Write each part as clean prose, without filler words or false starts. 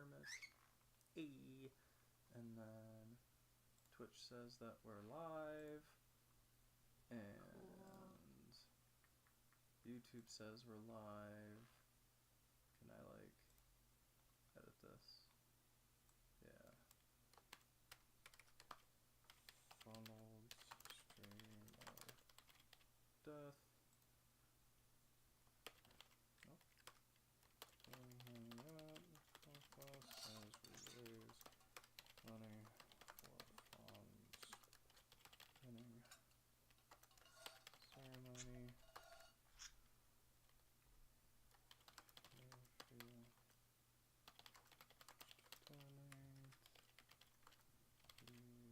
Hermit. And then Twitch says that we're live. And YouTube says we're live. Can I, like, edit this? Yeah. Fawnald stream of death. Nope. Hanging out. As we raise money for Fawn's pinning ceremony. If you donate,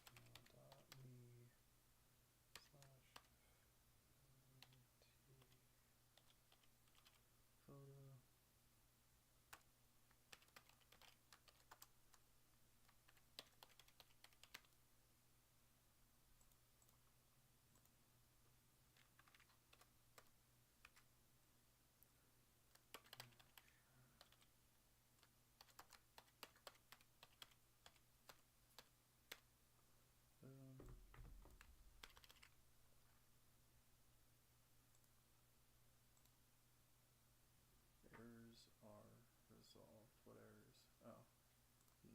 please go here. Photo. Errors are resolved. What errors? Oh.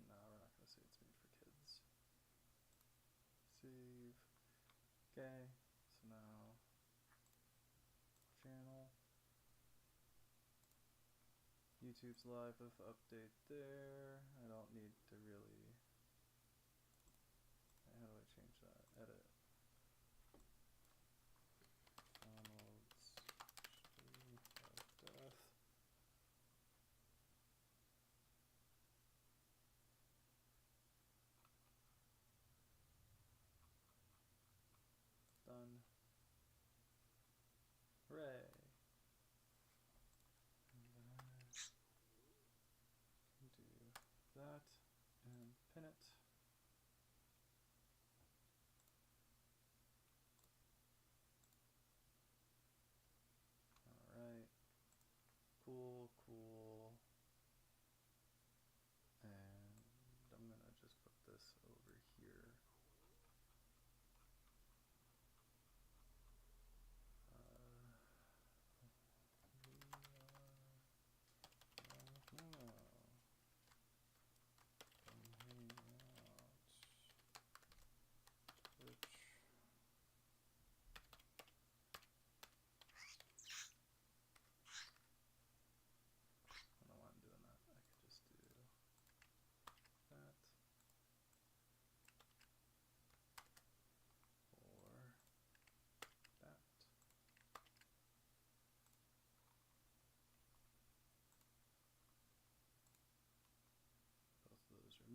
No, we're not going to say it's made for kids. Save. Okay. So now channel. YouTube's live with update there. I don't need to really. How do I change that? Edit. Fawnald's stream of death. Done. Hooray. Do that and pin it. Alright. Cool, cool. And I'm gonna just put this over here.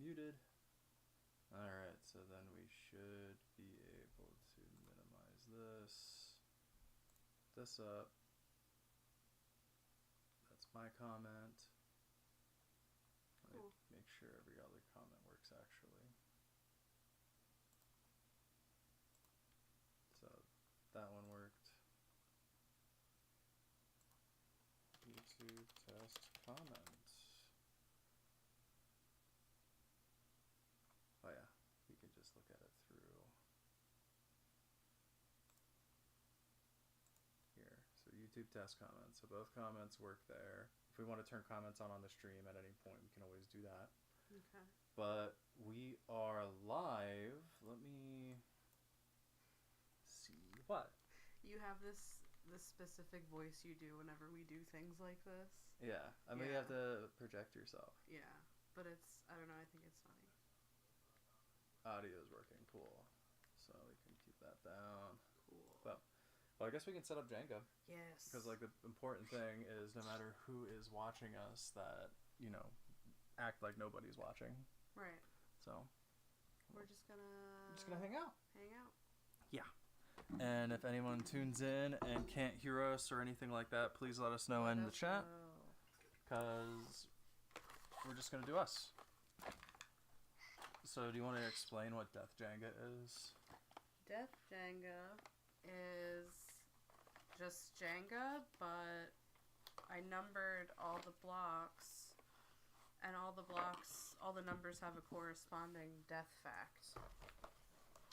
Muted. Alright, so then we should be able to minimize this up. That's my comment. Cool. Make sure every other comment works actually. So that one worked. YouTube test comment. Oh yeah, you can just look at it through here. So YouTube test comments. So both comments work there. If we want to turn comments on the stream at any point, we can always do that. Okay. But we are live. Let me see. What? You have this specific voice you do whenever we do things like this. Yeah. I mean, you have to project yourself. Yeah. But it's, I don't know, I think it's funny. Audio is working. Cool. So we can keep that down. Cool. Well, I guess we can set up Jenga. Yes. Because, like, the important thing is no matter who is watching us, that, you know, act like nobody's watching. Right. So. We're just gonna hang out. Hang out. Yeah. And if anyone tunes in and can't hear us or anything like that, please let us know in the chat. Because we're just going to do us. So do you want to explain what Death Jenga is? Death Jenga is just Jenga, but I numbered all the blocks, and all the numbers have a corresponding death fact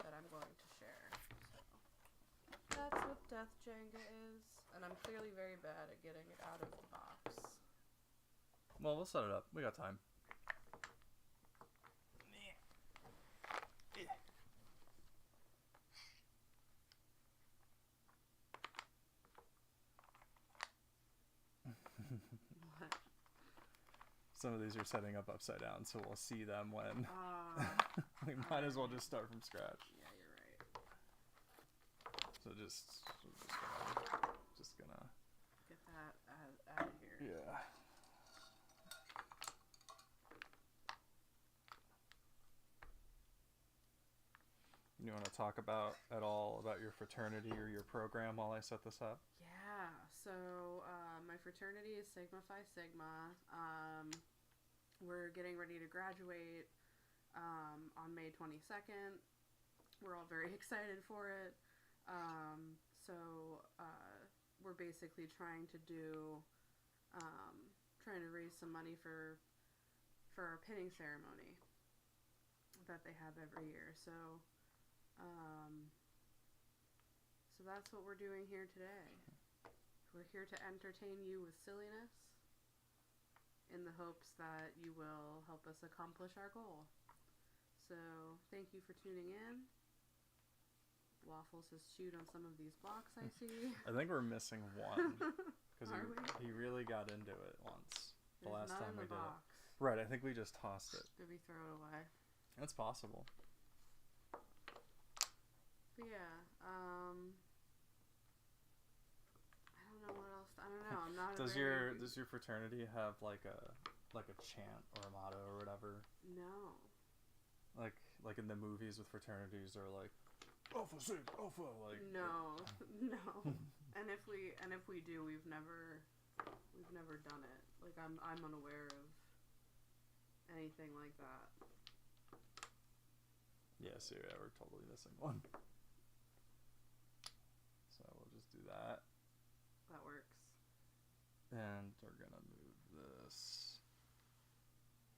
that I'm going to share. So that's what Death Jenga is, and I'm clearly very bad at getting it out of the box. Well, we'll set it up. We got time. What? Some of these are setting up upside down, so we'll see them when. We might as well just start from scratch. Yeah, you're right. So just gonna Get that out of here. Yeah. You want to talk at all about your fraternity or your program while I set this up? Yeah. So my fraternity is Sigma Phi Sigma. We're getting ready to graduate on May 22nd. We're all very excited for it. We're basically trying to raise some money for our pinning ceremony that they have every year. So that's what we're doing here today. We're here to entertain you with silliness in the hopes that you will help us accomplish our goal. So thank you for tuning in. Waffles has chewed on some of these blocks I see. I think we're missing one because he really got into it once. The last time we did it. Right, I think we just tossed it. Did we throw it away? That's possible. But yeah, I don't know what else. I don't know. I'm not. Does your fraternity have like a chant or a motto or whatever? No. Like in the movies with fraternities, or like Alpha Sig Alpha, like. No. And if we do, we've never done it. Like I'm unaware of anything like that. Yeah, so yeah, we're totally missing one. So we'll just do that. That works. And we're gonna move this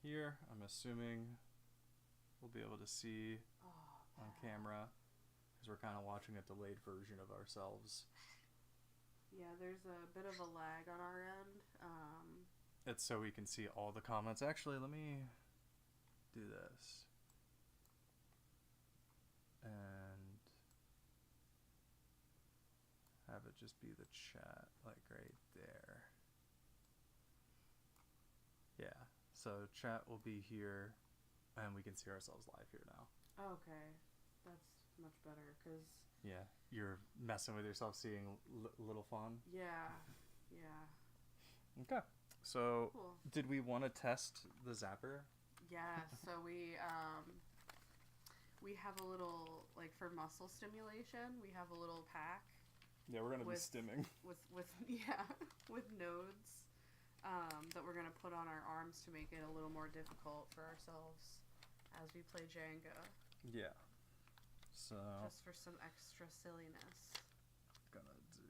here. I'm assuming we'll be able to see on camera because we're kind of watching a delayed version of ourselves. Yeah, there's a bit of a lag on our end. It's so we can see all the comments. Actually, let me do this. And have it just be the chat, like right there. Yeah, so chat will be here, and we can see ourselves live here now. Okay, that's much better, because... Yeah, you're messing with yourself seeing little Fawn? Yeah. Okay, so cool. Did we want to test the zapper? Yeah, so we have a little, like, for muscle stimulation, we have a little pack. Yeah, we're going to be stimming. With nodes that we're going to put on our arms to make it a little more difficult for ourselves as we play Jenga. Yeah. So... just for some extra silliness. Gonna do...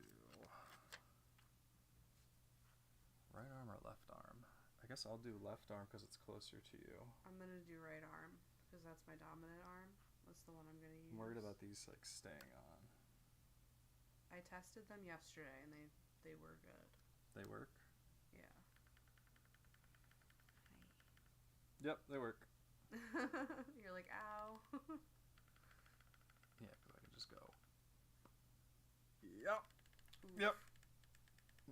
right arm or left arm? I guess I'll do left arm because it's closer to you. I'm going to do right arm because that's my dominant arm. That's the one I'm going to use. I'm worried about these, like, staying on. I tested them yesterday, and they were good. They work? Yeah. Yep, they work. You're like, ow. Yeah, but I can just go. Yep. Oof. Yep.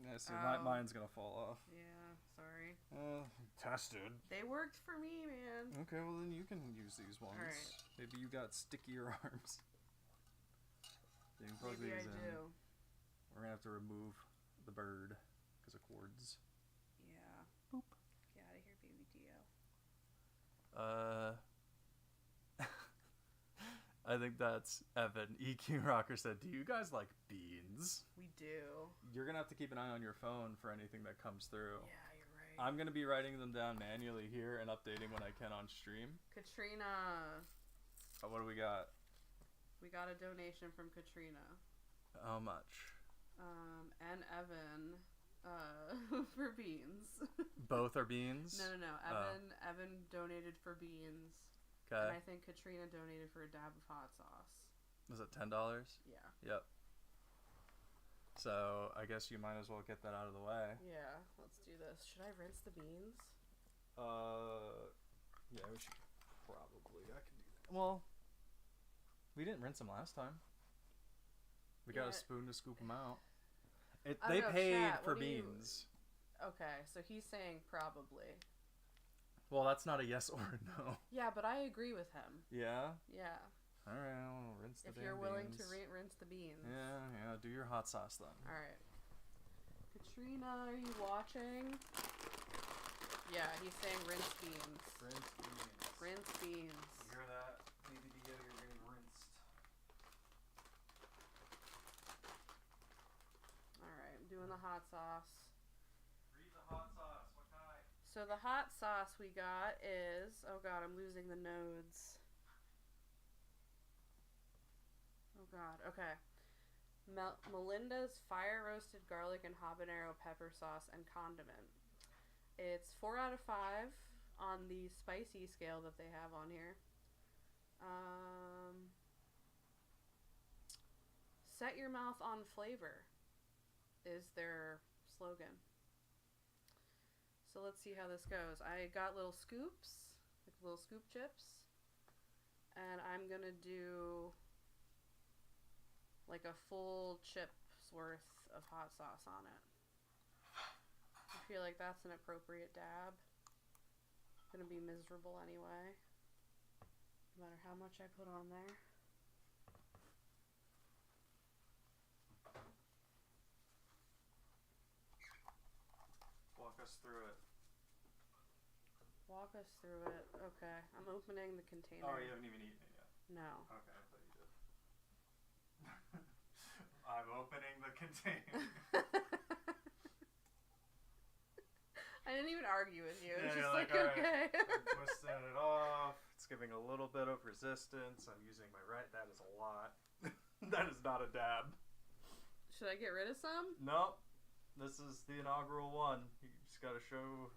Yeah, see, mine's going to fall off. Yeah, sorry. Tested. They worked for me, man. Okay, well then you can use these ones. All right. Maybe you got stickier arms. You can plug Maybe these I in. do. We're gonna have to remove the bird because of cords. Yeah. Boop. Get out of here, baby Dio. I think that's Evan. EQ Rocker said, "Do you guys like beans?" We do. You're gonna have to keep an eye on your phone for anything that comes through. Yeah, you're right. I'm gonna be writing them down manually here and updating when I can on stream. Katrina. What do we got? We got a donation from Katrina. How much? And Evan, for beans. Both are beans? No. Evan donated for beans. Okay. And I think Katrina donated for a dab of hot sauce. Was it $10? Yeah. Yep. So I guess you might as well get that out of the way. Yeah, let's do this. Should I rinse the beans? Yeah, we should probably. I can do that. Well, we didn't rinse them last time. We got a spoon to scoop them out. They paid for beans. Okay, so he's saying probably. Well, that's not a yes or a no. Yeah, but I agree with him. Yeah? Yeah. All right, I'll rinse the beans. If you're willing to rinse the beans. Yeah, do your hot sauce then. All right. Katrina, are you watching? Yeah, he's saying rinse beans. Rinse beans. Rinse beans. You hear that? Baby together, you're getting rinsed. All right, I'm doing the hot sauce. Read the hot sauce. What kind? So the hot sauce we got is... Oh, God, I'm losing the nodes. Oh, God. Okay. Melinda's fire-roasted garlic and habanero pepper sauce and condiment. It's 4 out of 5 on the spicy scale that they have on here. Set your mouth on flavor is their slogan. So let's see how this goes. I got little scoops, like little scoop chips. And I'm going to do like a full chip's worth of hot sauce on it. I feel like that's an appropriate dab. Gonna be miserable anyway, no matter how much I put on there. Walk us through it. Walk us through it. Okay, I'm opening the container. Oh, you haven't even eaten it yet? No. Okay, I thought you did. I'm opening the container. I didn't even argue with you. Yeah, It's just like, okay. I'm twisting it off. It's giving a little bit of resistance. I'm using my right. That is a lot. That is not a dab. Should I get rid of some? Nope. This is the inaugural one. You just got to show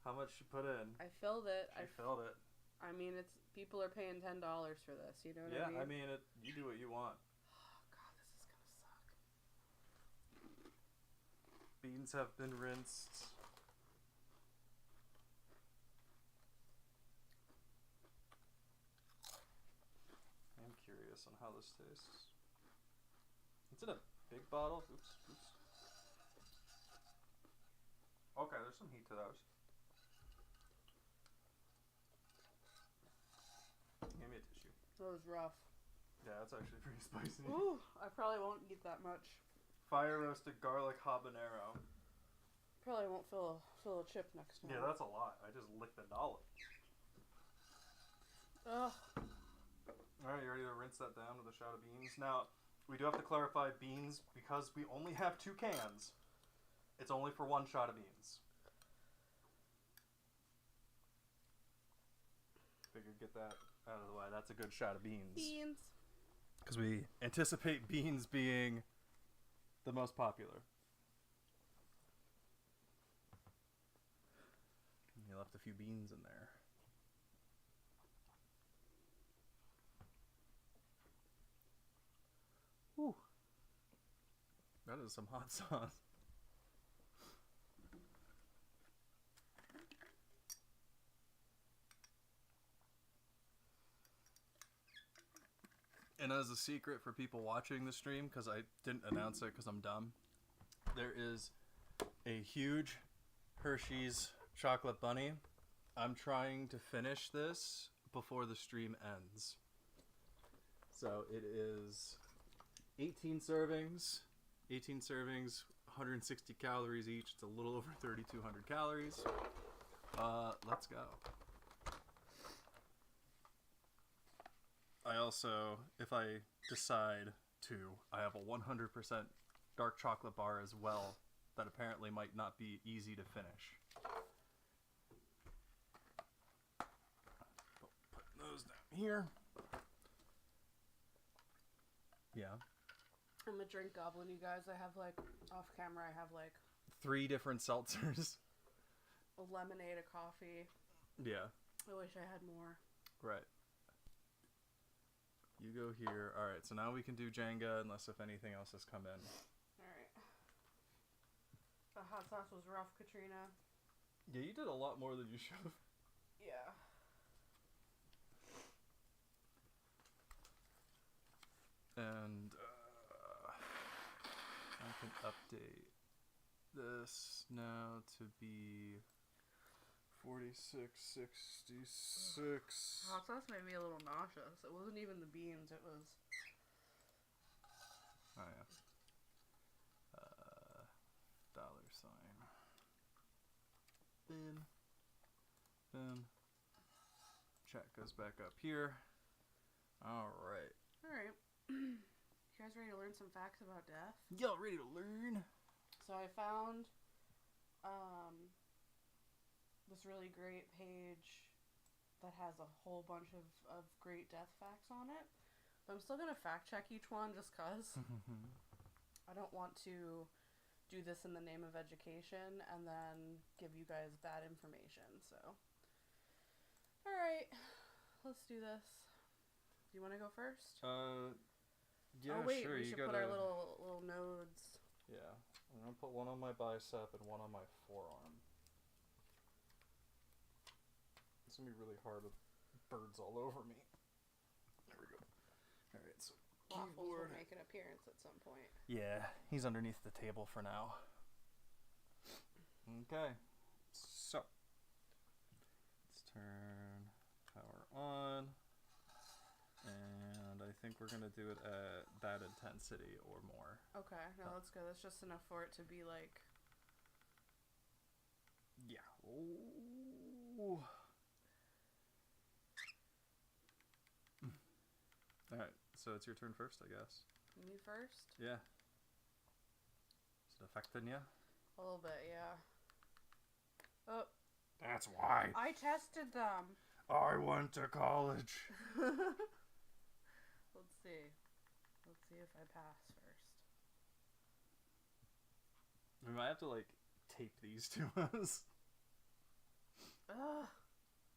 how much you put in. I filled it. She filled it. I mean, it's people are paying $10 for this. You know what I mean? Yeah, I mean, you do what you want. Oh, God, this is gonna suck. Beans have been rinsed. I'm curious on how this tastes. It's in a big bottle. Oops. Okay, there's some heat to those. Give me a tissue. That was rough. Yeah, it's actually pretty spicy. Ooh, I probably won't eat that much. Fire roasted garlic habanero. Probably won't fill a chip next time. Yeah, that's a lot. I just licked a dollop. Ugh. Alright, you ready to rinse that down with a shot of beans? Now, we do have to clarify beans because we only have 2 cans. It's only for 1 shot of beans. Figured get that out of the way. That's a good shot of beans. Beans. Because we anticipate beans being the most popular. You left a few beans in there. Whew. That is some hot sauce. And as a secret for people watching the stream, because I didn't announce it because I'm dumb, there is a huge Hershey's chocolate bunny. I'm trying to finish this before the stream ends. So it is 18 servings, 160 calories each. It's a little over 3,200 calories. Let's go. I also, if I decide to, I have a 100% dark chocolate bar as well that apparently might not be easy to finish. Put those down here. Yeah. I'm a drink goblin, you guys. I have, like, off camera, I have, like... 3 different seltzers. A lemonade, a coffee. Yeah. I wish I had more. Right. You go here. Alright, so now we can do Jenga, unless if anything else has come in. Alright. The hot sauce was rough, Katrina. Yeah, you did a lot more than you should have. Yeah. And I can update this now to be 46.66. Hot sauce made me a little nauseous. It wasn't even the beans, it was... Oh, yeah. Dollar sign. Boom. Boom. Chat goes back up here. Alright. Alright. You guys ready to learn some facts about death? Y'all ready to learn? So I found this really great page that has a whole bunch of great death facts on it. But I'm still going to fact check each one just because I don't want to do this in the name of education and then give you guys bad information. So, alright, let's do this. Do you want to go first? Yeah, oh wait, sure. we You should gotta... put our little nodes. Yeah, I'm gonna put one on my bicep and one on my forearm. It's gonna be really hard with birds all over me. There we go. All right, so Waffles keyboard. will make an appearance at some point. Yeah, he's underneath the table for now. Okay, so let's turn power on. And I think we're gonna do it at that intensity or more. Okay, no, that's good. That's just enough for it to be like... Yeah. Ooh. Alright, so it's your turn first, I guess. Me first? Yeah. Is it affecting you? A little bit, yeah. Oh. That's why. I tested them. I went to college. Let's see. Let's see if I pass first. We might have to, like, tape these to us. Ugh.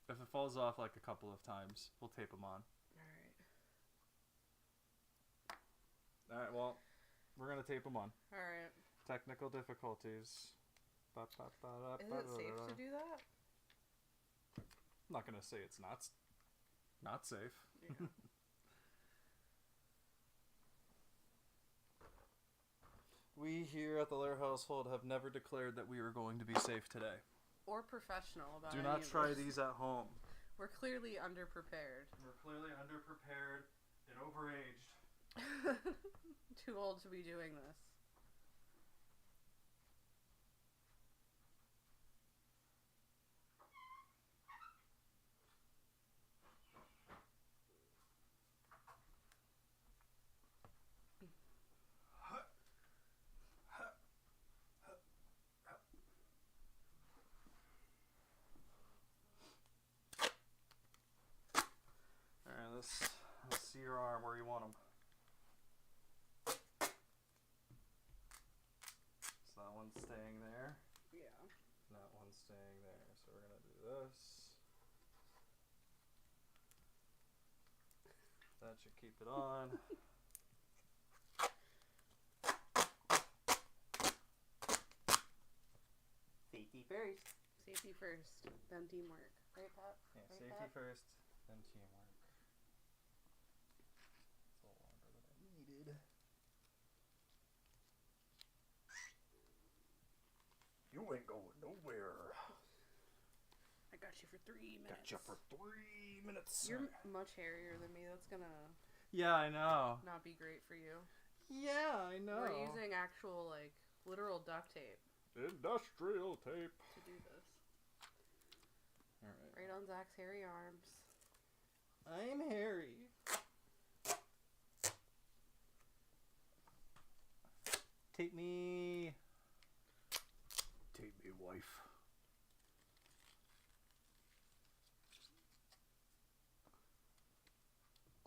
If it falls off, like, a couple of times, we'll tape them on. Alright, well, we're gonna tape them on. Alright. Technical difficulties. Is it safe to do that? I'm not gonna say it's not safe. Yeah. We here at the Lair household have never declared that we are going to be safe today. Or professional about Do any not of try this. these at home. We're clearly underprepared. We're clearly underprepared and overaged. Too old to be doing this. Alright, let's see your arm where you want them. So that one's staying there. Yeah. That one's staying there. So we're gonna do this. That should keep it on. Safety first. Safety first, then teamwork. Right, Pat? Yeah, Right, safety Pat? first, then teamwork. It's a little longer than I needed. You ain't going nowhere. I got you for 3 minutes. Got you for 3 minutes. You're much hairier than me. That's gonna Yeah, I know. not be great for you. Yeah, I know. We're using actual, like, literal duct tape Industrial tape. to do this. Alright. Right on Zach's hairy arms. I'm Harry. Take me. Take me, wife.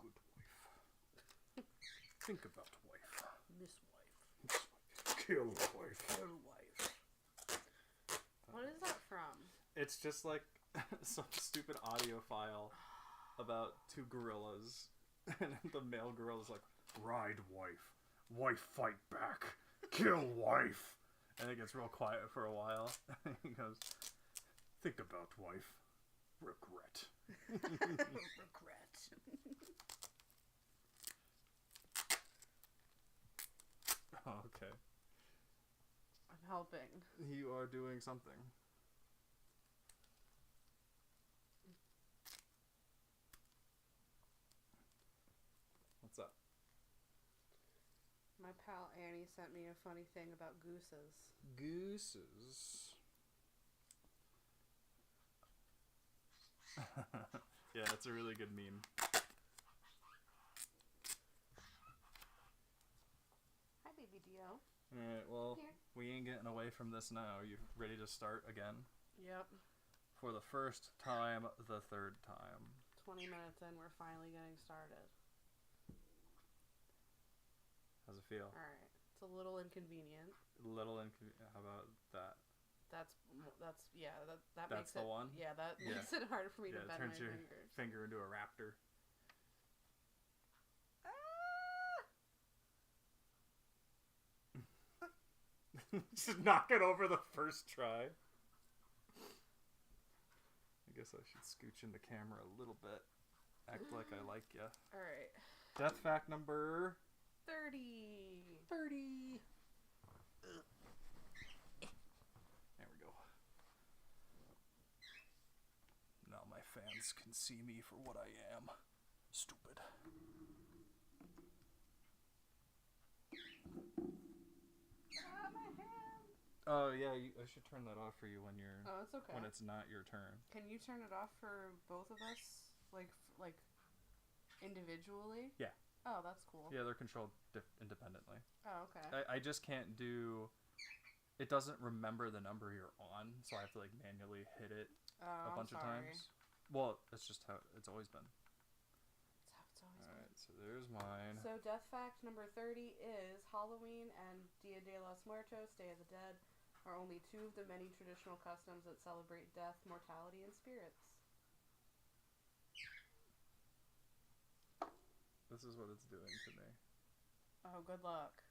Good wife. Think about wife. Miss Wife. Kill wife. Kill wife. What is that from? It's just like some stupid audio file about two gorillas, and the male gorilla's like, "Ride wife, wife fight back, kill wife," and it gets real quiet for a while. He goes, "Think about wife, regret." Regret. Okay. I'm helping. You are doing something. What's up? My pal Annie sent me a funny thing about gooses. Gooses. Yeah, it's a really good meme. Hi, baby Dio. Alright, well, Here. we ain't getting away from this now. You ready to start again? Yep. For the first time, the third time. 20 minutes in, we're finally getting started. How's it feel? Alright. It's a little inconvenient. How about that? That That's makes the it, one? Yeah, that makes it harder for me to It bend my turns your fingers. finger into a raptor. Just knock it over the first try. I guess I should scooch in the camera a little bit. Act like I like ya. Alright. Death fact number 30. 30. There we go. Now my fans can see me for what I am. Stupid. My hand. Oh yeah, I should turn that off for you when you're Oh, it's okay. when it's not your turn. Can you turn it off for both of us? Like individually? Yeah. Oh, that's cool. Yeah, they're controlled independently. Oh, okay. I just can't do. It doesn't remember the number you're on, so I have to like manually hit it a bunch of times. Well, it's just how it's always been. It's how it's always Alright, so there's mine. So death fact number 30 is Halloween and Dia de los Muertos, Day of the Dead, are only two of the many traditional customs that celebrate death, mortality, and spirits. This is what it's doing to me. Oh, good luck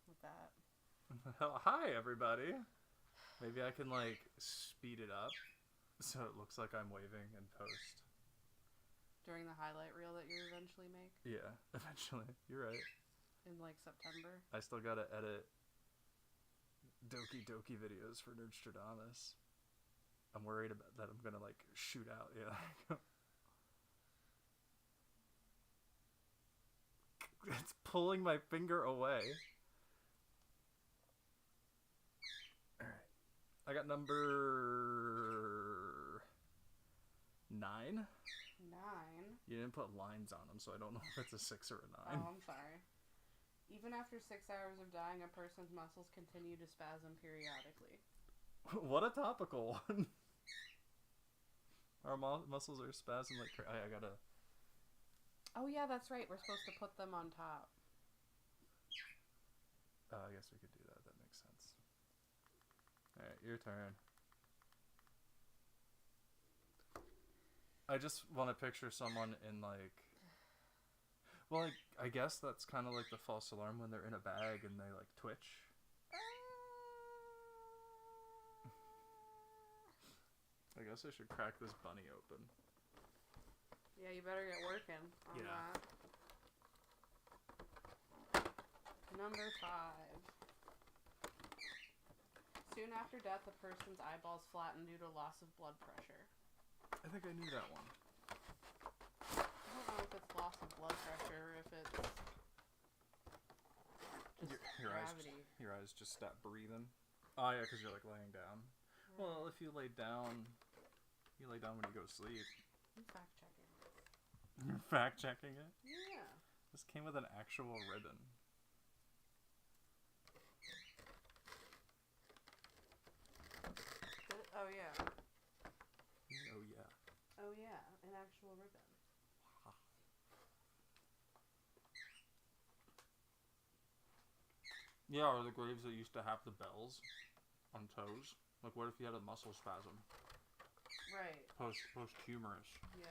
with that. Hi, everybody. Maybe I can like speed it up so it looks like I'm waving in post. During the highlight reel that you eventually make? Yeah, eventually. You're right. In like September? I still gotta edit Doki Doki videos for Nerdstradamus. I'm worried about that I'm gonna like shoot out, yeah. It's pulling my finger away. Alright. I got number 9. 9? You didn't put lines on them, so I don't know if it's a 6 or a 9. Oh, I'm sorry. Even after 6 hours of dying, a person's muscles continue to spasm periodically. What a topical one. Our muscles are spasming like crazy. I gotta... Oh yeah, that's right. We're supposed to put them on top. I guess we could do that. That makes sense. Alright, your turn. I just want to picture someone in like... Well, like, I guess that's kind of like the false alarm when they're in a bag and they like twitch. I guess I should crack this bunny open. Yeah, you better get working on that. Number 5. Soon after death, a person's eyeballs flatten due to loss of blood pressure. I think I knew that one. I don't know if it's loss of blood pressure or if it's just gravity. Your eyes just stop breathing. Oh yeah, because you're like laying down. Right. Well, if you lay down when you go to sleep. I'm fact checking. You're fact checking it? Yeah. This came with an actual ribbon. Oh yeah. Oh yeah. Oh yeah, an actual ribbon. Yeah, or the graves that used to have the bells on toes. Like, what if you had a muscle spasm? Right. Posthumous. Yeah.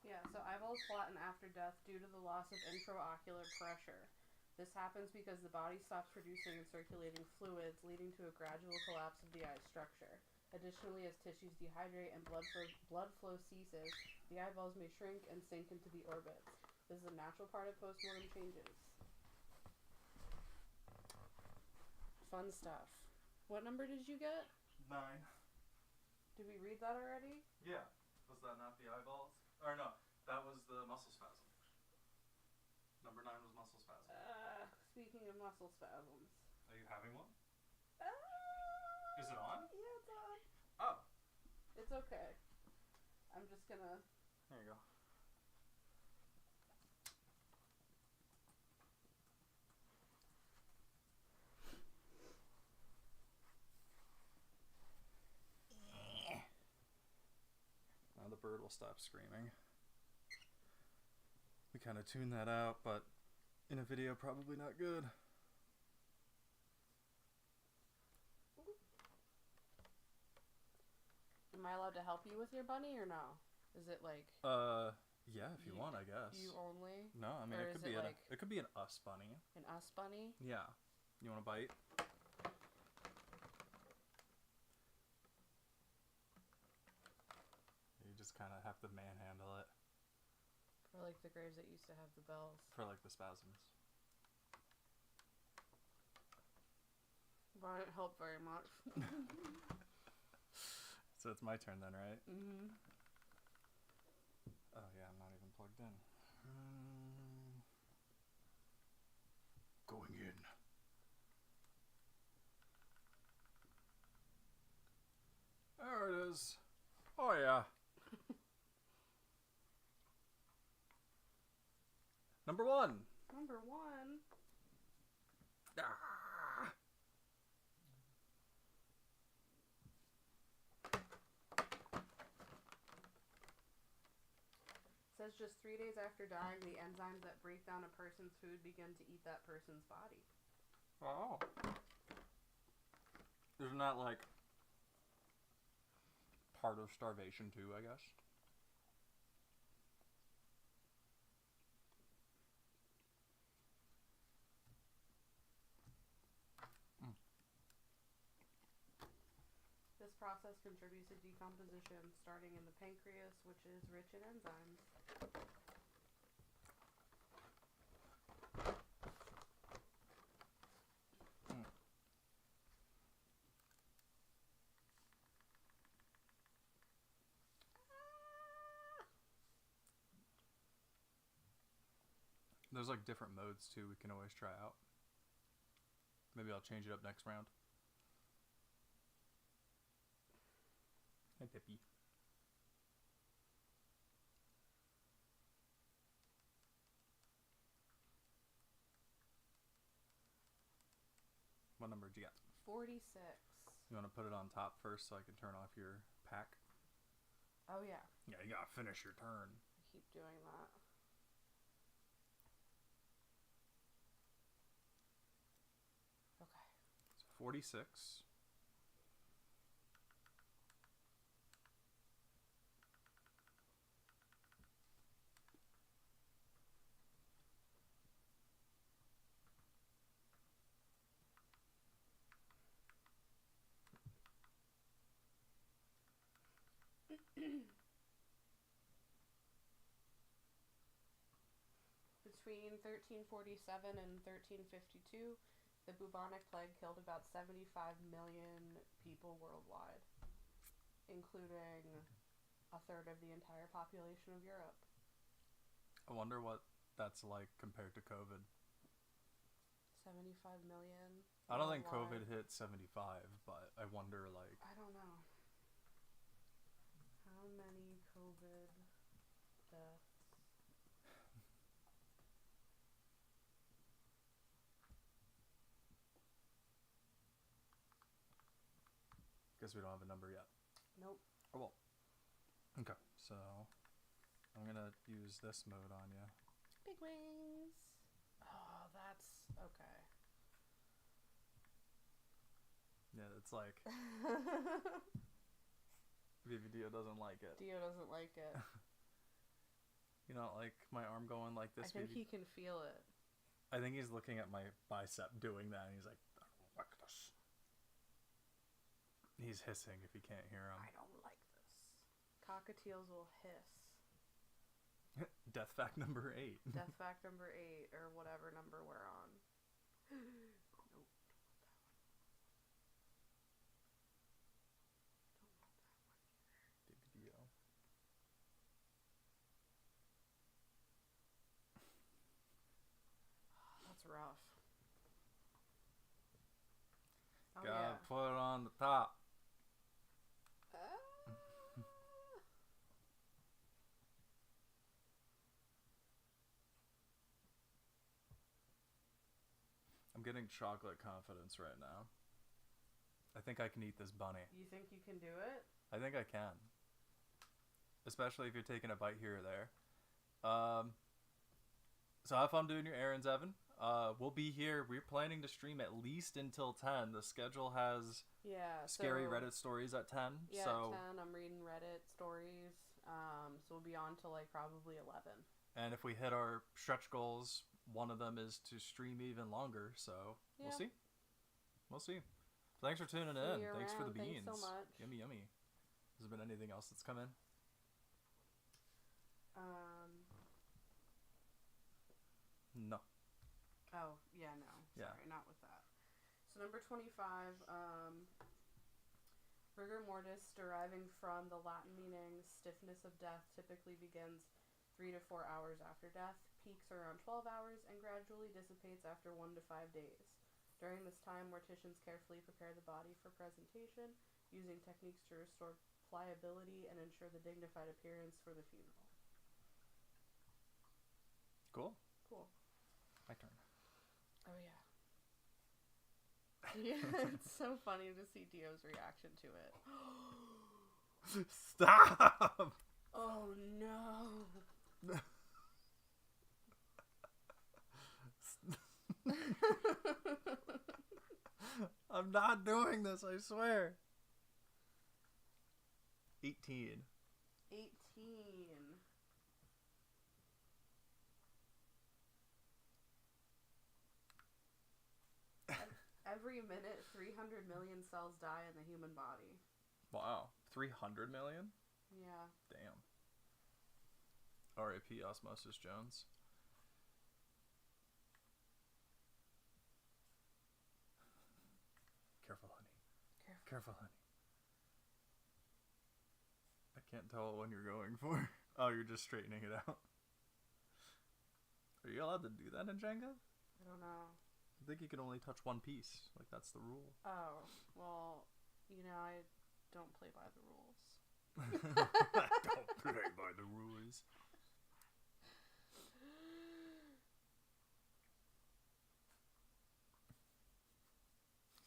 Yeah, so eyeballs flatten after death due to the loss of intraocular pressure. This happens because the body stops producing and circulating fluids, leading to a gradual collapse of the eye structure. Additionally, as tissues dehydrate and blood flow ceases, the eyeballs may shrink and sink into the orbits. This is a natural part of postmortem changes. Fun stuff. What number did you get? 9. Did we read that already? Yeah. Was that not the eyeballs? Or no, that was the muscle spasm. Number 9 was muscle spasm. Speaking of muscle spasms. Are you having one? Is it on? Yeah, it's on. Oh. It's okay. I'm just gonna... There you go. Now the bird will stop screaming. We kind of tuned that out, but in a video, probably not good. Am I allowed to help you with your bunny or no? Is it like... yeah, if you want, I guess. You only? No, I mean, Or it is could be it like it could be an us bunny. an us bunny? Yeah. You want to bite? You just kind of have to manhandle it. Or like the graves that used to have the bells. For like the spasms. Wouldn't help very much. So it's my turn then, right? Mm-hmm. Oh yeah, I'm not even plugged in. Going in. There it is. Oh yeah. Number 1. Number 1. Ah. Says just 3 days after dying, the enzymes that break down a person's food begin to eat that person's body. Oh. Isn't that like part of starvation too, I guess? This process contributes to decomposition, starting in the pancreas, which is rich in enzymes. There's like different modes too we can always try out. Maybe I'll change it up next round. Hey, Pippi. What number did you get? 46. You want to put it on top first so I can turn off your pack? Oh, yeah. Yeah, you gotta finish your turn. I keep doing that. Okay. So 46. Between 1347 and 1352, the bubonic plague killed about 75 million people worldwide, including a third of the entire population of Europe. I wonder what that's like compared to COVID. 75 million. I don't think worldwide. COVID hit 75, but I wonder like... I don't know. How many COVID deaths Guess we don't have a number yet. Nope. Oh, well. Okay, so I'm gonna use this mode on you. Big wings. Oh, that's okay. Yeah, it's like maybe Dio doesn't like it. Dio doesn't like it. You know, like my arm going like this. I think he can feel it. I think he's looking at my bicep doing that, and he's like, I don't like this. He's hissing if he can't hear him. I don't like this. Cockatiels will hiss. Death fact number 8. Death fact number 8, or whatever number we're on. Nope. Big Dio. That's rough. Oh, Gotta yeah. put it on the top. I'm getting chocolate confidence right now. I think I can eat this bunny. You think you can do it? I think I can. Especially if you're taking a bite here or there. So have fun doing your errands, Evan. We'll be here. We're planning to stream at least until 10. The schedule has scary Reddit stories at 10. Yeah, so, at 10 I'm reading Reddit stories. So we'll be on till like probably 11. And if we hit our stretch goals, one of them is to stream even longer. So we'll see. We'll see. Thanks for tuning in. Thanks for the beans. Thanks so much. Yummy, yummy. Has there been anything else that's come in? No. Oh, yeah, no. Sorry, not with that. So number 25, rigor mortis, deriving from the Latin meaning stiffness of death, typically begins 3 to 4 hours after death, peaks around 12 hours, and gradually dissipates after 1 to 5 days. During this time, morticians carefully prepare the body for presentation, using techniques to restore pliability and ensure the dignified appearance for the funeral. Cool. Cool. My turn. Oh, yeah. Yeah, it's so funny to see Dio's reaction to it. Stop! Oh, no. I'm not doing this, I swear. 18. 18. Every minute, 300 million cells die in the human body. Wow. 300 million? Yeah. Damn. R.I.P. Osmosis Jones. Careful, honey. Careful, honey. I can't tell what one you're going for. Oh, you're just straightening it out. Are you allowed to do that in Jenga? I don't know. I think you can only touch one piece. Like, that's the rule. Oh, well, you know, I don't play by the rules. I don't play by the rules.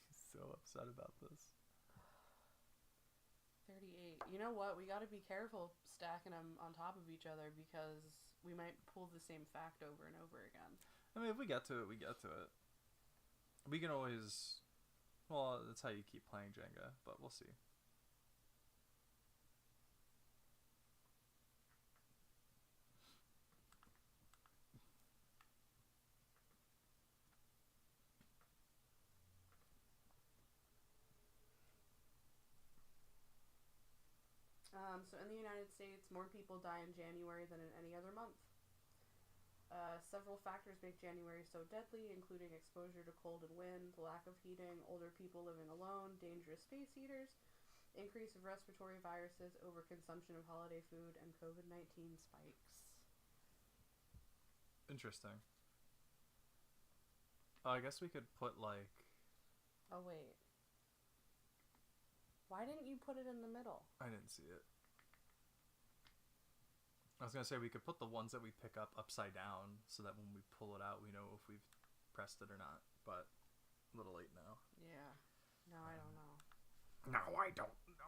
He's so upset about this. 38. You know what? We gotta be careful stacking them on top of each other because we might pull the same fact over and over again. I mean, if we get to it, we get to it. We can always... Well, that's how you keep playing Jenga, but we'll see. So in the United States, more people die in January than in any other month. Several factors make January so deadly, including exposure to cold and wind, lack of heating, older people living alone, dangerous space heaters, increase of respiratory viruses, overconsumption of holiday food, and COVID-19 spikes. Interesting. I guess we could put, like... Oh, wait. Why didn't you put it in the middle? I didn't see it. I was going to say we could put the ones that we pick up upside down so that when we pull it out, we know if we've pressed it or not. But a little late now. Yeah. No, I don't know. Now I don't know.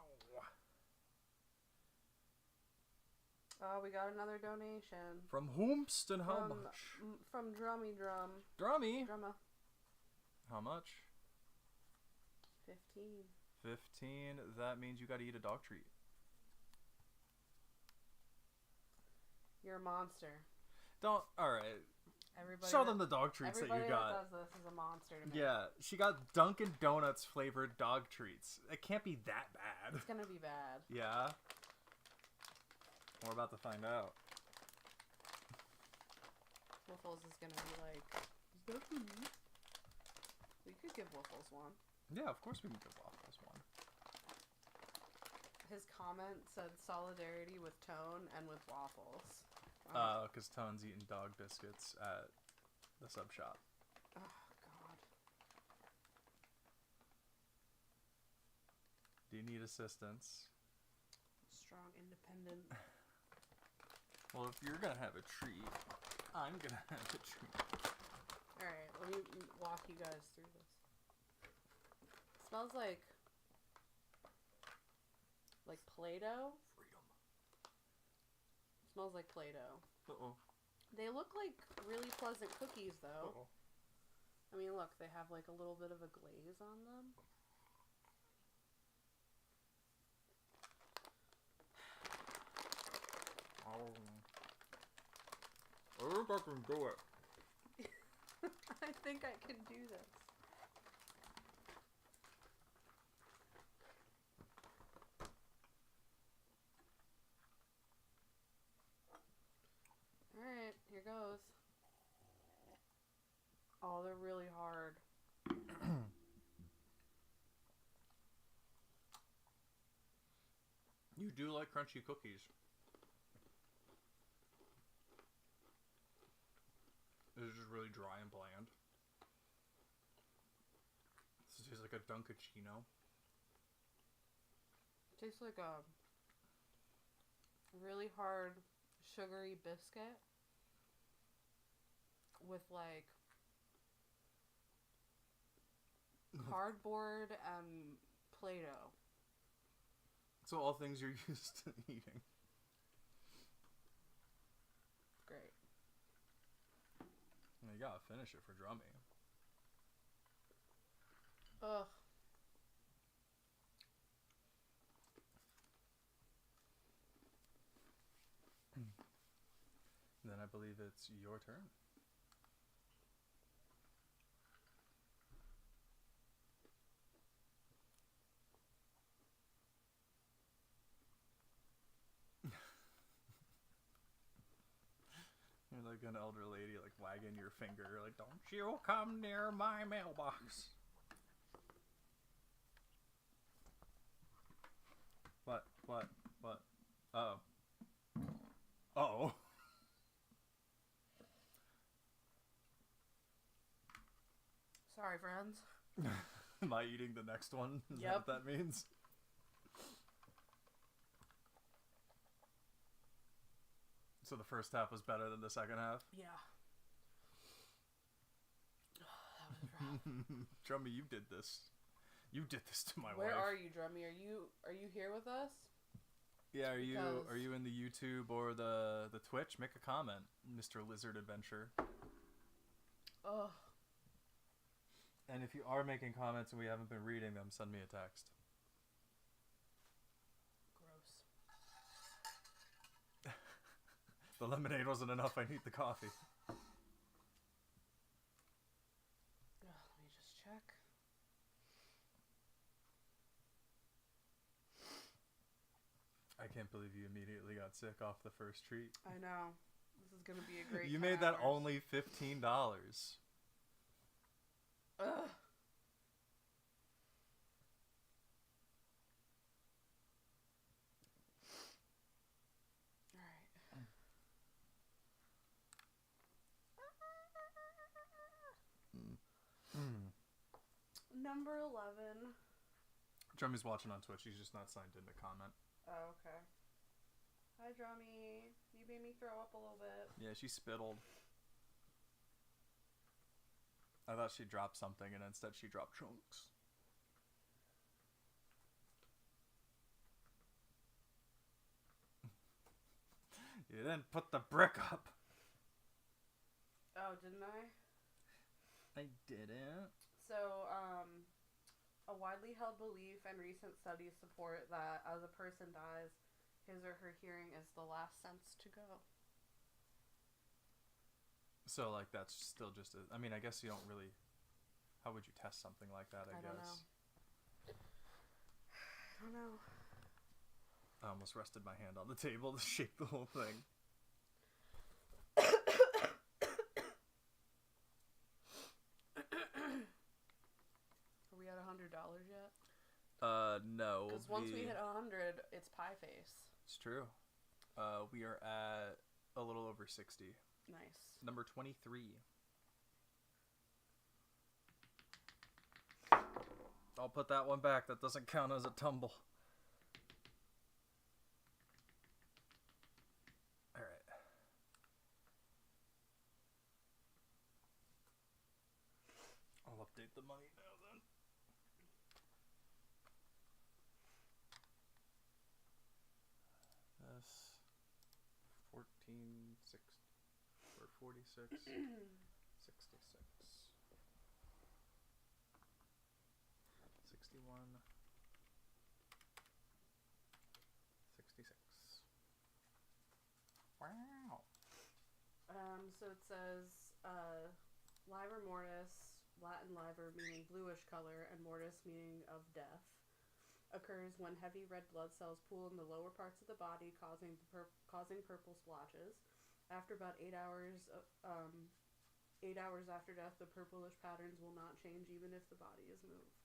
Oh, we got another donation. From whomst and how much? From Drummy Drum. Drummy? Drumma. How much? 15. 15. That means you gotta eat a dog treat. You're a monster. Don't. Alright. Everybody Show them the dog treats that you got. Everybody that does this is a monster to me. Yeah, she got Dunkin' Donuts flavored dog treats. It can't be that bad. It's gonna be bad. Yeah? We're about to find out. Wiffles is gonna be like, is that for me? We could give Wiffles one. Yeah, of course we can give Waffles one. His comment said solidarity with Tone and with Waffles. Because Tone's eating dog biscuits at the sub shop. Oh, God. Do you need assistance? Strong, independent. Well, if you're gonna have a treat, I'm gonna have a treat. Alright, let me walk you guys through this. Smells like Play-Doh. Freedom. Smells like Play-Doh. Uh-oh. They look like really pleasant cookies, though. Uh-oh. I mean, look, they have like a little bit of a glaze on them. I think I can do it. I think I can do this. Alright, here goes. Oh, they're really hard. You do like crunchy cookies. This is just really dry and bland. This tastes like a Dunkachino. Tastes like a really hard sugary biscuit with like cardboard and Play-Doh. So all things you're used to eating. Great. You gotta finish it for Drummy. Ugh. Then I believe it's your turn. You're like an elder lady, like wagging your finger, like, don't you come near my mailbox. What? Uh-oh. Uh-oh. Sorry, friends. Am I eating the next one? Is that what that means? So the first half was better than the second half? Yeah. That was rough. Drummy, you did this. You did this to my wife. Where are you, Drummy? Are you here with us? Yeah, are you in the YouTube or the Twitch? Make a comment, Mr. Lizard Adventure. Ugh. And if you are making comments and we haven't been reading them, send me a text. Gross. The lemonade wasn't enough, I need the coffee. Ugh, let me just check. I can't believe you immediately got sick off the first treat. I know. This is gonna be a great You 10 made that hours. only $15. Ugh. Alright. Number 11. Drummy's watching on Twitch, he's just not signed in to comment. Oh, okay. Hi, Drummy. You made me throw up a little bit. Yeah, she spittled. I thought she dropped something and instead she dropped chunks. You didn't put the brick up. Oh, didn't I? I didn't. So, a widely held belief and recent studies support that as a person dies, his or her hearing is the last sense to go. So, like, that's still just I mean, I guess you don't really... How would you test something like that, I guess? I don't know. I almost rested my hand on the table to shake the whole thing. Are we at $100 yet? No. Because once we hit 100, it's pie face. It's true. We are at a little over 60. Nice. Number 23. I'll put that one back. That doesn't count as a tumble. Alright. I'll update the money now then. This 14.6 or 46 66 61 66. Wow. So it says, Livor mortis, Latin livor meaning bluish color, and mortis meaning of death, occurs when heavy red blood cells pool in the lower parts of the body, causing purple splotches. After about 8 hours, 8 hours after death, the purplish patterns will not change even if the body is moved.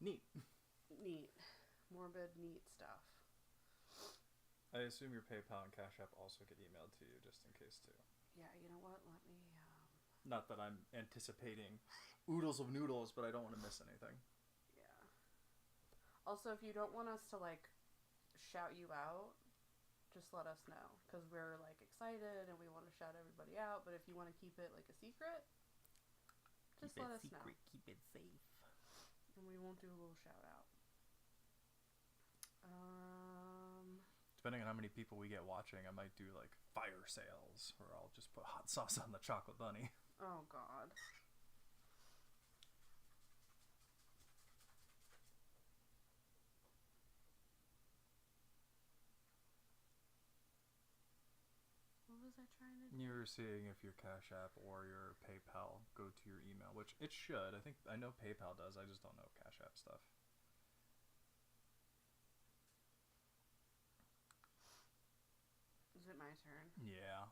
Neat. Neat. Morbid, neat stuff. I assume your PayPal and Cashapp also get emailed to you just in case too. Yeah, you know what? Let me... Not that I'm anticipating oodles of noodles, but I don't want to miss anything. Yeah. Also, if you don't want us to, like, shout you out, just let us know. Because we're, like, excited and we want to shout everybody out. But if you want to keep it, like, a secret, just let us know. Keep it safe. And we won't do a little shout out. Depending on how many people we get watching, I might do, like, fire sales. Or I'll just put hot sauce on the chocolate bunny. Oh, God. What was I trying to do? You were seeing if your Cash App or your PayPal go to your email, which it should. I know PayPal does. I just don't know Cash App stuff. Is it my turn? Yeah.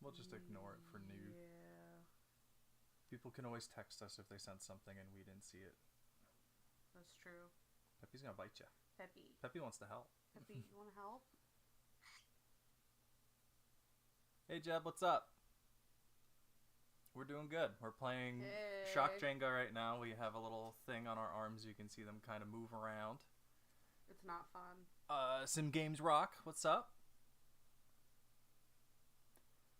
We'll just ignore it for new. Yeah. People can always text us if they sent something and we didn't see it. That's true. Peppy's gonna bite you. Peppy. Peppy wants to help. Peppy, you want to help? Hey Jeb, what's up? We're doing good. We're playing Hey. Shock Jenga right now. We have a little thing on our arms. You can see them kind of move around. It's not fun. Sim Games Rock, what's up?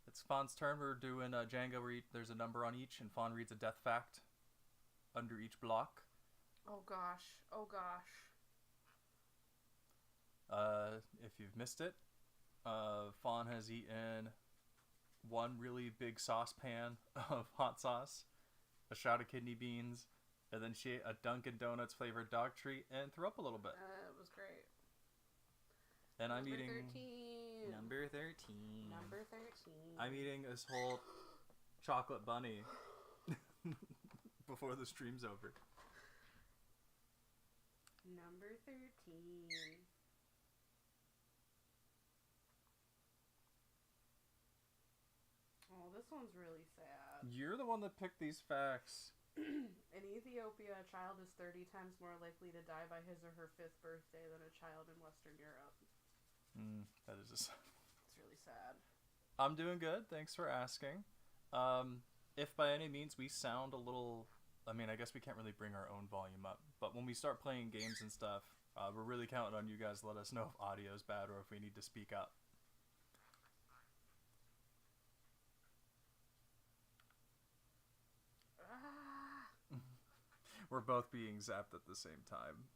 It's Fawn's turn. We're doing Jenga where there's a number on each, and Fawn reads a death fact under each block. Oh gosh. Oh gosh. If you've missed it, Fawn has eaten one really big saucepan of hot sauce, a shot of kidney beans, and then she ate a Dunkin' Donuts flavored dog treat and threw up a little bit. It was great. And I'm Number eating 13. number 13. Number 13. I'm eating this whole chocolate bunny before the stream's over. Number 13. Oh, this one's really sad. You're the one that picked these facts. In Ethiopia, a child is 30 times more likely to die by his or her 5th birthday than a child in Western Europe. That is just... It's really sad. I'm doing good. Thanks for asking. If by any means we sound a little... I mean, I guess we can't really bring our own volume up. But when we start playing games and stuff, we're really counting on you guys to let us know if audio's bad or if we need to speak up. We're both being zapped at the same time.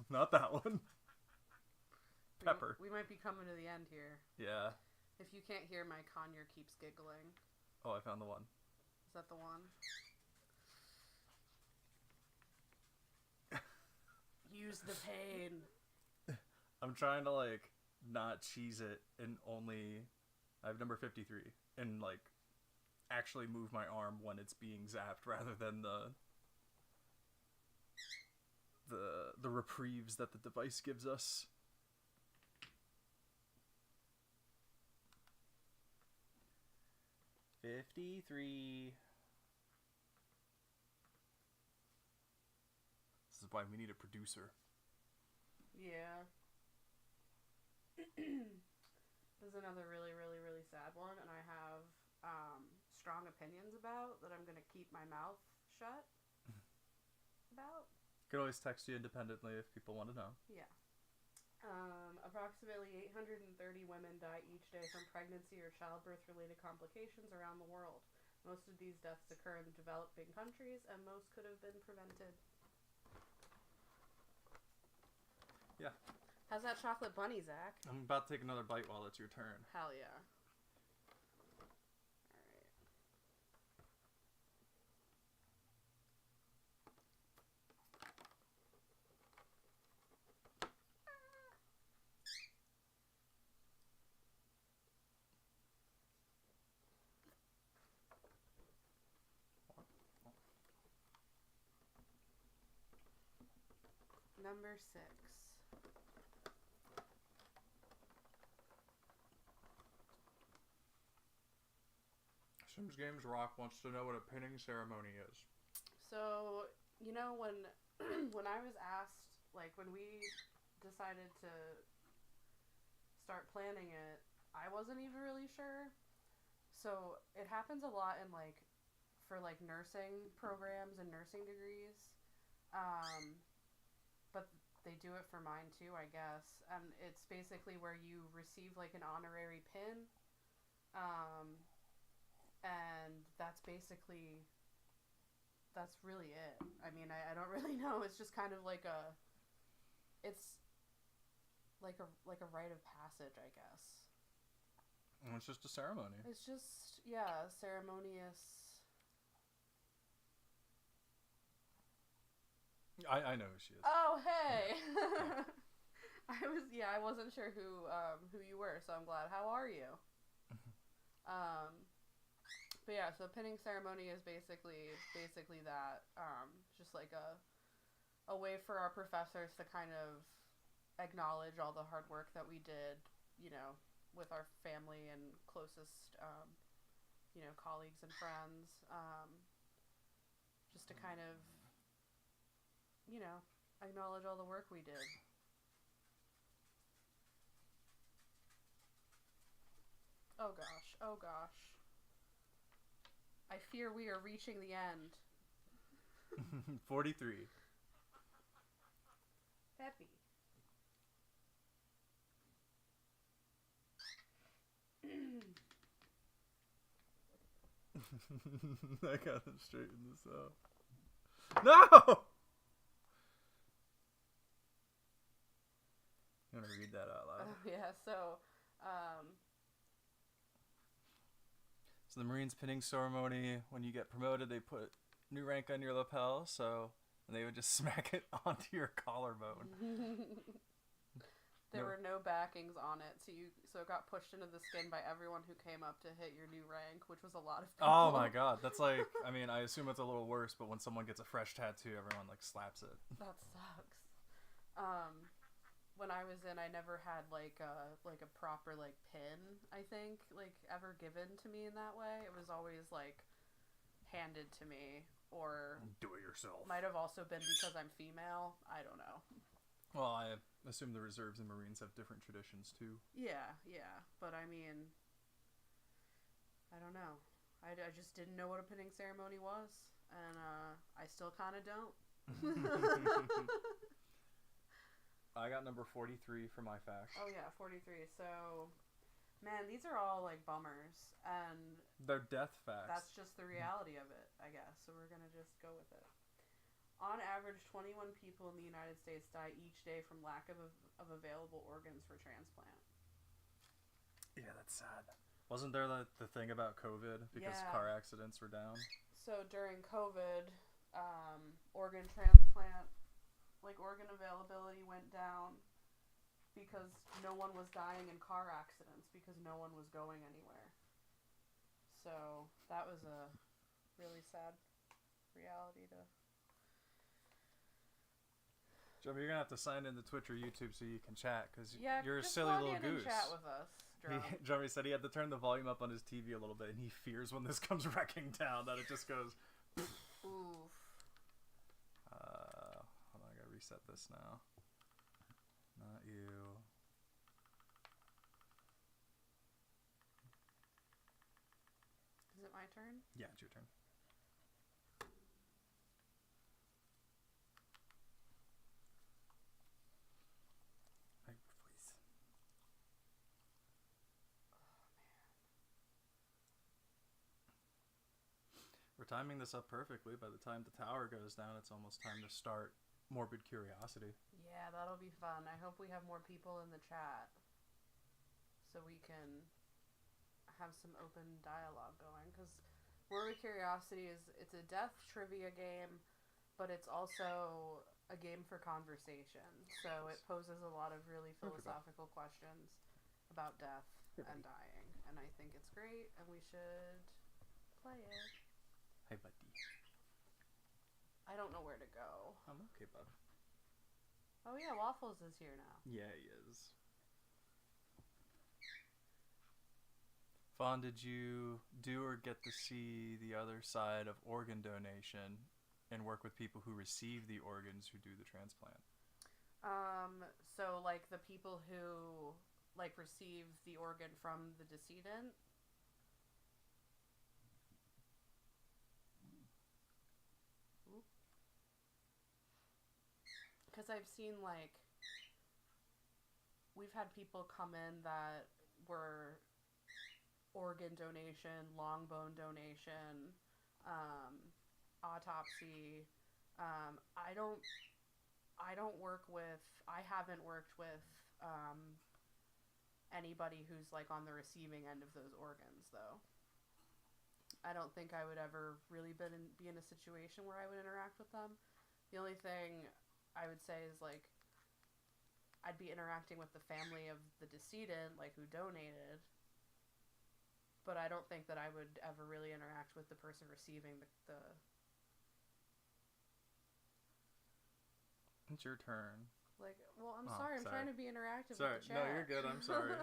Not that one. Pepper. We might be coming to the end here. Yeah. If you can't hear, my conure keeps giggling. Oh, I found the one. Is that the one? Use the pain. I'm trying to, like, not cheese it and only... I have number 53. And, like, actually move my arm when it's being zapped rather than the reprieves that the device gives us. $53. This is why we need a producer. Yeah. This is another really, really, really sad one, and I have strong opinions about that I'm going to keep my mouth shut about. Could always text you independently if people want to know. Yeah. Approximately 830 women die each day from pregnancy or childbirth-related complications around the world. Most of these deaths occur in developing countries, and most could have been prevented. Yeah. How's that chocolate bunny, Zach? I'm about to take another bite while it's your turn. Hell yeah. Number 6. Sims Games Rock wants to know what a pinning ceremony is. So, you know, when when I was asked, like, when we decided to start planning it, I wasn't even really sure. So, it happens a lot in, like, for, like, nursing programs and nursing degrees. But they do it for mine too, I guess. And it's basically where you receive like an honorary pin. And that's really it. I mean, I don't really know. It's just kind of like it's like a rite of passage, I guess. And it's just a ceremony. It's just, yeah, ceremonious. I know who she is. Oh, hey! I wasn't sure who you were, so I'm glad. How are you? But yeah, so pinning ceremony is basically that. Just like a way for our professors to kind of acknowledge all the hard work that we did, you know, with our family and closest, you know, colleagues and friends. Just to kind of, you know, acknowledge all the work we did. Oh gosh, oh gosh. I fear we are reaching the end. 43. Peppy. I got him straighten this out. No! I'm gonna read that out loud. Yeah, so the Marines pinning ceremony, when you get promoted, they put new rank on your lapel, and they would just smack it onto your collarbone. There were no backings on it, so it got pushed into the skin by everyone who came up to hit your new rank, which was a lot of people. Oh my god, that's like, I mean, I assume it's a little worse, but when someone gets a fresh tattoo, everyone like slaps it. That sucks. When I was in, I never had like a proper like pin, I think, like ever given to me in that way. It was always like handed to me, or do it yourself. Might have also been because I'm female. I don't know. Well, I assume the reserves and Marines have different traditions too. Yeah, but I mean, I don't know. I just didn't know what a pinning ceremony was, and I still kind of don't. I got number 43 for my facts. Oh yeah, 43. So, man, these are all like bummers, and they're death facts. that's just the reality of it, I guess. So we're gonna just go with it. On average, 21 people in the United States die each day from lack of available organs for transplant. Yeah, that's sad. Wasn't there the thing about COVID because car accidents were down? So during COVID, organ transplant, like organ availability went down because no one was dying in car accidents because no one was going anywhere. So that was a really sad reality to... Joey, you're going to have to sign into Twitch or YouTube so you can chat, because you're a just silly log little in goose. And chat with us. Joey said he had to turn the volume up on his TV a little bit, and he fears when this comes wrecking down that it just goes... Oof. Hold on, I gotta reset this now. Not you. Is it my turn? Yeah, it's your turn. We're timing this up perfectly. By the time the tower goes down, it's almost time to start Morbid Curiosity. Yeah, that'll be fun. I hope we have more people in the chat so we can have some open dialogue going. Because Morbid Curiosity it's a death trivia game, but it's also a game for conversation. So it poses a lot of really philosophical questions about death and dying. And I think it's great, and we should play it. Hey, buddy. I don't know where to go. I'm okay, bud. Oh, yeah, Waffles is here now. Yeah, he is. Fawn, did you do or get to see the other side of organ donation and work with people who receive the organs who do the transplant? So, like, the people who, like, receive the organ from the decedent? Because I've seen, like, we've had people come in that were organ donation, long bone donation, autopsy. I haven't worked with anybody who's, like, on the receiving end of those organs, though. I don't think I would ever really be in a situation where I would interact with them. The only thing I would say is, like, I'd be interacting with the family of the decedent, like, who donated, but I don't think that I would ever really interact with the person receiving the... It's your turn. Like, well, I'm sorry, I'm trying to be interactive with the chat. No, you're good, I'm sorry.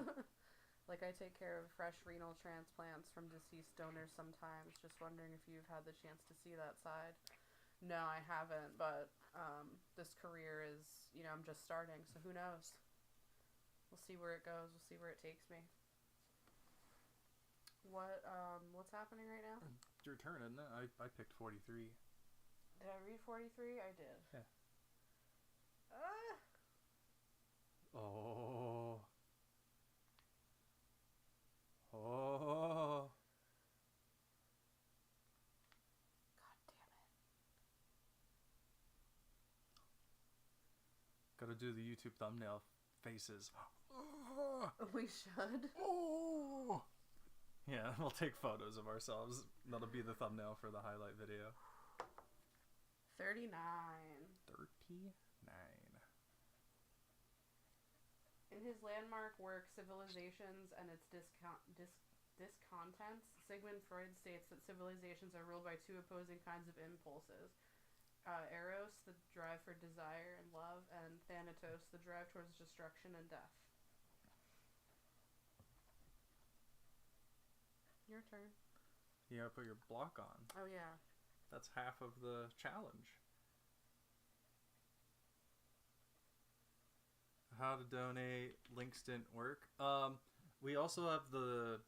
Like, I take care of fresh renal transplants from deceased donors sometimes, just wondering if you've had the chance to see that side. No, I haven't, but this career is, you know, I'm just starting, so who knows? We'll see where it goes. We'll see where it takes me. What's happening right now? It's your turn, isn't it? I picked 43. Did I read 43? I did. Yeah. Oh. Oh. Gotta do the YouTube thumbnail faces. We should. Oh. Yeah, we'll take photos of ourselves. That'll be the thumbnail for the highlight video. 39. 39. In his landmark work, Civilizations and its Discontents, Sigmund Freud states that civilizations are ruled by two opposing kinds of impulses. Eros, the drive for desire and love, and Thanatos, the drive towards destruction and death. Your turn. You gotta put your block on. Oh, yeah. That's half of the challenge. How to donate. Links didn't work. We also have the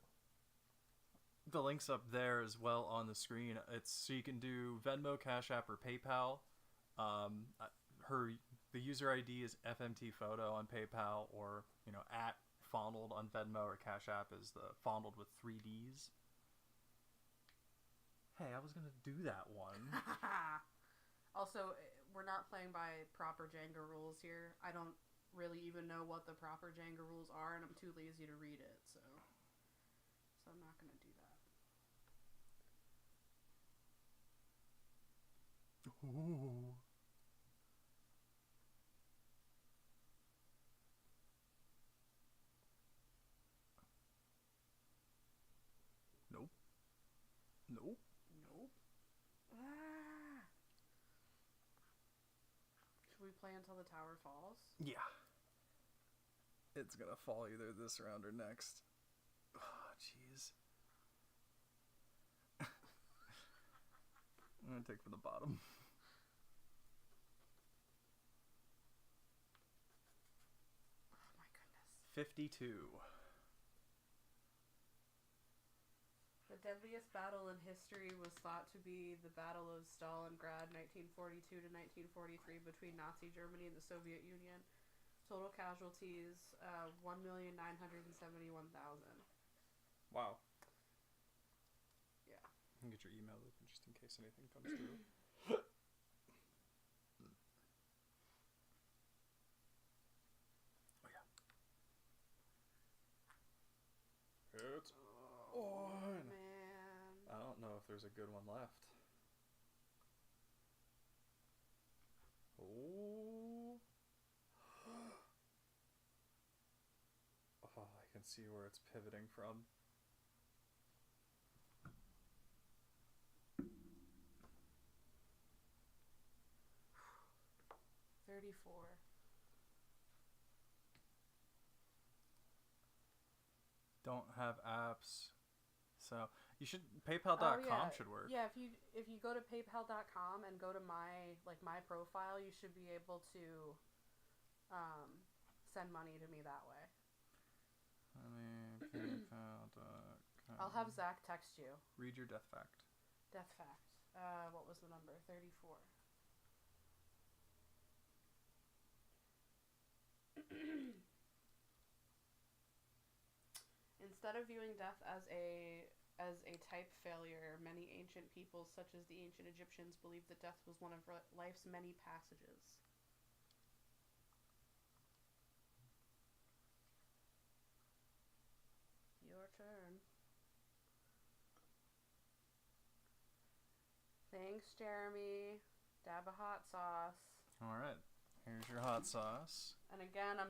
links up there as well on the screen. It's so you can do Venmo, Cashapp, or PayPal. The user ID is FMT Photo on PayPal, or at Fawnald on Venmo, or Cashapp is the Fawnald with 3 Ds. Hey, I was gonna do that one. Also, we're not playing by proper Jenga rules here. I don't really even know what the proper Jenga rules are, and I'm too lazy to read it, so I'm not gonna do that. Ooh. Nope. Nope. Nope. Ah. Should we play until the tower falls? Yeah. It's gonna fall either this round or next. Oh, jeez. I'm gonna take for the bottom. Oh my goodness. 52. The deadliest battle in history was thought to be the Battle of Stalingrad, 1942 to 1943, between Nazi Germany and the Soviet Union. Total casualties, 1,971,000. Wow. Yeah. You can get your email open just in case anything comes through. Oh, yeah. It's on. Man. I don't know if there's a good one left. Oh. Oh, I can see where it's pivoting from. $34. Don't have apps, so you should PayPal.com should work. Yeah, if you go to PayPal.com and go to my profile, you should be able to send money to me that way. PayPal.com. I'll have Zach text you. Read your death fact. Death fact. What was the number? 34. Instead of viewing death as a type failure, many ancient peoples, such as the ancient Egyptians, believed that death was one of life's many passages. Your turn. Thanks, Jeremy. Dab of hot sauce. Alright, here's your hot sauce. And again, I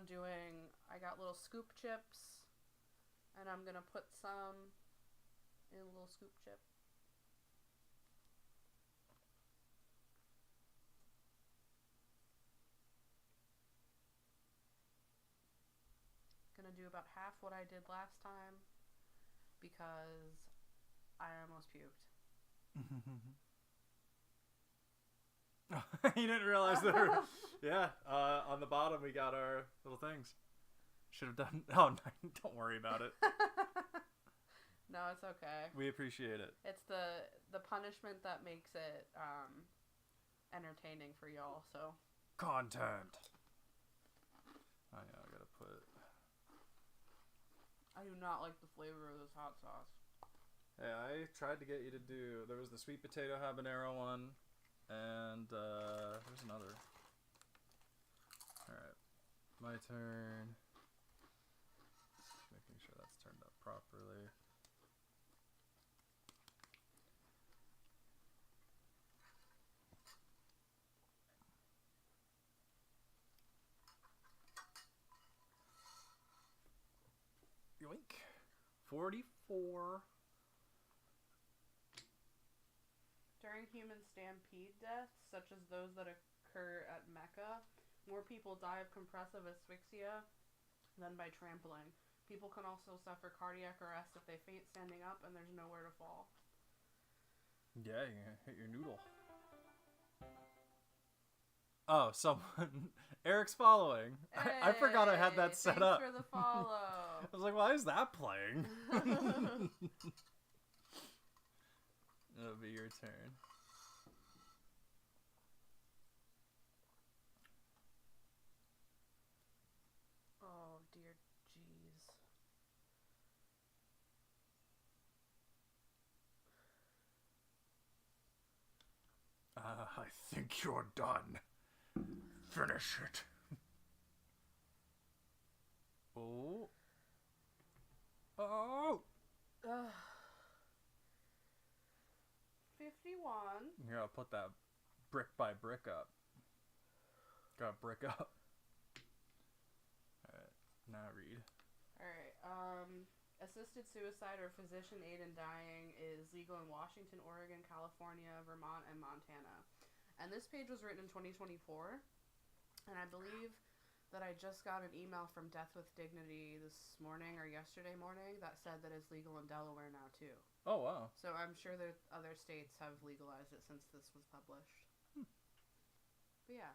got little scoop chips, and I'm gonna put some in a little scoop chip. Gonna do about half what I did last time, because I almost puked. You didn't realize that. Yeah, on the bottom we got our little things. Should have done. Oh, no, don't worry about it. No, it's okay. We appreciate it. It's the punishment that makes it entertaining for y'all. So content. Oh yeah, I gotta put. I do not like the flavor of this hot sauce. Hey, I tried to get you to do. There was the sweet potato habanero one. And there's another. Alright. My turn. Just making sure that's turned up properly. Yoink. 44. During human stampede deaths, such as those that occur at Mecca, more people die of compressive asphyxia than by trampling. People can also suffer cardiac arrest if they faint standing up and there's nowhere to fall. Yeah, you're gonna hit your noodle. Oh, someone... Eric's following. Hey, I forgot I had that set up. Thanks for the follow. I was like, why is that playing? It'll be your turn. Oh, dear jeez. I think you're done. Finish it. Oh. Oh. 51. Here, I'll put that brick by brick up. Got brick up. Alright, now read. Alright, assisted suicide or physician aid in dying is legal in Washington, Oregon, California, Vermont, and Montana. And this page was written in 2024. And I believe that I just got an email from Death with Dignity this morning or yesterday morning that said that it's legal in Delaware now, too. Oh, wow. So I'm sure that other states have legalized it since this was published. But yeah,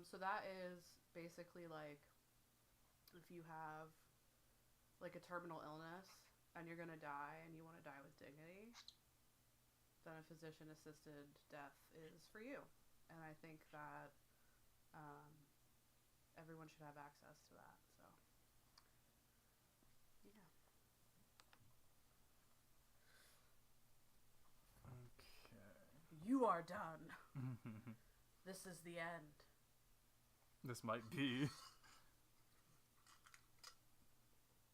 so that is basically like if you have like a terminal illness and you're gonna die and you want to die with dignity, then a physician-assisted death is for you. And I think that everyone should have access to that. So yeah. Okay. You are done. This is the end. This might be.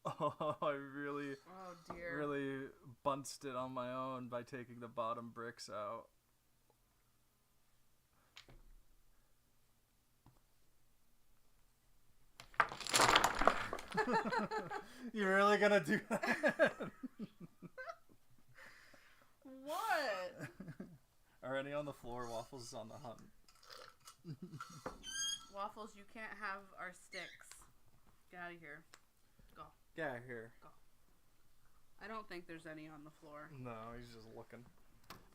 Oh, I really, really bunched it on my own by taking the bottom bricks out. You're really gonna do that? What? Are any on the floor? Waffles is on the hunt. Waffles, you can't have our sticks. Get out of here. Go. Get out of here. Go. I don't think there's any on the floor. No, he's just looking.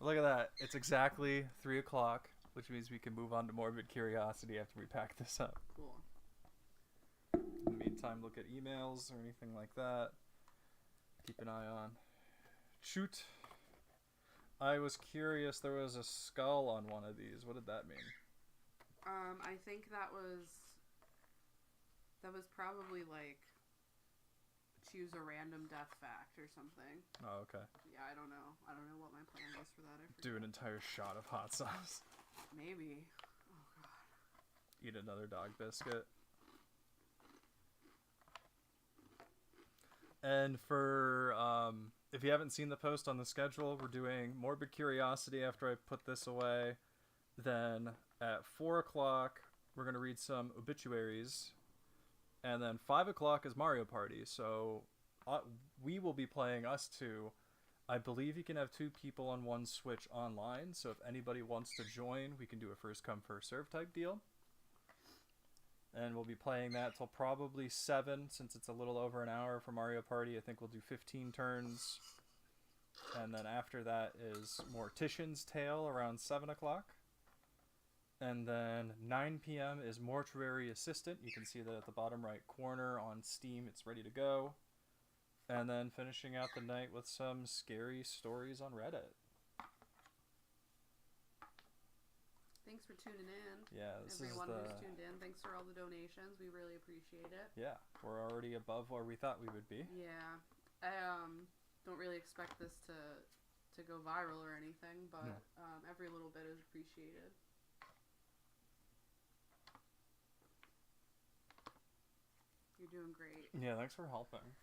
Look at that. It's exactly 3 o'clock, which means we can move on to morbid curiosity after we pack this up. Cool. In the meantime, look at emails or anything like that. Keep an eye on. Shoot. I was curious. There was a skull on one of these. What did that mean? I think that was probably like choose a random death fact or something. Oh, okay. Yeah, I don't know. I don't know what my plan was for that. I forget. Do an entire shot of hot sauce. Maybe. Oh god. Eat another dog biscuit. And for if you haven't seen the post on the schedule, we're doing morbid curiosity after I put this away. Then at 4 o'clock, we're going to read some obituaries. And then 5 o'clock is Mario Party. So we will be playing us two. I believe you can have 2 people on one Switch online. So if anybody wants to join, we can do a first come, first serve type deal. And we'll be playing that till probably 7, since it's a little over an hour for Mario Party. I think we'll do 15 turns. And then after that is Mortician's Tale around 7 o'clock. And then 9 p.m. is Mortuary Assistant. You can see that at the bottom right corner on Steam. It's ready to go. And then finishing out the night with some scary stories on Reddit. Thanks for tuning in. Yeah, this Everyone is who's tuned in. Thanks for all the donations. We really appreciate it. Yeah, we're already above where we thought we would be. Yeah. I don't really expect this to go viral or anything, but No. Every little bit is appreciated. You're doing great. Yeah, thanks for helping.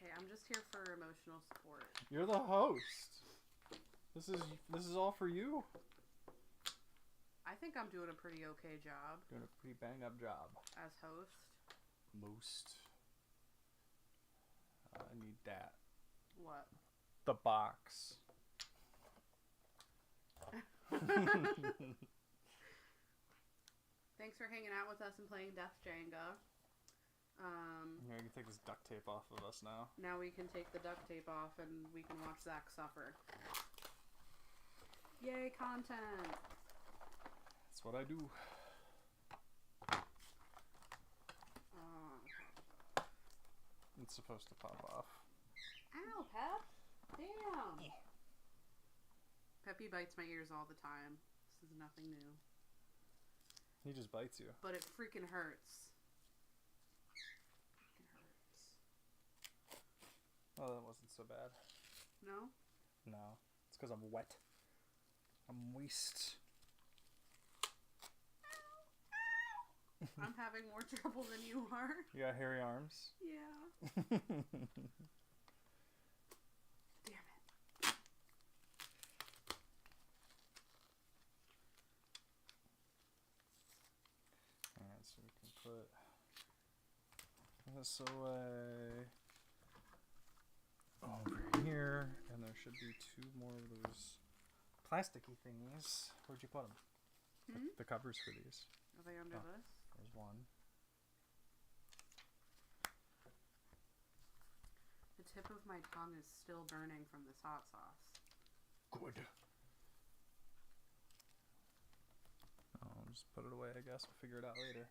Hey, I'm just here for emotional support. You're the host. This is all for you. I think I'm doing a pretty okay job. Doing a pretty bang up job. As host. Most. I need that. What? The box. Thanks for hanging out with us and playing Death Jenga. Here, you can take this duct tape off of us now. Now we can take the duct tape off and we can watch Zach suffer. Yay, content! That's what I do. It's supposed to pop off. Ow, Pep! Damn! Peppy bites my ears all the time. This is nothing new. He just bites you. But it freaking hurts. Freaking hurts. Oh, that wasn't so bad. No? No. It's because I'm wet. I'm moist. I'm having more trouble than you are. You got hairy arms? Yeah. Damn it. Alright, so we can put this away over here, and there should be 2 more of those plasticky things. Where'd you put them? The covers for these. Are they under this? There's one. The tip of my tongue is still burning from this hot sauce. Good. I'll just put it away, I guess. We'll figure it out later.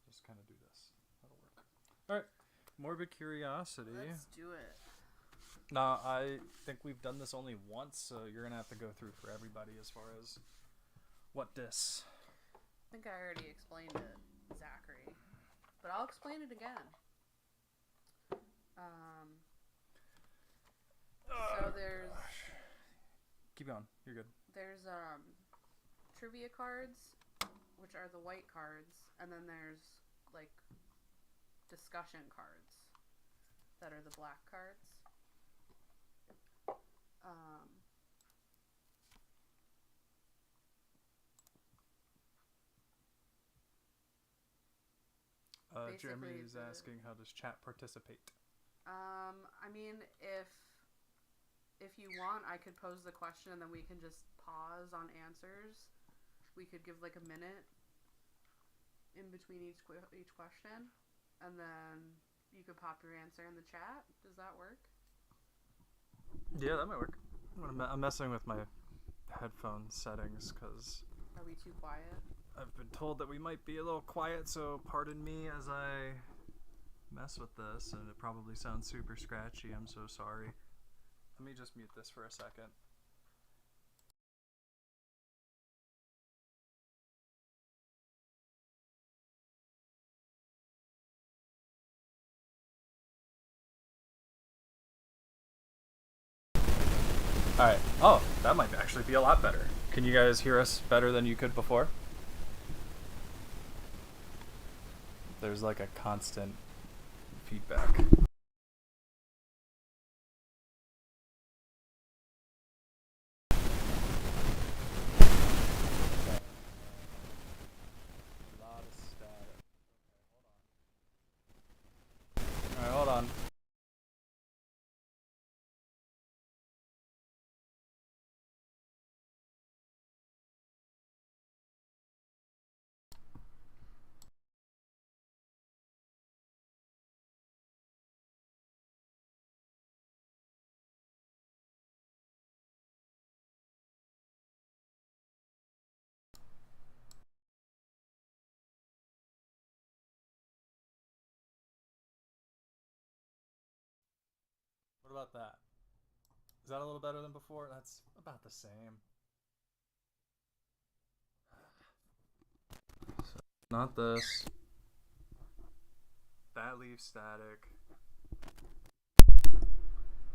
Just kind of do this. That'll work. Alright. Morbid curiosity. Let's do it. Now, I think we've done this only once, so you're going to have to go through for everybody as far as what dis. I think I already explained it, Zachary. But I'll explain it again. So there's... Keep going. You're good. There's trivia cards, which are the white cards, and then there's like discussion cards that are the black cards. Jeremy is asking, how does chat participate? I mean, if you want, I could pose the question and then we can just pause on answers. We could give like a minute in between each question, and then you could pop your answer in the chat. Does that work? Yeah, that might work. I'm messing with my headphone settings because... Are we too quiet? I've been told that we might be a little quiet, so pardon me as I mess with this, and it probably sounds super scratchy. I'm so sorry. Let me just mute this for a second. Alright. Oh, that might actually be a lot better. Can you guys hear us better than you could before? There's like a constant feedback. Alright, hold on. What about that? Is that a little better than before? That's about the same. So, not this. That leaves static.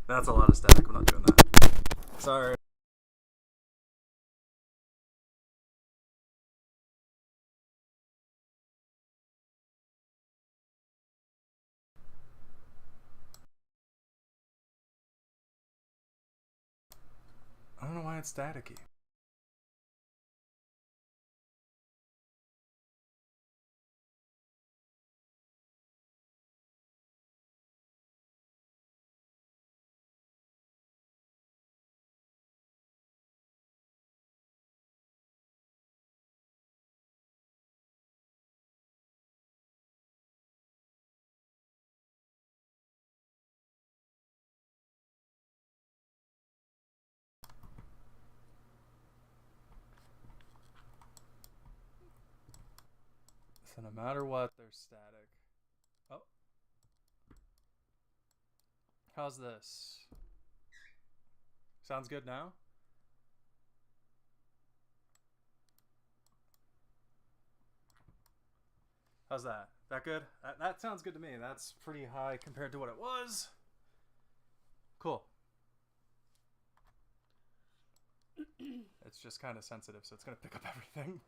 That's a lot of static. I'm not doing that. Sorry. I don't know why it's staticky. So no matter what, they're static. Oh. How's this? Sounds good now? How's that? That good? That sounds good to me. That's pretty high compared to what it was. Cool. It's just kind of sensitive, so it's going to pick up everything.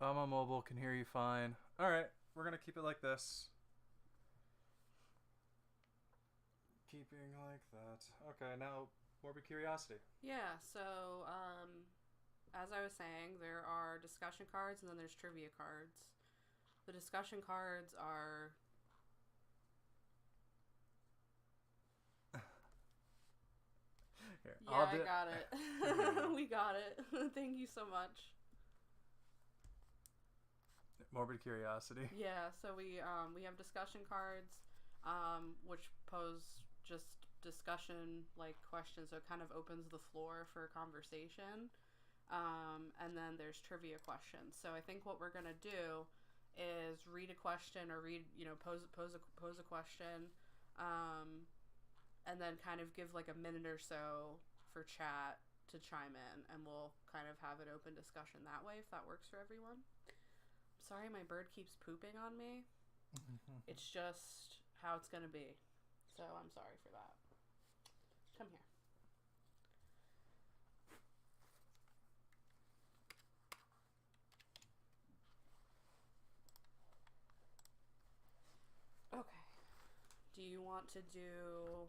I'm on mobile, can hear you fine. Alright, we're gonna keep it like this. Keeping like that. Okay, now morbid curiosity. Yeah, so as I was saying, there are discussion cards and then there's trivia cards. The discussion cards are Here, yeah, I got it. We got it. Thank you so much. Morbid curiosity. Yeah, so we have discussion cards, which pose just discussion like questions, so it kind of opens the floor for conversation. And then there's trivia questions. So I think what we're gonna do is read a question or pose a question, and then kind of give like a minute or so for chat to chime in, and we'll kind of have an open discussion that way if that works for everyone. Sorry, my bird keeps pooping on me. It's just how it's gonna be. So I'm sorry for that. Come here. Okay. Do you want to go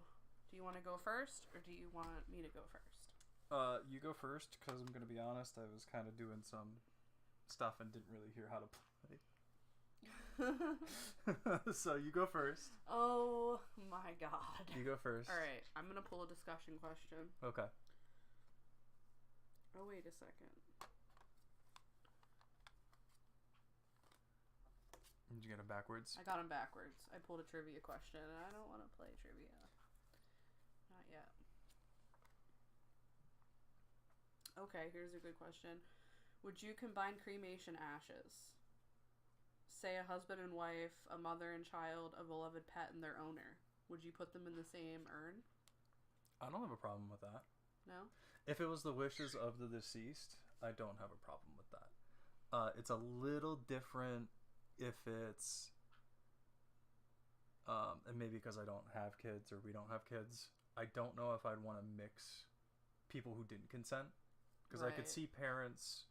first, or do you want me to go first? You go first, because I'm gonna be honest, I was kind of doing some stuff and didn't really hear how to play. So you go first. Oh my god. You go first. Alright, I'm gonna pull a discussion question. Okay. Oh, wait a second. Did you get them backwards? I got them backwards. I pulled a trivia question, and I don't want to play trivia. Not yet. Okay, here's a good question. Would you combine cremation ashes? Say a husband and wife, a mother and child, a beloved pet, and their owner. Would you put them in the same urn? I don't have a problem with that. No? If it was the wishes of the deceased, I don't have a problem with that. It's a little different if it's and maybe because I don't have kids or we don't have kids, I don't know if I'd want to mix people who didn't consent, because I could see parents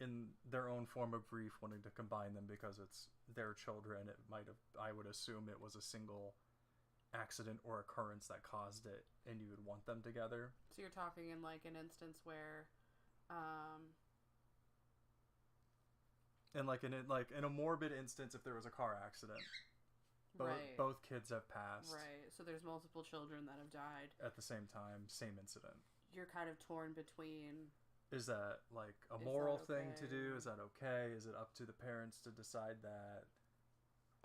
in their own form of grief wanting to combine them because it's their children. I would assume it was a single accident or occurrence that caused it, and you would want them together. So you're talking in like an instance where and in a morbid instance, if there was a car accident, both kids have passed. Right. So there's multiple children that have died at the same time, same incident. You're kind of torn between. Is that like a moral thing to do? Is that okay? Is it up to the parents to decide that?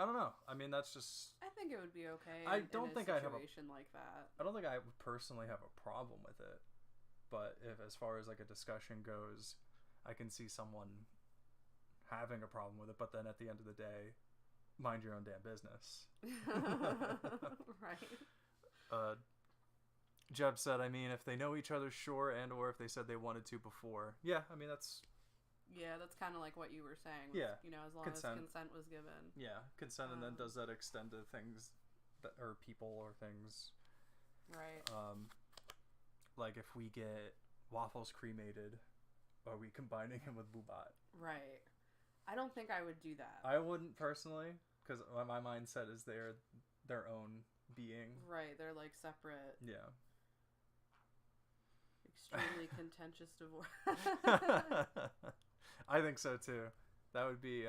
I don't know. I mean, that's just. I think it would be okay. I don't think I have a situation like that. I don't think I would personally have a problem with it, but if as far as like a discussion goes, I can see someone having a problem with it. But then at the end of the day, mind your own damn business. Right. Jeb said, I mean, if they know each other, sure, and or if they said they wanted to before. Yeah, I mean, that's... Yeah, that's kind of like what you were saying. Yeah. You know, as long as consent was given. Yeah, consent, and then does that extend to things, or people, or things? Right. Like, if we get Waffles cremated, are we combining him with Boobat? Right. I don't think I would do that. I wouldn't, personally, because my mindset is they're their own being. Right, they're, like, separate. Yeah. Extremely contentious divorce. I think so too. That would be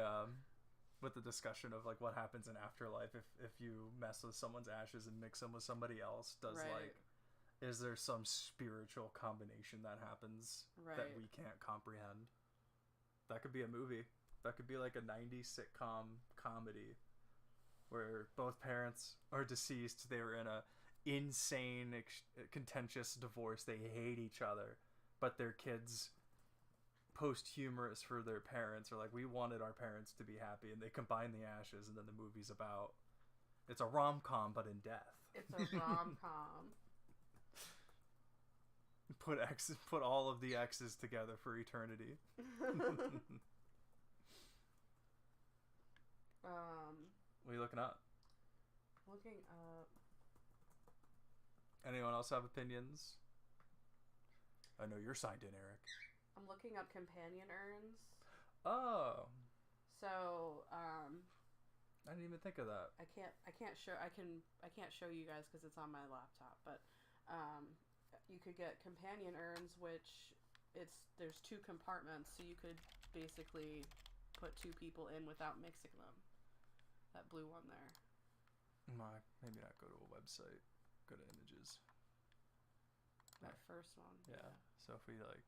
with the discussion of like what happens in afterlife if you mess with someone's ashes and mix them with somebody else. Is there some spiritual combination that happens that we can't comprehend? That could be a movie. That could be like a 90s sitcom comedy where both parents are deceased. They were in a insane contentious divorce. They hate each other, but their kids posthumous for their parents are like, we wanted our parents to be happy, and they combine the ashes, and then the movie's about, it's a rom-com but in death. It's a rom-com. Put all of the X's together for eternity. What are you looking up? Looking up. Anyone else have opinions? I know you're signed in, Eric. I'm looking up companion urns. Oh. So, I didn't even think of that. I can't show you guys because it's on my laptop, but you could get companion urns, which there's 2 compartments, so you could basically put 2 people in without mixing them. That blue one there. Maybe not go to a website. Go to images. That first one. Yeah. So if we like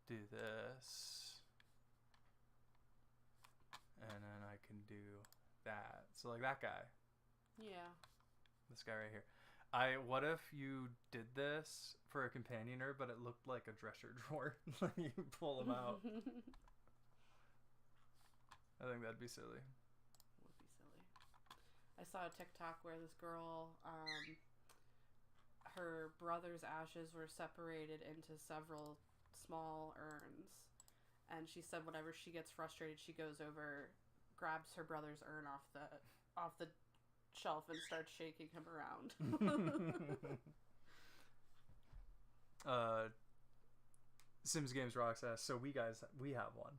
do this, and then I can do that. So like that guy. Yeah. This guy right here. What if you did this for a companion herb, but it looked like a dresser drawer? You pull them out. I think that'd be silly. Would be silly. I saw a TikTok where this girl, her brother's ashes were separated into several small urns, and she said whenever she gets frustrated, she goes over, grabs her brother's urn off the shelf and starts shaking him around. Sims Games Rocks asks, so we have one.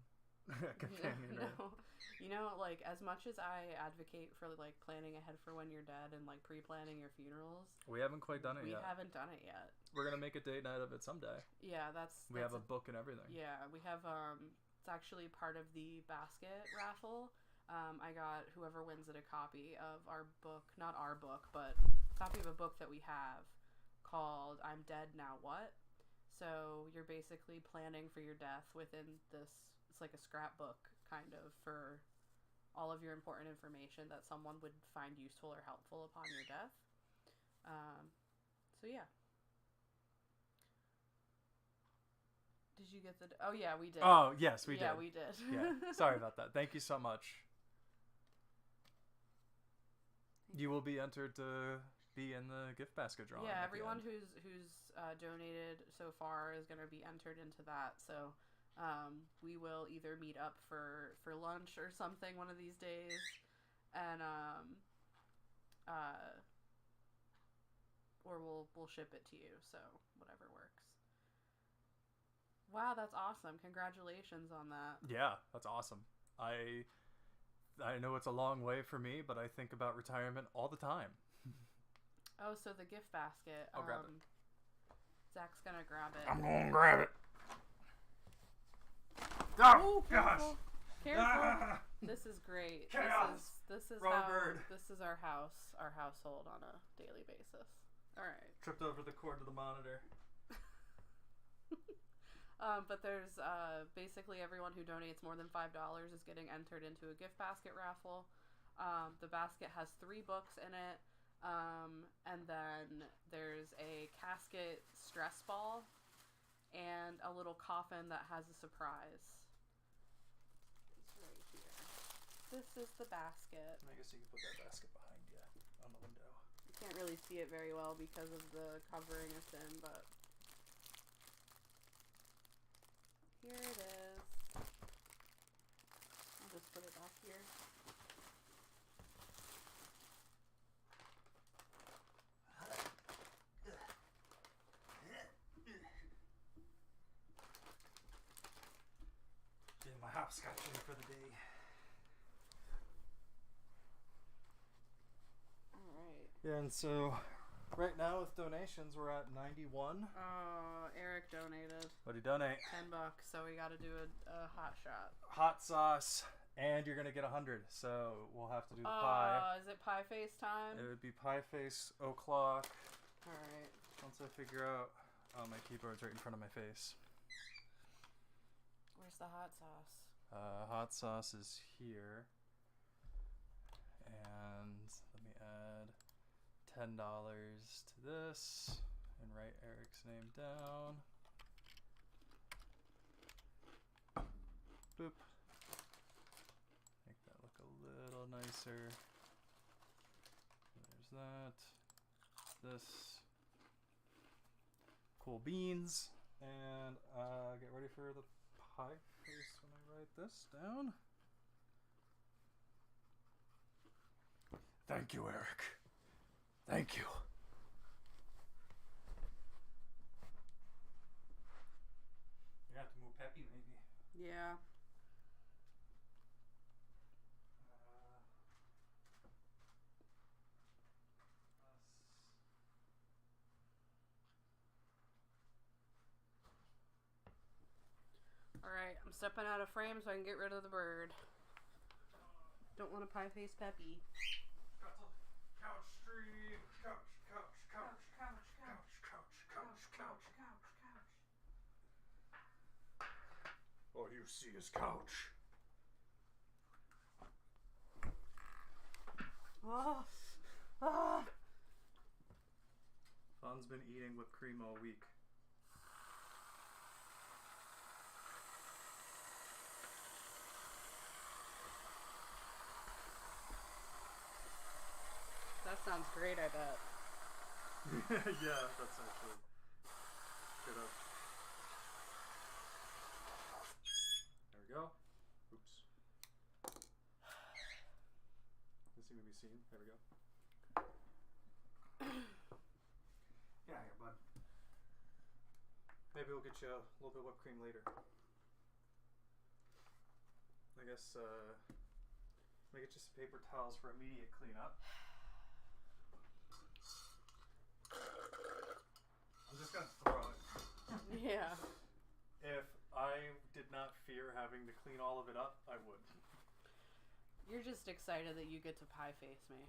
Companion herb. No. You know, like, as much as I advocate for, like, planning ahead for when you're dead and, like, pre-planning your funerals... We haven't quite done it yet. We haven't done it yet. We're going to make a date night of it someday. Yeah, We have a book and everything. Yeah, we have, it's actually part of the basket raffle. I got whoever wins it a copy of our book, not our book, but a copy of a book that we have called I'm Dead, Now What? So you're basically planning for your death within this, it's like a scrapbook, kind of, for all of your important information that someone would find useful or helpful upon your death. So yeah. Did you get the... Oh yeah, we did. Oh, yes, we did. Yeah, we did. Yeah, sorry about that. Thank you so much. You will be entered to be in the gift basket drawing. Yeah, everyone who's donated so far is going to be entered into that. So we will either meet up for lunch or something one of these days, and or we'll ship it to you. So whatever works. Wow, that's awesome! Congratulations on that. Yeah, that's awesome. I know it's a long way for me, but I think about retirement all the time. Oh, so the gift basket. I'll grab it. Zach's gonna grab it. I'm gonna grab it. Oh, gosh! Careful. Ah! This is great. Chaos. This is Wrong bird. This is our household on a daily basis. All right. Tripped over the cord to the monitor. But there's basically everyone who donates more than $5 is getting entered into a gift basket raffle. The basket has 3 books in it, and then there's a casket stress ball and a little coffin that has a surprise. It's right here. This is the basket. I guess you can put that basket behind you on the window. You can't really see it very well because of the covering it's in, but here it is. I'll just put it back here. Getting my hopscotch ready for the day. Alright. Yeah, and so right now with donations we're at 91. Oh, Eric donated. What'd he donate? $10, so we gotta do a hot shot. Hot sauce, and you're gonna get 100, so we'll have to do the pie. Is it pie face time? It would be pie face o'clock. Alright. Once I figure out, my keyboard's right in front of my face. Where's the hot sauce? Hot sauce is here, and let me add $10 to this and write Eric's name down. Boop. Make that look a little nicer. There's that. This. Cool beans. And get ready for the pie face when I write this down. Thank you, Eric. Thank you. You have to move Peppy, maybe. Yeah. I'm stepping out of frame so I can get rid of the bird. Don't want to pie face Peppy. Got the couch tree. Couch, couch, couch, couch, couch, couch, couch, couch, couch, couch. All you see is couch. Oh. Oh. Fawn's been eating whipped cream all week. That sounds great, I bet. Yeah, that's actually good up. There we go. Oops. This seem to be seen. There we go. Yeah, here, bud. Maybe we'll get you a little bit of whipped cream later. I guess, let me get you some paper towels for immediate cleanup. I'm just gonna throw it. Yeah. If I did not fear having to clean all of it up, I would. You're just excited that you get to pie face me.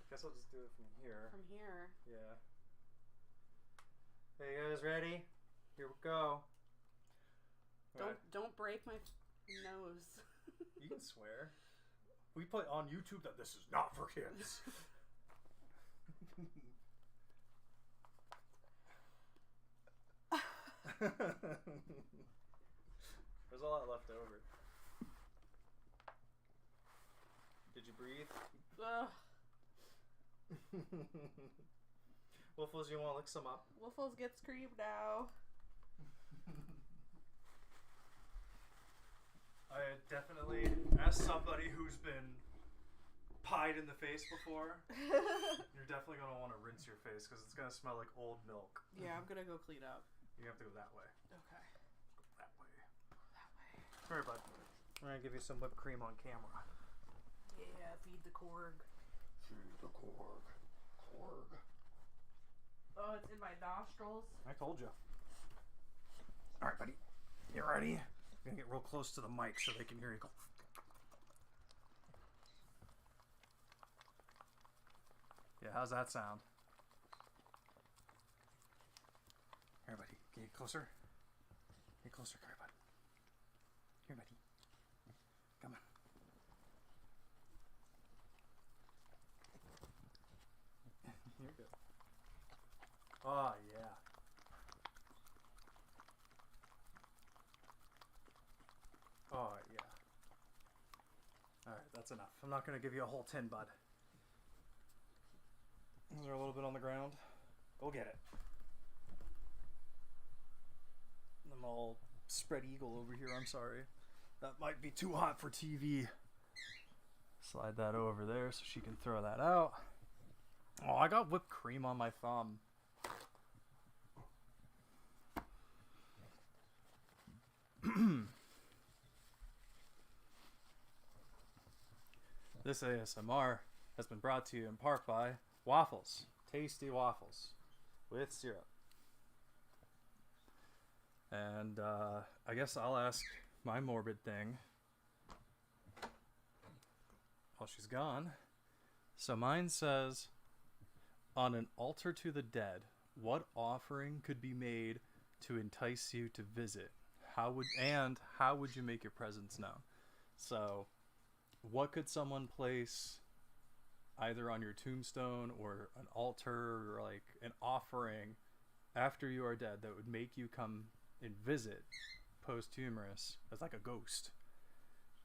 Guess I'll just do it from here. From here. Yeah. Hey, you guys ready? Here we go. Don't break my nose. You can swear. We put on YouTube that this is not for kids. There's a lot left over. Did you breathe? Wiffles, you want to lick some up? Wiffles gets cream now. I definitely, as somebody who's been pied in the face before, you're definitely going to want to rinse your face because it's going to smell like old milk. Yeah, I'm going to go clean up. You have to go that way. Okay. Go that way. That way. All right, bud. I'm going to give you some whipped cream on camera. Yeah, feed the Korg. Feed the Korg. Korg. Oh, it's in my nostrils. I told you. All right, buddy. You ready? I'm going to get real close to the mic so they can hear you go. Yeah, how's that sound? Here, buddy. Get closer. Get closer. Come here, bud. Here, buddy. Come on. You're good. Oh, yeah. Oh, yeah. Alright, that's enough. I'm not going to give you a whole tin, bud. Is there a little bit on the ground? Go get it. I'm all spread eagle over here. I'm sorry. That might be too hot for TV. Slide that over there so she can throw that out. Oh, I got whipped cream on my thumb. This ASMR has been brought to you in part by waffles. Tasty waffles with syrup. And I guess I'll ask my morbid thing while she's gone. So mine says, on an altar to the dead, what offering could be made to entice you to visit? How would you make your presence known? So what could someone place either on your tombstone or an altar or like an offering after you are dead that would make you come and visit posthumous as like a ghost?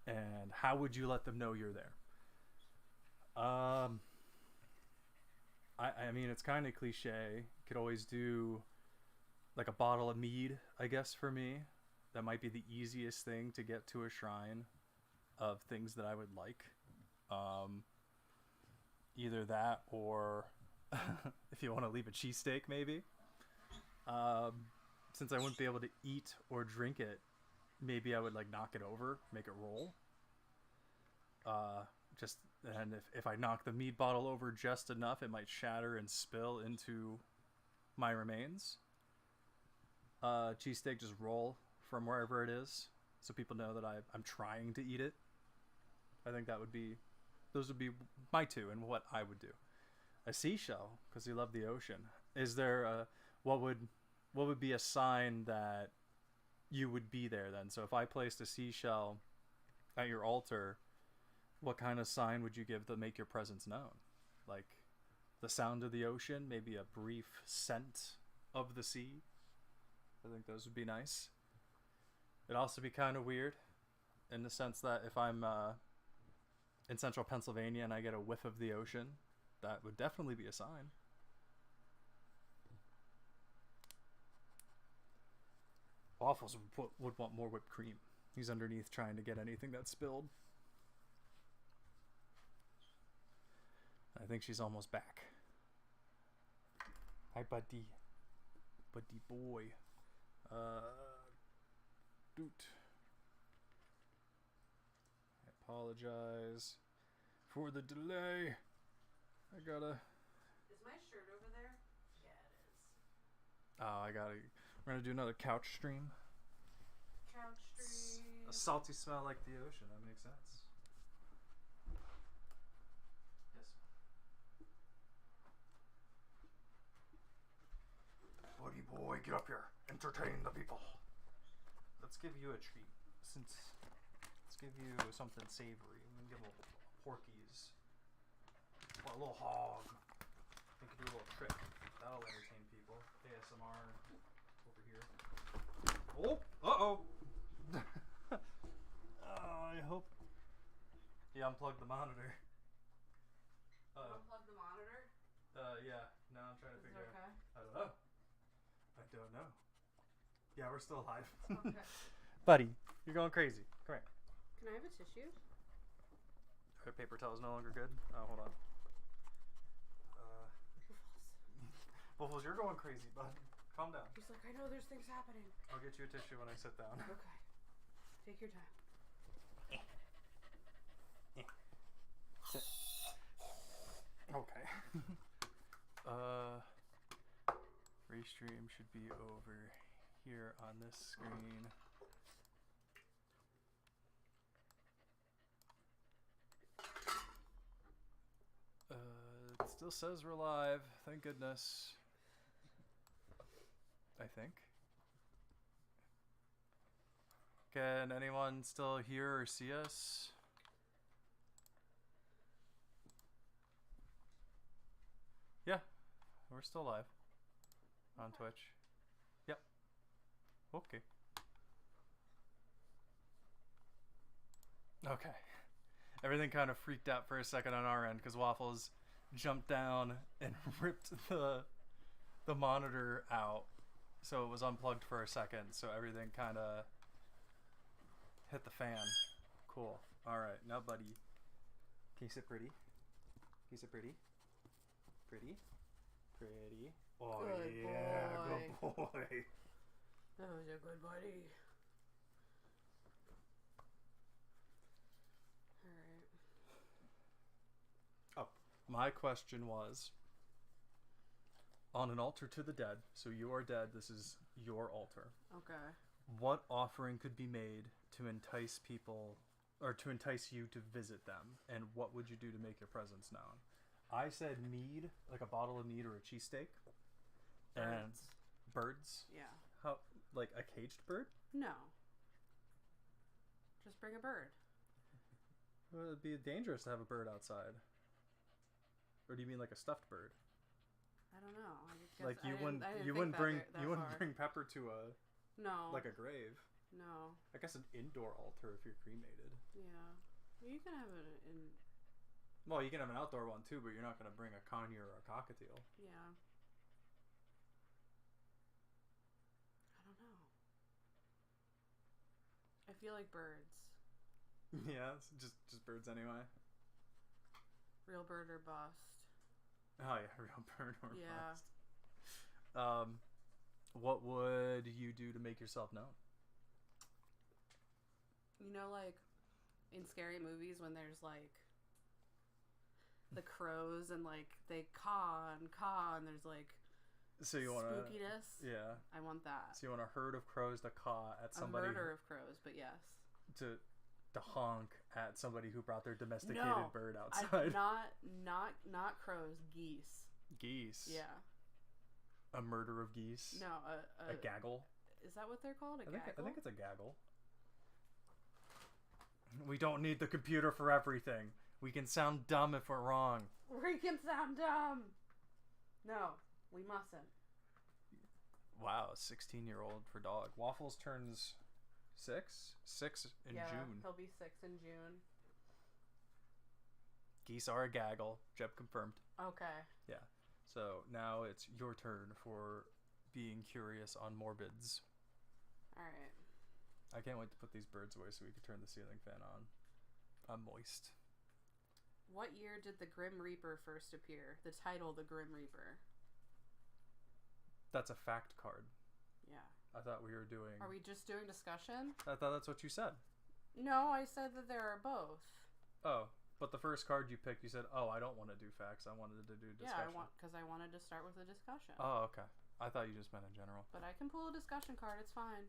And how would you let them know you're there? I mean, it's kind of cliche. You could always do like a bottle of mead, I guess, for me. That might be the easiest thing to get to a shrine of things that I would like. Either that or if you want to leave a cheesesteak, maybe. Since I wouldn't be able to eat or drink it, maybe I would like knock it over, make it roll. And if I knock the mead bottle over just enough, it might shatter and spill into my remains. cheesesteak just roll from wherever it is, so people know that I'm trying to eat it. I think those would be my two and what I would do. A seashell, because you love the ocean. Is there what would be a sign that you would be there then? So if I placed a seashell at your altar, what kind of sign would you give to make your presence known? Like the sound of the ocean, maybe a brief scent of the sea. I think those would be nice. It'd also be kind of weird in the sense that if I'm in central Pennsylvania and I get a whiff of the ocean, that would definitely be a sign. Waffles would want more whipped cream. He's underneath trying to get anything that's spilled. I think she's almost back. Hi, buddy. Buddy boy. Doot. I apologize for the delay. I gotta... Is my shirt over there? Yeah, it is. Oh, we're gonna do another couch stream. Couch stream. A salty smell like the ocean. That makes sense. Yes. Buddy boy, get up here. Entertain the people. Let's give you a treat. Let's give you something savory. I'm gonna give a Porky's. Or a little hog. We can do a little trick. That'll entertain people. ASMR over here. Oh! Uh-oh! I hope... Yeah, unplug the monitor. Unplug the monitor? Yeah. Now I'm trying to figure okay? out... I don't know. Yeah, we're still alive. Okay. Buddy, you're going crazy. Come here. Can I have a tissue? Our paper towel is no longer good. Oh, hold on. Waffles, you're going crazy, bud. Calm down. He's like, I know there's things happening. I'll get you a tissue when I sit down. Okay. Take your time. Okay. Restream should be over here on this screen. It still says we're live. Thank goodness. I think. Can anyone still hear or see us? Yeah, we're still live on Twitch. Yep. Okay. Okay. Everything kind of freaked out for a second on our end because Waffles jumped down and ripped the monitor out. So it was unplugged for a second. So everything kind of hit the fan. Cool. All right. Now, buddy. Can you sit pretty? Can you sit pretty? Pretty? Pretty. Oh, Good yeah. boy. Good boy. That was a good buddy. Alright. Oh, my question was, on an altar to the dead, so you are dead, this is your altar. Okay. What offering could be made to entice people, or to entice you to visit them? And what would you do to make your presence known? I said mead, like a bottle of mead or a cheesesteak. And birds? Yeah. How, like a caged bird? No. Just bring a bird. Well, it'd be dangerous to have a bird outside. Or do you mean like a stuffed bird? I don't know. I guess Like you I wouldn't far. bring Pepper to a No. like a grave. No. I guess an indoor altar if you're cremated. Yeah. Well, you can have it in. Well, you can have an outdoor one too, but you're not going to bring a conure or a cockatiel. Yeah. I don't know. I feel like birds. Yeah, it's just birds anyway. Real bird or bust. Oh yeah, real bird or Yeah. bust. What would you do to make yourself known? You know, like in scary movies when there's like the crows and like they caw and there's like So you want spookiness. Yeah. I want that. So you want a herd of crows to caw at somebody. A murder of crows, but yes. To honk at somebody who brought their domesticated bird outside. Not crows, geese. Geese. Yeah. A murder of geese. No, a gaggle. Is that what they're called? I think it's a gaggle. We don't need the computer for everything. We can sound dumb if we're wrong. We can sound dumb. No, we mustn't. Wow, 16-year-old for dog. Waffles turns 6? 6 in June. Yeah, he'll be 6 in June. Geese are a gaggle. Jeb confirmed. Okay. Yeah. So now it's your turn for being curious on morbids. Alright. I can't wait to put these birds away so we can turn the ceiling fan on. I'm moist. What year did the Grim Reaper first appear? The title, The Grim Reaper. That's a fact card. Yeah. I thought we were doing... Are we just doing discussion? I thought that's what you said. No, I said that there are both. Oh, but the first card you picked, you said, oh, I don't want to do facts. I wanted to do discussion. Yeah, because I wanted to start with a discussion. Oh, okay. I thought you just meant in general. But I can pull a discussion card. It's fine.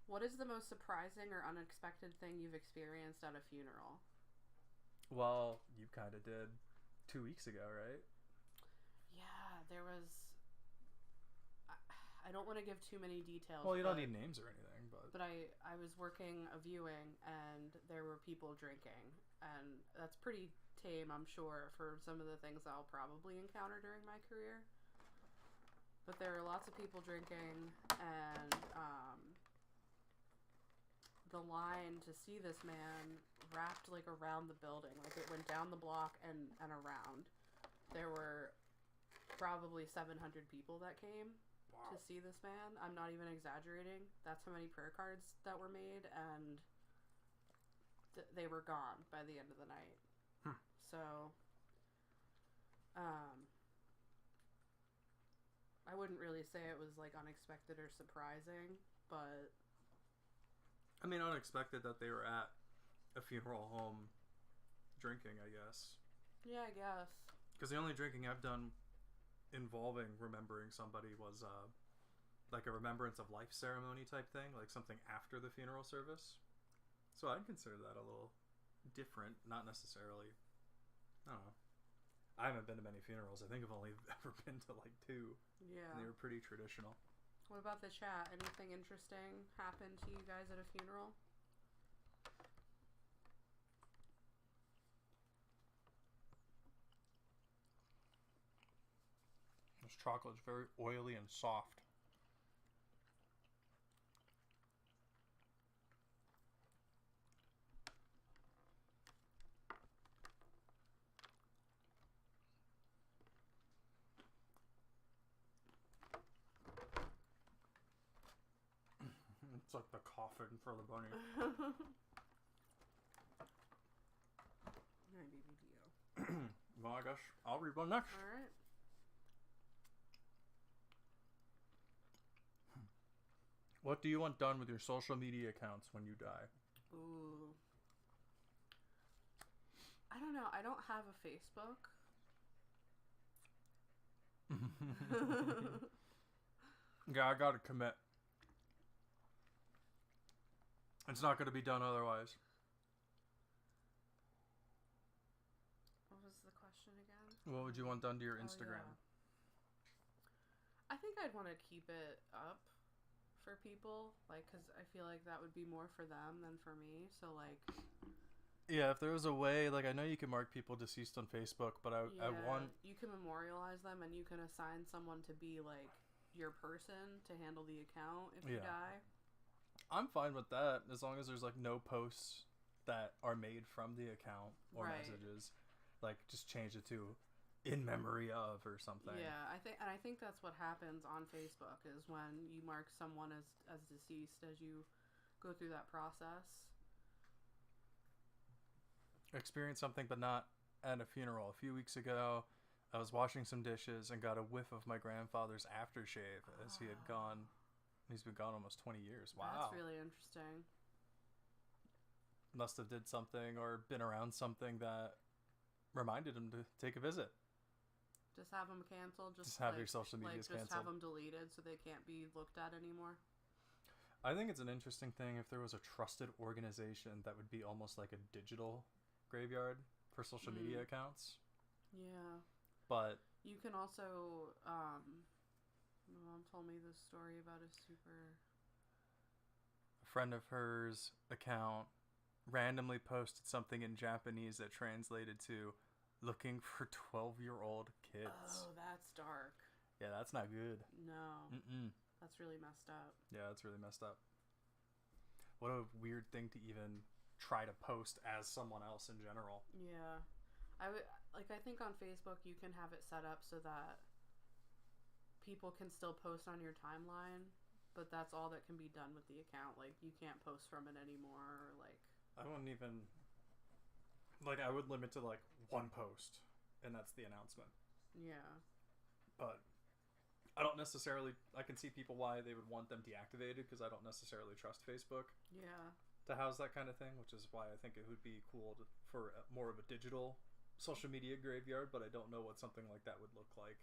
What is the most surprising or unexpected thing you've experienced at a funeral? Well, you kind of did 2 weeks ago, right? Yeah, there was... I don't want to give too many details. Well, you don't need names or anything, but... But I was working a viewing, and there were people drinking. And that's pretty tame, I'm sure, for some of the things I'll probably encounter during my career. But there are lots of people drinking, and... the line to see this man wrapped like around the building, like it went down the block and around. There were probably 700 people that came to see this man. I'm not even exaggerating. That's how many prayer cards that were made, and they were gone by the end of the night. So I wouldn't really say it was like unexpected or surprising, but I mean, unexpected that they were at a funeral home drinking, I guess. Yeah, I guess. Because the only drinking I've done involving remembering somebody was like a remembrance of life ceremony type thing, like something after the funeral service. So I'd consider that a little different, not necessarily. I don't know. I haven't been to many funerals. I think I've only ever been to like 2. Yeah. And they were pretty traditional. What about the chat? Anything interesting happened to you guys at a funeral? This chocolate's very oily and soft. It's like the coffin for the bunny. Maybe video. Well, I guess I'll read one next. Alright. What do you want done with your social media accounts when you die? Ooh. I don't know. I don't have a Facebook. Yeah, I gotta commit. It's not going to be done otherwise. What was the question again? What would you want done to your Instagram? Yeah. I think I'd want to keep it up for people, like, because I feel like that would be more for them than for me. So, like... Yeah, if there was a way, like, I know you can mark people deceased on Facebook, but I want... You can memorialize them, and you can assign someone to be, like, your person to handle the account if you die. I'm fine with that, as long as there's, like, no posts that are made from the account or messages. Like, just change it to in memory of or something. Yeah, I think that's what happens on Facebook, is when you mark someone as deceased as you go through that process. Experienced something, but not at a funeral. A few weeks ago, I was washing some dishes and got a whiff of my grandfather's aftershave as he had gone. He's been gone almost 20 years. Wow. That's really interesting. Must have did something or been around something that reminded him to take a visit. Just have them canceled. Just have your social medias just canceled. have them deleted so they can't be looked at anymore. I think it's an interesting thing if there was a trusted organization that would be almost like a digital graveyard for social media accounts. Yeah. But you can also, my mom told me this story about a friend of hers account randomly posted something in Japanese that translated to looking for 12-year-old kids. Oh, that's dark. Yeah, that's not good. No. Mm-mm. That's really messed up. Yeah, that's really messed up. What a weird thing to even try to post as someone else in general. Yeah. I think on Facebook you can have it set up so that people can still post on your timeline, but that's all that can be done with the account. Like, you can't post from it anymore, or like... I wouldn't even... Like, I would limit to, like, one post, and that's the announcement. Yeah. But I don't necessarily... I can see people why they would want them deactivated, because I don't necessarily trust Facebook. Yeah. To house that kind of thing, which is why I think it would be cool for more of a digital social media graveyard, but I don't know what something like that would look like.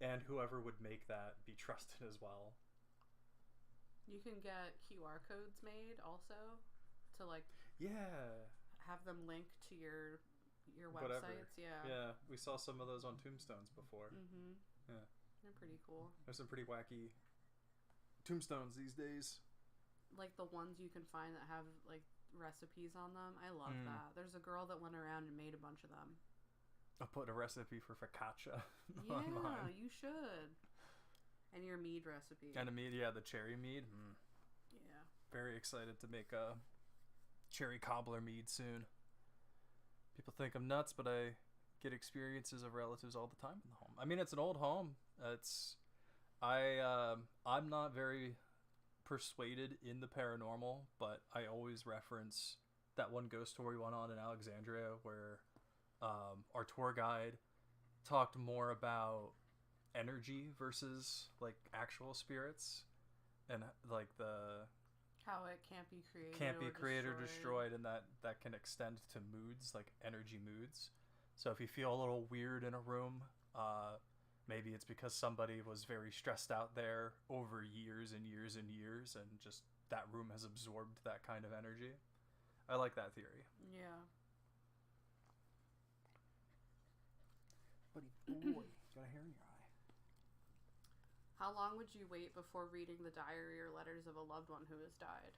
And whoever would make that be trusted as well. You can get QR codes made also to, like... Yeah. Have them link to your Whatever. websites. Yeah. Yeah, we saw some of those on tombstones before. Mm-hmm. Yeah. They're pretty cool. There's some pretty wacky tombstones these days. Like the ones you can find that have like recipes on them. I love that. There's a girl that went around and made a bunch of them. I'll put a recipe for focaccia online. online. Yeah, you should. And your mead recipe. And a mead, yeah, the cherry mead. Yeah. Very excited to make a cherry cobbler mead soon. People think I'm nuts, but I get experiences of relatives all the time in the home. I mean, it's an old home. I'm not very persuaded in the paranormal, but I always reference that one ghost tour we went on in Alexandria where our tour guide talked more about energy versus like actual spirits, and like the how it can't be created or destroyed, and that can extend to moods, like energy moods. So if you feel a little weird in a room, maybe it's because somebody was very stressed out there over years and years and years, and just that room has absorbed that kind of energy. I like that theory. Yeah. Buddy boy, you got a hair in your eye. How long would you wait before reading the diary or letters of a loved one who has died?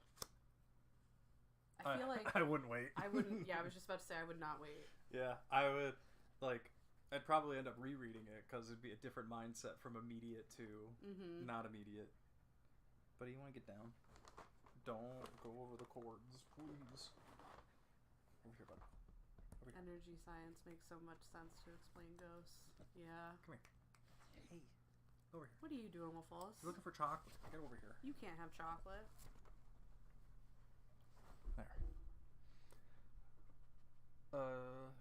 I feel like... I wouldn't wait. I wouldn't... Yeah, I was just about to say I would not wait. Yeah, I would... Like, I'd probably end up rereading it because it'd be a different mindset from immediate to not immediate. But you want to get down? Don't go over the chords, please. Over here, bud. Over here. Energy science makes so much sense to explain ghosts. Yeah. Come here. Hey. Over here. What are you doing, Waffles? Looking for chocolate. Get over here. You can't have chocolate. There.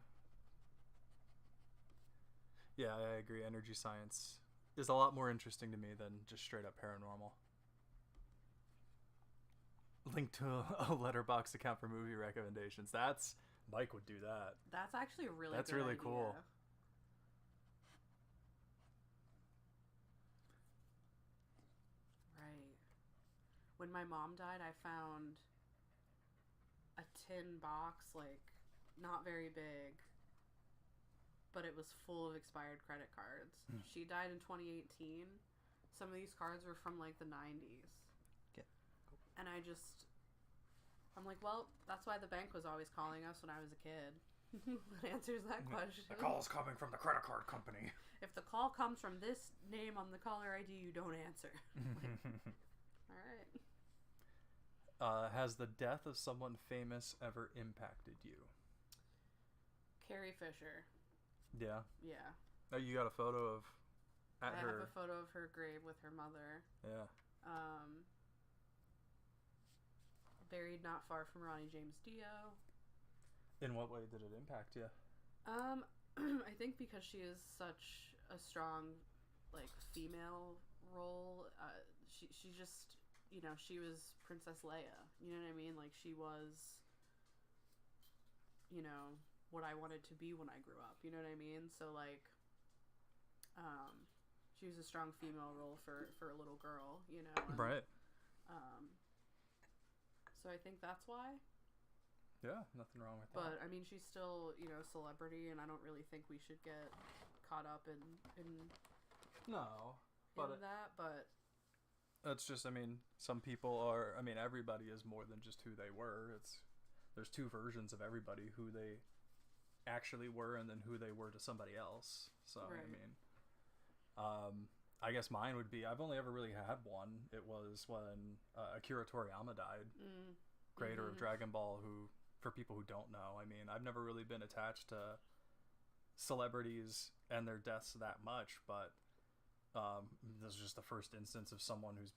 Yeah, I agree. Energy science is a lot more interesting to me than just straight up paranormal. Link to a letterbox account for movie recommendations. Mike would do that. That's actually a really That's good really idea. cool. Right. When my mom died, I found a tin box, like, not very big, but it was full of expired credit cards. She died in 2018. Some of these cards were from, like, the 90s. And I'm like, well, that's why the bank was always calling us when I was a kid. That answers that question. The call's coming from the credit card company. If the call comes from this name on the caller ID, you don't answer. All right. Has the death of someone famous ever impacted you? Carrie Fisher. Yeah. Yeah. Oh, you got a photo of I have a photo of her grave with her mother. Yeah. Buried not far from Ronnie James Dio. In what way did it impact you? I think because she is such a strong, like, female role. She just, you know, she was Princess Leia. You know what I mean? Like, she was, you know, what I wanted to be when I grew up. You know what I mean? So, like, She was a strong female role for a little girl, you know. And, right. So I think that's why. Yeah, nothing wrong with that. But I mean, she's still, you know, a celebrity, and I don't really think we should get caught up in no, but that. But it's just, I mean, some people are. I mean, everybody is more than just who they were. There's two versions of everybody: who they actually were, and then who they were to somebody else. So right. I mean, I guess mine would be. I've only ever really had one. It was when Akira Toriyama died, creator of Dragon Ball, who. For people who don't know, I mean, I've never really been attached to celebrities and their deaths that much, but this is just the first instance of someone who's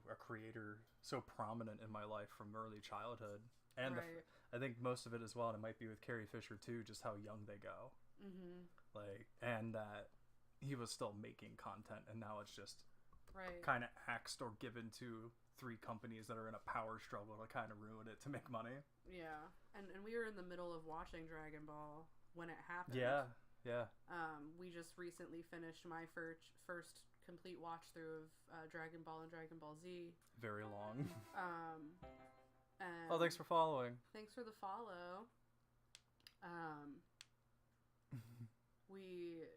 a creator so prominent in my life from early childhood. And right. I think most of it as well, and it might be with Carrie Fisher too, just how young they go. Like, and that he was still making content, and now it's just right. kind of axed or given to 3 companies that are in a power struggle to kind of ruin it to make money. Yeah, and we were in the middle of watching Dragon Ball when it happened. Yeah. We just recently finished my first complete watch through of Dragon Ball and Dragon Ball Z. Very long. And oh, thanks for following. Thanks for the follow. We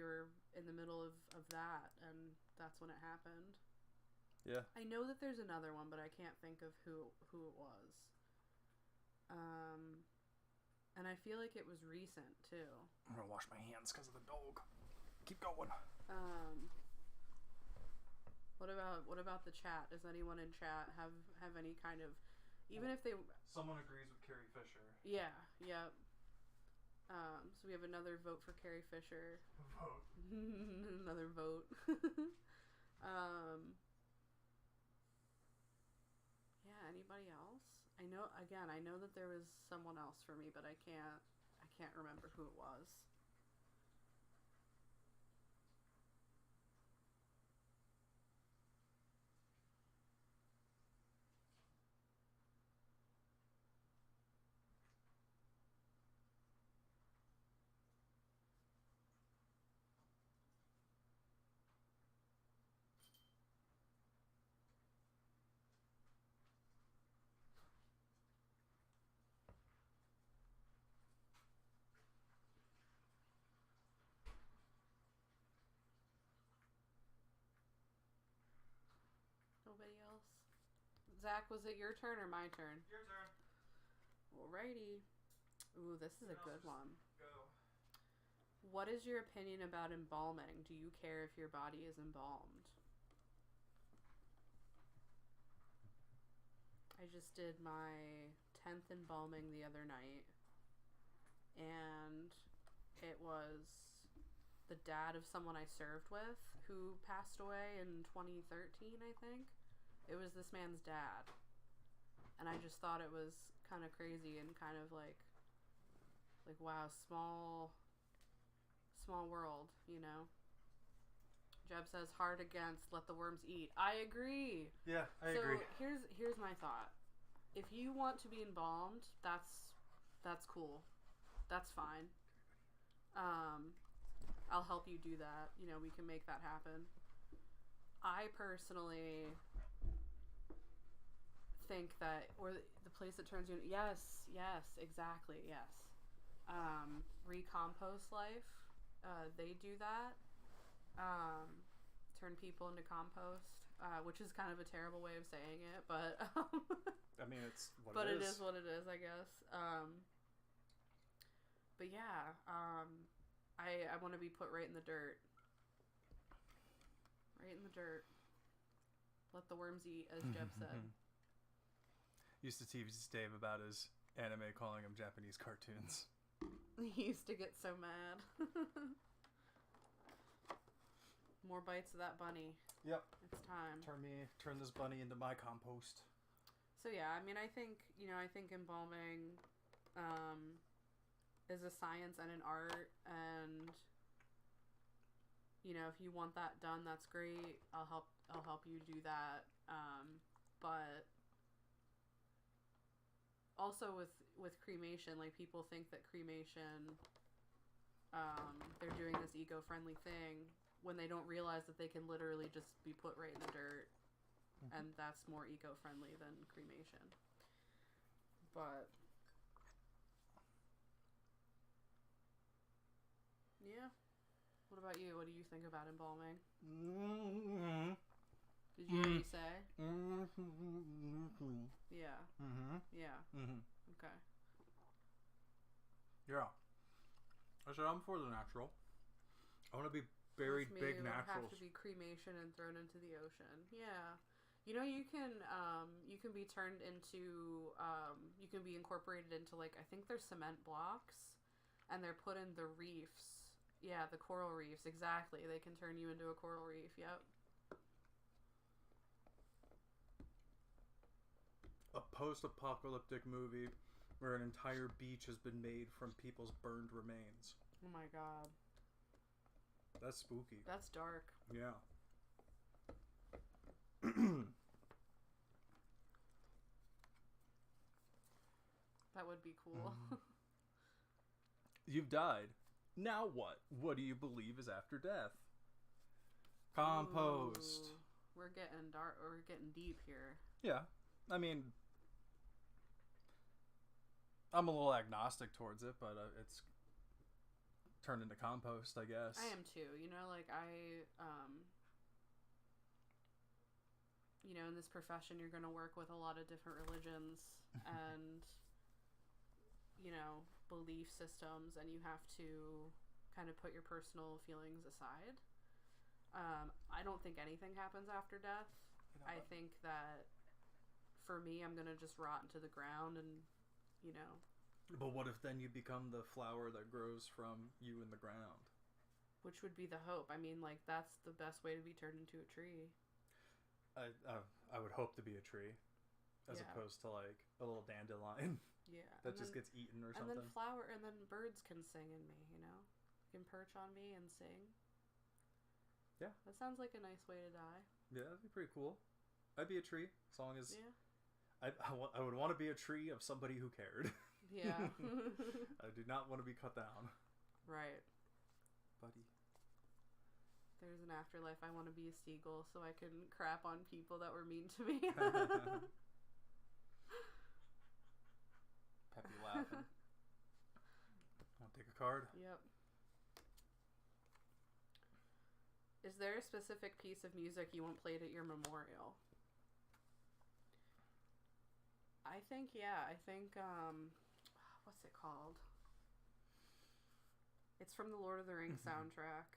were in the middle of that, and that's when it happened. Yeah. I know that there's another one, but I can't think of who it was. And I feel like it was recent too. I'm gonna wash my hands because of the dog. Keep going. What about the chat? Does anyone in chat have any kind of, even if they... Someone agrees with Carrie Fisher. Yeah. So we have another vote for Carrie Fisher. Vote. Another vote. Yeah, anybody else? I know that there was someone else for me, but I can't remember who it was. Nobody else? Zach, was it your turn or my turn? Your turn. Alrighty. Ooh, this is a good one. Go. What is your opinion about embalming? Do you care if your body is embalmed? I just did my 10th embalming the other night, and it was the dad of someone I served with who passed away in 2013, I think. It was this man's dad. And I just thought it was kind of crazy and kind of like wow, small world, you know? Jeb says, hard against, let the worms eat. I agree. Yeah, I agree. So here's my thought. If you want to be embalmed, that's cool. That's fine. I'll help you do that. You know, we can make that happen. I personally think that, or the place that turns you, yes, exactly, yes. Recompost Life, they do that. Turn people into compost, which is kind of a terrible way of saying it, but I mean, it's what but it it is what it is, I guess. But yeah, I want to be put right in the dirt. Right in the dirt. Let the worms eat, as Jeb said. Used to tease Dave about his anime calling him Japanese cartoons. He used to get so mad. More bites of that bunny. Yep. It's time. Turn this bunny into my compost. So yeah, I mean, I think embalming is a science and an art, and you know, if you want that done, that's great. I'll help you do that. But also with cremation, like, people think that cremation they're doing this eco-friendly thing when they don't realize that they can literally just be put right in the dirt, and that's more eco-friendly than cremation. But yeah. What about you? What do you think about embalming? Mm-hmm. Did you already say? Mm-hmm. Yeah. Mm-hmm. Yeah. Mm-hmm. Okay. Yeah. I said I'm for the natural. I want to be buried With me, big it would naturals. have to be cremation and thrown into the ocean. Yeah. You know, you can be turned into, you can be incorporated into, like, I think they're cement blocks, and they're put in the reefs. Yeah, the coral reefs, exactly. They can turn you into a coral reef, yep. A post-apocalyptic movie where an entire beach has been made from people's burned remains. Oh my god. That's spooky. That's dark. Yeah. That would be cool. You've died. Now what? What do you believe is after death? Compost. Ooh, we're getting dark. We're getting deep here. Yeah. I mean, I'm a little agnostic towards it, but it's turned into compost, I guess. I am too. You know, like you know, in this profession, you're going to work with a lot of different religions and, you know, belief systems, and you have to kind of put your personal feelings aside. I don't think anything happens after death. I think that for me, I'm going to just rot into the ground and, you know. But what if then you become the flower that grows from you in the ground? Which would be the hope. I mean, like, that's the best way to be turned into a tree. I would hope to be a tree, as opposed to like a little dandelion. Yeah. That just gets eaten or something. And then birds can sing in me, you know? Can perch on me and sing. Yeah. That sounds like a nice way to die. Yeah, that'd be pretty cool. I'd be a tree, as long as... Yeah. I would want to be a tree of somebody who cared. Yeah. I do not want to be cut down. Right. Buddy. There's an afterlife. I want to be a seagull so I can crap on people that were mean to me. Peppy laughing. I'll take a card. Yep. Is there a specific piece of music you want played at your memorial? I think, what's it called? It's from the Lord of the Rings soundtrack.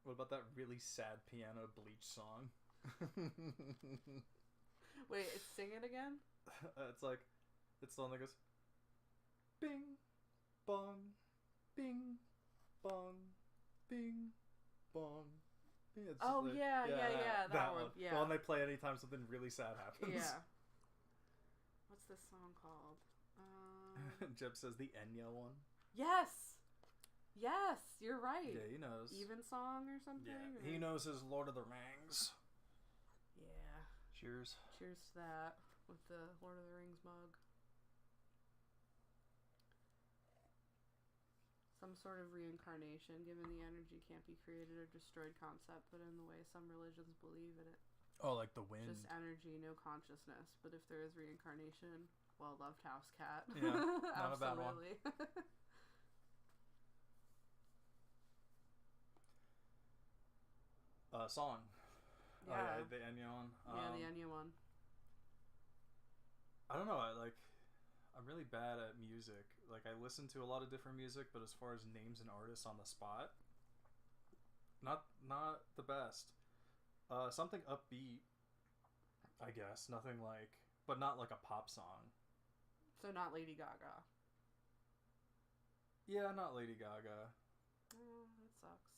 What about that really sad piano Bleach song? Wait, sing it again? It's like, it's the one that goes, bing, bong, bing, bong, bing, bong. Yeah, it's oh, like, yeah, that one. Yeah. The one they play anytime something really sad happens. Yeah. What's this song called? Jeb says the Enya one. Yes! Yes, you're right. Yeah, he knows. Evensong or something? Yeah, or? he knows his Lord of the Rings. Yeah. Cheers. Cheers to that with the Lord of the Rings mug. Some sort of reincarnation, given the energy can't be created or destroyed concept, but in the way some religions believe in it. Oh, like the wind. Just energy, no consciousness. But if there is reincarnation, well, loved house cat. Yeah, not a bad one. Absolutely. Song. Yeah. Oh, yeah, the Enya one. Yeah, the Enya one. I don't know. I'm really bad at music. Like, I listen to a lot of different music, but as far as names and artists on the spot, not the best. Something upbeat, I guess. Nothing like, but not like a pop song. So not Lady Gaga. Yeah, not Lady Gaga. Oh, that sucks.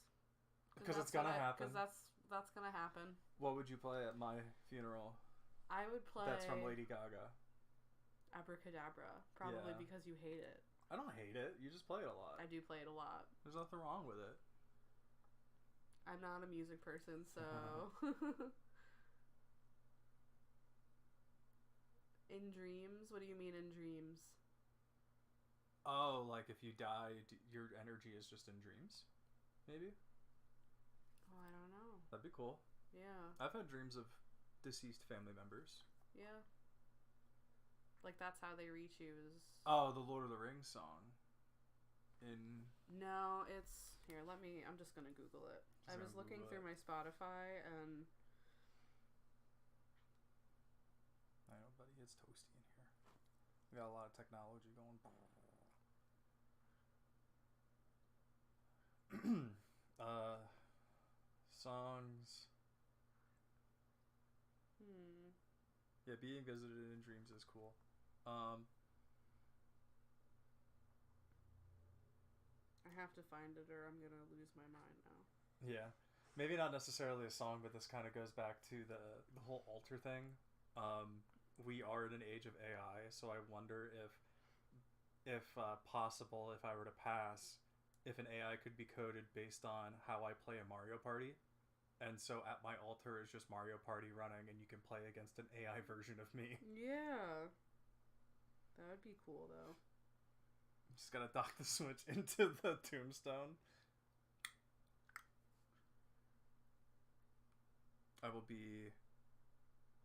Because it's gonna happen. Because that's gonna happen. What would you play at my funeral? I would play. That's from Lady Gaga. Abracadabra, probably Yeah. because you hate it. I don't hate it. You just play it a lot. I do play it a lot. There's nothing wrong with it. I'm not a music person, so. In dreams? What do you mean in dreams? Oh, like if you die, your energy is just in dreams? Maybe? Oh, I don't know. That'd be cool. Yeah. I've had dreams of deceased family members. Yeah. Like that's how they reach you is... Oh, the Lord of the Rings song. No, it's... Here, I'm just gonna Google it. I was looking through my Spotify and... I know, buddy. It's toasty in here. We got a lot of technology going. Songs. Yeah, being visited in dreams is cool. I have to find it or I'm gonna lose my mind now. Yeah. Maybe not necessarily a song, but this kind of goes back to the whole altar thing. We are in an age of AI, so I wonder if possible, if I were to pass, if an AI could be coded based on how I play a Mario Party. And so at my altar is just Mario Party running, and you can play against an AI version of me. Yeah. That would be cool, though. Just gotta dock the Switch into the tombstone. I will be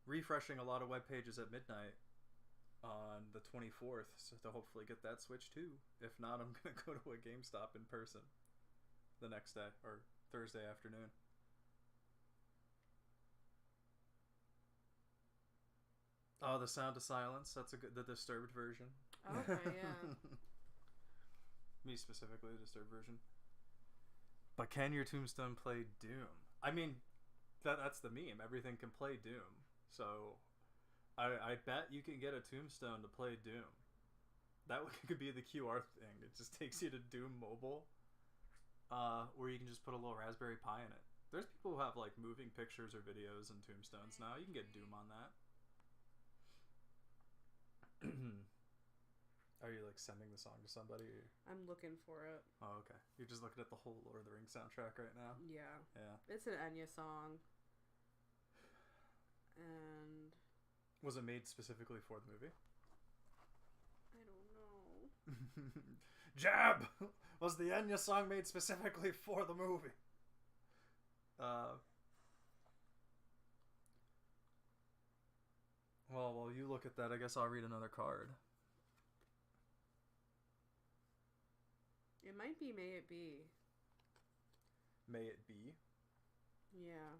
refreshing a lot of web pages at midnight on the 24th, so to hopefully get that Switch too. If not, I'm gonna go to a GameStop in person the next day, or Thursday afternoon. Oh, The Sound of Silence. That's the Disturbed version. Okay, yeah. Me specifically, the Disturbed version. But can your tombstone play Doom? I mean, that's the meme. Everything can play Doom. So, I bet you can get a tombstone to play Doom. That could be the QR thing. It just takes you to Doom Mobile, where you can just put a little Raspberry Pi in it. There's people who have like moving pictures or videos and tombstones now. You can get Doom on that. Are you like sending the song to somebody? Or? I'm looking for it. Oh, okay. You're just looking at the whole Lord of the Rings soundtrack right now? Yeah. Yeah. It's an Enya song. And... Was it made specifically for the movie? I don't know. Jab! Was the Enya song made specifically for the movie? Well, while you look at that, I guess I'll read another card. It might be May It Be. May it be? Yeah.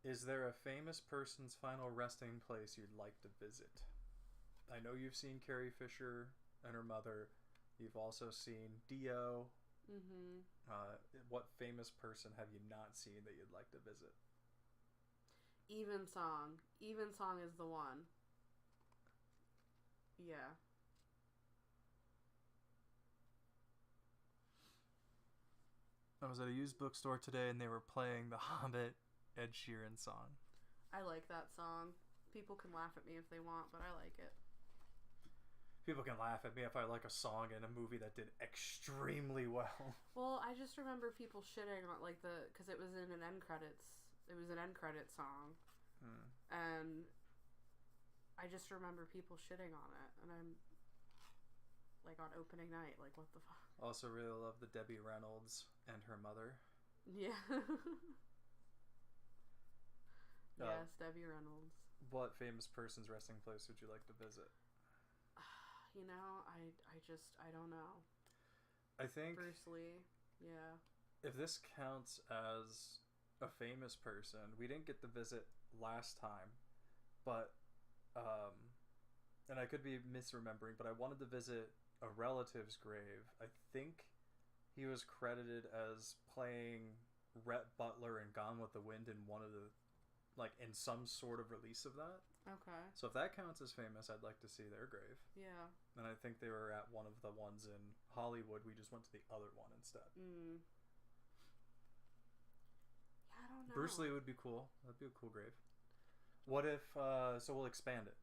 Is there a famous person's final resting place you'd like to visit? I know you've seen Carrie Fisher and her mother. You've also seen Dio. Mm-hmm. What famous person have you not seen that you'd like to visit? Evensong. Evensong is the one. Yeah. I was at a used bookstore today and they were playing the Hobbit Ed Sheeran song. I like that song. People can laugh at me if they want, but I like it. People can laugh at me if I like a song in a movie that did extremely well. Well, I just remember people shitting on like because it was in an end credits. It was an end credit song, and I just remember people shitting on it, and I'm like on opening night, like what the fuck. Also, really love the Debbie Reynolds and her mother. Yeah. Yes, Debbie Reynolds. What famous person's resting place would you like to visit? You know, I don't know. I think Bruce Lee. Yeah. If this counts as a famous person, we didn't get to visit last time, but and I could be misremembering, but I wanted to visit a relative's grave. I think he was credited as playing Rhett Butler in Gone with the Wind in one of the, like, in some sort of release of that. Okay. So if that counts as famous, I'd like to see their grave. Yeah. And I think they were at one of the ones in Hollywood. We just went to the other one instead. Yeah, I don't know. Bruce Lee would be cool. That'd be a cool grave. What if, so we'll expand it.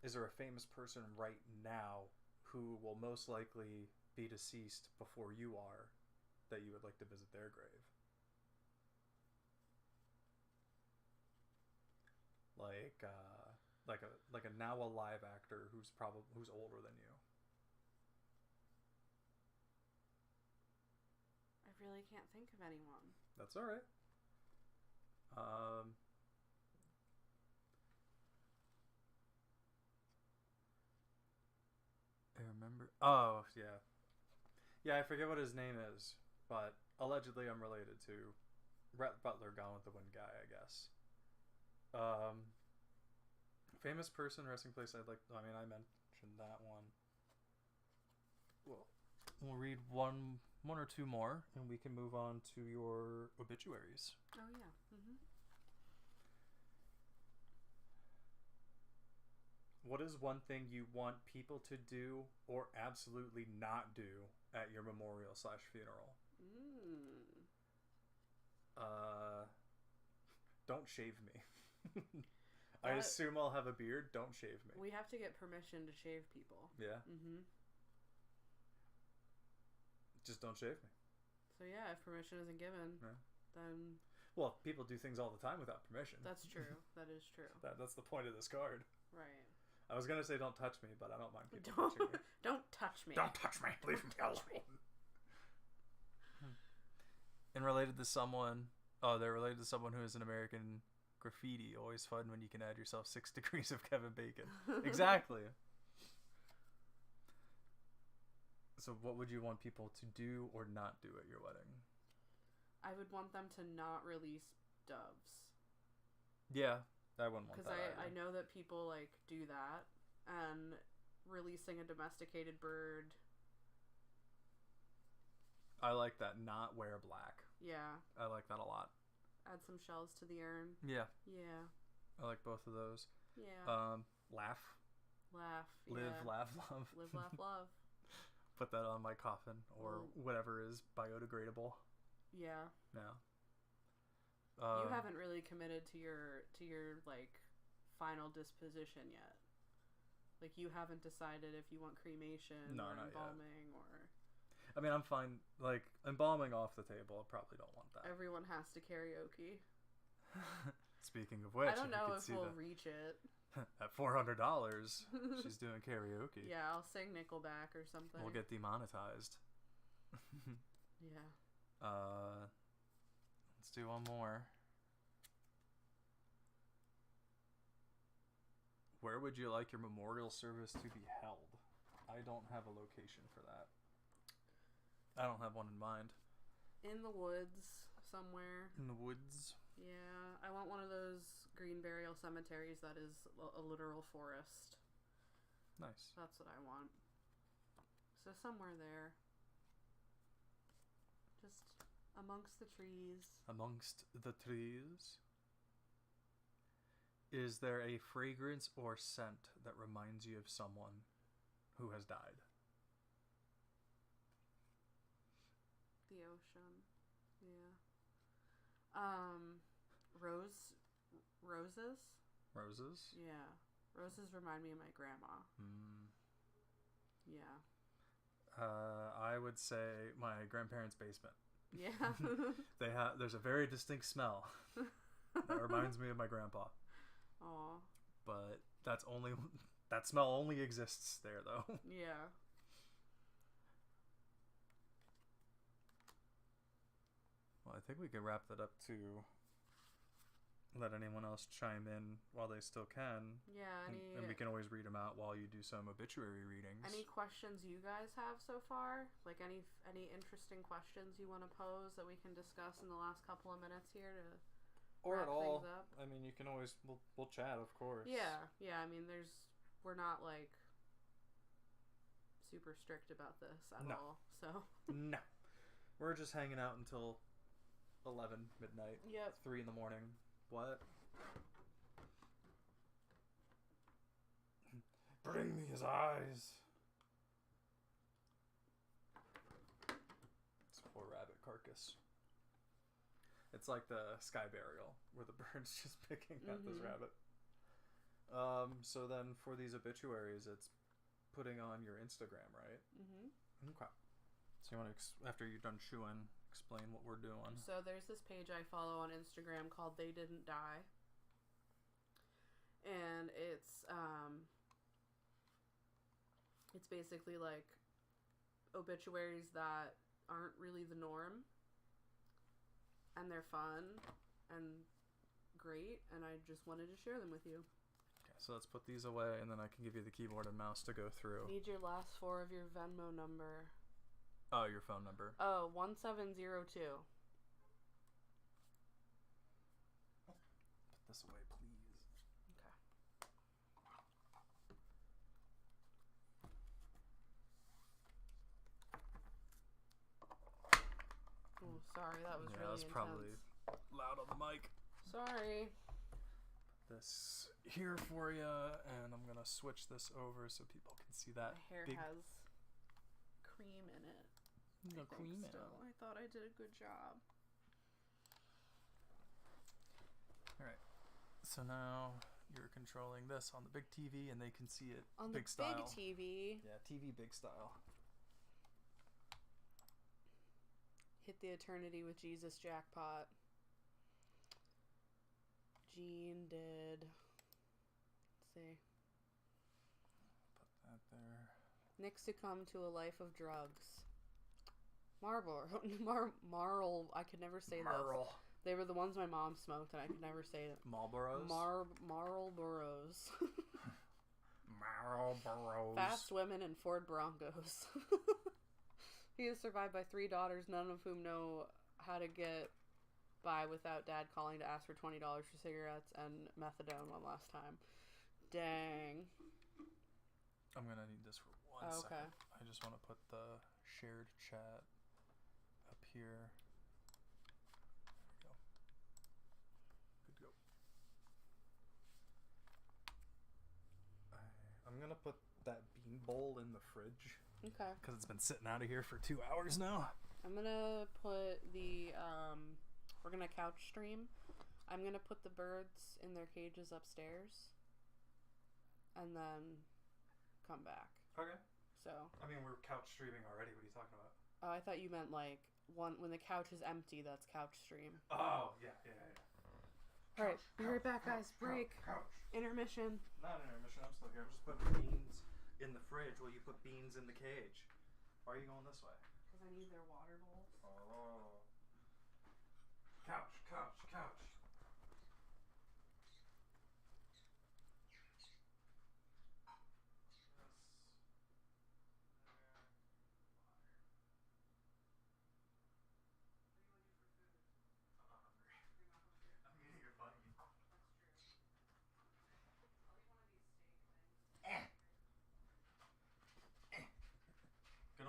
Is there a famous person right now who will most likely be deceased before you are that you would like to visit their grave? like a now alive actor who's older than you. I really can't think of anyone. That's all right. I remember. Oh yeah, yeah. I forget what his name is, but allegedly I'm related to Rhett Butler, Gone with the Wind guy, I guess. Famous person, resting place. I mentioned that one. Well, we'll read one or two more, and we can move on to your obituaries. Oh yeah. Mm-hmm. What is one thing you want people to do or absolutely not do at your memorial/funeral? Don't shave me. I assume I'll have a beard. Don't shave me. We have to get permission to shave people. Yeah? Mm-hmm. Just don't shave me. So yeah, if permission isn't given, then... Well, people do things all the time without permission. That's true. That is true. That's the point of this card. Right. I was going to say don't touch me, but I don't mind people touching me. Don't touch me. Don't touch me. Leave me alone. And related to someone... Oh, they're related to someone who is an American graffiti. Always fun when you can add yourself 6 degrees of Kevin Bacon. Exactly. So what would you want people to do or not do at your wedding? I would want them to not release doves. Yeah, I wouldn't want that. Because I know that people, like, do that. And releasing a domesticated bird... I like that. Not wear black. Yeah. I like that a lot. Add some shells to the urn. Yeah. Yeah. I like both of those. Yeah. Laugh. Laugh. Live, yeah. laugh, love. Live, laugh, love. Put that on my coffin or whatever is biodegradable. Yeah. Yeah. You haven't really committed to your like final disposition yet. Like you haven't decided if you want cremation or embalming or... I mean, I'm fine. Like, embalming off the table, I probably don't want that. Everyone has to karaoke. Speaking of which, I don't know if we'll reach it. At $400, she's doing karaoke. Yeah, I'll sing Nickelback or something. We'll get demonetized. Yeah. Let's do one more. Where would you like your memorial service to be held? I don't have a location for that. I don't have one in mind. In the woods somewhere. In the woods? Yeah. I want one of those green burial cemeteries that is a literal forest. Nice. That's what I want. So somewhere there. Just amongst the trees. Amongst the trees? Is there a fragrance or scent that reminds you of someone who has died? The ocean. Yeah. Roses? Roses? Yeah. Roses remind me of my grandma. Yeah. I would say my grandparents' basement. Yeah. There's a very distinct smell that reminds me of my grandpa. Aw. But that smell only exists there though. Yeah. Well, I think we could wrap that up to let anyone else chime in while they still can. Yeah, and we can always read them out while you do some obituary readings. Any questions you guys have so far? Like any interesting questions you want to pose that we can discuss in the last couple of minutes here to or wrap at all. things up? I mean, you can always we'll chat, of course. Yeah. I mean, we're not like super strict about this at all. So no, we're just hanging out until 11 midnight. Yep. 3 in the morning. What? Bring me his eyes. It's a poor rabbit carcass. It's like the sky burial where the bird's just picking at this rabbit. So then for these obituaries, it's putting on your Instagram, right? Okay. So you want to, after you're done chewing, explain what we're doing. So there's this page I follow on Instagram called They Didn't Die. and it's basically like obituaries that aren't really the norm, and they're fun and great, and I just wanted to share them with you. Okay, so let's put these away, and then I can give you the keyboard and mouse to go through. Need your last 4 of your Venmo number. Oh, your phone number. Oh, 1702. Put this away, please. Okay. Oh, sorry, that was really that was intense. probably loud on the mic. Sorry. Put this here for you, and I'm gonna switch this over so people can see that. My hair big... has cream in it. No cream in it. I thought I did a good job. Alright. So now you're controlling this on the big TV, and they can see it on big the style. Big TV. Yeah, TV big style. Hit the eternity with Jesus jackpot. Gene did. Let's see. Put that there. Nick succumbed to a life of drugs. Marl. I could never say Marl. this. They were the ones my mom smoked, and I could never say it. Marlboros? Marlboros. Marlboros. Fast women and Ford Broncos. He is survived by 3 daughters, none of whom know how to get by without dad calling to ask for $20 for cigarettes and methadone one last time. Dang. I'm gonna need this for one second. Okay. I just want to put the shared chat up here. There we go. Good to go. I'm gonna put that bean bowl in the fridge. Okay. Because it's been sitting out of here for 2 hours now. I'm gonna put the, we're gonna couch stream. I'm gonna put the birds in their cages upstairs. And then come back. Okay. So. I mean, we're couch streaming already. What are you talking about? Oh, I thought you meant like, when the couch is empty, that's couch stream. Oh, yeah. Alright, be right back, guys. Break. Couch. Intermission. Not intermission, I'm still here. I'm just putting beans in the fridge while you put beans in the cage. Why are you going this way? Because I need their water bowls. Oh. Couch.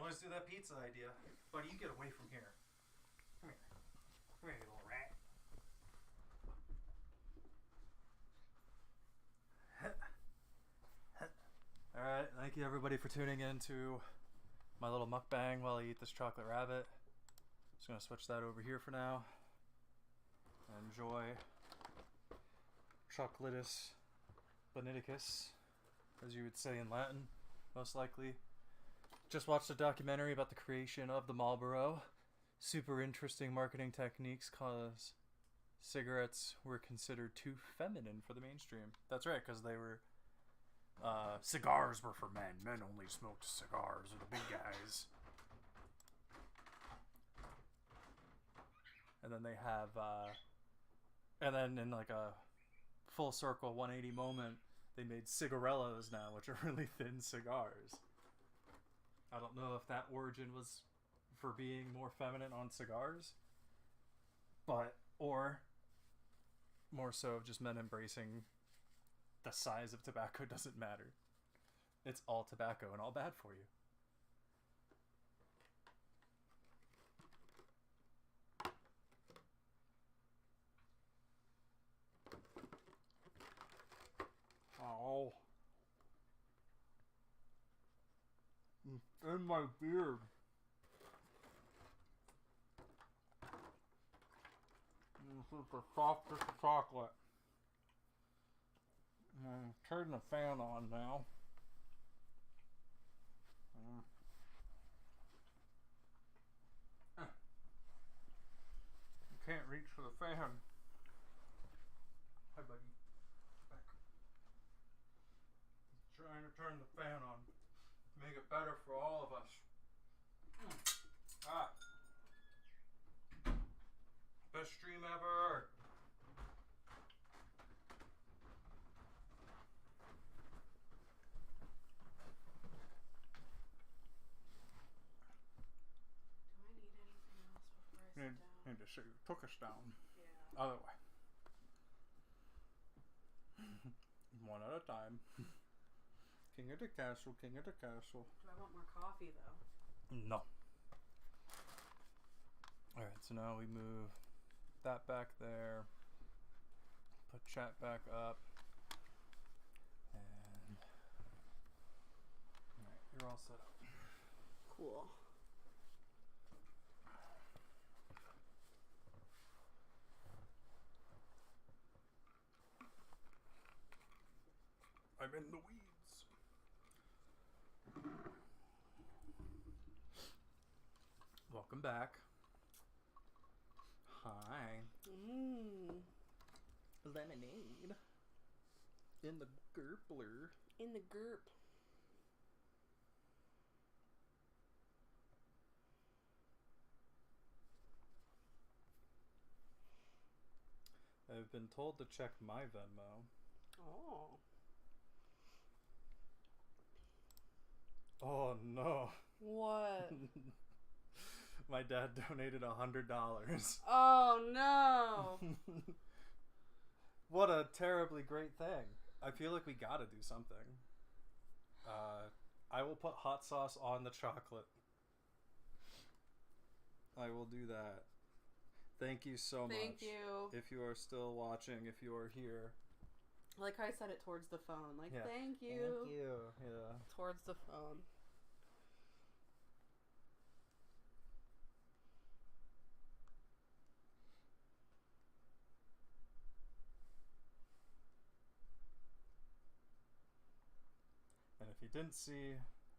Always do that pizza idea. Buddy, you get away from here. Come here. Come here, you little rat. Alright, thank you everybody for tuning in to my little mukbang while I eat this chocolate rabbit. Just gonna switch that over here for now. Enjoy chocolatus boniticus, as you would say in Latin, most likely. Just watched a documentary about the creation of the Marlboro. Super interesting marketing techniques cause cigarettes were considered too feminine for the mainstream. That's right, because they were... cigars were for men. Men only smoked cigars, or the big guys. And then they have... and then in like a full circle 180 moment, they made cigarellos now, which are really thin cigars. I don't know if that origin was for being more feminine on cigars, but, or more so of just men embracing the size of tobacco doesn't matter. It's all tobacco and all bad for you. Oh. In my beard. This is the softest chocolate. Turn the fan on now. You can't reach for the fan. Hi, buddy. Back. turn the fan on. Make it better for all of us. Ah. Best stream ever. Do I need anything else before I sit down? Need to see you took us down. Yeah. Other way. One at a time. King of the castle, king of the castle. Do I want more coffee though? No. Alright, so now we move that back there. Put chat back up. And alright, you're all set up. Cool. I'm in the weeds. Welcome back. Hi. Lemonade. In the gerpler. In the gerp. I've been told to check my Venmo. Oh. Oh no. What? My dad donated $100. Oh no. What a terribly great thing. I feel like we gotta do something. I will put hot sauce on the chocolate. I will do that. Thank you so much. Thank you. If you are still watching, if you are here. Like I said it towards the phone. Like, Yeah. thank you. Thank you. Yeah. Towards the phone. And if he didn't see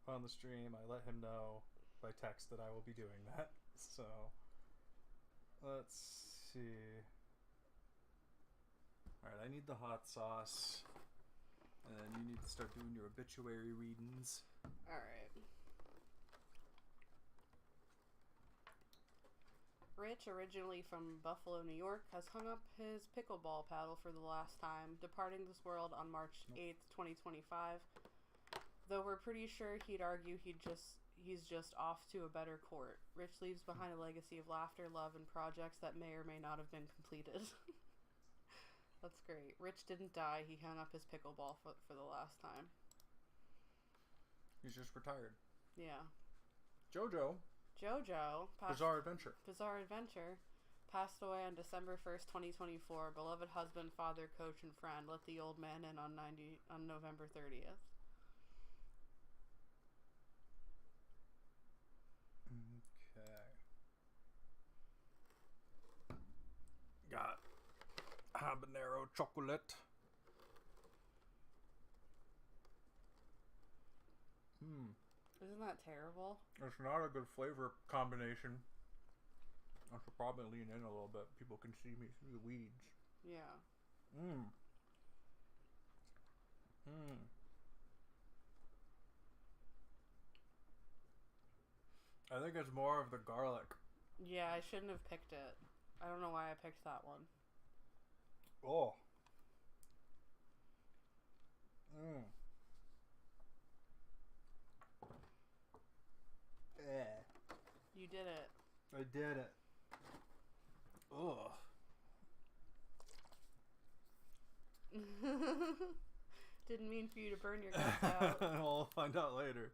on the stream, I let him know by text that I will be doing that. So, let's see. Alright, I need the hot sauce. And then you need to start doing your obituary readings. Alright. Rich, originally from Buffalo, New York, has hung up his pickleball paddle for the last time, departing this world on March 8th, 2025. Though we're pretty sure he'd argue he's just off to a better court. Rich leaves behind a legacy of laughter, love, and projects that may or may not have been completed. That's great. Rich didn't die. He hung up his pickleball for the last time. He's just retired. Yeah. Jojo. Bizarre Adventure. Bizarre Adventure. Passed away on December 1st, 2024. Beloved husband, father, coach, and friend. Let the old man in on November 30th. Okay. Got habanero chocolate. Isn't that terrible? It's not a good flavor combination. I should probably lean in a little bit. People can see me through the weeds. Yeah. I think it's more of the garlic. Yeah, I shouldn't have picked it. I don't know why I picked that one. Oh. You did it. I did it. Ugh. Didn't mean for you to burn your guts out. We'll find out later.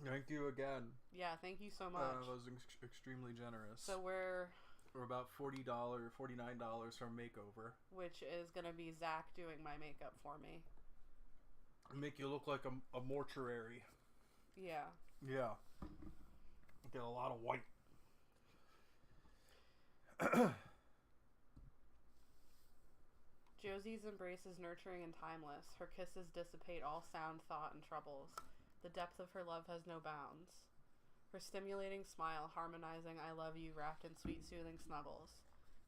Thank you again. Yeah, thank you so much. That was extremely generous. So we're about $49 from makeover. Which is going to be Zach doing my makeup for me. Make you look like a mortuary. Yeah. Yeah. Get a lot of white. Josie's embrace is nurturing and timeless. Her kisses dissipate all sound, thought, and troubles. The depth of her love has no bounds. Her stimulating smile harmonizing I love you wrapped in sweet soothing snuggles.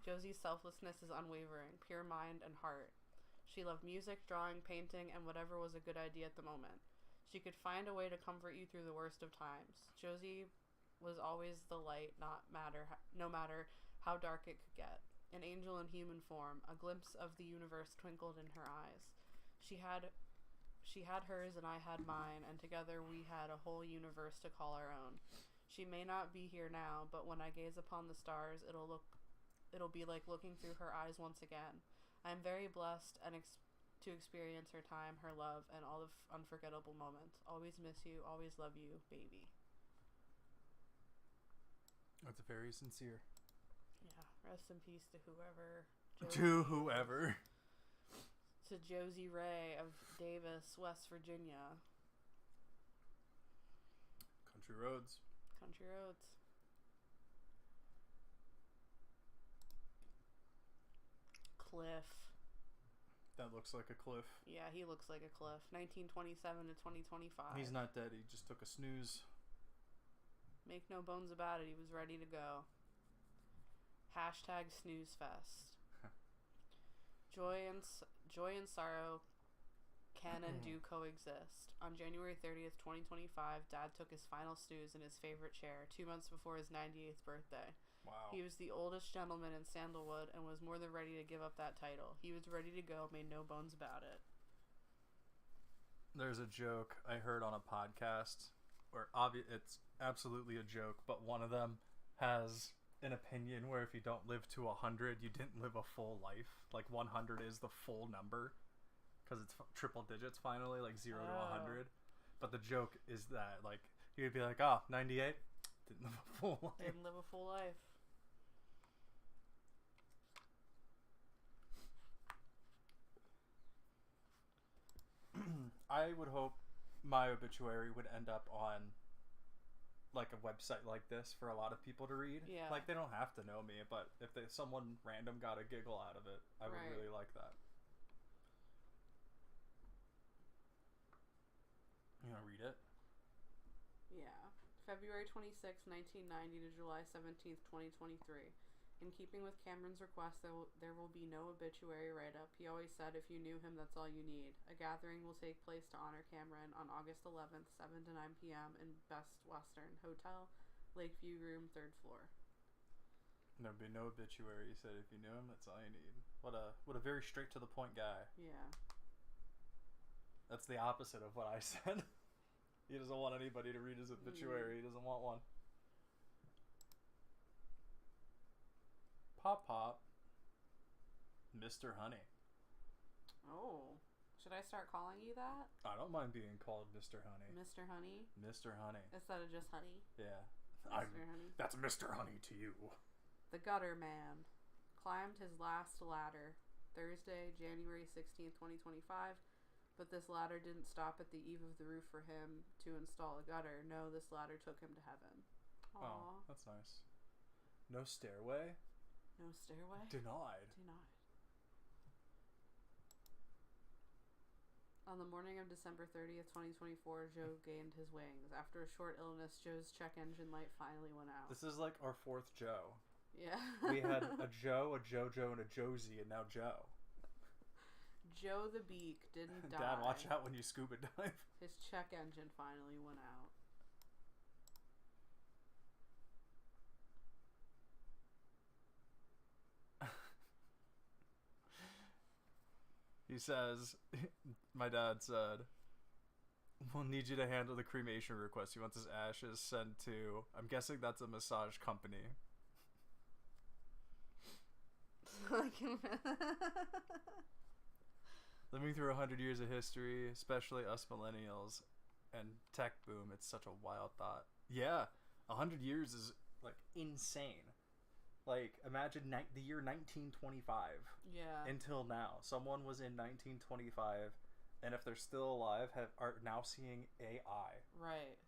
Josie's selflessness is unwavering, pure mind and heart. She loved music, drawing, painting, and whatever was a good idea at the moment. She could find a way to comfort you through the worst of times. Josie was always the light, no matter how dark it could get. An angel in human form, a glimpse of the universe twinkled in her eyes. She had hers and I had mine, and together we had a whole universe to call our own. She may not be here now, but when I gaze upon the stars, it'll be like looking through her eyes once again. I am very blessed to experience her time, her love, and all the unforgettable moments. Always miss you, always love you, baby. That's very sincere. Yeah, rest in peace to whoever. To Josie Ray of Davis, West Virginia. Country roads. Country roads. Cliff. That looks like a cliff. Yeah, he looks like a cliff. 1927 to 2025. He's not dead. He just took a snooze. Make no bones about it. He was ready to go. Hashtag snooze fest. Joy and sorrow can and do coexist. On January 30th, 2025, Dad took his final snooze in his favorite chair 2 months before his 98th birthday. Wow. He was the oldest gentleman in Sandalwood and was more than ready to give up that title. He was ready to go, made no bones about it. There's a joke I heard on a podcast where it's absolutely a joke, but one of them has an opinion where if you don't live to 100, you didn't live a full life. Like 100 is the full number because it's triple digits finally, like 0 to 100. But the joke is that like you'd be like, 98, didn't live a full life. Didn't live a full life. I would hope my obituary would end up on like a website like this for a lot of people to read. Yeah. Like they don't have to know me, but if someone random got a giggle out of it, I would really like that. You want to read it? Yeah. February 26, 1990 to July 17th, 2023. In keeping with Cameron's request, there will be no obituary write-up. He always said, if you knew him, that's all you need. A gathering will take place to honor Cameron on August 11th, 7 to 9 p.m. in Best Western Hotel, Lakeview Room, 3rd floor. There'll be no obituary. He said, if you knew him, that's all you need. What a very straight to the point guy. Yeah. That's the opposite of what I said. He doesn't want anybody to read his obituary. He doesn't want one. Pop, Mr. Honey. Oh, should I start calling you that? I don't mind being called Mr. Honey. Mr. Honey? Mr. Honey. Instead of just Honey? Yeah. Mr. Honey. That's Mr. Honey to you. The Gutter Man climbed his last ladder Thursday, January 16th, 2025, but this ladder didn't stop at the eave of the roof for him to install a gutter. No, this ladder took him to heaven. Aww. Oh, that's nice. No stairway? No stairway? Denied. On the morning of December 30th, 2024, Joe gained his wings. After a short illness, Joe's check engine light finally went out. This is like our fourth Joe. Yeah. We had a Joe, a JoJo, and a Josie, and now Joe. Joe the Beak didn't die. Dad, watch out when you scuba dive. His check engine finally went out. He says, my dad said, we'll need you to handle the cremation request. He wants his ashes sent to, I'm guessing that's a massage company. Living through 100 years of history, especially us millennials, and tech boom, it's such a wild thought. Yeah, 100 years is, like, insane. Like, imagine the year 1925. Yeah. Until now. Someone was in 1925, and if they're still alive, are now seeing AI. Right.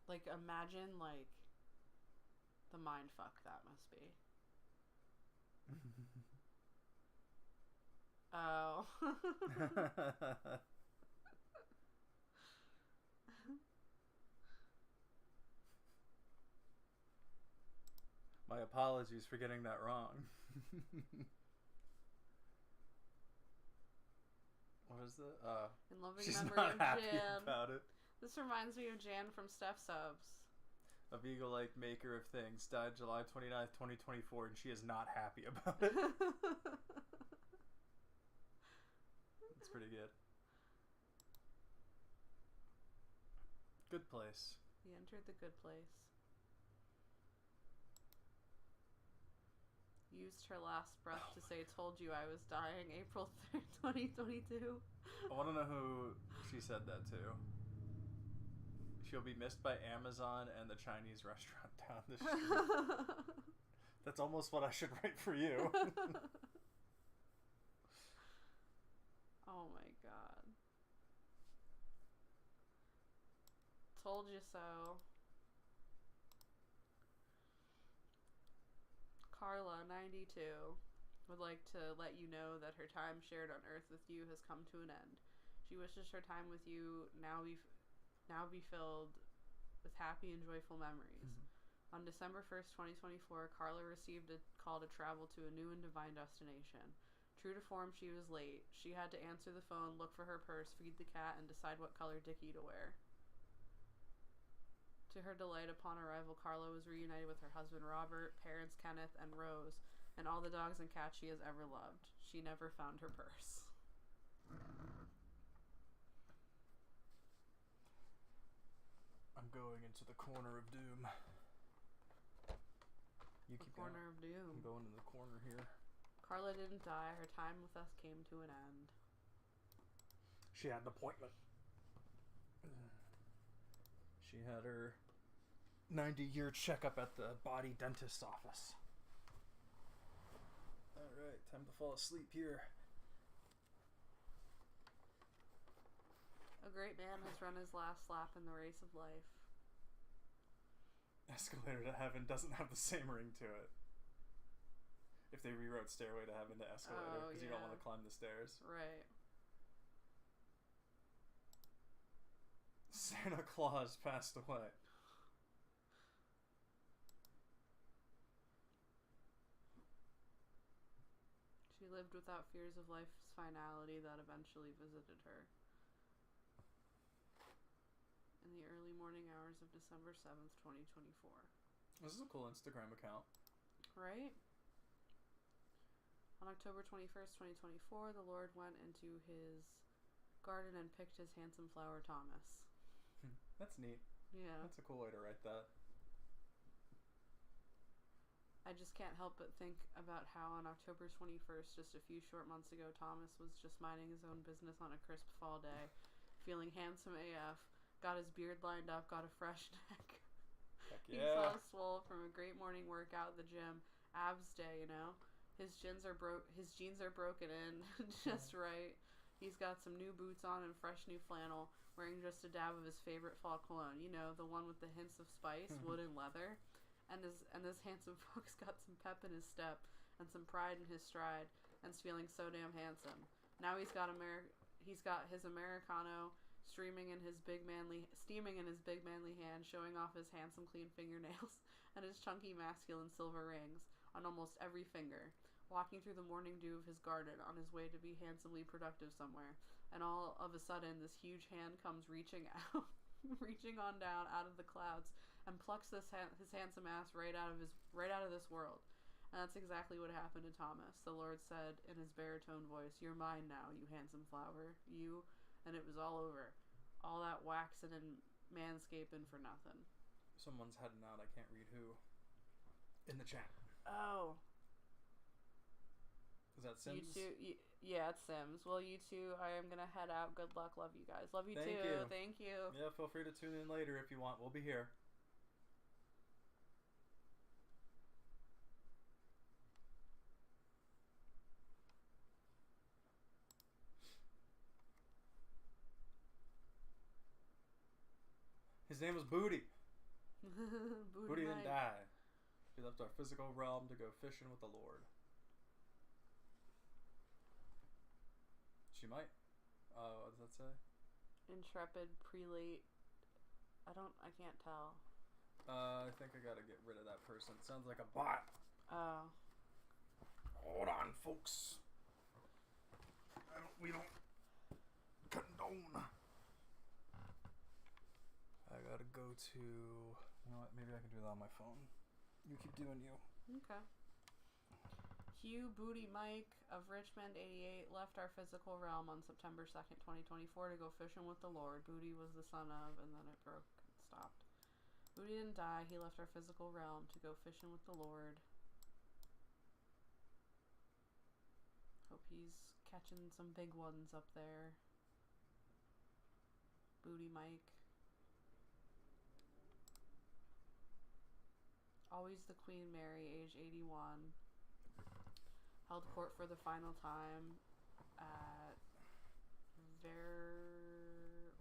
Like, imagine, like, the mindfuck that must be. Oh. My apologies for getting that wrong. What is the? In loving She's memory not of happy Jan. about it. This reminds me of Jan from Steph Subs. A Beagle-like maker of things died July 29th, 2024, and she is not happy about it. It's pretty good. Good place. He entered the good place. Used her last breath to say, told you I was dying, April 3rd, 2022. I want to know who she said that to. She'll be missed by Amazon and the Chinese restaurant down the street. That's almost what I should write for you. Oh my god. Told you so. Carla, 92, would like to let you know that her time shared on Earth with you has come to an end. She wishes her time with you now be filled with happy and joyful memories. Mm-hmm. On December 1st, 2024, Carla received a call to travel to a new and divine destination. True to form, she was late. She had to answer the phone, look for her purse, feed the cat, and decide what color dickie to wear. To her delight, upon arrival, Carla was reunited with her husband Robert, parents Kenneth and Rose, and all the dogs and cats she has ever loved. She never found her purse. I'm going into the corner of doom. You keep going. Corner of doom. I'm going in the corner here. Carla didn't die. Her time with us came to an end. She had an appointment. She had her 90-year checkup at the body dentist's office. Alright, time to fall asleep here. A great man has run his last lap in the race of life. Escalator to Heaven doesn't have the same ring to it. If they rewrote Stairway to Heaven to Escalator, because you don't want to climb the stairs. Right. Santa Claus passed away. She lived without fears of life's finality that eventually visited her. In the early morning hours of December 7th, 2024. This is a cool Instagram account. Right? On October 21st, 2024, the Lord went into his garden and picked his handsome flower Thomas. That's neat. Yeah. That's a cool way to write that. I just can't help but think about how on October 21st, just a few short months ago, Thomas was just minding his own business on a crisp fall day, feeling handsome AF, got his beard lined up, got a fresh neck. Heck yeah. He saw swole from a great morning workout at the gym. Abs day, you know? His jeans are broken in just right. He's got some new boots on and fresh new flannel, wearing just a dab of his favorite fall cologne. You know, the one with the hints of spice, wood, and leather. And this handsome fuck's got some pep in his step and some pride in his stride and's feeling so damn handsome. Now he's got his Americano steaming in his big manly hand, showing off his handsome clean fingernails and his chunky masculine silver rings on almost every finger. Walking through the morning dew of his garden on his way to be handsomely productive somewhere, and all of a sudden this huge hand comes reaching on down out of the clouds and plucks his handsome ass right out of this world. And that's exactly what happened to Thomas. The Lord said in his baritone voice, "You're mine now, you handsome flower, you." And it was all over. All that waxing and manscaping for nothing. Someone's heading out. I can't read who. In the chat. Oh. Is that Sims? You two, yeah, it's Sims. Well, you two, I am gonna head out. Good luck. Love you guys. Love you Thank too. you. Thank you. Yeah, feel free to tune in later if you want. We'll be here. His name was Booty. Booty didn't die. He left our physical realm to go fishing with the Lord. She might. What does that say? Intrepid prelate. I can't tell. I think I gotta get rid of that person. It sounds like a bot. Oh. Hold on, folks. We don't condone. I gotta go to... You know what? Maybe I can do that on my phone. You keep doing you. Okay. Hugh Booty Mike of Richmond, 88, left our physical realm on September 2nd, 2024 to go fishing with the Lord. Booty was the son of, and then it broke and stopped. Booty didn't die. He left our physical realm to go fishing with the Lord. Hope he's catching some big ones up there. Booty Mike. Always the Queen Mary, age 81. Held court for the final time at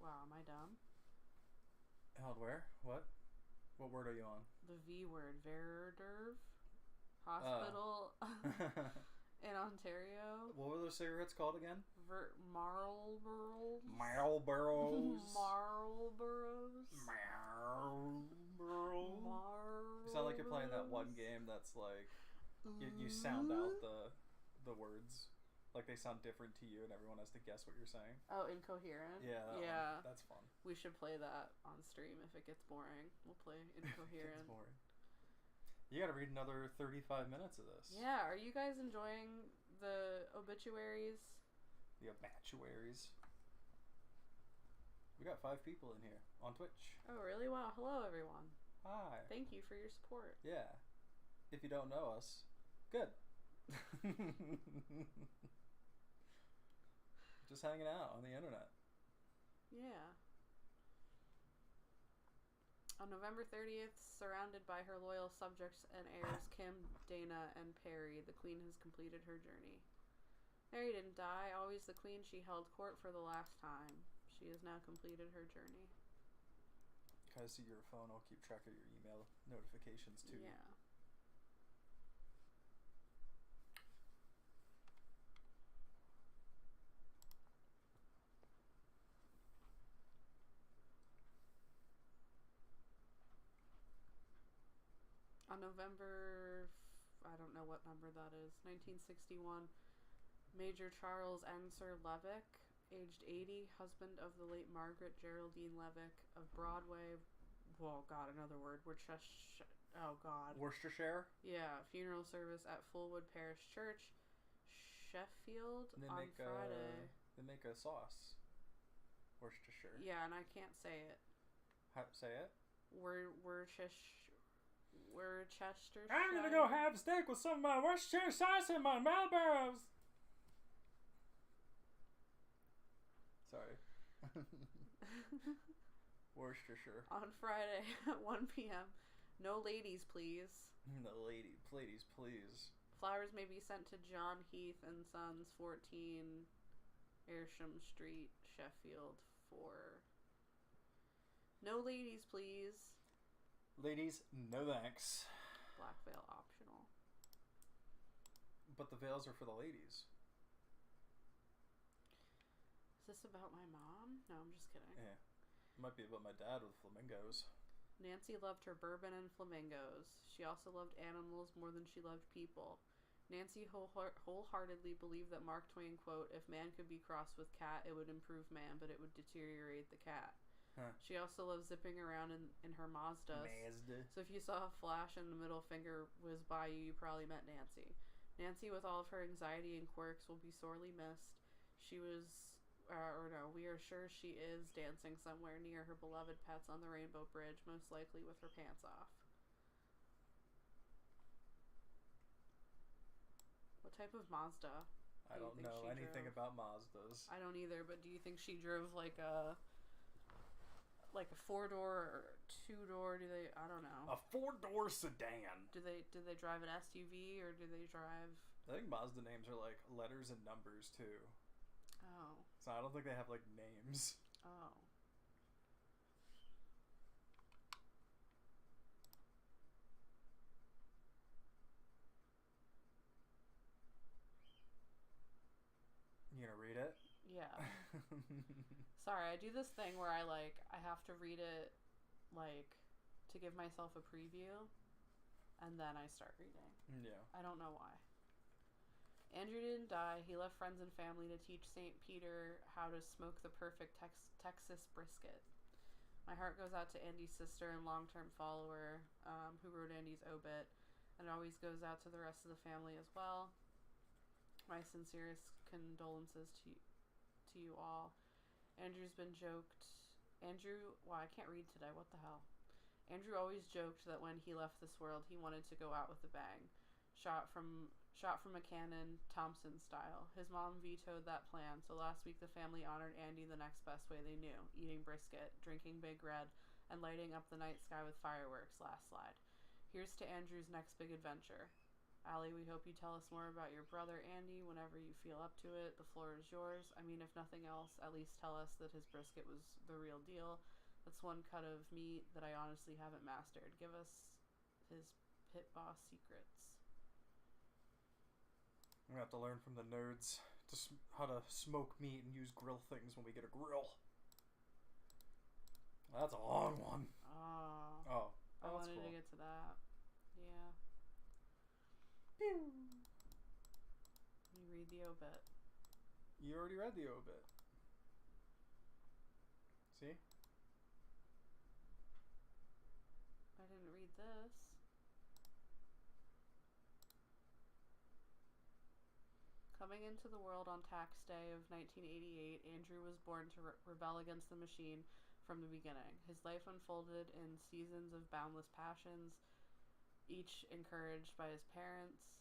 Wow, am I dumb? Held where? What? What word are you on? The V word. Verderve Hospital in Ontario. What were those cigarettes called again? Marlboros. Marlboros. Marlboros. Marlboros. You sound like you're playing that one game that's like you sound out the words, like they sound different to you, and everyone has to guess what you're saying. Oh, incoherent. Yeah. Yeah. That's fun. We should play that on stream if it gets boring. We'll play incoherent. It's boring. You got to read another 35 minutes of this. Yeah. Are you guys enjoying the obituaries? The obituaries. We got 5 people in here on Twitch. Oh, really? Wow. Hello, everyone. Hi. Thank you for your support. Yeah. If you don't know us, good. Just hanging out on the internet. Yeah. On November 30th, surrounded by her loyal subjects and heirs, Kim, Dana, and Perry, the Queen has completed her journey. Mary didn't die. Always the Queen, she held court for the last time. She has now completed her journey. Can I see your phone? I'll keep track of your email notifications too. Yeah. On November, I don't know what number that is, 1961, Major Charles Ensor Levick, aged 80, husband of the late Margaret Geraldine Levick of Broadway, another word, Worcestershire? Yeah, funeral service at Fullwood Parish Church, Sheffield, on Friday. They make a sauce. Worcestershire. Yeah, and I can't say it. Say it? Worcestershire. I'm gonna go have steak with some of my Worcestershire sauce and my Marlboros. Sorry. Worcestershire. On Friday at 1 p.m. No ladies, please. No ladies, please. Flowers may be sent to John Heath and Sons, 14 Ayrsham Street, Sheffield, 4. No ladies, please. Ladies, no thanks. Black veil optional. But the veils are for the ladies. Is this about my mom? No, I'm just kidding. Yeah. It might be about my dad with flamingos. Nancy loved her bourbon and flamingos. She also loved animals more than she loved people. Nancy wholeheartedly believed that Mark Twain quote, "If man could be crossed with cat, it would improve man, but it would deteriorate the cat." Huh. She also loves zipping around in her Mazda. So if you saw a flash and the middle finger was by you, you probably met Nancy. Nancy, with all of her anxiety and quirks, will be sorely missed. She was, we are sure she is dancing somewhere near her beloved pets on the Rainbow Bridge, most likely with her pants off. What type of Mazda? I don't know anything about Mazdas. I don't either, but do you think she drove like a 4-door or 2-door? I don't know. A 4-door sedan. Do they drive an SUV or do they drive? I think Mazda names are like letters and numbers too. Oh. So I don't think they have like names. Oh. You gonna read it? Yeah. Sorry, I do this thing where I have to read it, to give myself a preview, and then I start reading. Yeah. I don't know why. Andrew didn't die. He left friends and family to teach St. Peter how to smoke the perfect Texas brisket. My heart goes out to Andy's sister and long-term follower, who wrote Andy's obit, and it always goes out to the rest of the family as well. My sincerest condolences to you all. Andrew's been joked. I can't read today. What the hell? Andrew always joked that when he left this world, he wanted to go out with a bang. Shot from a cannon, Thompson style. His mom vetoed that plan, so last week the family honored Andy the next best way they knew, eating brisket, drinking Big Red, and lighting up the night sky with fireworks last slide. Here's to Andrew's next big adventure. Allie, we hope you tell us more about your brother Andy whenever you feel up to it. The floor is yours. I mean, if nothing else, at least tell us that his brisket was the real deal. That's one cut of meat that I honestly haven't mastered. Give us his pit boss secrets. I'm gonna have to learn from the nerds how to smoke meat and use grill things when we get a grill. That's a long one. Oh, I wanted to get to that. Yeah. You read the obit. You already read the obit. See? I didn't read this. Coming into the world on tax day of 1988, Andrew was born to rebel against the machine from the beginning. His life unfolded in seasons of boundless passions, each encouraged by his parents.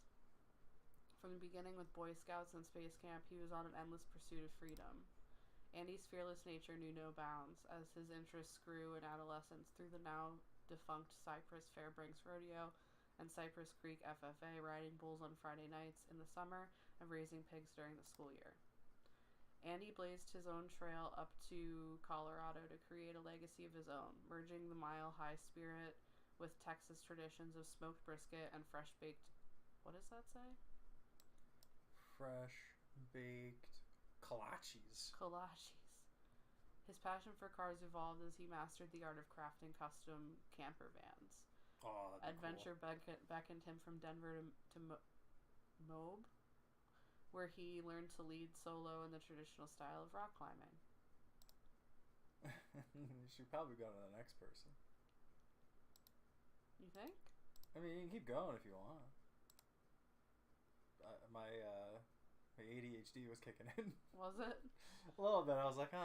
From the beginning with Boy Scouts and Space Camp, he was on an endless pursuit of freedom. Andy's fearless nature knew no bounds as his interests grew in adolescence through the now defunct Cypress Fairbanks Rodeo and Cypress Creek FFA, riding bulls on Friday nights in the summer and raising pigs during the school year. Andy blazed his own trail up to Colorado to create a legacy of his own, merging the mile-high spirit with Texas traditions of smoked brisket and fresh-baked... What does that say? Fresh-baked kolaches. Kolaches. His passion for cars evolved as he mastered the art of crafting custom camper vans. Oh, that'd be Adventure cool. beckoned him from Denver to Moab, where he learned to lead solo in the traditional style of rock climbing. You should probably go to the next person. You think? I mean, you can keep going if you want. My ADHD was kicking in. Was it? A little bit. I was like,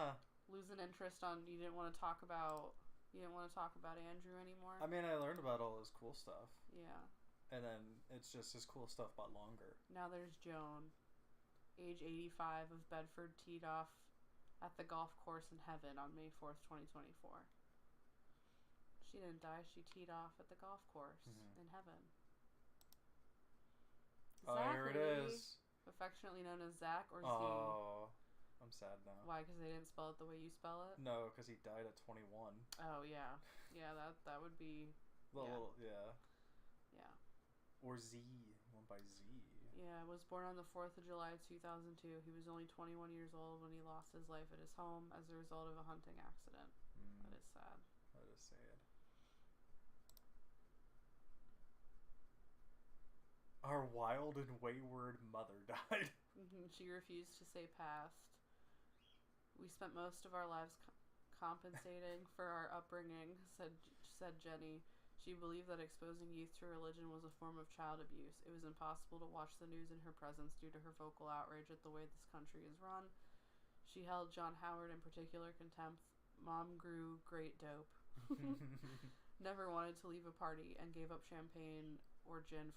Losing interest on you didn't want to talk about Andrew anymore? I mean, I learned about all his cool stuff. Yeah. And then it's just his cool stuff, but longer. Now there's Joan, age 85, of Bedford, teed off at the golf course in heaven on May 4th, 2024. She didn't die. She teed off at the golf course in heaven. Oh, here it is. Affectionately known as Zach or Z. Oh, I'm sad now. Why? Because they didn't spell it the way you spell it? No, because he died at 21. Oh, yeah. Yeah, that would be... Yeah. Yeah. Or Z. Went by Z. Yeah, was born on the 4th of July, 2002. He was only 21 years old when he lost his life at his home as a result of a hunting accident. That is sad. That is sad. Our wild and wayward mother died. She refused to say past. We spent most of our lives compensating for our upbringing, said Jenny. She believed that exposing youth to religion was a form of child abuse. It was impossible to watch the news in her presence due to her vocal outrage at the way this country is run. She held John Howard in particular contempt. Mom grew great dope. Never wanted to leave a party and gave up champagne or gin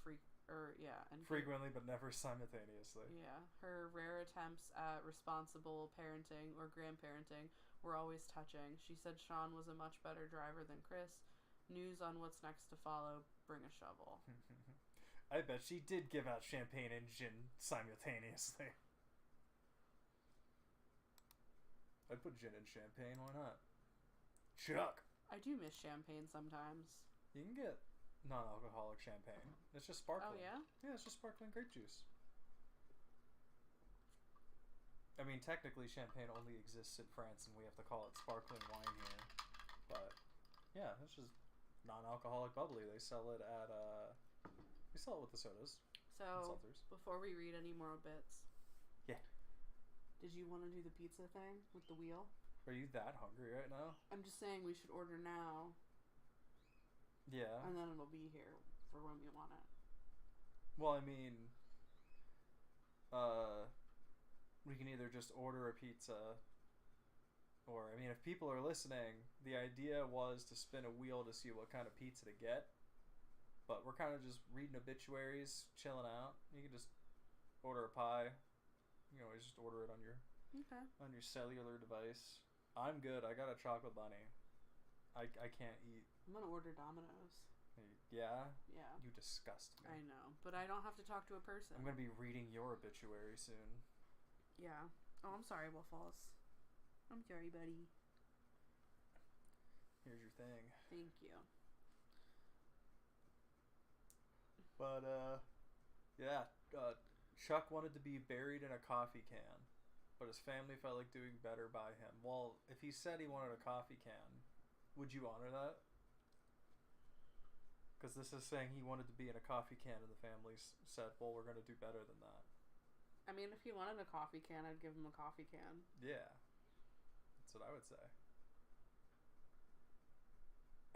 frequently, but never simultaneously. Yeah, her rare attempts at responsible parenting or grandparenting were always touching. She said Sean was a much better driver than Chris. News on what's next to follow. Bring a shovel. I bet she did give out champagne and gin simultaneously. I'd put gin and champagne. Why not? Chuck. I do miss champagne sometimes. You can get non-alcoholic champagne. It's just sparkling. Oh, yeah? Yeah, it's just sparkling grape juice. I mean, technically, champagne only exists in France, and we have to call it sparkling wine here. But, yeah, it's just non-alcoholic bubbly. They sell it at we sell it with the sodas. So seltzers. before we read any more bits, yeah, did you want to do the pizza thing with the wheel? Are you that hungry right now? I'm just saying we should order now. Yeah. And then it'll be here for when we want it. Well, I mean, we can either just order a pizza, or, I mean, if people are listening, the idea was to spin a wheel to see what kind of pizza to get, but we're kind of just reading obituaries, chilling out. You can just order a pie. You can always just order it on your cellular device. I'm good. I got a chocolate bunny. I can't eat. I'm gonna order Domino's. Yeah? Yeah. You disgust me. I know, but I don't have to talk to a person. I'm gonna be reading your obituary soon. Yeah. Oh, I'm sorry, Wolfalls. I'm sorry, buddy. Here's your thing. Thank you. But, yeah. Chuck wanted to be buried in a coffee can, but his family felt like doing better by him. Well, if he said he wanted a coffee can, would you honor that? Because this is saying he wanted to be in a coffee can, and the family said, well, we're going to do better than that. I mean, if he wanted a coffee can, I'd give him a coffee can. Yeah. That's what I would say.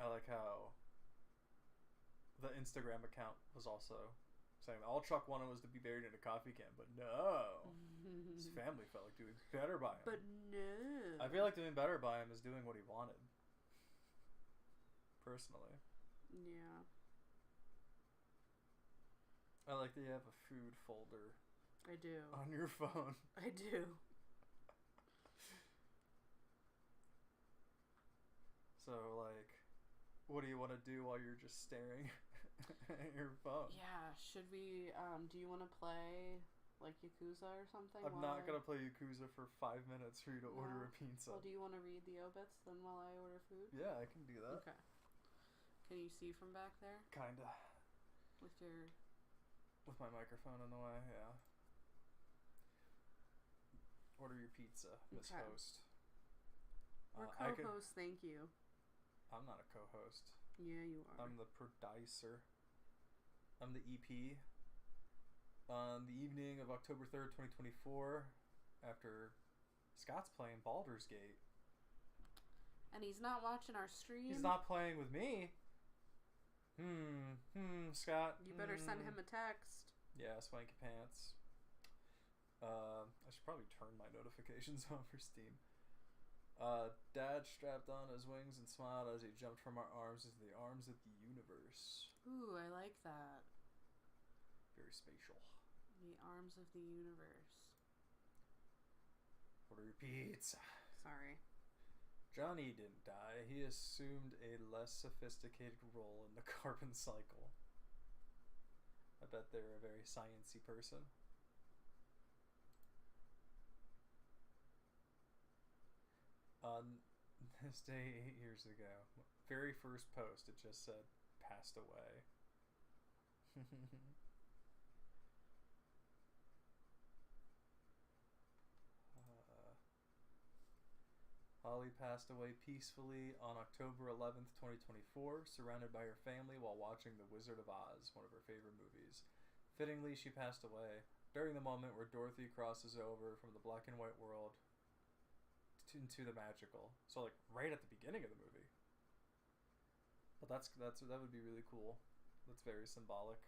I like how the Instagram account was also saying that all Chuck wanted was to be buried in a coffee can, but no. His family felt like doing better by him. But no. I feel like doing better by him is doing what he wanted. Personally. Yeah. I like that you have a food folder. I do. On your phone. I do. So, like, what do you want to do while you're just staring at your phone? Yeah, should we, do you want to play, like, Yakuza or something? I'm not going to play Yakuza for 5 minutes for you to order a pizza. Well, do you want to read the obits then while I order food? Yeah, I can do that. Okay. Can you see from back there? Kinda. With my microphone in the way, yeah. Order your pizza, Miss Host. Or co-host, thank you. I'm not a co-host. Yeah, you are. I'm the producer. I'm the EP. On the evening of October 3rd, 2024, after Scott's playing Baldur's Gate. And he's not watching our stream? He's not playing with me. Scott. You better send him a text. Yeah, swanky pants. I should probably turn my notifications on for Steam. Dad strapped on his wings and smiled as he jumped from our arms into the arms of the universe. Ooh, I like that. Very spatial. The arms of the universe. Order your pizza. Sorry. Johnny didn't die. He assumed a less sophisticated role in the carbon cycle. I bet they're a very sciencey person. On this day 8 years ago, very first post, it just said, passed away. Holly passed away peacefully on October 11th, 2024, surrounded by her family while watching The Wizard of Oz, one of her favorite movies. Fittingly, she passed away during the moment where Dorothy crosses over from the black and white world into the magical. So, like, right at the beginning of the movie. But that would be really cool. That's very symbolic.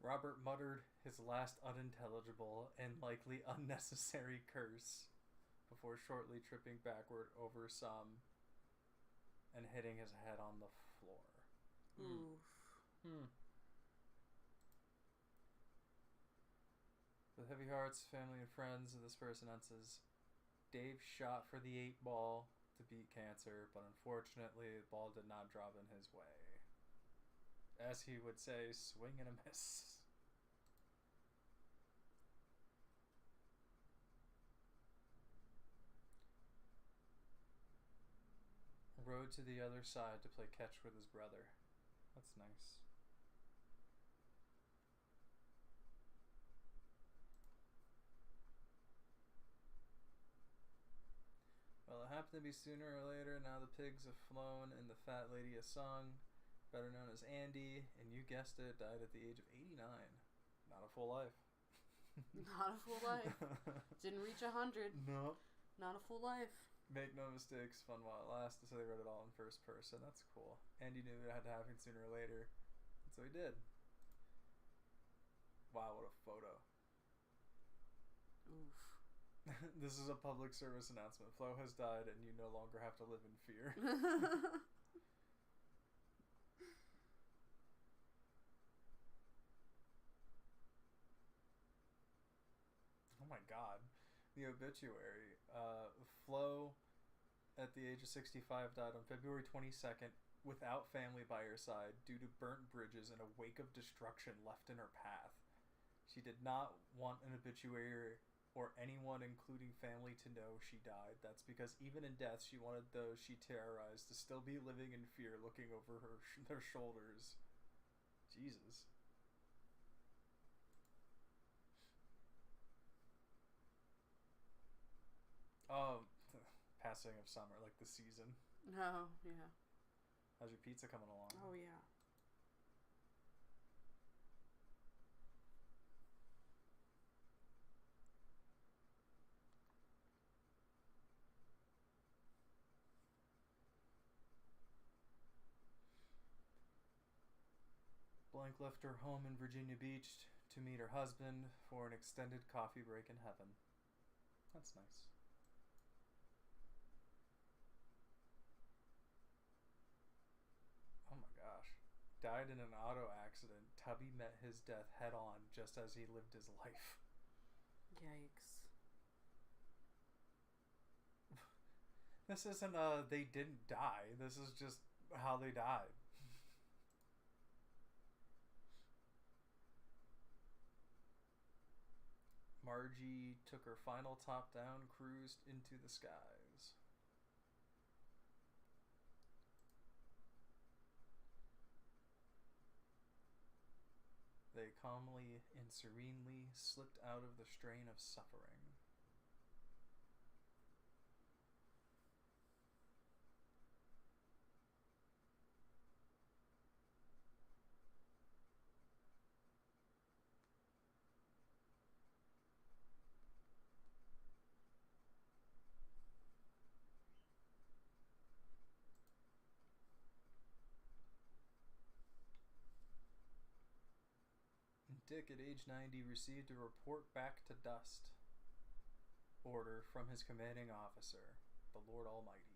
Robert muttered his last unintelligible and likely unnecessary curse before shortly tripping backward over some and hitting his head on the floor. Oof. With heavy hearts, family and friends, this person answers, Dave shot for the 8 ball to beat cancer, but unfortunately the ball did not drop in his way. As he would say, swing and a miss. Rode to the other side to play catch with his brother. That's nice. Well, it happened to be sooner or later. Now the pigs have flown and the fat lady has sung. Better known as Andy, and you guessed it, died at the age of 89. Not a full life. Not a full life. Didn't reach 100. No. Not a full life. Make no mistakes, fun while it lasted, so they read it all in first person. That's cool. Andy knew it had to happen sooner or later, and so he did. Wow, what a photo. Oof. This is a public service announcement. Flo has died, and you no longer have to live in fear. Oh my god. The obituary. Flo, at the age of 65, died on February 22nd without family by her side due to burnt bridges and a wake of destruction left in her path. She did not want an obituary or anyone, including family, to know she died. That's because even in death, she wanted those she terrorized to still be living in fear, looking over their shoulders. Jesus. Oh, passing of summer, like the season. Oh, yeah. How's your pizza coming along? Oh, yeah. Blank left her home in Virginia Beach to meet her husband for an extended coffee break in heaven. That's nice. Oh my gosh. Died in an auto accident. Tubby met his death head on just as he lived his life. Yikes. This isn't they didn't die. This is just how they died. Margie took her final top down, cruised into the skies. They calmly and serenely slipped out of the strain of suffering. Dick, at age 90, received a report back to dust order from his commanding officer, the Lord Almighty.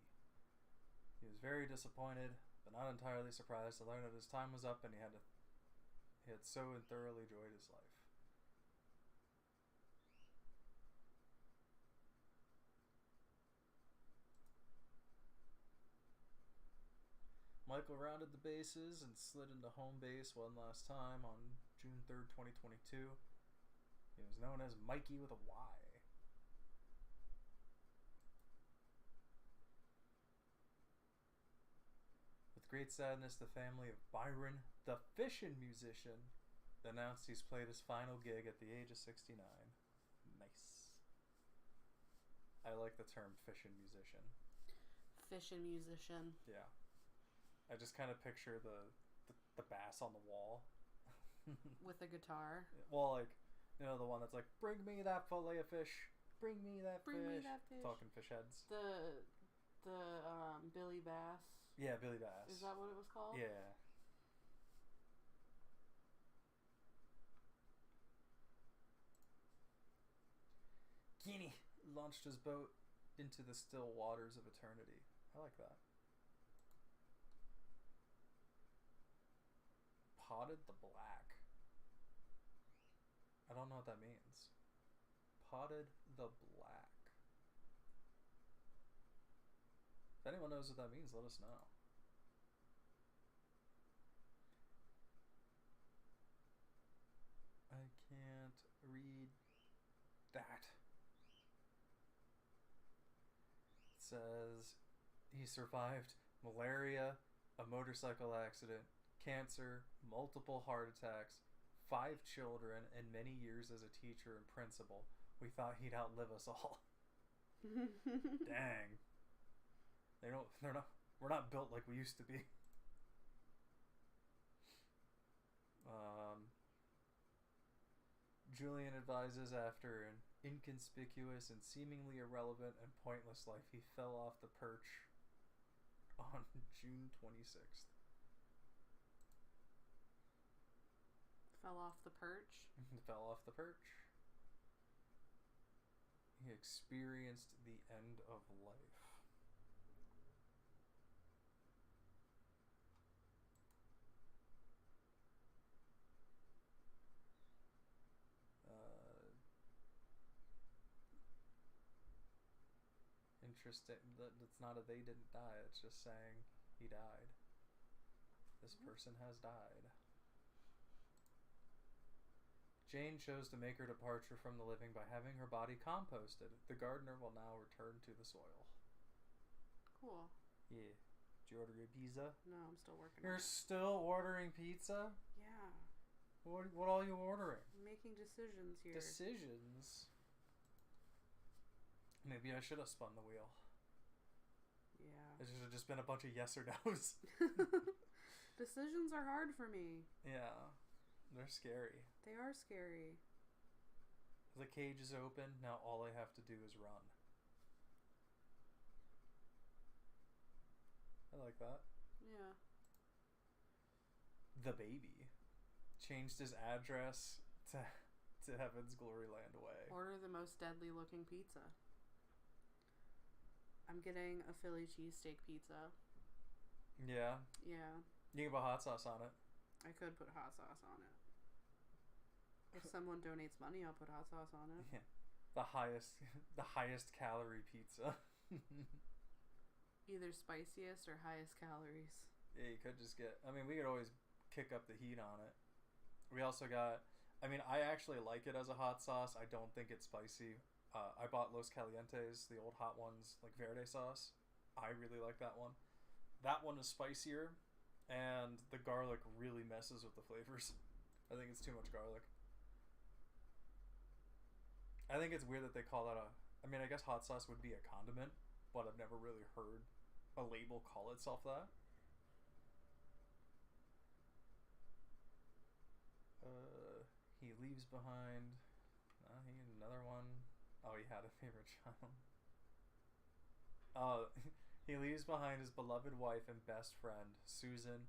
He was very disappointed, but not entirely surprised to learn that his time was up and he had so thoroughly enjoyed his life. Michael rounded the bases and slid into home base one last time on June 3rd, 2022. He was known as Mikey with a Y. With great sadness, the family of Byron, the fishin' musician, announced he's played his final gig at the age of 69. Nice. I like the term fishin' musician. Fishin' musician. Yeah. I just kind of picture the bass on the wall. With a guitar. Well, like, you know, the one that's like, bring me that fillet of fish. Bring me that Bring fish. me that fish. Talking fish heads. The Billy Bass. Yeah, Billy Bass. Is that what it was called? Yeah. Guinea launched his boat into the still waters of eternity. I like that. Potted the Black. I don't know what that means. Potted the Black. If anyone knows what that means, let us know. says he survived malaria, a motorcycle accident, cancer, multiple heart attacks, 5 children, and many years as a teacher and principal. We thought he'd outlive us all. Dang. We're not built like we used to be. Julian advises after an inconspicuous and seemingly irrelevant and pointless life, he fell off the perch on June 26th. Fell off the perch? Fell off the perch. He experienced the end of life. Interesting. That's not a they didn't die. It's just saying he died. This person has died. Jane chose to make her departure from the living by having her body composted. The gardener will now return to the soil. Cool. Yeah. Did you order your pizza? No, I'm still working You're on it. still ordering pizza? Yeah. What all you ordering? I'm making decisions here. Decisions? Maybe I should have spun the wheel. Yeah. It should have just been a bunch of yes or no's. Decisions are hard for me. Yeah. They're scary. They are scary. The cage is open. Now all I have to do is run. I like that. Yeah. The baby changed his address to Heaven's Glory Land Way. Order the most deadly looking pizza. I'm getting a Philly cheesesteak pizza. Yeah. Yeah. You can put hot sauce on it. I could put hot sauce on it. If someone donates money, I'll put hot sauce on it. Yeah. The highest calorie pizza. Either spiciest or highest calories. Yeah, you could just get... I mean, we could always kick up the heat on it. We also got... I mean, I actually like it as a hot sauce. I don't think it's spicy. I bought Los Calientes, the old hot ones, like verde sauce. I really like that one. That one is spicier, and the garlic really messes with the flavors. I think it's too much garlic. I think it's weird that they call that a... I mean, I guess hot sauce would be a condiment, but I've never really heard a label call itself that. He leaves behind... another one. Oh, he had a favorite child. He leaves behind his beloved wife and best friend, Susan,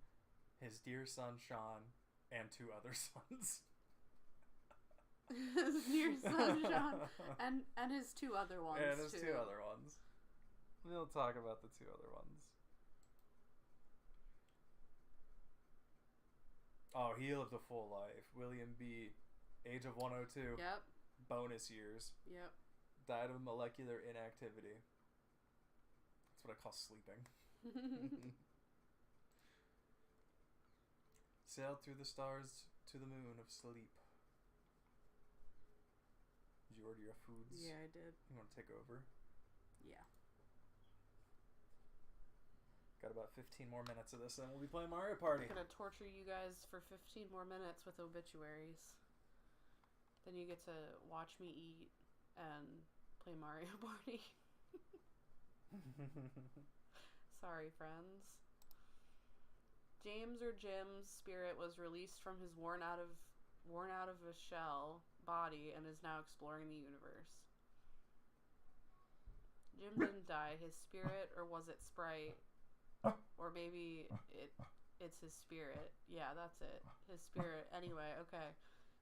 his dear son, Sean, and 2 other sons. His dear son, Sean, and his 2 other ones, and his too. 2 other ones. We'll talk about the 2 other ones. Oh, he lived a full life. William B., age of 102. Yep. Bonus years. Yep. Died of molecular inactivity. That's what I call sleeping. Sailed through the stars to the moon of sleep. Did you order your foods? Yeah, I did. You want to take over? Yeah. Got about 15 more minutes of this, and we'll be playing Mario Party. I'm gonna torture you guys for 15 more minutes with obituaries. Then you get to watch me eat and play Mario Party. Sorry, friends. James or Jim's spirit was released from his worn out of a shell body and is now exploring the universe. Jim didn't die. His spirit, or was it Sprite? Or maybe it's his spirit. Yeah, that's it. His spirit. Anyway, okay.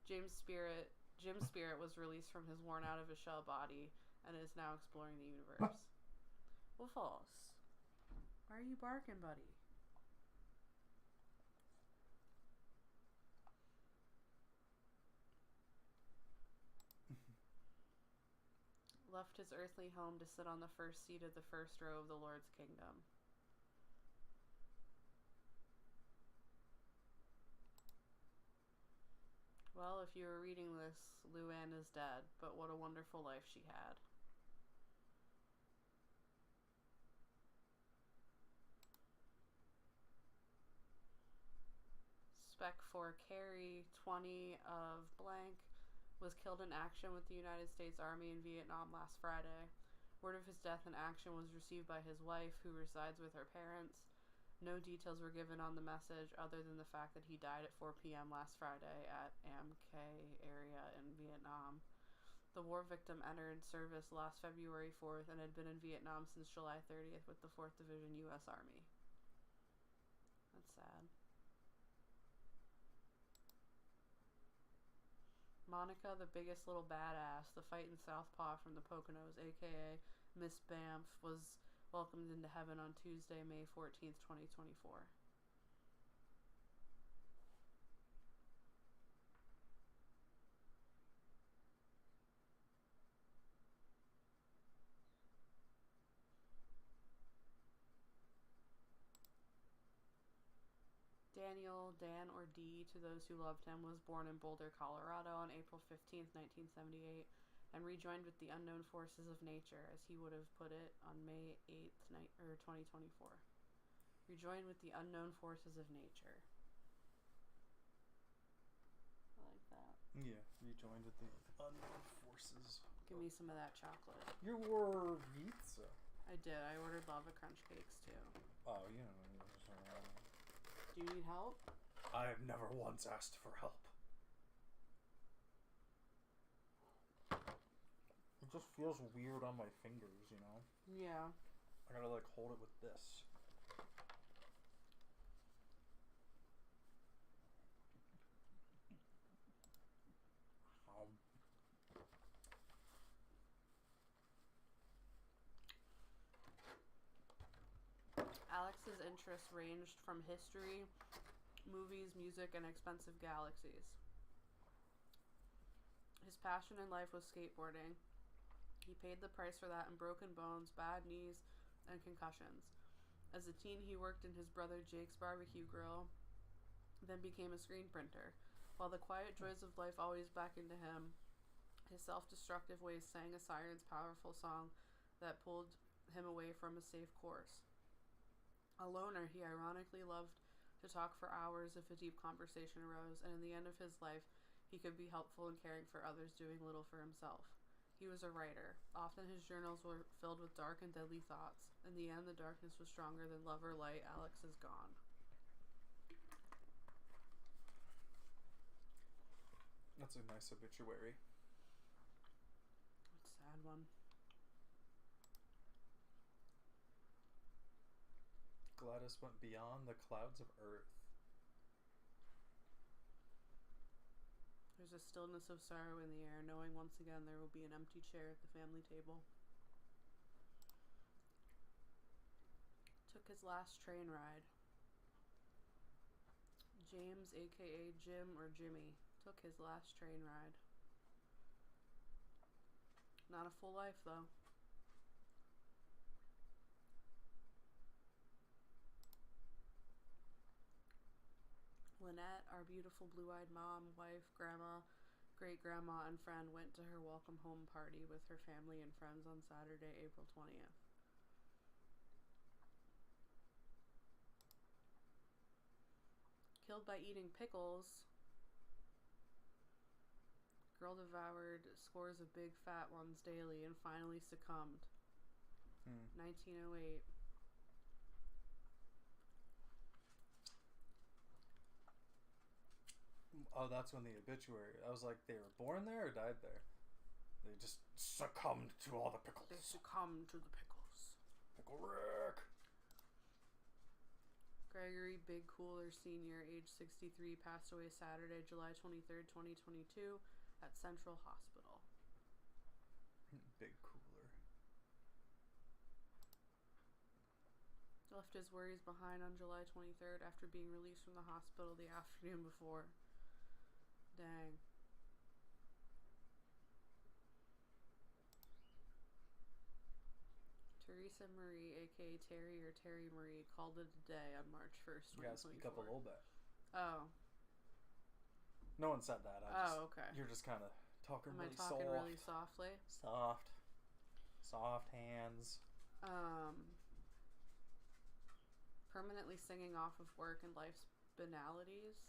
Jim's spirit was released from his worn out of his shell body and is now exploring the universe. Well, false. Why are you barking, buddy? Left his earthly home to sit on the first seat of the first row of the Lord's kingdom. Well, if you were reading this, Luann is dead, but what a wonderful life she had. suspect for Carey 20 of blank was killed in action with the United States Army in Vietnam last Friday. Word of his death in action was received by his wife, who resides with her parents. No details were given on the message other than the fact that he died at 4 p.m. last Friday at Am Khe area in Vietnam. The war victim entered service last February 4th and had been in Vietnam since July 30th with the 4th Division U.S. Army. That's sad. Monica, the biggest little badass, the fightin' southpaw from the Poconos, a.k.a. Miss Banff, was welcomed into heaven on Tuesday, May 14th, 2024. Daniel, Dan, or D, to those who loved him, was born in Boulder, Colorado on April 15th, 1978, and rejoined with the unknown forces of nature, as he would have put it on May 8th, 2024. Rejoined with the unknown forces of nature. I like that. Yeah, rejoined with the unknown forces. Give me some of that chocolate. You were pizza. I did. I ordered lava crunch cakes, too. Oh, yeah. Do you need help? I have never once asked for help. It just feels weird on my fingers, you know? Yeah. I gotta, like, hold it with this. Alex's interests ranged from history, movies, music, and expensive galaxies. His passion in life was skateboarding. He paid the price for that in broken bones, bad knees, and concussions. As a teen, he worked in his brother Jake's barbecue grill, then became a screen printer. While the quiet joys of life always beckoned to him, his self-destructive ways sang a siren's powerful song that pulled him away from a safe course. A loner, he ironically loved to talk for hours if a deep conversation arose, and in the end of his life, he could be helpful in caring for others, doing little for himself. He was a writer. Often his journals were filled with dark and deadly thoughts. In the end, the darkness was stronger than love or light. Alex is gone. That's a nice obituary. It's a sad one. Gladys went beyond the clouds of earth. There's a stillness of sorrow in the air, knowing once again there will be an empty chair at the family table. Took his last train ride. James, aka Jim or Jimmy, took his last train ride. Not a full life, though. Lynette, our beautiful blue-eyed mom, wife, grandma, great-grandma, and friend, went to her welcome home party with her family and friends on Saturday, April 20th. Killed by eating pickles. Girl devoured scores of big fat ones daily and finally succumbed. 1908. Oh, that's when the obituary. I was like, they were born there or died there? They just succumbed to all the pickles. They succumbed to the pickles. Pickle Rick. Gregory Big Cooler Sr., age 63, passed away Saturday, July 23rd, 2022, at Central Hospital. Big Cooler. Left his worries behind on July 23rd after being released from the hospital the afternoon before. Dang. Teresa Marie, aka Terry or Terry Marie, called it a day on March 1st, 2024. You gotta speak up a little bit. Oh. No one said that. Okay. You're just kind of talking really soft. Am I talking really softly? Soft. Soft hands. Permanently singing off of work and life's banalities.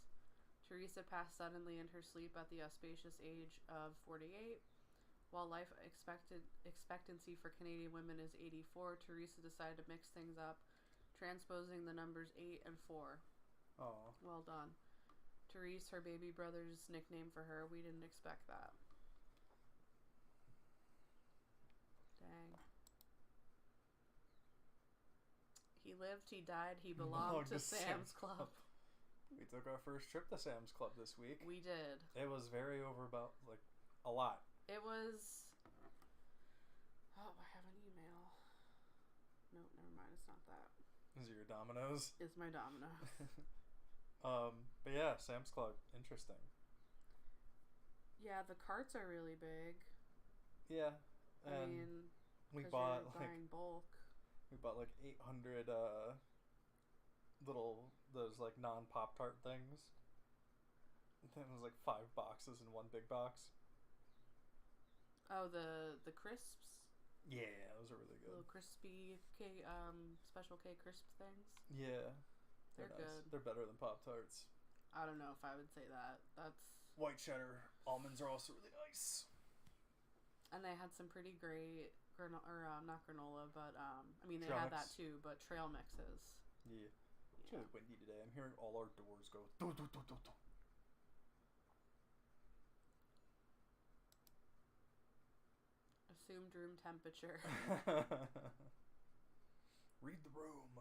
Teresa passed suddenly in her sleep at the auspicious age of 48. While life expectancy for Canadian women is 84, Teresa decided to mix things up, transposing the numbers 8 and 4. Oh. Well done. Therese, her baby brother's nickname for her. We didn't expect that. Dang. He lived, he died, he belonged to Sam's Club. We took our first trip to Sam's Club this week. We did. It was very a lot. It was... Oh, I have an email. Nope, never mind. It's not that. Is it your Domino's? It's my Domino's. But yeah, Sam's Club. Interesting. Yeah, the carts are really big. Yeah. I mean, we bought buying bulk. We bought 800 those non-Pop-Tart things. Then it was 5 boxes in one big box. Oh, the crisps? Yeah, those are really good. Little crispy K Special K crisp things? Yeah. They're nice. good. They're better than Pop-Tarts. I don't know if I would say that. That's... White cheddar almonds are also really nice. And they had some pretty great not granola, but I mean they trail had mix. that too, but trail mixes. Yeah. It's really windy today. I'm hearing all our doors go do do do do do. Assumed room temperature. Read the room.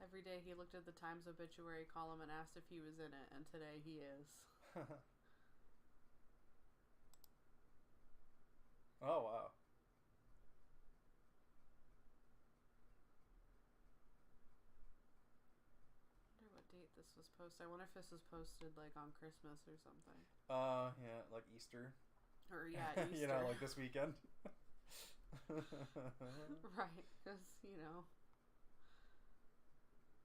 Every day he looked at the Times obituary column and asked if he was in it, and today he is. Oh, wow. I wonder what date this was posted. I wonder if this was posted on Christmas or something. Yeah, like Easter. Or, yeah, Easter. This weekend. Right, because,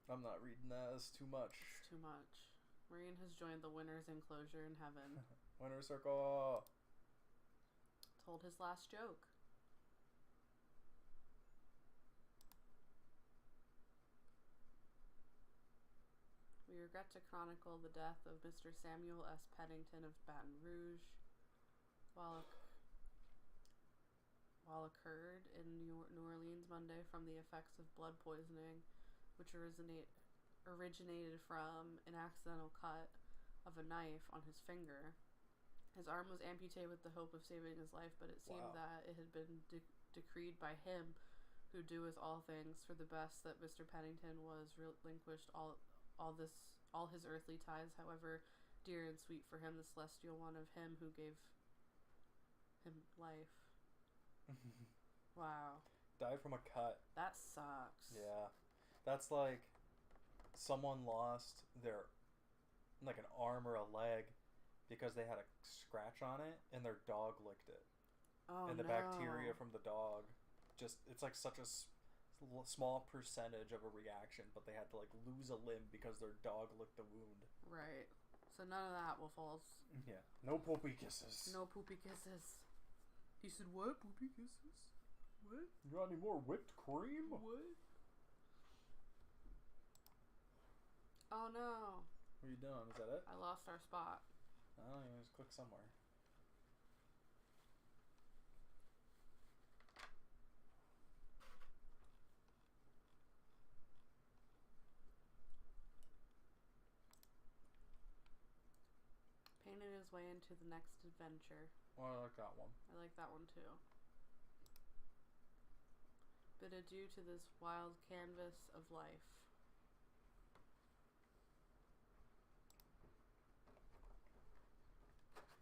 I'm not reading that. It's too much. It's too much. Marine has joined the winner's enclosure in heaven. Winner's circle. Told his last joke. We regret to chronicle the death of Mr. Samuel S. Pennington of Baton Rouge while occurred in New Orleans Monday from the effects of blood poisoning, which originated from an accidental cut of a knife on his finger. His arm was amputated with the hope of saving his life, but it seemed that it had been decreed by him who doeth all things for the best that Mr. Pennington was relinquished all his earthly ties, however dear and sweet for him, the celestial one of him who gave him life. Wow. Died from a cut. That sucks. Yeah. That's like someone lost their an arm or a leg because they had a scratch on it and their dog licked it. Oh, and the no. bacteria from the dog it's such a small percentage of a reaction, but they had to lose a limb because their dog licked the wound. Right. So none of that will fall. Yeah. No poopy kisses. No poopy kisses. He said, what? Poopy kisses? What? You got any more whipped cream? What? Oh no. What are you doing? Is that it? I lost our spot. Oh, you just click somewhere. Painted his way into the next adventure. Oh, I like that one. I like that one too. Bid adieu to this wild canvas of life.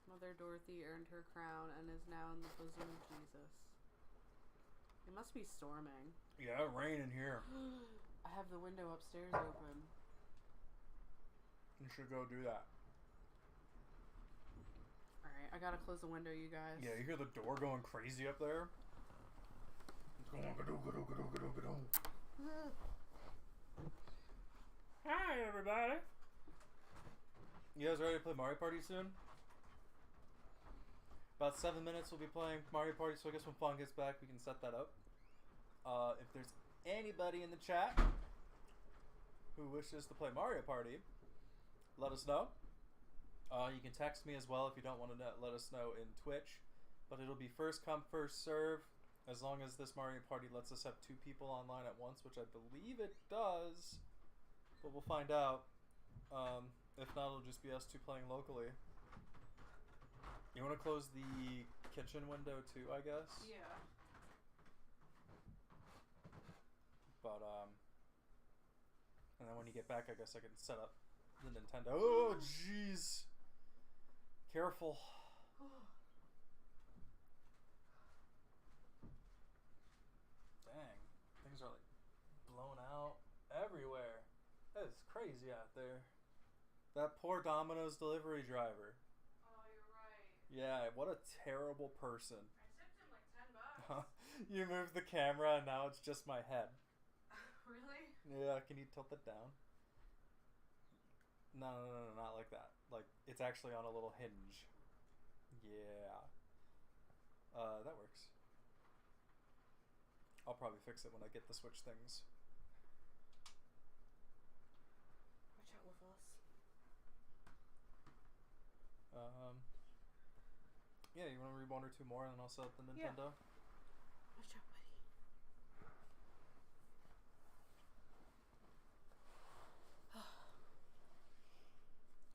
Mother Dorothy earned her crown and is now in the bosom of Jesus. It must be storming. Yeah, it rained in here. I have the window upstairs open. You should go do that. Alright, I gotta close the window, you guys. Yeah, you hear the door going crazy up there? It's going ga-do. Hi, everybody. You guys ready to play Mario Party soon? About 7 minutes we'll be playing Mario Party, so I guess when Fawn gets back we can set that up. If there's anybody in the chat who wishes to play Mario Party, let us know. You can text me as well if you don't want to let us know in Twitch. But it'll be first come, first serve. As long as this Mario Party lets us have 2 people online at once, which I believe it does. But we'll find out. If not, it'll just be us 2 playing locally. You want to close the kitchen window too, I guess? Yeah. But, and then when you get back, I guess I can set up the Nintendo. Oh, jeez. Careful. Dang. Things are, like, blown out everywhere. It's crazy out there. That poor Domino's delivery driver. Oh, you're right. Yeah, what a terrible person. I tipped him like $10. You moved the camera and now it's just my head. Really? Yeah, can you tilt it down? No, not like that. Like, it's actually on a little hinge. Yeah. That works. I'll probably fix it when I get the Switch things. Watch out with us. Yeah, you want to read 1 or 2 more and then I'll set up the Nintendo? Yeah. Watch out, buddy.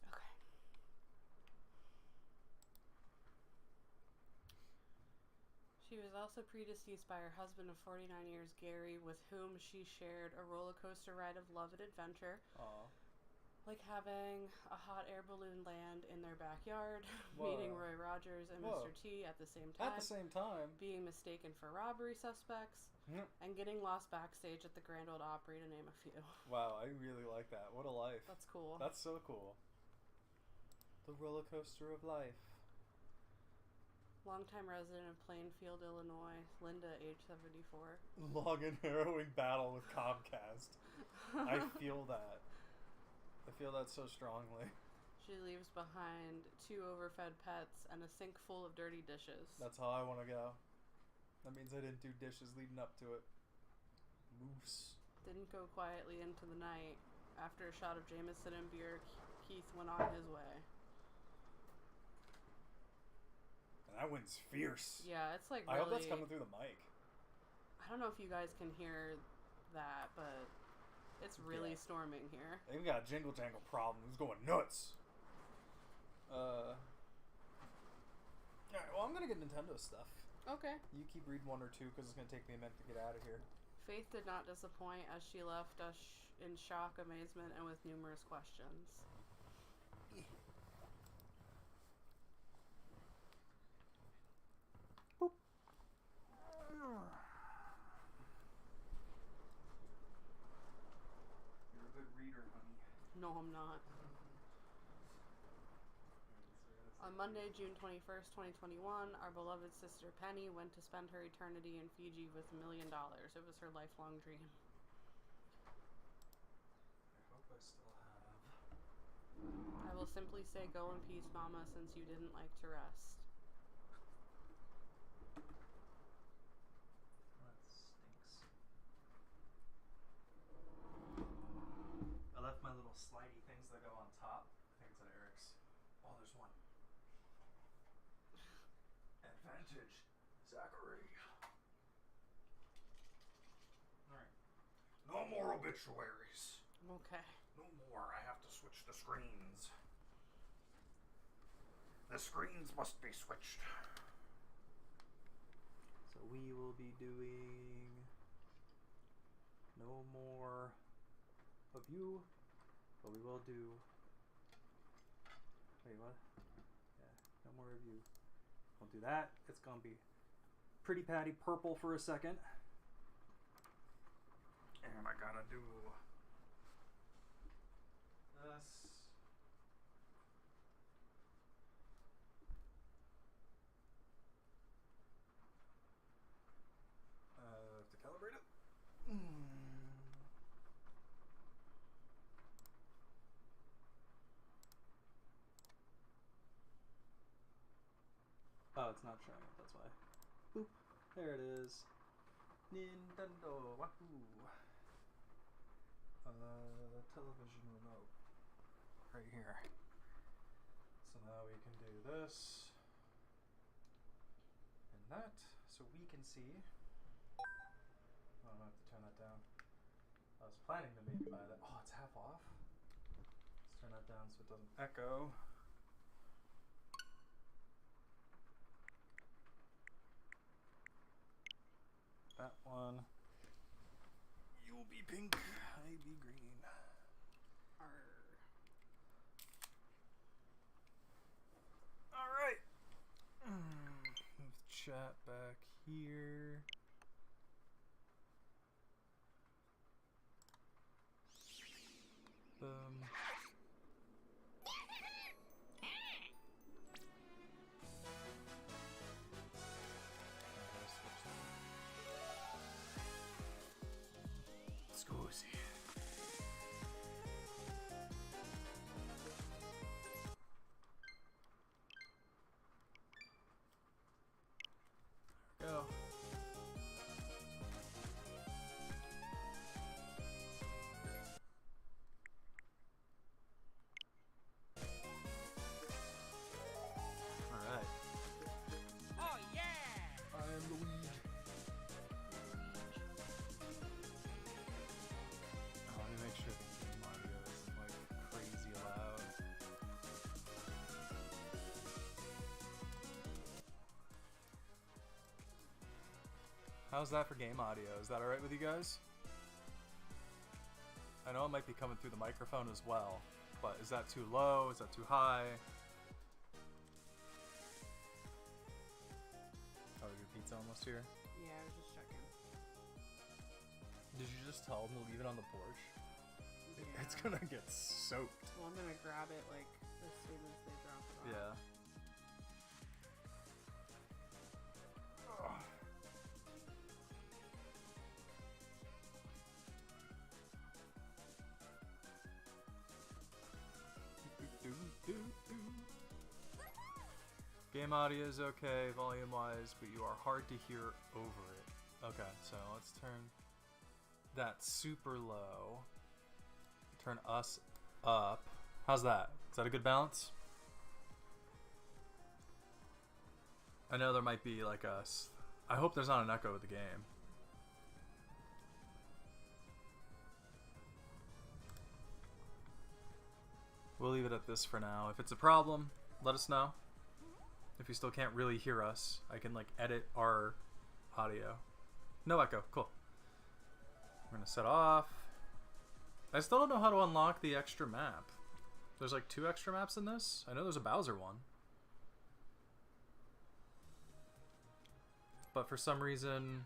Okay. She was also predeceased by her husband of 49 years, Gary, with whom she shared a roller coaster ride of love and adventure. Aw. Like having a hot air balloon land in their backyard, Whoa. meeting Roy Rogers and Whoa. Mr. T at the same time. At the same time. Being mistaken for robbery suspects. Mm. And getting lost backstage at the Grand Ole Opry, to name a few. Wow, I really like that. What a life. That's cool. That's so cool. The roller coaster of life. Longtime resident of Plainfield, Illinois, Linda, age 74. Long and harrowing battle with Comcast. I feel that. I feel that so strongly. She leaves behind 2 overfed pets and a sink full of dirty dishes. That's how I want to go. That means I didn't do dishes leading up to it. Moose. Didn't go quietly into the night. After a shot of Jameson and beer, Keith went on his way. And that wind's fierce. Yeah, it's like really... I hope that's coming through the mic. I don't know if you guys can hear that, but it's really storming here. They've got a jingle jangle problem. It's going nuts. Alright, well, I'm gonna get Nintendo stuff. Okay. You keep reading 1 or 2 because it's gonna take me a minute to get out of here. Faith did not disappoint as she left us in shock, amazement, and with numerous questions. Boop. You're a good reader, honey. No, I'm not. On Monday, June 21st, 2021, our beloved sister Penny went to spend her eternity in Fiji with $1 million. It was her lifelong dream. I hope I still have. I will simply say go in peace, Mama, since you didn't like to rest. That stinks. I left my little slidey things that go on top. I think it's at Eric's. Oh, there's one. Advantage, Zachary. Alright. No more obituaries. Okay. No more. I have to switch the screens. The screens must be switched. So we will be doing no more of you, but we will do. Wait, what? Yeah, no more of you. We'll do that. It's gonna be Pretty Patty purple for a second. And I gotta do this. To calibrate it. Oh, it's not showing up, that's why. Boop. There it is. Nintendo. Wahoo. television remote right here. So now we can do this and that, so we can see. Oh, I'm gonna have to turn that down. I was planning to maybe buy that. Oh, it's half off. Let's turn that down so it doesn't echo. That one. You'll be pink, I be green. Alright. Move chat back here. Boom. Scusi. There we go. Alright. Oh yeah! I am Luigi. Oh, let me make sure the game audio isn't like crazy loud. How's that for game audio? Is that alright with you guys? I know it might be coming through the microphone as well, but is that too low? Is that too high? Oh, your pizza almost here? Yeah, I was just checking. Did you just tell them to leave it on the porch? Yeah. It's gonna get soaked. Well, I'm gonna grab it like as soon as they drop it off. Yeah. Ugh. Game audio is okay, volume wise, but you are hard to hear over it. Okay, so let's turn that super low. Turn us up. How's that? Is that a good balance? I know there might be like us. I hope there's not an echo with the game. We'll leave it at this for now. If it's a problem, let us know. If you still can't really hear us, I can like edit our audio. No echo, cool. I'm gonna set off. I still don't know how to unlock the extra map. There's like 2 extra maps in this. I know there's a Bowser one. But for some reason...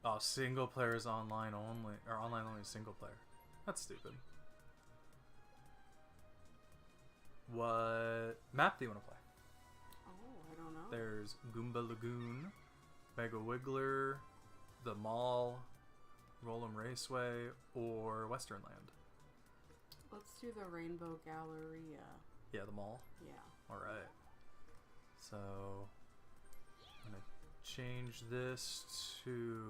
Oh, single player is online only. Or online only single player. That's stupid. What map do you want to play? Oh, I don't know. There's Goomba Lagoon, Mega Wiggler, the Mall, Roll'em Raceway, or Westernland. Let's do the Rainbow Galleria. Yeah, the Mall. Yeah. Alright. So, I'm going to change this to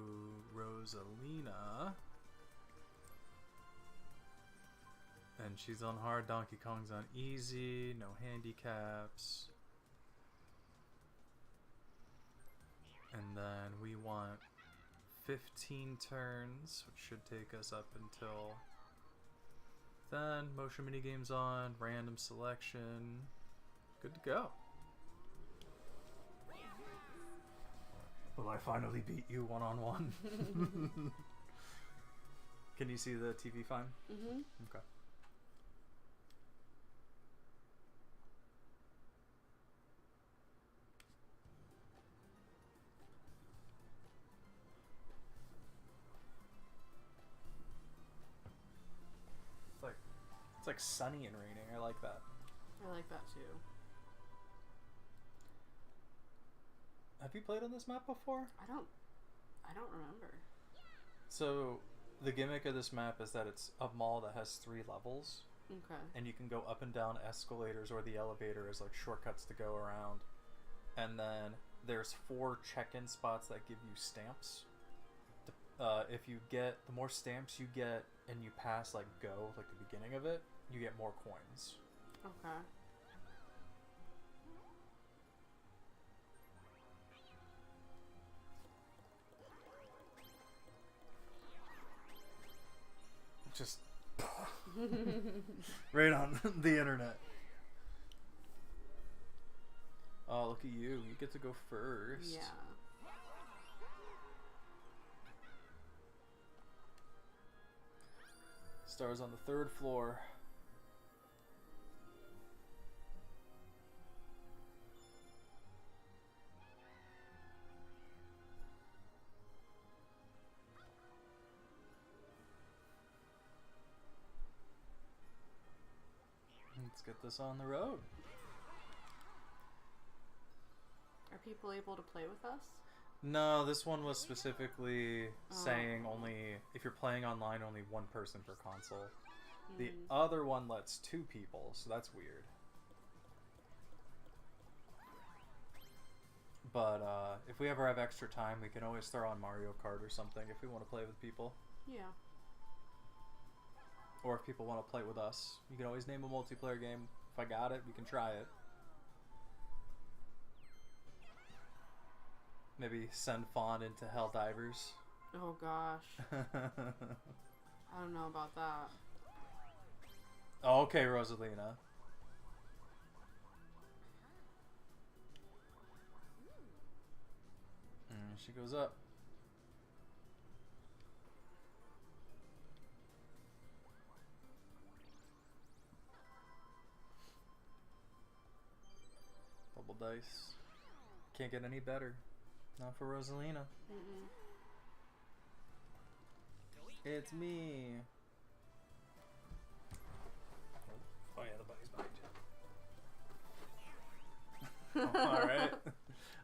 Rosalina. And she's on hard, Donkey Kong's on easy, no handicaps. And then we want 15 turns, which should take us up until then. Motion minigames on, random selection. Good to go. Will I finally beat you one-on-one? Can you see the TV fine? Mm-hmm. Okay. It's like sunny and raining. I like that. I like that too. Have you played on this map before? I don't remember. So the gimmick of this map is that it's a mall that has 3 levels. Okay. And you can go up and down escalators or the elevator as like shortcuts to go around. And then there's 4 check-in spots that give you stamps. if you get, the more stamps you get and you pass like go, like the beginning of it, you get more coins. Okay. Just right on the internet. Oh, look at you. You get to go first. Yeah. Stars on the 3rd floor. Let's get this on the road. Are people able to play with us? No, this one was specifically saying only, if you're playing online, only one person per console. The other one lets 2 people, so that's weird. But if we ever have extra time, we can always throw on Mario Kart or something if we want to play with people. Yeah. Or if people want to play with us. You can always name a multiplayer game. If I got it, we can try it. Maybe send Fawn into Helldivers. Oh gosh. I don't know about that. Oh, okay, Rosalina. And she goes up. Double dice. Can't get any better. Not for Rosalina. It's me. Oh yeah, the bunny's behind you. Alright.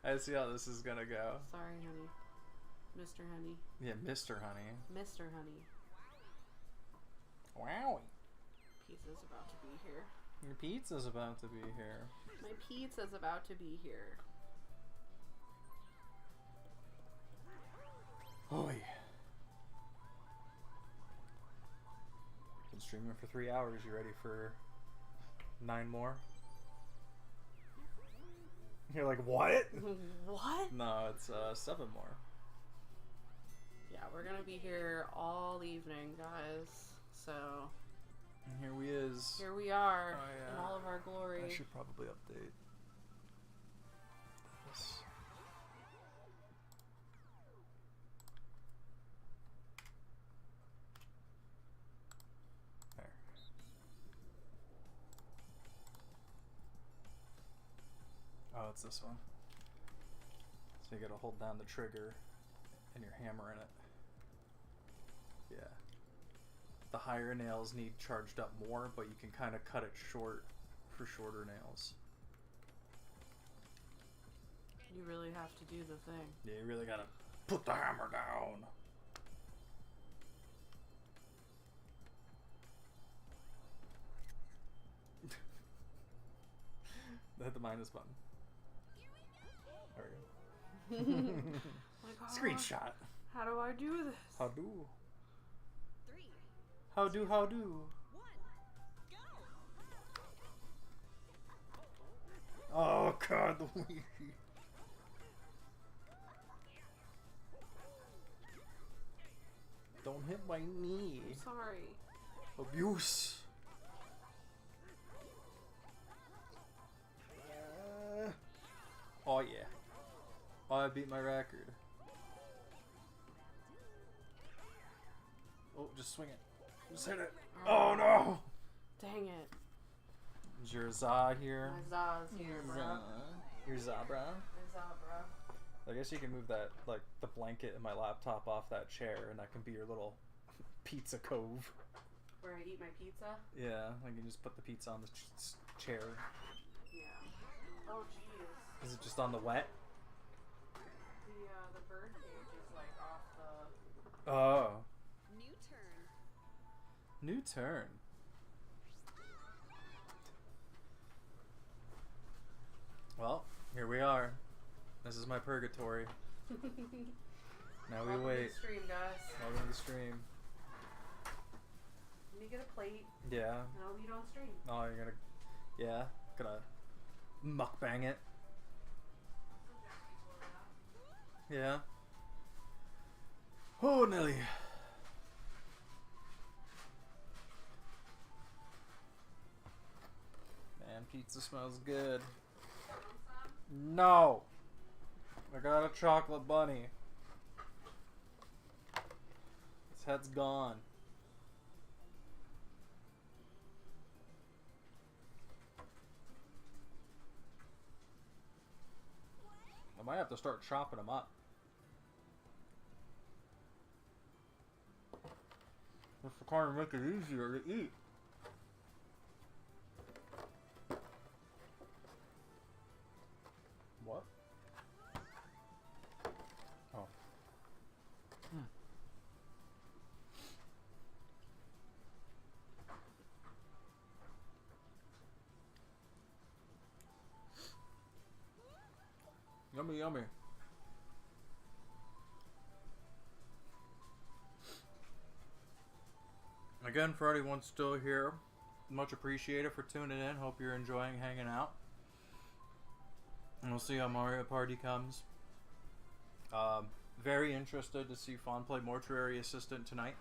I see how this is gonna go. Sorry, honey. Mr. Honey. Yeah, Mr. Honey. Mr. Honey. Wow. Pizza's about to be here. Your pizza's about to be here. My pizza's about to be here. Oy. Been streaming for 3 hours. You ready for 9 more? You're like, what? What? No, it's 7 more. Yeah, we're gonna be here all evening, guys. So And here we is. here we are Oh, yeah. in all of our glory. I should probably update this. There. Oh, it's this one. So you gotta hold down the trigger and your hammer in it. Yeah. The higher nails need charged up more, but you can kind of cut it short for shorter nails. You really have to do the thing. Yeah, you really gotta put the hammer down. Hit the minus button. There we go. Like, Screenshot. how do I do this? How do? 3, How do? How do? 1, go! Oh god, the Wii. Don't hit my knee. Sorry. Abuse. Oh yeah. Oh, I beat my record. Oh, just swing it. Just hit it. Oh no! Dang it. Is your za here? My Za's here, bro. Your za, bro? My Za, bro. I guess you can move that, like, the blanket in my laptop off that chair, and that can be your little pizza cove. Where I eat my pizza? Yeah, I can just put the pizza on the chair. Yeah. Oh, jeez. Is it just on the wet? The bird cage is like off the... Oh. New turn. New turn. Well, here we are. This is my purgatory. Now we Welcome to wait. the stream, guys. Welcome to the stream. Let me get a plate, Yeah. and I'll eat on stream. Oh, you're gonna. Yeah. Gonna mukbang it. Yeah. Oh, Nelly. Man, pizza smells good. No. I got a chocolate bunny. Its head's gone. I might have to start chopping them up. Just to kind of make it easier to eat. What? Oh. Yummy, yummy. Again, for anyone still here, much appreciated for tuning in. Hope you're enjoying hanging out. And we'll see how Mario Party comes. Very interested to see Fawn play Mortuary Assistant tonight.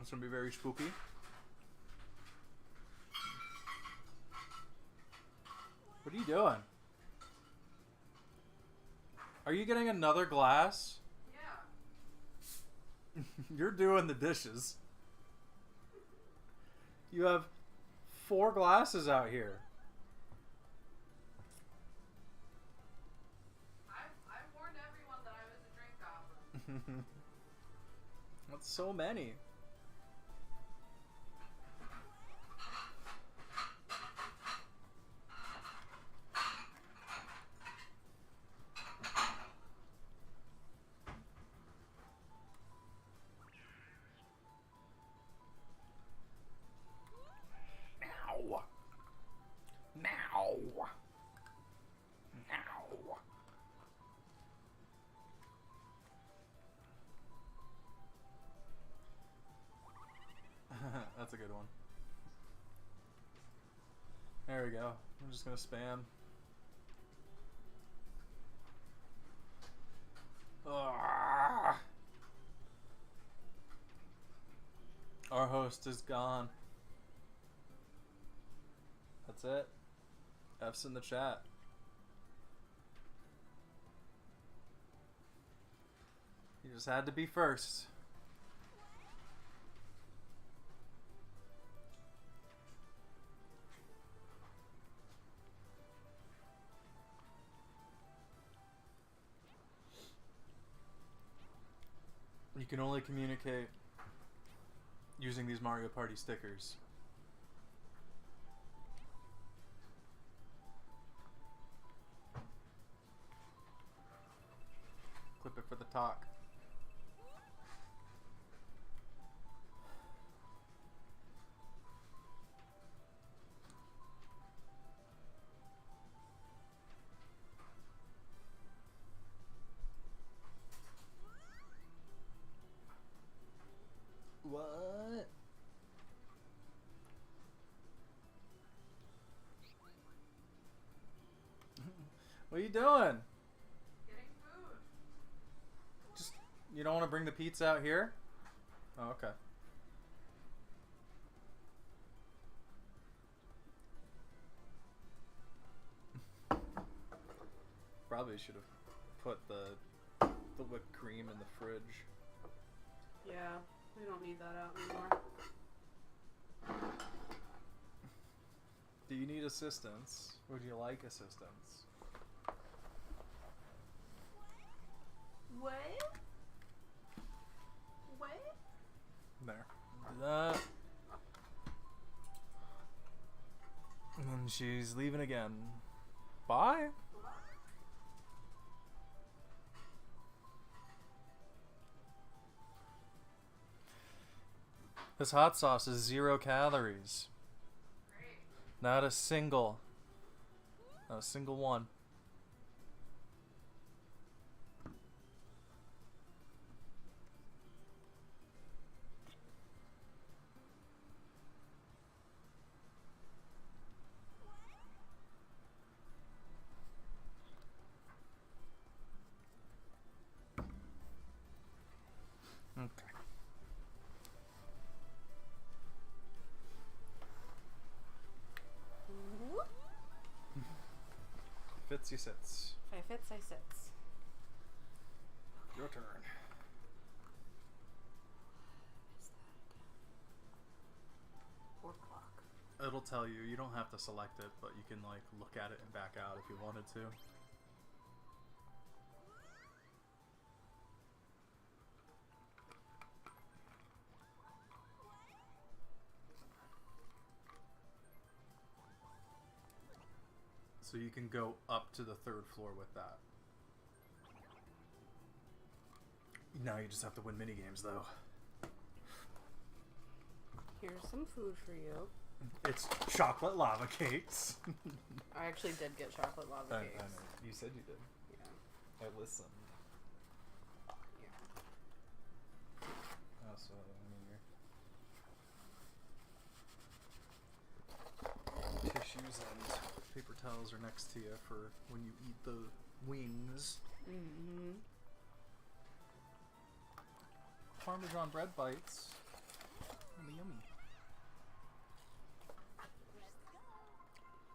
It's going to be very spooky. What are you doing? Are you getting another glass? Yeah. You're doing the dishes. You have 4 glasses out here. I warned everyone that I was a drink goblin. That's so many. That's a good one. There we go. I'm just gonna spam. Ah! Our host is gone. That's it. F's in the chat. You just had to be first. You can only communicate using these Mario Party stickers. Clip it for the talk. What? What are you doing? Getting food. Just, you don't want to bring the pizza out here? Oh, okay. Probably should have put the whipped cream in the fridge. Yeah, we don't need that out anymore. Do you need assistance? Would you like assistance? What? What? There. Do that. And she's leaving again. Bye. This hot sauce is 0 calories. Great. Not a single one. fits, you sits. If I fits, I sits. Your turn. What is that again? 4 o'clock. It'll tell you. You don't have to select it, but you can like look at it and back out if you wanted to. So you can go up to the 3rd floor with that. Now you just have to win minigames, though. Here's some food for you. It's chocolate lava cakes. I actually did get chocolate lava cakes. I know. You said you did. Yeah. I listened. Yeah. Oh, so, I mean, your tissues and paper towels are next to you for when you eat the wings. Mm-hmm. Parmesan bread bites. Yummy, yummy.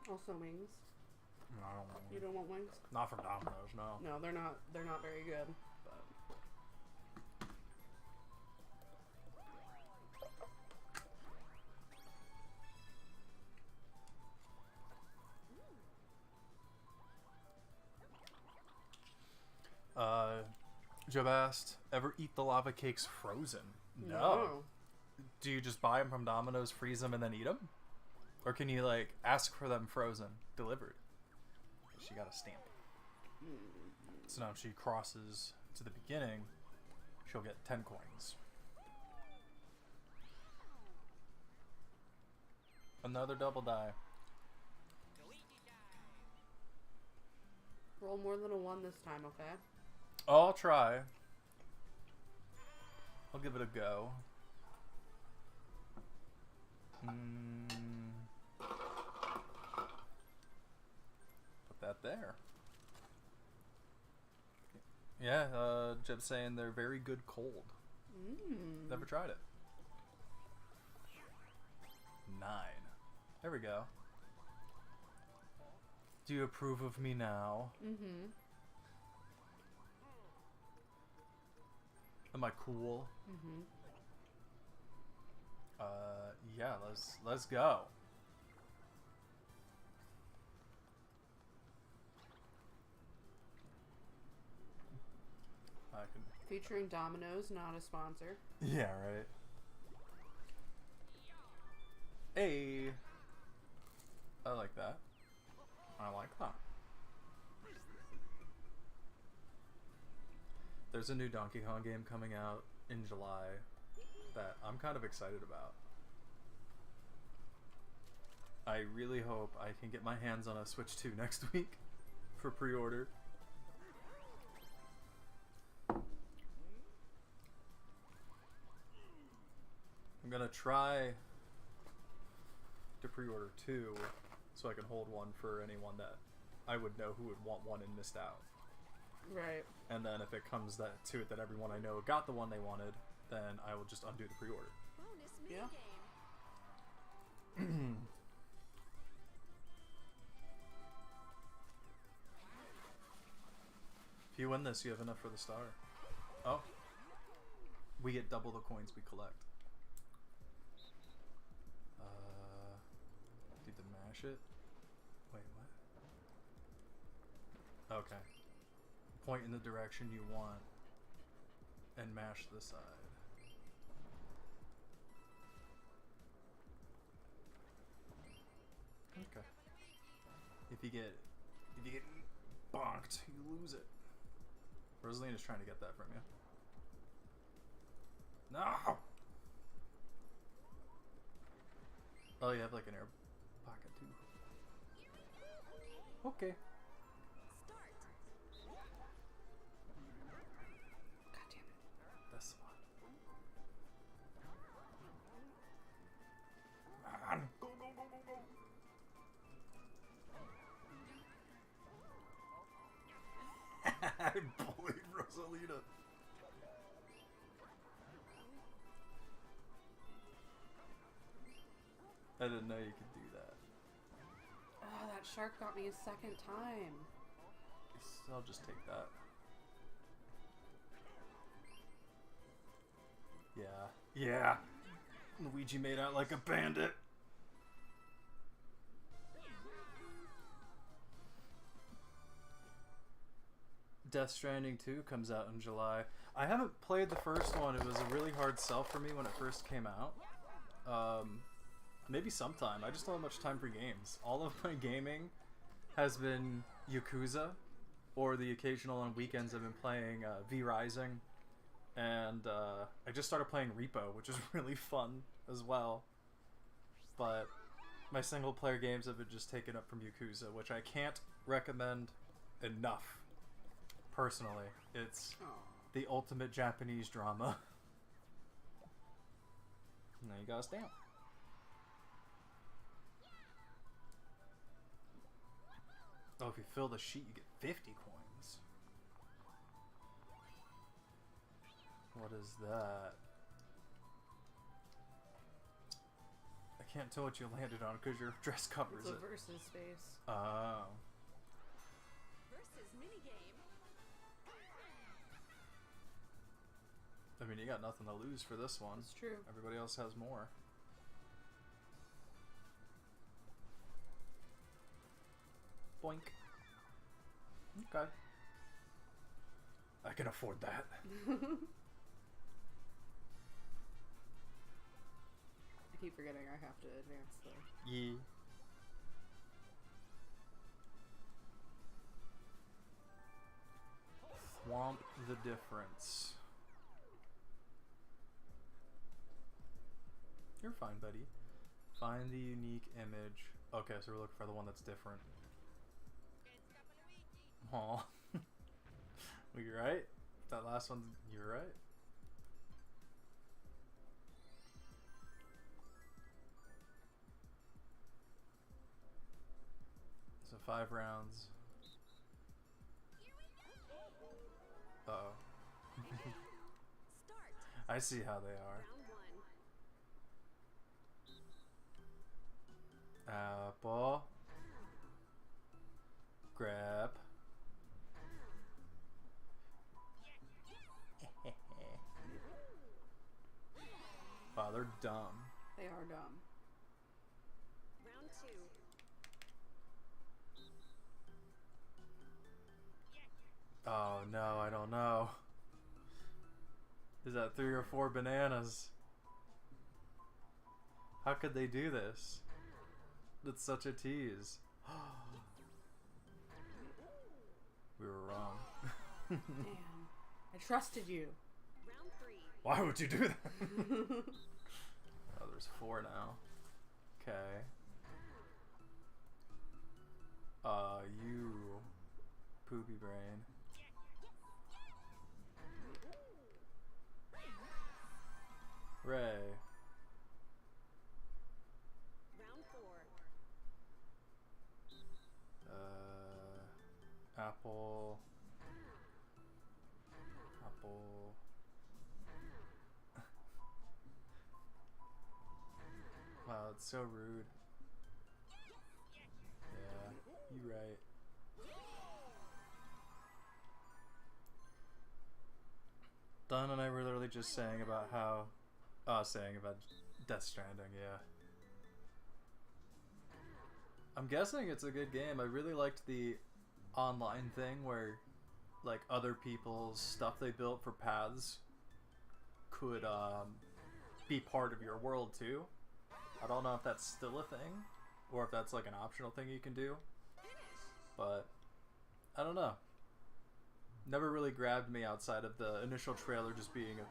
Also wings. No, I don't want You wings. don't want wings? Not from Domino's, no. No, they're not. They're not very good. But Job asked, ever eat the lava cakes frozen? no. Do you just buy them from Domino's, freeze them, and then eat them? Or can you, like, ask for them frozen, delivered? She got a stamp. So now if she crosses to the beginning, she'll get 10 coins. Another double die. Roll more than a 1 this time, okay? I'll try. I'll give it a go. Put that there. Yeah, Jeb's saying they're very good cold. Never tried it. 9. There we go. Do you approve of me now? Mm-hmm. Am I cool? Mm-hmm. Yeah, let's go. I can. Featuring Domino's, not a sponsor. Yeah, right. Hey, I like that. I like that. There's a new Donkey Kong game coming out in July that I'm kind of excited about. I really hope I can get my hands on a Switch 2 next week for pre-order. I'm gonna try to pre-order 2 so I can hold one for anyone that I would know who would want one and missed out. Right. And then if it comes to it that everyone I know got the one they wanted, then I will just undo the pre-order. Bonus Yeah. minigame. If you win this, you have enough for the star. Oh. We get double the coins we collect. Need to mash it? Wait, what? Okay. Point in the direction you want and mash the side. Okay. If you get bonked, you lose it. Rosalina's trying to get that from you. No! Oh, you have like an air pocket too. Okay. Start. God damn it. This one. Come on. Go, go, go, go, go. I bullied Rosalina. I didn't know you could do that. Oh, that shark got me a second time. I'll just take that. Yeah. Yeah! Luigi made out like a bandit! Death Stranding 2 comes out in July. I haven't played the first one. It was a really hard sell for me when it first came out. Maybe sometime. I just don't have much time for games. All of my gaming has been Yakuza, or the occasional on weekends I've been playing V-Rising, and I just started playing Repo, which is really fun as well. But my single player games have been just taken up from Yakuza, which I can't recommend enough. Personally, it's the ultimate Japanese drama. Now you got a stamp. Oh, if you fill the sheet, you get 50 coins. What is that? I can't tell what you landed on because your dress covers it. It's a versus space. Oh. Versus minigame. I mean, you got nothing to lose for this one. It's true. Everybody else has more. Boink. Okay. I can afford that. I keep forgetting I have to advance though. Yeah. Swamp the difference. You're fine, buddy. Find the unique image. Okay, so we're looking for the one that's different. Aw. Well, you're right. That last one, you're right. So 5 rounds. Uh-oh. Start. I see how they are. Round 1. Apple. Grab. Wow, they're dumb. They are dumb. Round 2. Oh no, I don't know. Is that 3 or 4 bananas? How could they do this? That's such a tease. We were wrong. Damn. I trusted you. Round 3. Why would you do that? Oh, there's 4 now. Okay. You poopy brain. Ray. Round 4. Apple. Apple. Wow, it's so rude. Yeah, you right. Don and I were literally just saying about how, saying about Death Stranding, yeah. I'm guessing it's a good game. I really liked the online thing where, like, other people's stuff they built for paths could be part of your world too. I don't know if that's still a thing or if that's like an optional thing you can do, but I don't know. Never really grabbed me outside of the initial trailer just being a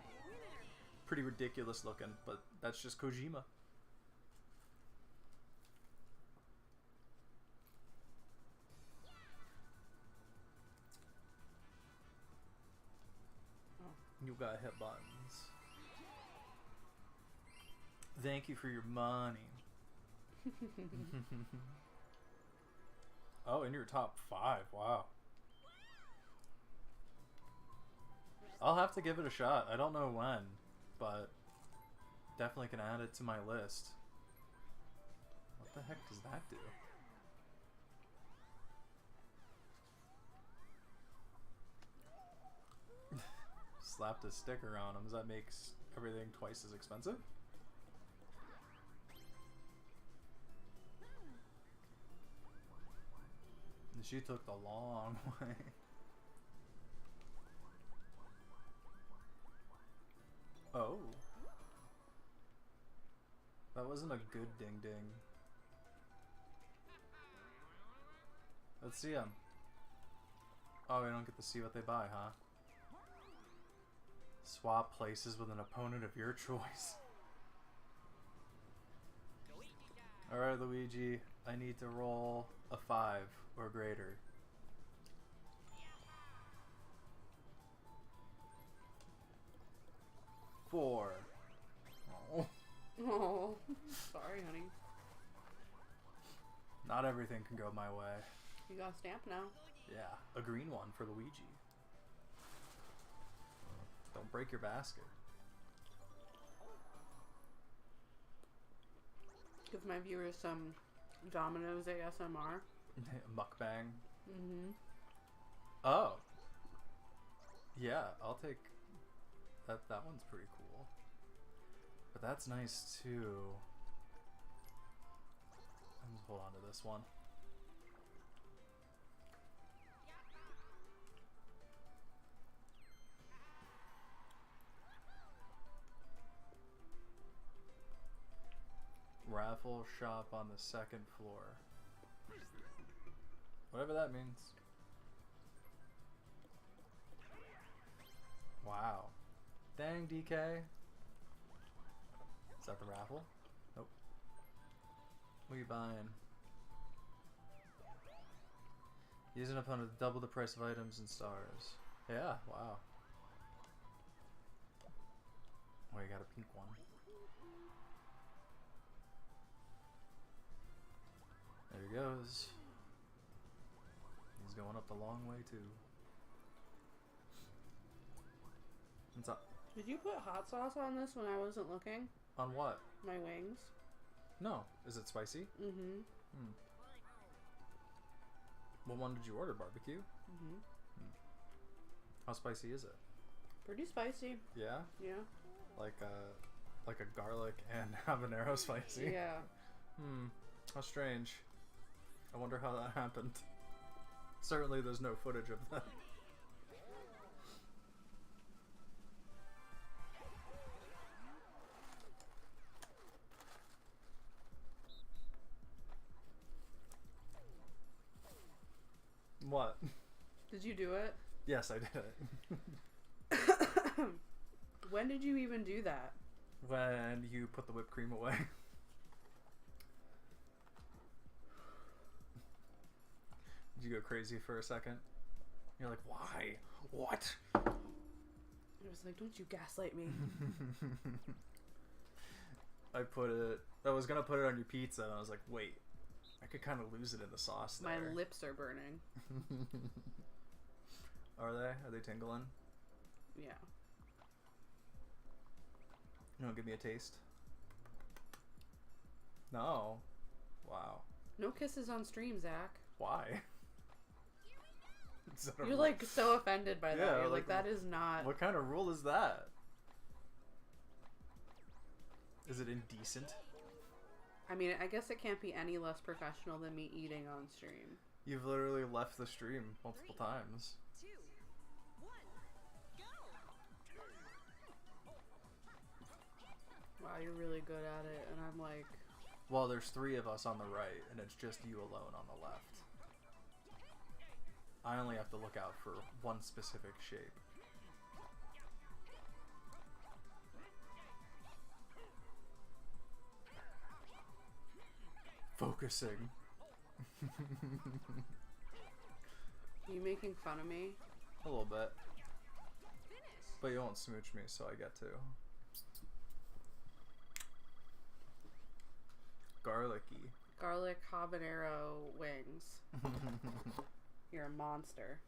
pretty ridiculous looking, but that's just Kojima. You got hit buttons. Thank you for your money. Oh, in your top 5. Wow. I'll have to give it a shot. I don't know when, but definitely can add it to my list. What the heck does that do? slapped a sticker on them. Does that make everything twice as expensive? And she took the long way. Oh. That wasn't a good ding ding. Let's see them. Oh, we don't get to see what they buy, huh? Swap places with an opponent of your choice. Alright, Luigi. I need to roll a 5 or greater. Four. Oh. Oh, sorry, honey. Not everything can go my way. You got a stamp now. Yeah, a green one for Luigi. Don't break your basket. Give my viewers some Domino's ASMR. Mukbang. Mm-hmm. Oh. Yeah, I'll take that. That one's pretty cool. But that's nice too. I'm just hold on to this one. Raffle shop on the 2nd floor. Whatever that means. Wow. Dang, DK. Is that the raffle? Nope. What are you buying? Use an opponent to double the price of items and stars. Yeah, wow. Oh, you got a pink one. There he goes. He's going up the long way too. What's up? Did you put hot sauce on this when I wasn't looking? On what? My wings. No. Is it spicy? Mm-hmm. Hmm. What one did you order? Barbecue? Mm-hmm. How spicy is it? Pretty spicy. Yeah? Yeah. Like a garlic and habanero spicy? Yeah. Hmm. How strange. I wonder how that happened. Certainly there's no footage of that. What? Did you do it? Yes, I did it. When did you even do that? When you put the whipped cream away. Did you go crazy for a second? You're like, why? What? I was like, don't you gaslight me. I was gonna put it on your pizza and I was like, wait, I could kind of lose it in the sauce there. My lips are burning. Are they? Are they tingling? Yeah. You don't give me a taste? No. Wow. No kisses on stream, Zach. Why? Is that a You're rule? like so offended by that. Yeah, You're like, like, that is not. What kind of rule is that? Is it indecent? I mean, I guess it can't be any less professional than me eating on stream. You've literally left the stream multiple times. 2, 1, go! Wow, you're really good at it. And I'm like, Well, there's 3 of us on the right, and it's just you alone on the left. I only have to look out for one specific shape. Focusing. are you making fun of me? A little bit. But you won't smooch me, so I get to. Garlicky. Garlic habanero wings. You're a monster.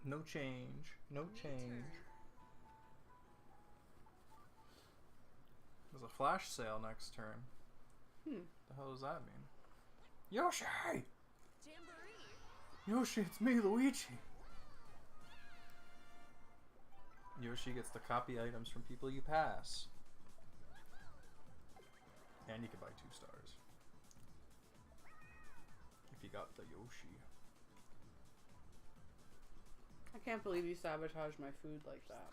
No change. No change. There's a flash sale next turn. The hell does that mean? Yoshi! Jamboree. Yoshi, it's me, Luigi! Yoshi gets to copy items from people you pass. And you can buy 2 stars. If you got the Yoshi. I can't believe you sabotaged my food like that.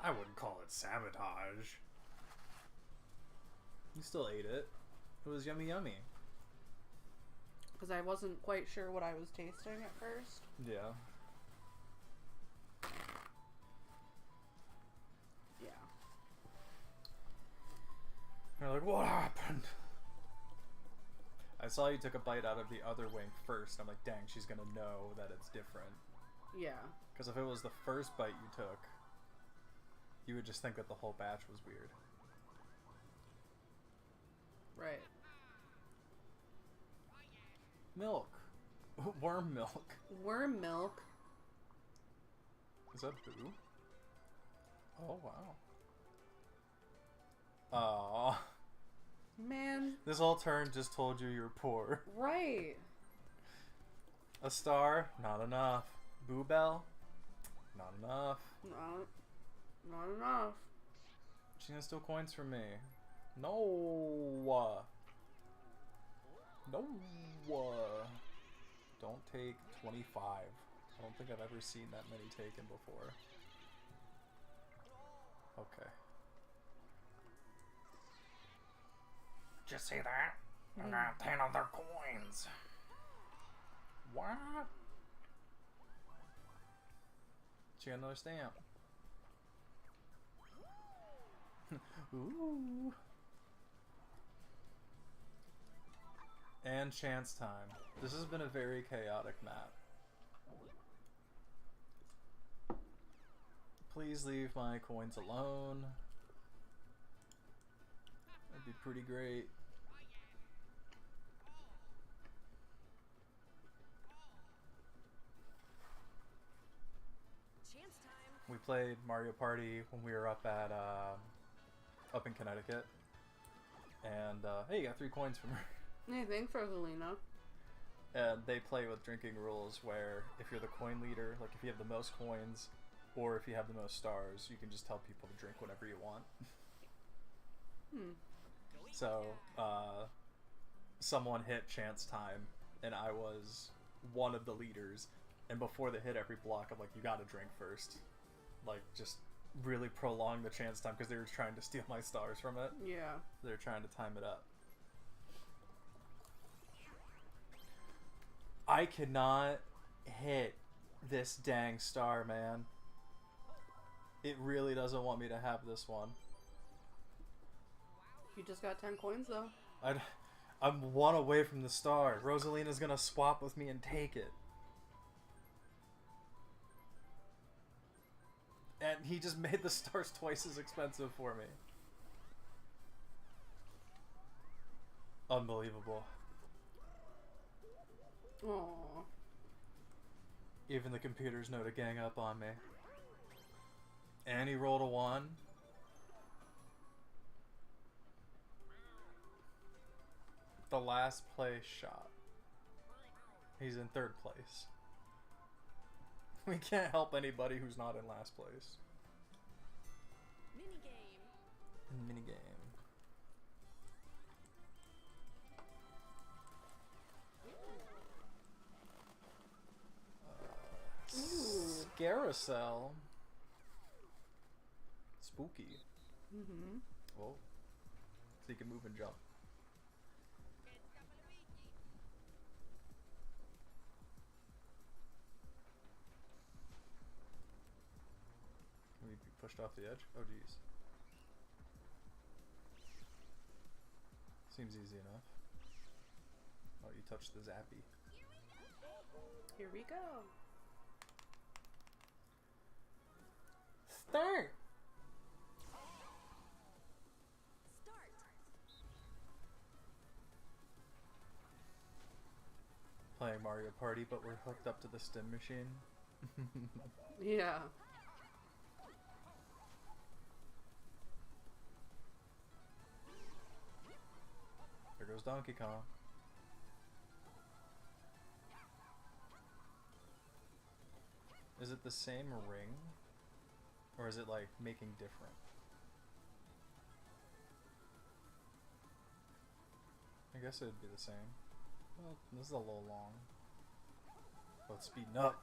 I wouldn't call it sabotage. You still ate it. It was yummy yummy. Because I wasn't quite sure what I was tasting at first. Yeah. Yeah. You're like, what happened? I saw you took a bite out of the other wing first. I'm like, dang, she's gonna know that it's different. Yeah. Because if it was the first bite you took, you would just think that the whole batch was weird. Right. Milk. Worm milk. Worm milk. Is that Boo? Oh, wow. Aww. Man. This whole turn just told you you were poor. Right. A star? Not enough. Boo Bell? Not enough. Not enough. She's gonna steal coins from me. No. No. Don't take 25. I don't think I've ever seen that many taken before. Okay. Did you see that? I got 10 other coins. What? She got another stamp. Ooh. And chance time. This has been a very chaotic map. Please leave my coins alone. That'd be pretty great. Chance time. We played Mario Party when we were up at up in Connecticut, and hey, you got 3 coins from her. Anything for Helena. And they play with drinking rules where if you're the coin leader, like if you have the most coins, or if you have the most stars, you can just tell people to drink whatever you want. So someone hit chance time, and I was one of the leaders. And before they hit every block, I'm like, you gotta drink first. Like, just really prolong the chance time because they were trying to steal my stars from it. Yeah. They're trying to time it up. I cannot hit this dang star, man. It really doesn't want me to have this one. You just got 10 coins, though. I'm 1 away from the star. Rosalina's gonna swap with me and take it. And he just made the stars twice as expensive for me. Unbelievable. Aww. Even the computers know to gang up on me. And he rolled a 1. The last place shot. He's in 3rd place. We can't help anybody who's not in last place. Minigame. Minigame. Carousel. Spooky. Mm-hmm. Whoa. So you can move and jump. Can we be pushed off the edge? Oh geez. Seems easy enough. Oh, you touched the zappy. Here we go. Start! Start. Playing Mario Party, but we're hooked up to the stim machine. Yeah. There goes Donkey Kong. Is it the same ring? Or is it like making different? I guess it would be the same. Well, this is a little long. But it's speeding up.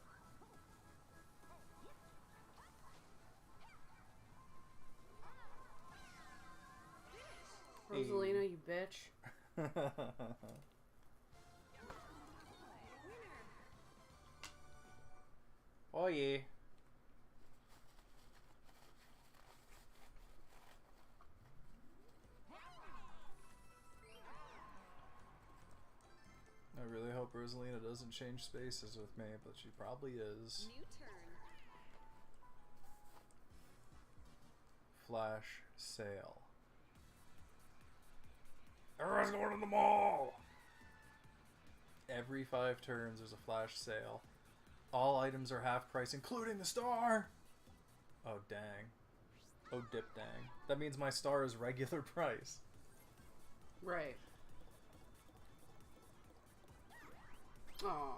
Rosalina, you bitch. Oh yeah. I really hope Rosalina doesn't change spaces with me, but she probably is. New turn. Flash sale. Everyone's going to the mall! Every 5 turns there's a flash sale. All items are half price, including the star! Oh, dang. Oh, dip dang. That means my star is regular price. Right. Aww.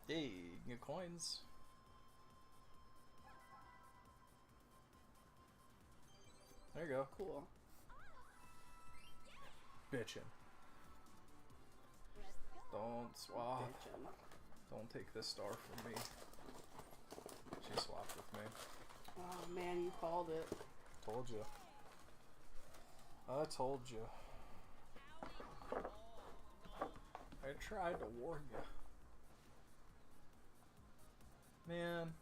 Hey, you can get coins. There you go. Cool. Bitchin'. Don't swap. Bitchin'. Don't take this star from me. She swapped with me. Oh man, you called it. Told you. I told you. I tried to warn you. Man.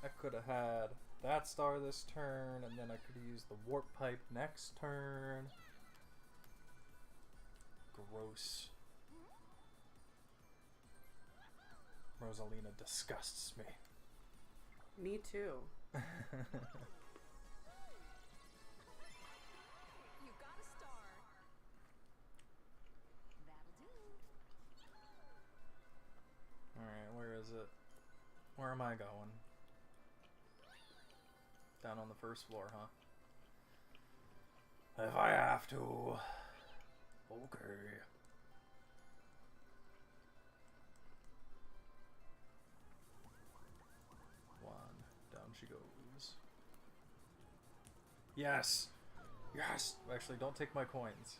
I could have had that star this turn, and then I could have used the warp pipe next turn. Gross. Rosalina disgusts me. Me too. You got a star. That'll do. Alright, where is it? Where am I going? Down on the first floor, huh? If I have to. Okay. One. Down she goes. Yes! Yes! Actually, don't take my coins.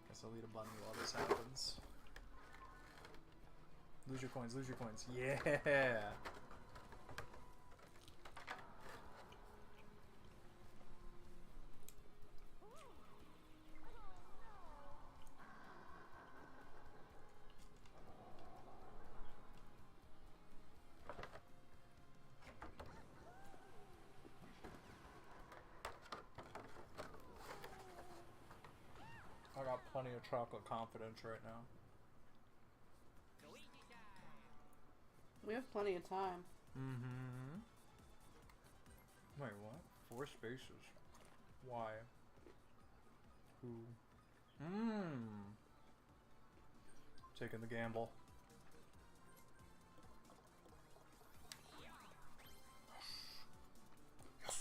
Guess I'll eat a bunny while this happens. Lose your coins, lose your coins. Yeah! I got plenty of chocolate confidence right now. We have plenty of time. Mm-hmm. Wait, what? 4 spaces. Why? Who? Taking the gamble. Yes.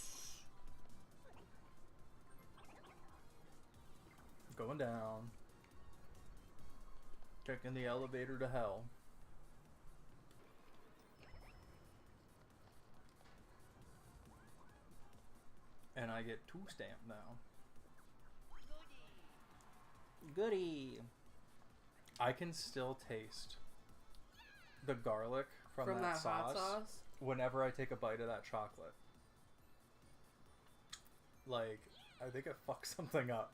Going down. Taking the elevator to hell. And I get 2 stamp now. Goody! I can still taste the garlic from that hot sauce. whenever I take a bite of that chocolate. Like, I think it fucks something up.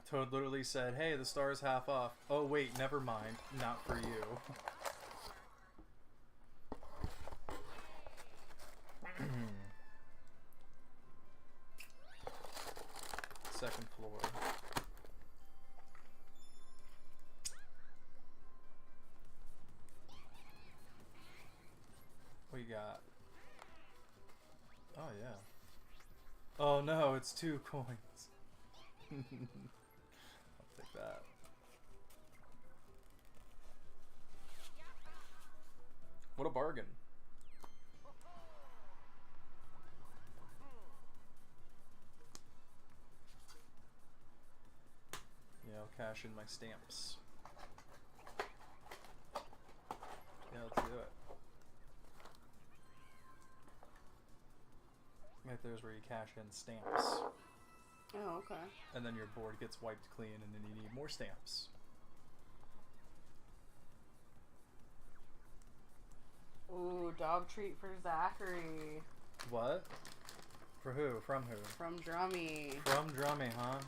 Toad literally said, hey, the star is half off. Oh wait, never mind. Not for you. Second floor. got? Oh, yeah. Oh, no, it's 2 coins. I'll take that. What a bargain. Yeah, I'll cash in my stamps. Yeah, let's do it. Right there's where you cash in stamps. Oh, okay. And then your board gets wiped clean and then you need more stamps. Ooh, dog treat for Zachary. What? For who? From who? From Drummy. From Drummy, huh?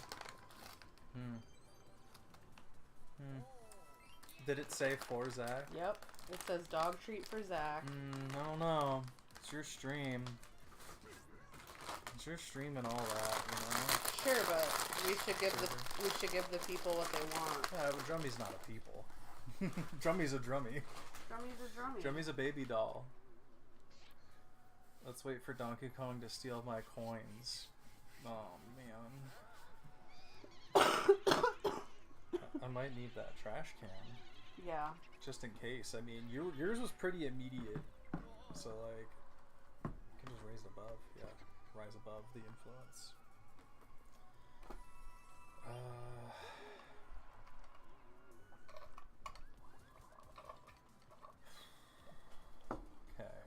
Did it say for Zach? Yep. It says dog treat for Zach. I don't know. It's your stream. It's your stream and all that, you know? Sure, but we should give the people what they want. Yeah, but Drummy's not a people. Drummy's a drummy. Drummy's a drummy. Drummy's a baby doll. Let's wait for Donkey Kong to steal my coins. Oh, man. I might need that trash can. Yeah. Just in case. I mean, yours was pretty immediate. So, like, you can just raise above. Yeah. Rise above the influence. Okay.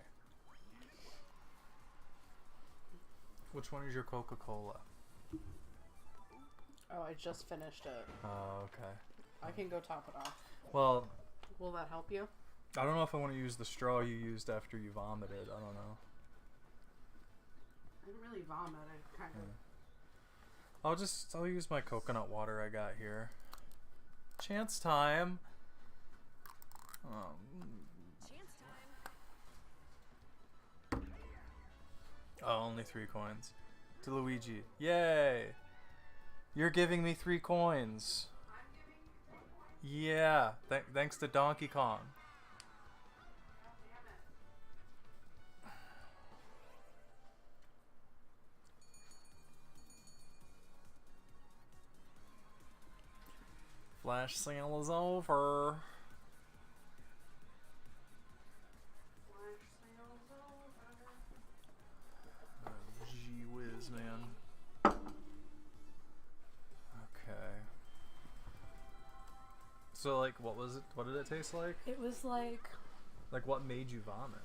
Which one is your Coca-Cola? Oh, I just finished it. Oh, okay. I can go top it off. Well, Will that help you? I don't know if I want to use the straw you used after you vomited. I don't know. I didn't really vomit. I kind of... I'll use my coconut water I got here. Chance time. Chance time. Oh, only 3 coins. To Luigi. Yay! You're giving me 3 coins. Yeah, thanks to Donkey Kong. Flash sale is over. Gee whiz, man. Okay. So, like, what was it? What did it taste like? It was like... Like, what made you vomit?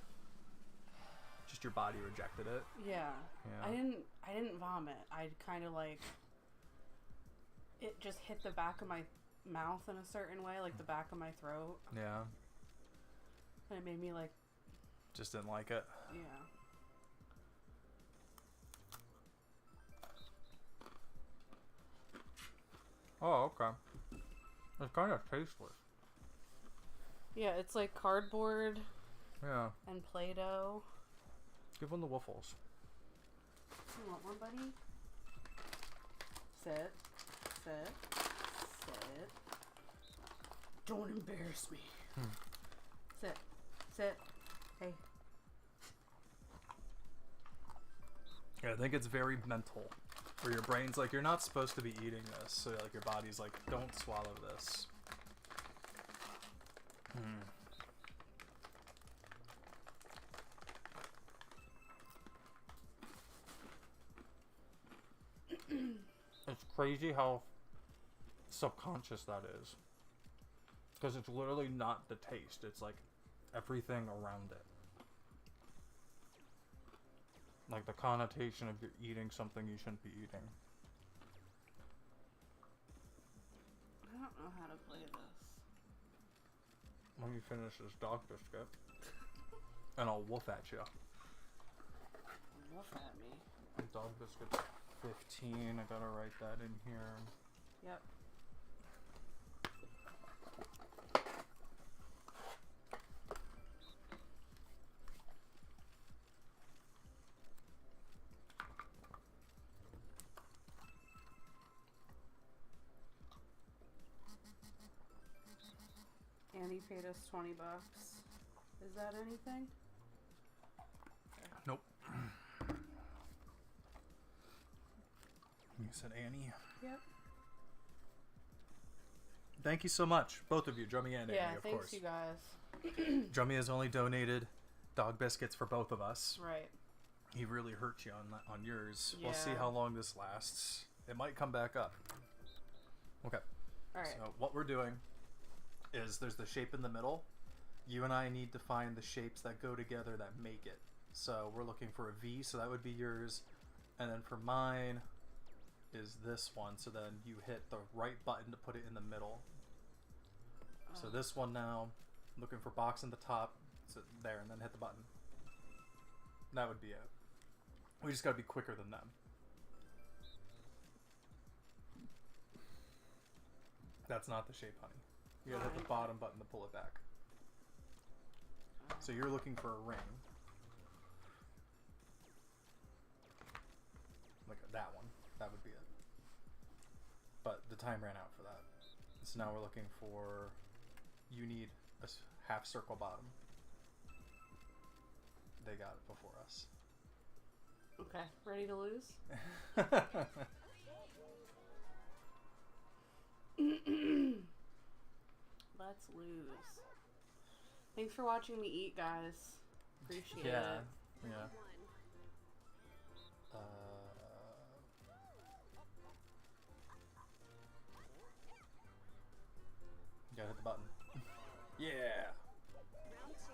Just your body rejected it? Yeah. Yeah. I didn't vomit. I kind of like... It just hit the back of my mouth in a certain way, like the back of my throat. Yeah. And it made me like... Just didn't like it? Yeah. Oh, okay. It's kind of tasteless. Yeah, it's like cardboard Yeah. and Play-Doh. Give them the waffles. You want one, buddy? Sit. Sit. Sit. Don't embarrass me. Sit. Sit. Hey. Yeah, I think it's very mental. Where your brain's like, you're not supposed to be eating this. So, like, your body's like, don't swallow this. It's crazy how subconscious that is. Because it's literally not the taste. It's like everything around it. Like the connotation of you're eating something you shouldn't be eating. I don't know how to play this. When you finish this dog biscuit, and I'll woof at you. Look at me. Dog biscuit's 15. I gotta write that in here. Yep. Annie paid us $20. Is that anything? said Annie. Yep. Thank you so much, both of you, Drummy and Yeah, Annie, of thanks course. you guys. Drummy has only donated dog biscuits for both of us. Right. He really hurt you on yours. We'll see Yeah. how long this lasts. It might come back up. Okay. All right. So what we're doing is there's the shape in the middle. You and I need to find the shapes that go together that make it. So we're looking for a V, so that would be yours. And then for mine is this one. So then you hit the right button to put it in the middle. So this one now, looking for box in the top, so there, and then hit the button. That would be it. We just gotta be quicker than them. That's not the shape, honey. You gotta hit the bottom button to pull it back. So you're looking for a ring. Like that one. That would be it. But the time ran out for that. So now we're looking for... You need a half circle bottom. They got it before us. Okay. Ready to lose? Let's lose. Thanks for watching me eat, guys. Appreciate it. Yeah. One. You gotta hit the button. Yeah. Round two.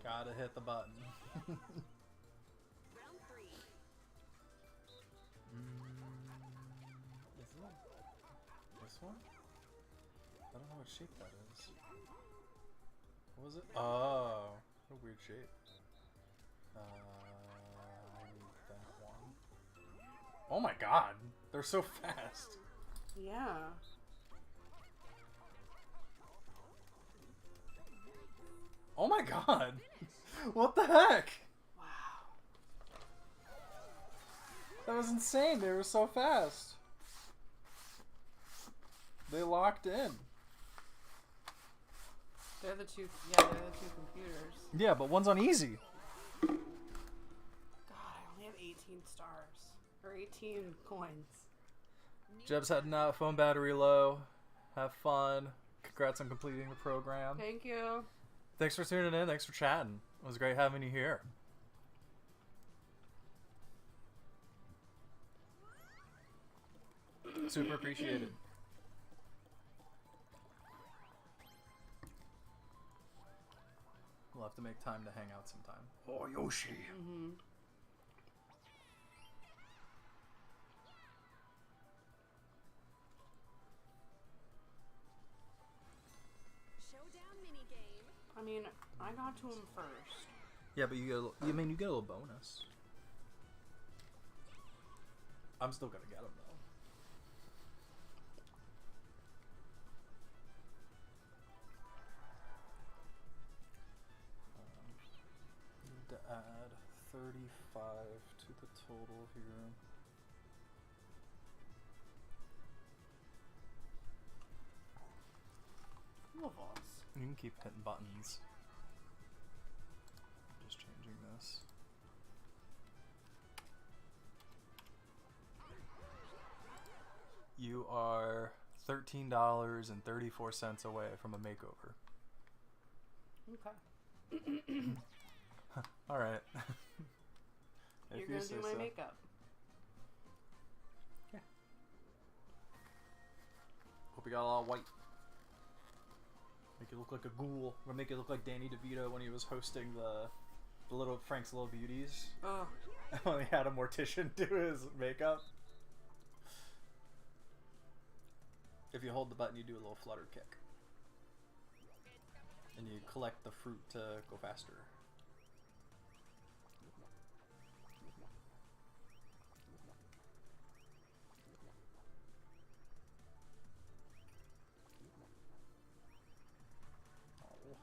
Gotta hit the button. Round three. Is it this one? I don't know what shape that is. What was it? Oh, what a weird shape. I need that one. Oh my god, they're so fast. Yeah. Oh my god, what the heck? Wow. That was insane. They were so fast. They locked in. They're the two. Yeah, they're the two computers. Yeah, but one's on easy. God, I only have 18 stars or 18 coins. Jeb's heading out. Phone battery low. Have fun. Congrats on completing the program. Thank you. Thanks for tuning in. Thanks for chatting. It was great having you here. Super appreciated. We'll have to make time to hang out sometime. Oh, Yoshi. Mm-hmm. Showdown minigame. I mean, I got to him first. Yeah, but you get a little bonus. I'm still gonna get him though. Need to add 35 to the total here. Love us. You can keep hitting buttons. Just changing this. You are $13.34 away from a makeover. Okay. All right. You're gonna do my makeup. Yeah. Hope you got a lot of white. Make it look like a ghoul. Or make it look like Danny DeVito when he was hosting the little Frank's Little Beauties. Oh. When he had a mortician do his makeup. If you hold the button, you do a little flutter kick. And you collect the fruit to go faster. Oh.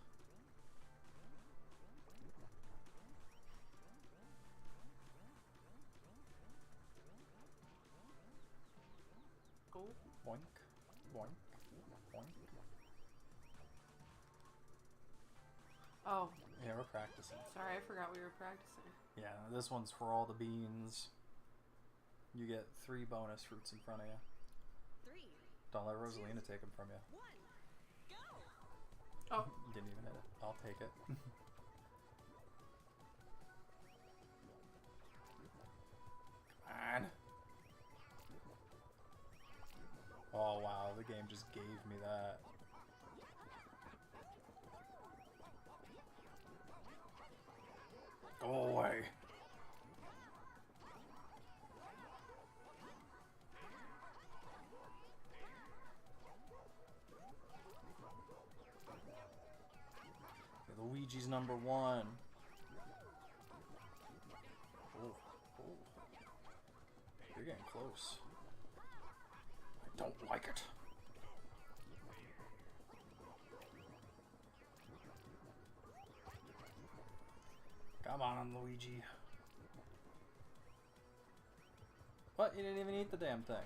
Cool. Boink, boink, boink. Oh. Yeah, we're practicing. Sorry, I forgot we were practicing. Yeah, this one's for all the beans. You get 3 bonus fruits in front of you. 3, Don't let Rosalina take them from you. 1, go! Oh. Didn't even hit it. I'll take it. Come on. Oh wow, the game just gave me that. Go away. Luigi's number 1. Oh, oh. You're getting close. I don't like it. Come on, Luigi. What? You didn't even eat the damn thing.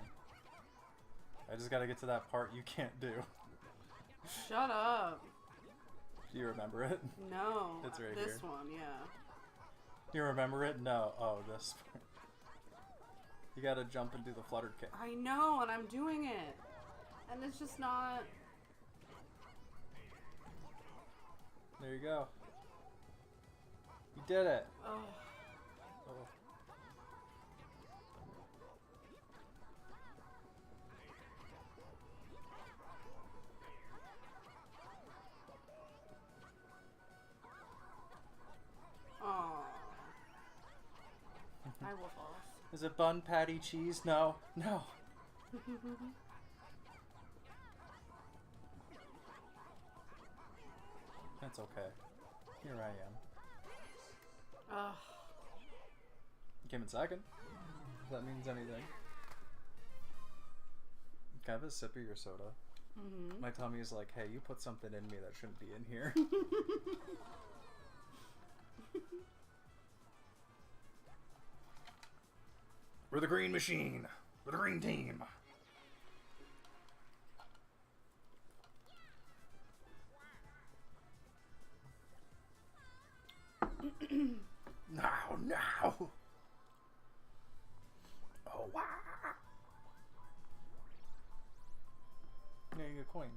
I just gotta get to that part you can't do. Shut up. Do you remember it? No. It's right this here. one, yeah. You remember it? No. Oh, this. You gotta jump and do the fluttered kick. I know, and I'm doing it. And it's just not... There you go. You did it. Oh. Oh. Oh. I will fall. Is it bun, patty, cheese? No. No. That's okay. Here I am. Ugh. Came in second. If that means anything. Can I have a sip of your soda? Mm-hmm. My tummy is like, hey, you put something in me that shouldn't be in here. We're the green machine. We're the green team. Now. Oh, wow. Yeah, you get coins.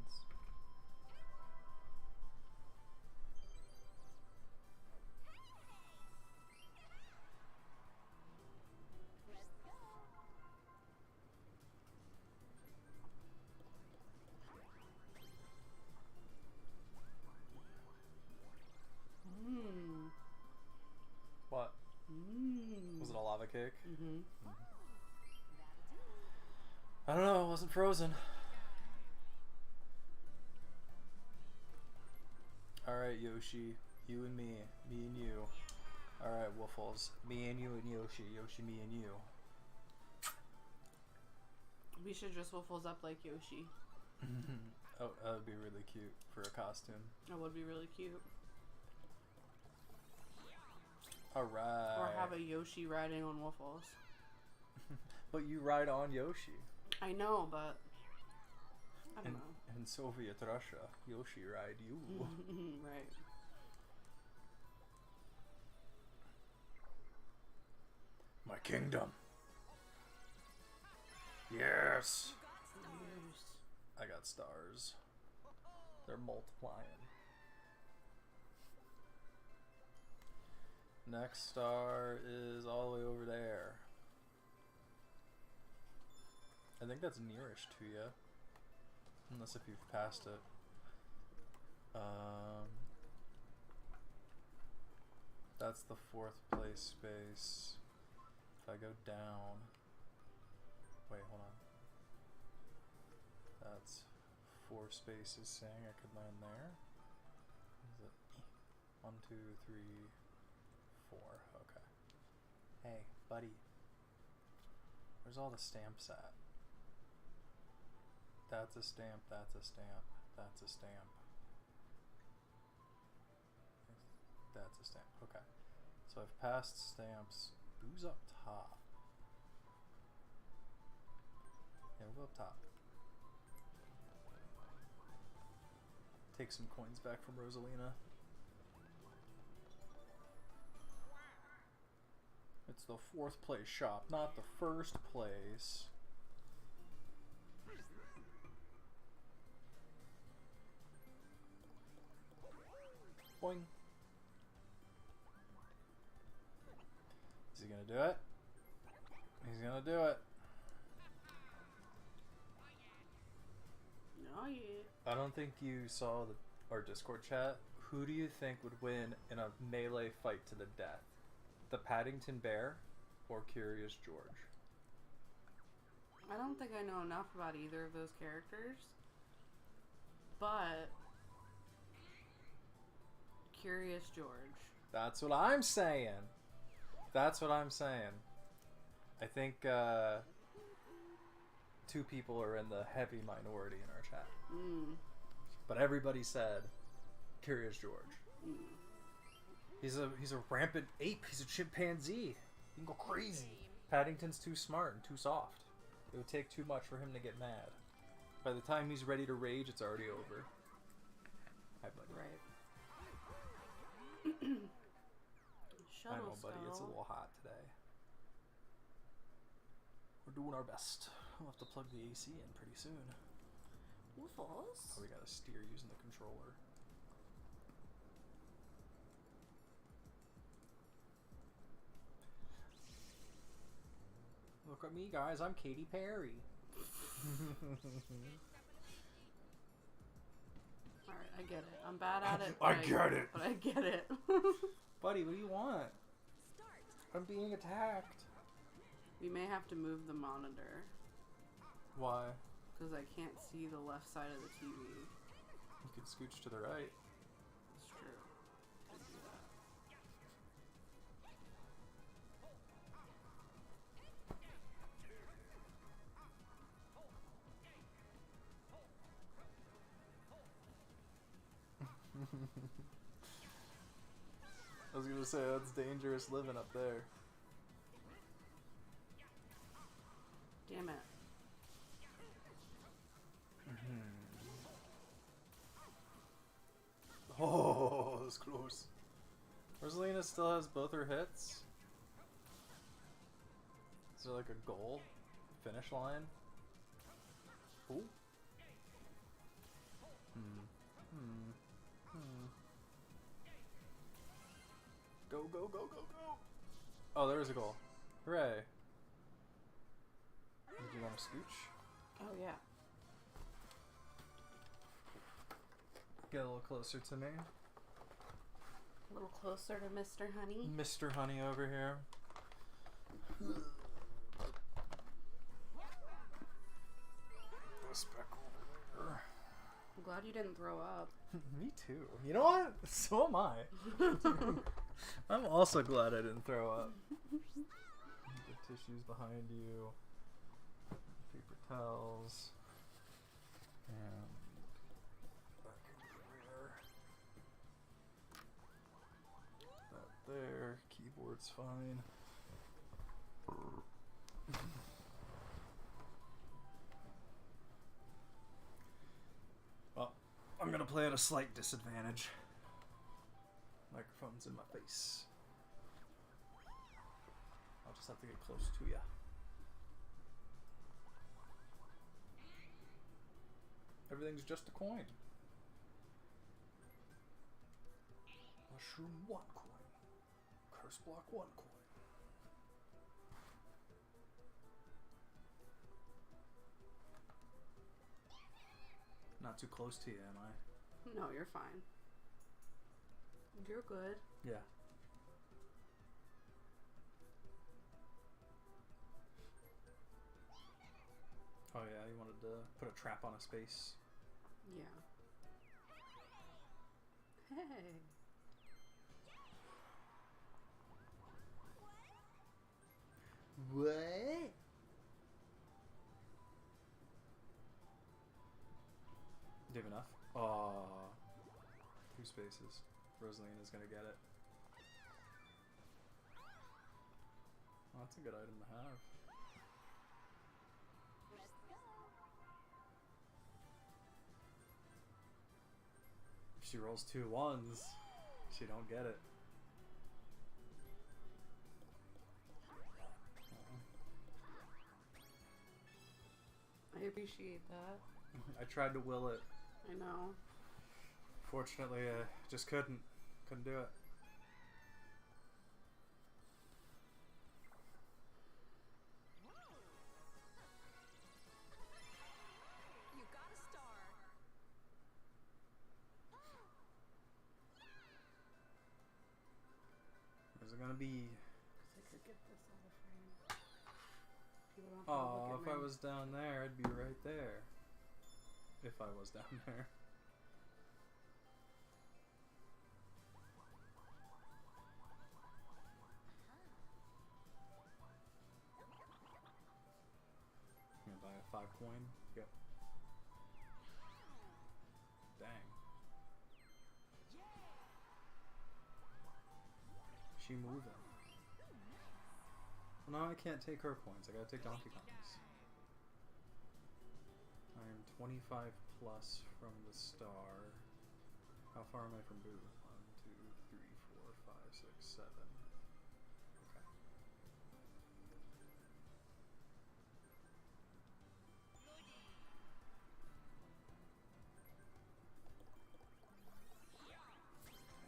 Mm. What? Mm. Was it a lava cake? Mm-hmm. I don't know, it wasn't frozen. Alright, Yoshi. You and me. Me and you. Alright, Waffles. Me and you and Yoshi. Yoshi, me and you. We should dress Waffles up like Yoshi. Oh, that would be really cute for a costume. That would be really cute. Alright. Or have a Yoshi riding on Waffles. But you ride on Yoshi. I know, but I don't know. In Soviet Russia, Yoshi ride you. Right. My kingdom. Yes. I got stars. They're multiplying. Next star is all the way over there. I think that's nearest to you. Unless if you've passed it. That's the 4th place space. If I go down... Wait, hold on. That's 4 spaces saying I could land there. Is it 1, 2, 3, 4. Okay. Hey, buddy. Where's all the stamps at? That's a stamp, that's a stamp, that's a stamp. That's a stamp. Okay. So I've passed stamps. Who's up top? Yeah, we'll go up top. Take some coins back from Rosalina. It's the 4th place shop, not the 1st place. Boing. Is he gonna do it? He's gonna do it. No, yeah. I don't think you saw our Discord chat. Who do you think would win in a melee fight to the death? The Paddington Bear or Curious George? I don't think I know enough about either of those characters. But Curious George. That's what I'm saying. That's what I'm saying. I think 2 people are in the heavy minority in our chat. But everybody said Curious George. He's a rampant ape. He's a chimpanzee. He can go crazy. Paddington's too smart and too soft. It would take too much for him to get mad. By the time he's ready to rage, it's already over. Hi, buddy. Right. I know, buddy. It's a little hot today. We're doing our best. We'll have to plug the AC in pretty soon. Waffles? Oh, we gotta steer using the controller. Look at me, guys. I'm Katy Perry. Alright, I get it. I'm bad at it. I get it. But I get it. Buddy, what do you want? Start. I'm being attacked. We may have to move the monitor. Why? Because I can't see the left side of the TV. You could scooch to the right. It's true. Could do that. I was gonna say, that's dangerous living up there. Damn it. Oh, that was close. Rosalina still has both her hits. Is there like a goal? Finish line? Ooh. Go, go, go, go, go! Oh, there is a goal. Hooray. Do you want to scooch? Oh, yeah. Get a little closer to me. A little closer to Mr. Honey. Mr. Honey over here. I'm glad you didn't throw up. Me too. You know what? So am I. I'm also glad I didn't throw up. The tissues behind you. Paper towels. And back over there. That there. Keyboard's fine. Well, I'm gonna play at a slight disadvantage. Microphone's in my face. I'll just have to get close to ya. Everything's just a coin. Mushroom 1 coin. Curse block 1 coin. Not too close to you, am I? No, you're fine. You're good. Yeah. Oh yeah, you wanted to put a trap on a space. Yeah. Hey. What? Do you have enough? Oh, 2 spaces. Rosalina's gonna get it. Oh, that's a good item to have. If she rolls 2 1s, she don't get it. appreciate that. I tried to will it. I know. Fortunately, I just couldn't. Couldn't do it. You got a star. Where's it gonna be? I could get this out of frame. People don't Oh, look if at I me. was down there, I'd be right there. If I was down there. I'm gonna buy a 5 coin. Yep. Dang. She moving. Well, now I can't take her coins. I gotta take Donkey Kong's. I'm 25 plus from the star. How far am I from Boo? 1, 2, 3, 4, 5, 6, 7. Okay.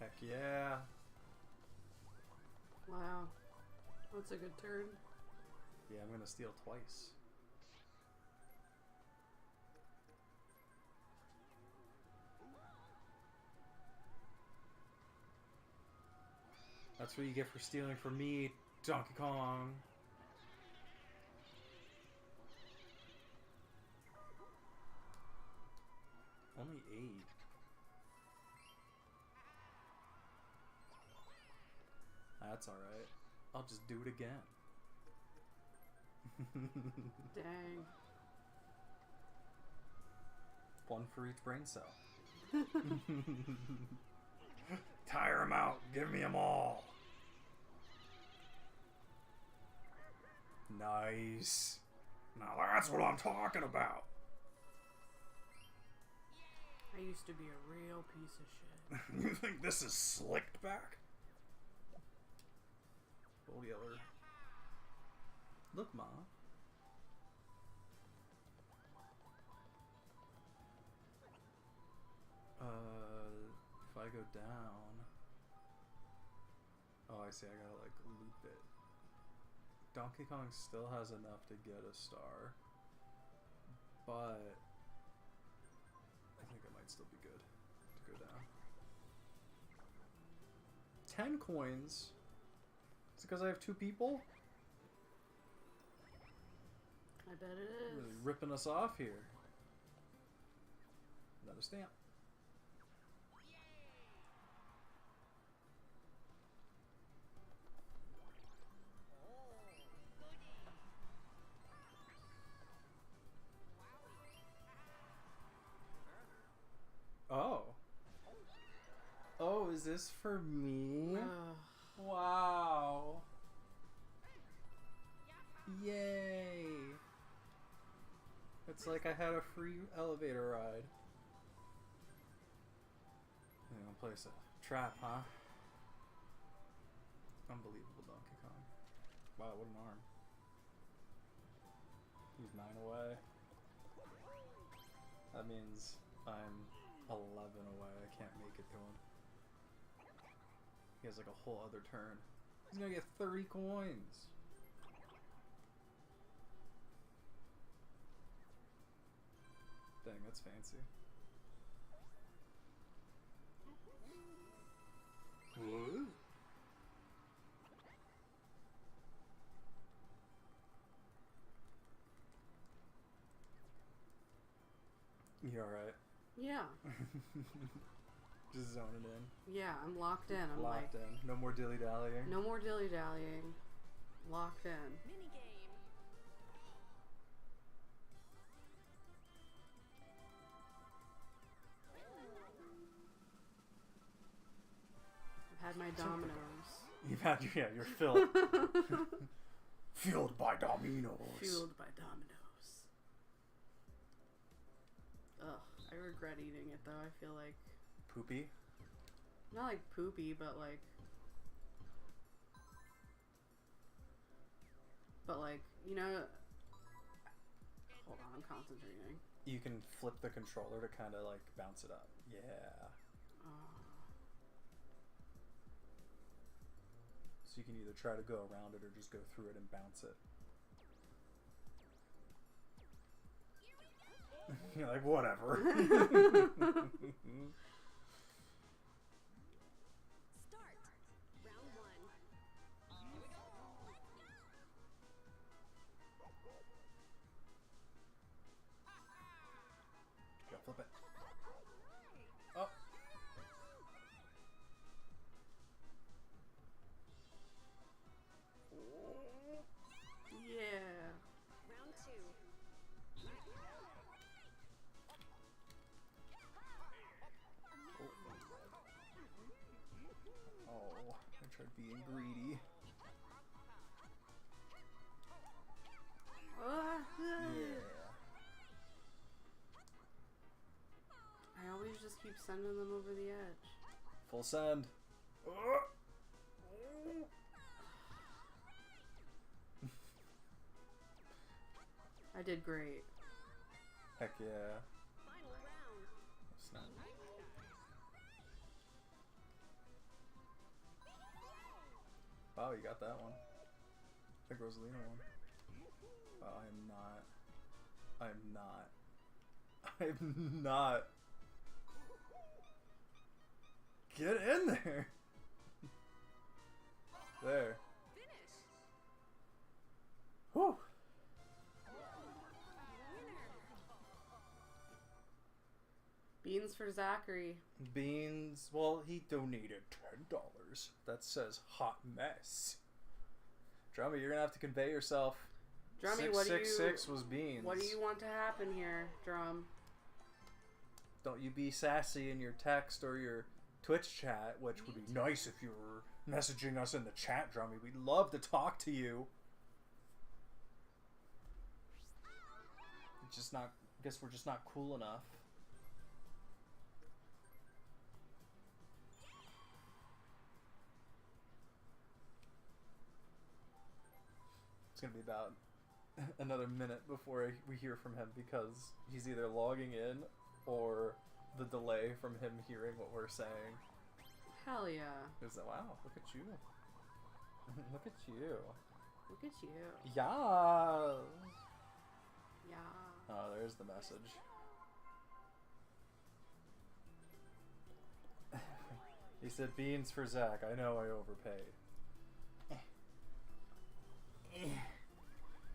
Heck yeah. Wow. That's a good turn. Yeah, I'm gonna steal twice. That's what you get for stealing from me, Donkey Kong. Only 8. That's alright. I'll just do it again. Dang. 1 for each brain cell. Tire them out. Give me them all. Nice. Now that's what I'm talking about. I used to be a real piece of shit. You think this is slicked back? Old Yeller. Look, Ma. If I go down... Oh, I see. I gotta, like, loop it. Donkey Kong still has enough to get a star. But... I think it might still be good to go down. 10 coins? It's because I have 2 people? I bet it is. Really ripping us off here. Another stamp. Oh. Oh, is this for me? Wow. Yay. It's like I had a free elevator ride. I'm gonna place a trap, huh? Unbelievable, Donkey Kong. Wow, what an arm. He's 9 away. That means I'm 11 away. I can't make it to him. He has like a whole other turn. He's gonna get 30 coins. Dang, that's fancy. What? You alright? Yeah. Just zoning in. Yeah, I'm locked in. I'm Locked like, in. No more dilly-dallying. no more dilly-dallying. Locked in. Mini game. I've had my dominoes. You've had, yeah, you're filled. Fueled by dominoes. Fueled by dominoes. Ugh, I regret eating it though. I feel like, Poopy? not like poopy, but like, you know, Hold on, I'm concentrating. You can flip the controller to kind of like bounce it up. Yeah. So you can either try to go around it or just go through it and bounce it. You're like, whatever. Start. Round 1. Here we go. Go flip it. Oh. Yeah. Round 2. Oh, I tried being greedy. Yeah. I always just keep sending them over the edge. Full send. I did great. Heck yeah. Final round. Snap. Wow, you got that one. The Rosalina one. Oh, I'm not. Get in there. There. Finish. Whew. Winner. Beans for Zachary. Beans. Well, he donated $10. That says hot mess. Drummy, you're gonna have to convey yourself. Drummy, 666 was Beans. What do you want to happen here, Drum? Don't you be sassy in your text or your Twitch chat, which would be nice if you were messaging us in the chat, Drummy. We'd love to talk to you. It's just not. I guess we're just not cool enough. It's gonna be about another minute before we hear from him because he's either logging in or the delay from him hearing what we're saying. Hell yeah. Is that wow? Look at you! Look at you! Look at you. Yeah. Yeah. Oh, there's the message. He said beans for Zach. I know I overpaid.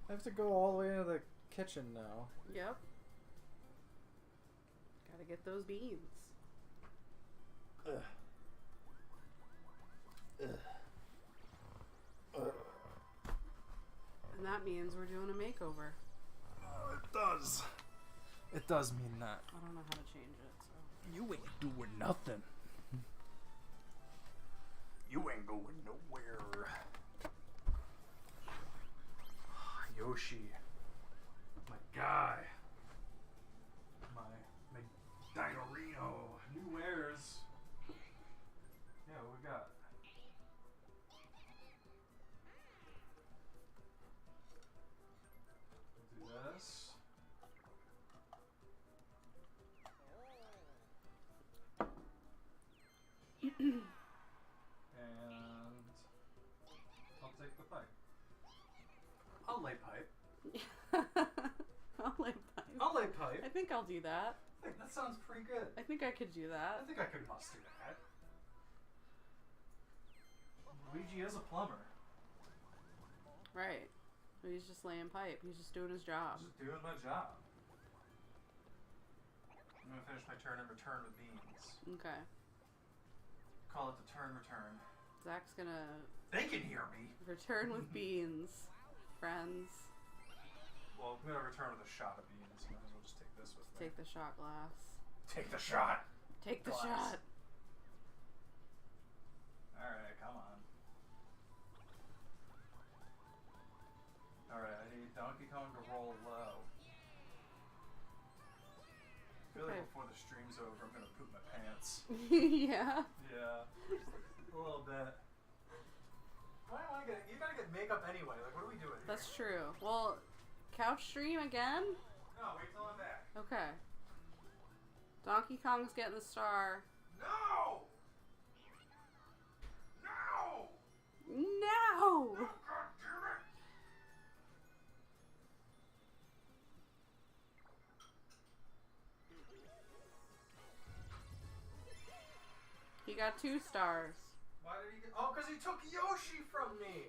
I have to go all the way into the kitchen now. Yep. Gotta get those beans. Ugh. Ugh. Ugh. And that means we're doing a makeover. Oh, it does. It does mean that. I don't know how to change it, so. You ain't doing nothing. You ain't going nowhere. Yoshi. My guy. My Dinorino. New wares. Yeah, what we got? We'll do this. And I'll take the pipe. I'll lay pipe. I'll lay pipe. I'll lay pipe. I think I'll do that. I think that sounds pretty good. I think I could do I that. think I could muster that. Luigi is a plumber. Right. He's just laying pipe. He's just doing his job. Just doing my job. I'm gonna finish my turn and return with beans. Okay. Call it the turn return. Zach's gonna They can hear me. return with beans, friends. Well, I'm gonna return with a shot of beans. Might as well just take this with me. Take the shot glass. Take the shot. Take the Glass. shot. Alright, come on. Alright, I need Donkey Kong to roll low. I feel like Okay. before the stream's over, I'm gonna poop my pants. Yeah. Yeah, a little bit. Why do I get? You gotta get makeup anyway. Like, what are we doing here? That's true. Well, couch stream again? No, wait till I'm back. Okay. Donkey Kong's getting the star. No! No! No! God damn it! He got 2 stars. Why did he get... Oh, because he took Yoshi from me!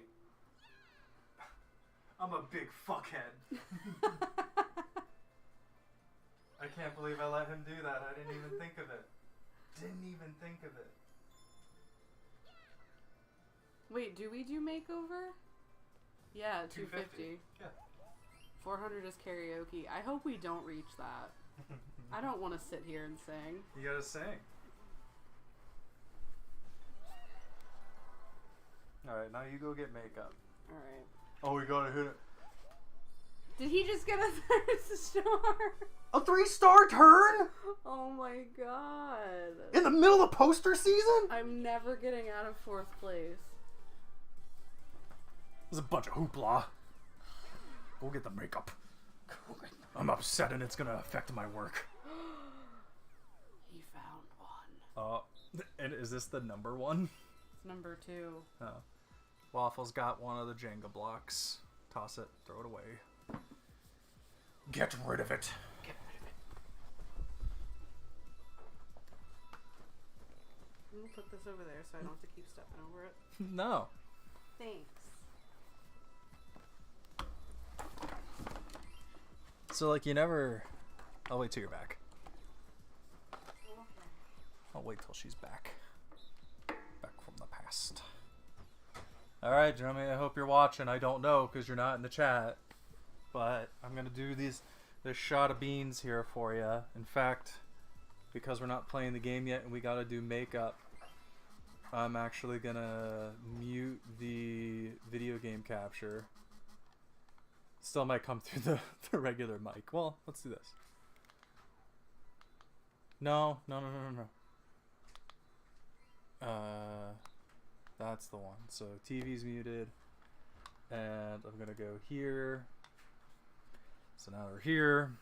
I'm a big fuckhead. I can't believe I let him do that. I didn't even think of it. Didn't even think of it. Wait, do we do makeover? Yeah, 250. Yeah. 400 is karaoke. I hope we don't reach that. I don't want to sit here and sing. You gotta sing. Alright, now you go get makeup. Alright. Oh, we gotta hit it. Did he just get a 3rd star? A 3-star turn? Oh my god. In the middle of poster season? I'm never getting out of 4th place. There's a bunch of hoopla. Go get the makeup. I'm upset and it's gonna affect my work. He found one. And is this the number one? It's number 2. Oh. Waffle's got one of the Jenga blocks. Toss it, throw it away. Get rid of it. Get rid of it. I'm gonna put this over there so I don't have to keep stepping over it. No. Thanks. So, like, you never... I'll wait till you're back. Okay. I'll wait till she's back. Back from the past. Alright, Jeremy, I hope you're watching. I don't know because you're not in the chat. But I'm going to do this shot of beans here for you. In fact, because we're not playing the game yet and we got to do makeup, I'm actually going to mute the video game capture. Still might come through the regular mic. Well, let's do this. No. That's the one. So TV's muted. And I'm going to go here. So now they're here.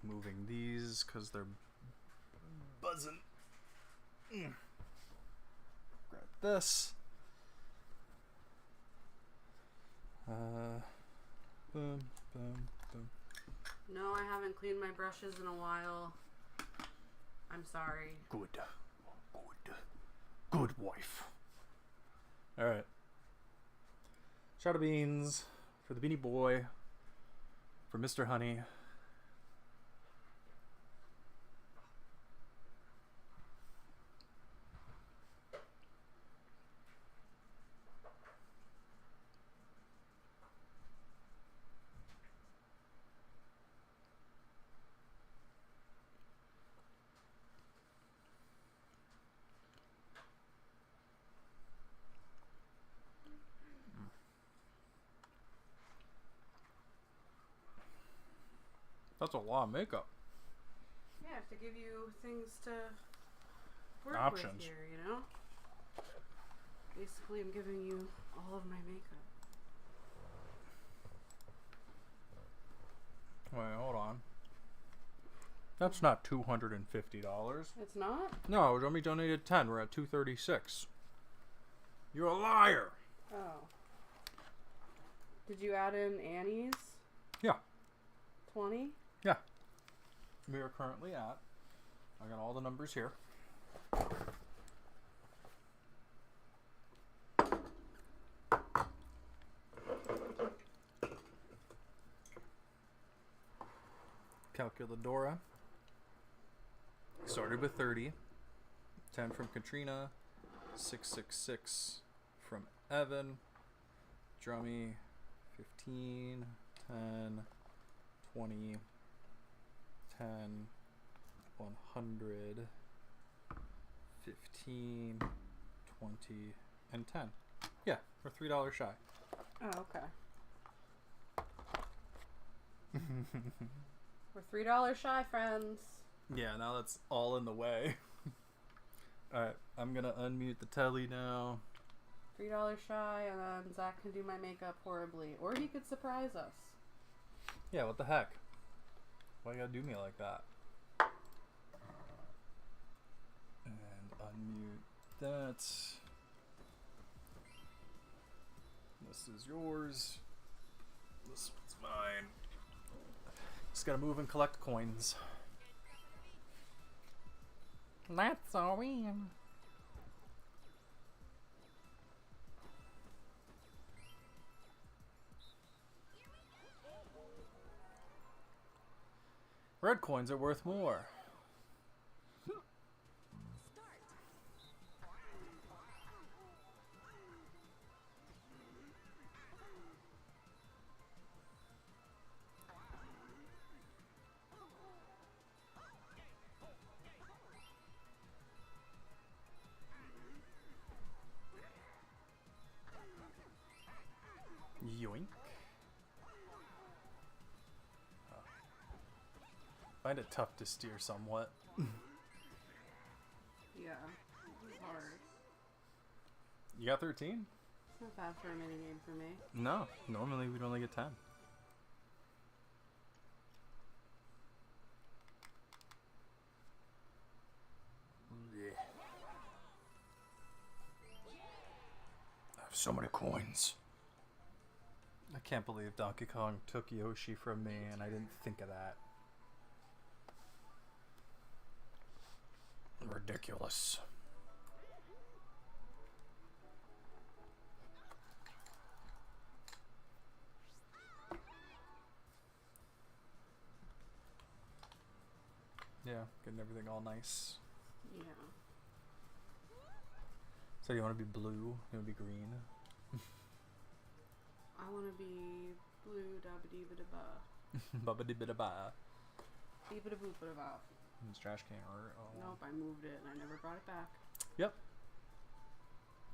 Moving these because they're buzzing. Grab this. Boom, boom, boom. No, I haven't cleaned my brushes in a while. I'm sorry. Good wife. Alright. Shot of beans for the Beanie Boy. For Mr. Honey. That's a lot of makeup. Yeah, I have to give you things to work Options. with here, you know? Basically, I'm giving you all of my makeup. Wait, hold on. That's not $250. It's not? No, Jeremy donated 10. We're at 236. You're a liar. Oh. Did you add in Annie's? Yeah. 20? Yeah. We are currently at... I got all the numbers here. Calculadora. Started with 30. 10 from Katrina. 666 from Evan. Drummy. 15. 10. 20. 10. 100. 15. 20. And 10. Yeah, we're $3 shy. Oh, okay. We're $3 shy, friends. Yeah, now that's all in the way. Alright, I'm gonna unmute the telly now. $3 shy, and then Zach can do my makeup horribly. Or he could surprise us. Yeah, what the heck? Why you gotta do me like that? And unmute that. This is yours. This one's mine. Just gotta move and collect coins. That's all we am. Red coins are worth more. Yoink. Find it tough to steer somewhat. Yeah, it's hard. You got 13? It's not bad for a mini game for me. No, normally we'd only get 10. Yeah. I have so many coins. I can't believe Donkey Kong took Yoshi from me and I didn't think of that. Ridiculous. Yeah, getting everything all nice. Yeah. So you want to be blue? You want to be green? I want to be blue da ba dee ba da ba. Bubba dee bida ba. Dee ba da boop ba da ba. This trash can hurt. Oh. Nope, I moved it and I never brought it back. Yep.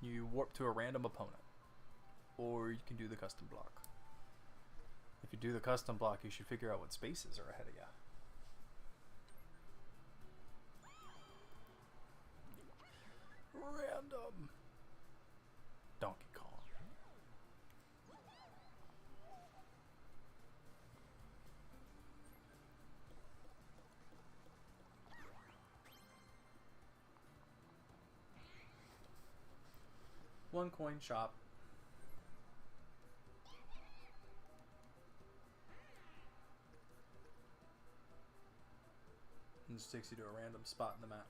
You warp to a random opponent. Or you can do the custom block. If you do the custom block, you should figure out what spaces are ahead of you. Random. Donkey Kong. One coin shop. And this takes you to a random spot in the map.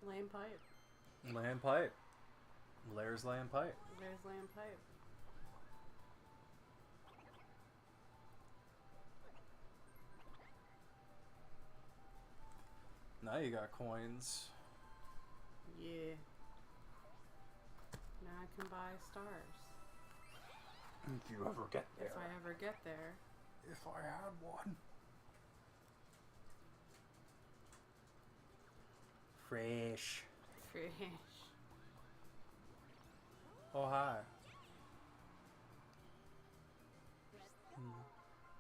Lamb pipe. Land pipe. Blair's land pipe. There's lamb pipe. Now you got coins. Yeah. Now I can buy stars. If you ever get there. If I ever get there. If I had one. Fresh. Fish. Oh, hi.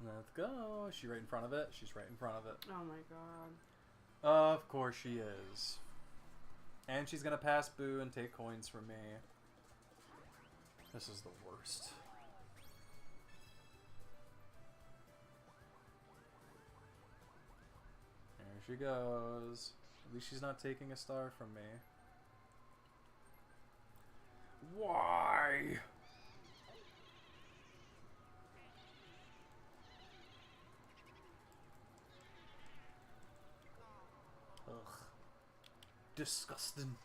Let's go. Is she right in front of it? She's right in front of it. Oh my god. Of course she is. And she's gonna pass Boo and take coins from me. This is the worst. There she goes. At least she's not taking a star from me. Why? Ugh. Disgusting.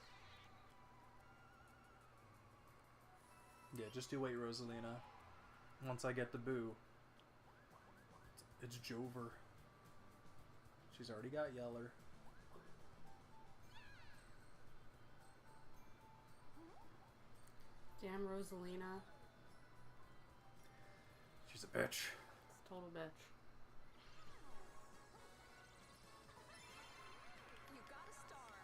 Yeah, just you wait, Rosalina. Once I get the Boo, it's Jover. She's already got Yeller. Damn Rosalina. She's a bitch. It's a total bitch. You got a star.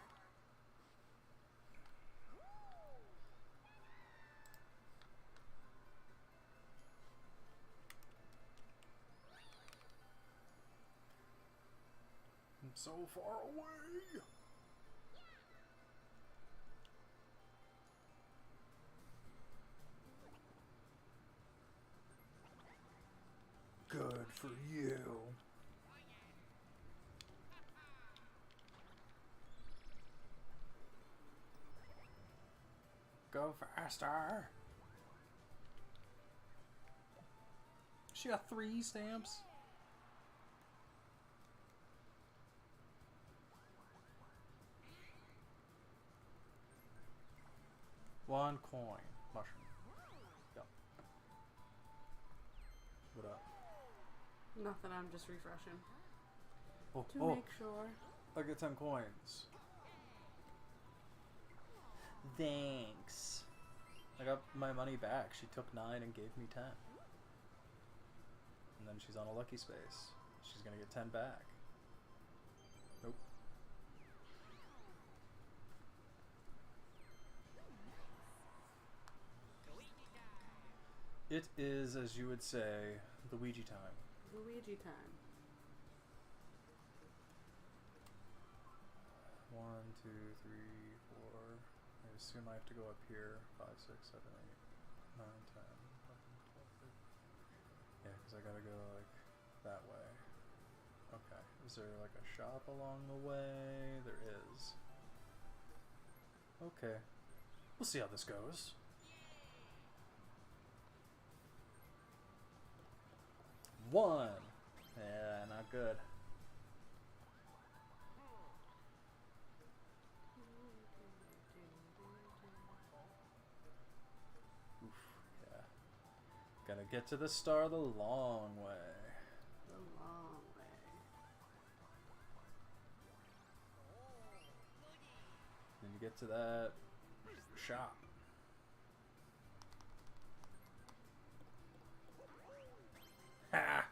I'm so far away. Go faster. She got 3 stamps. One coin. Mushroom. Yep. What up? Nothing, I'm just refreshing. Oh, To make sure. I get 10 coins. Thanks. I got my money back. She took 9 and gave me 10. And then she's on a lucky space. She's gonna get 10 back. Nope. It is, as you would say, the Ouija time. Luigi time. 1, 2, 3, 4. I assume I have to go up here. 5, 6, 7, 8, 9, 10, 11, 12, 13. Yeah, because I gotta go like that way. Okay. Is there like a shop along the way? There is. Okay. We'll see how this goes. One. Yeah, not good. Oof, yeah. Gotta get to the star the long way. The long way. Then you get to that shop. Ha!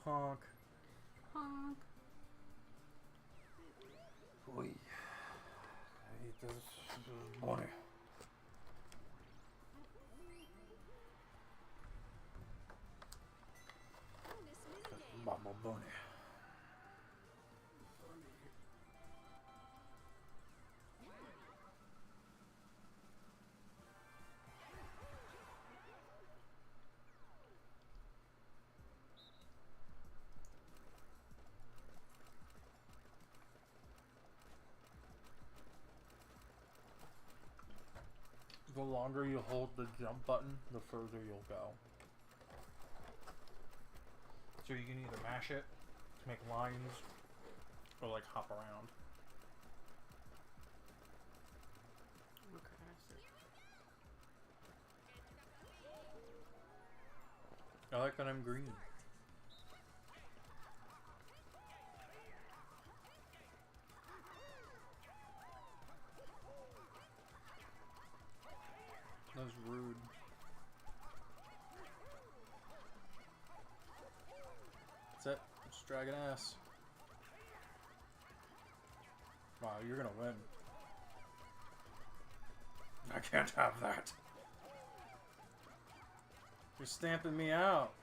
Honk. Honk. Oy. I hate this money. Mama bunny. The longer you hold the jump button, the further you'll go. So you can either mash it to make lines or like hop around. Okay, I see. I like that I'm green. That was rude. That's it. Just dragging ass. Wow, you're gonna win. I can't have that. You're stamping me out.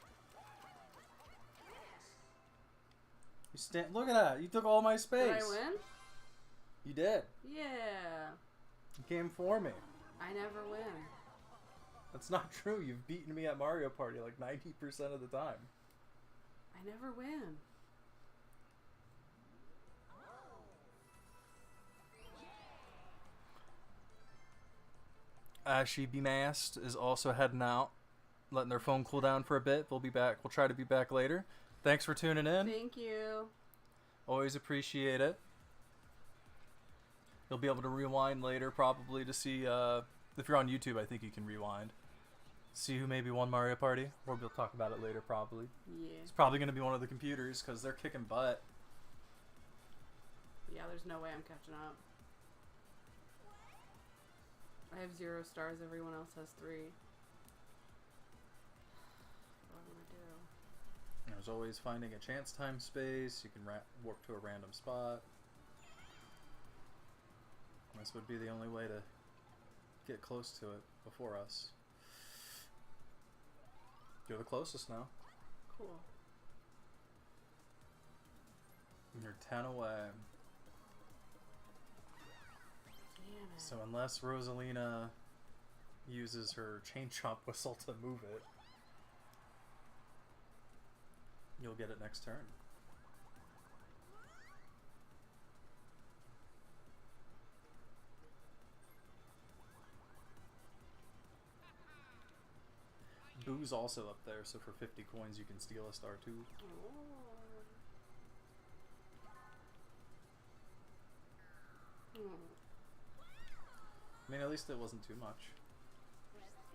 You Look at that. You took all my space. Did I win? You did. Yeah. You came for me. I never win. That's not true. You've beaten me at Mario Party like 90% of the time. I never win. Ashy Be Masked is also heading out, letting their phone cool down for a bit. They'll be back. We'll try to be back later. Thanks for tuning in. Thank you. Always appreciate it. You'll be able to rewind later probably to see, if you're on YouTube, I think you can rewind. See who maybe won Mario Party. Or we'll talk about it later probably. Yeah. It's probably going to be one of the computers because they're kicking butt. Yeah, there's no way I'm catching up. I have 0 stars. Everyone else has 3. What am I gonna do? There's always finding a chance time space. You can warp to a random spot. This would be the only way to get close to it before us. You're the closest now. Cool. You're 10 away. Damn it. So unless Rosalina uses her chain chomp whistle to move it, you'll get it next turn. Boo's also up there, so for 50 coins you can steal a star too. Oh. I mean, at least it wasn't too much.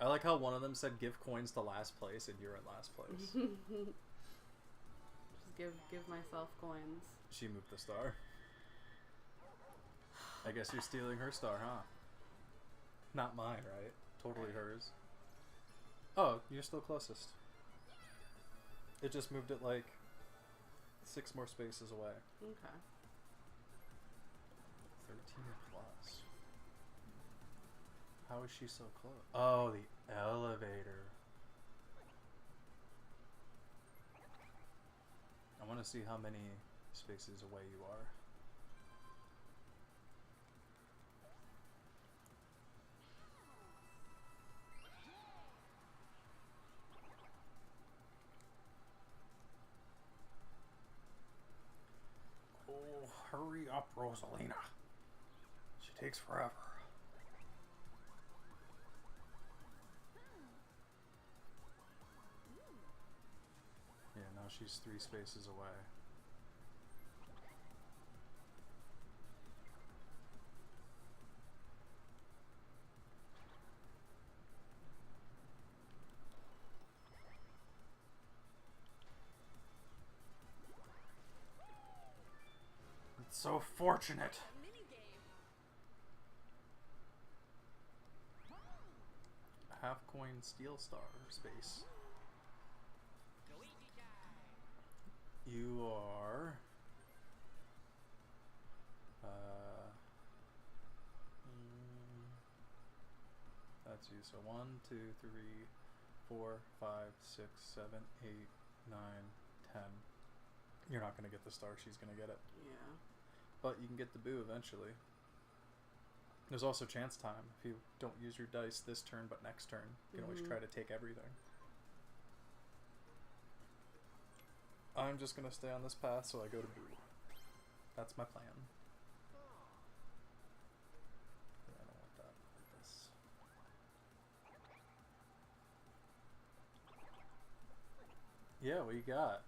I like how one of them said give coins to last place and you're in last place. Just give myself coins. She moved the star. I guess you're stealing her star, huh? Not mine, right? Totally hers. Oh, you're still closest. It just moved it like 6 more spaces away. Okay. 13 plus. How is she so close? Oh, the elevator. I want to see how many spaces away you are. Oh, hurry up, Rosalina. She takes forever. Yeah, now she's 3 spaces away. It's so fortunate. Half coin steel star space. You are that's you. So 1, 2, 3, 4, 5, 6, 7, 8, 9, 10. You're not gonna get the star, she's gonna get it. Yeah. But you can get the boo eventually. There's also chance time. If you don't use your dice this turn but next turn, you can always try to take everything. I'm just gonna stay on this path so I go to boo. That's my plan. Yeah, I don't want that. Like this. Yeah, what you got?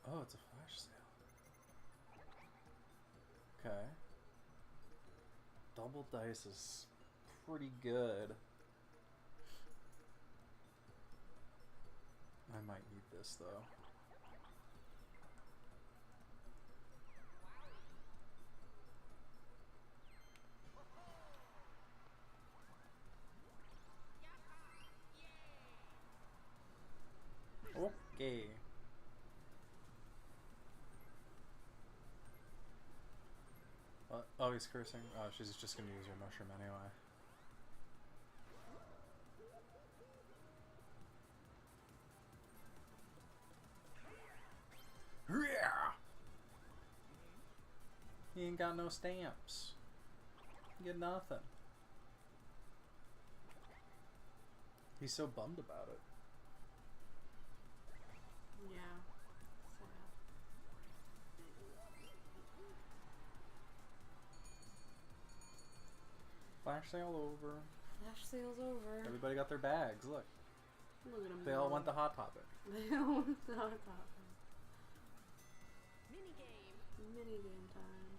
Oh, it's a flash sale. Okay. Double dice is pretty good. I might need this though. Okay. What? Oh, he's cursing. Oh, she's just gonna use her mushroom anyway. Yeah. He ain't got no stamps. You get nothing. He's so bummed about it. Yeah. Flash sale over. Flash sale's over. Everybody got their bags. Look. Look at them. They all went to Hot Topic. They all went to Hot Topic. Minigame time.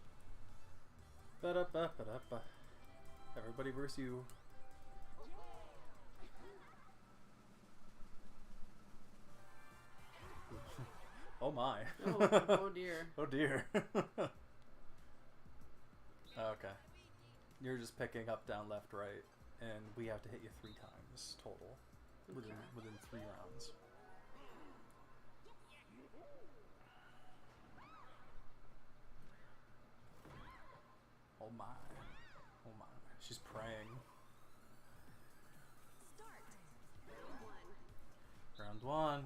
Ba-da-ba-ba-da-ba. Everybody versus you. Oh my. Oh dear. Oh dear. Okay. You're just picking up, down, left, right, and we have to hit you 3 times total within 3 rounds. Oh my. Oh my. She's praying. Round 1.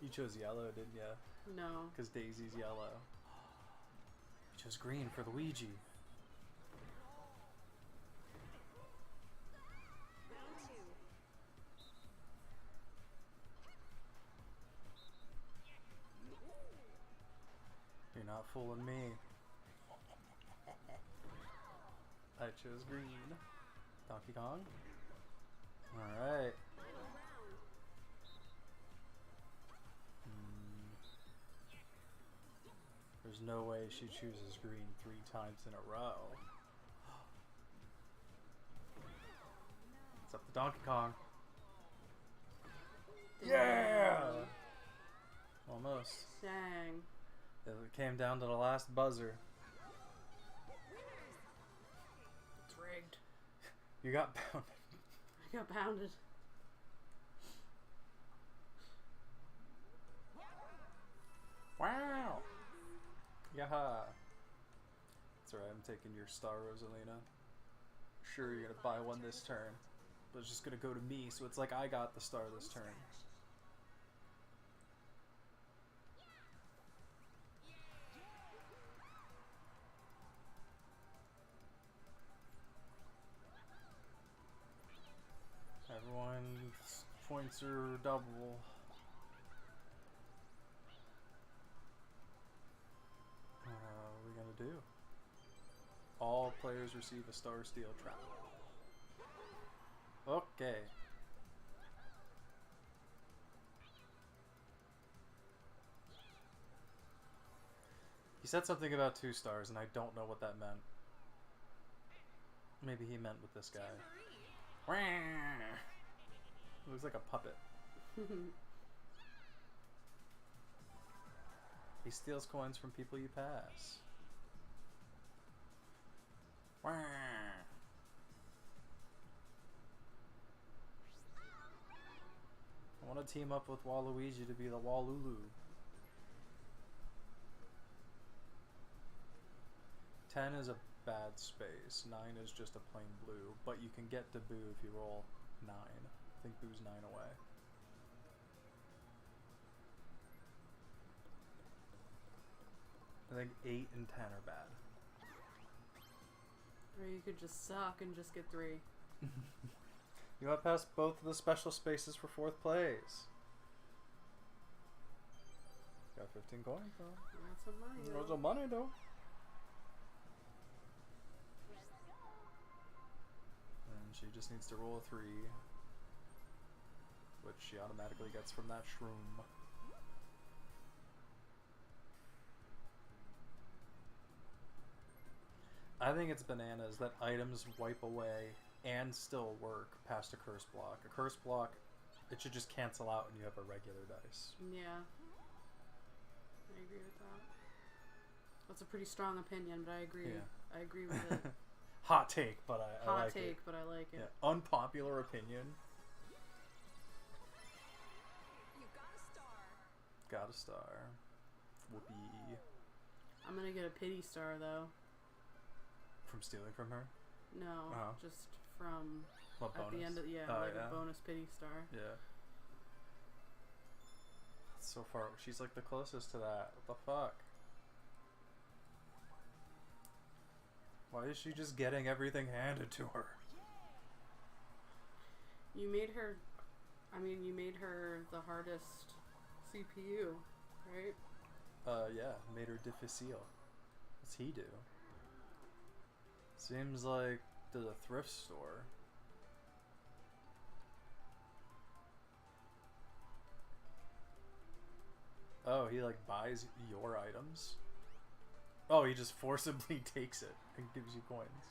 You chose yellow, didn't ya? No. Because Daisy's yellow. You chose green for Luigi. You're not fooling me. I chose green. Donkey Kong. Alright. There's no way she chooses green 3 times in a row. It's up to Donkey Kong. Yeah! Almost. Dang. It came down to the last buzzer. It's rigged. You got pounded. I got pounded. Wow! Yaha! That's alright, I'm taking your star, Rosalina. Sure, you're gonna buy one this turn, but it's just gonna go to me, so it's like I got the star this turn. Everyone's points are double. What are we gonna do? All players receive a star steel trap. Okay. He said something about 2 stars, and I don't know what that meant. Maybe he meant with this guy. Looks like a puppet. He steals coins from people you pass. I want to team up with Waluigi to be the Walulu. 10 is a bad space. 9 is just a plain blue, but you can get to Boo if you roll 9. I think Boo's 9 away. I think 8 and 10 are bad. Or you could just suck and just get 3. You want to pass both of the special spaces for 4th place. Got 15 coins though. That's some money. There's some money though. And she just needs to roll a 3, which she automatically gets from that shroom. I think it's bananas that items wipe away and still work past a curse block. A curse block, it should just cancel out when you have a regular dice. Yeah. I agree with that. That's a pretty strong opinion, but I agree. Yeah. I agree with it. Hot take, but I like it. Hot take, but I like it. Yeah. Unpopular opinion. You got a star. Got a star. Whoopee. I'm gonna get a pity star though. From stealing from her? No, just from What at bonus? the end of a bonus pity star. Yeah. So far, she's like the closest to that. What the fuck? Why is she just getting everything handed to her? You made her. I mean, you made her the hardest CPU, right? Yeah, made her difficile. What's he do? Seems like to the thrift store. Oh, he like buys your items? Oh, he just forcibly takes it and gives you coins.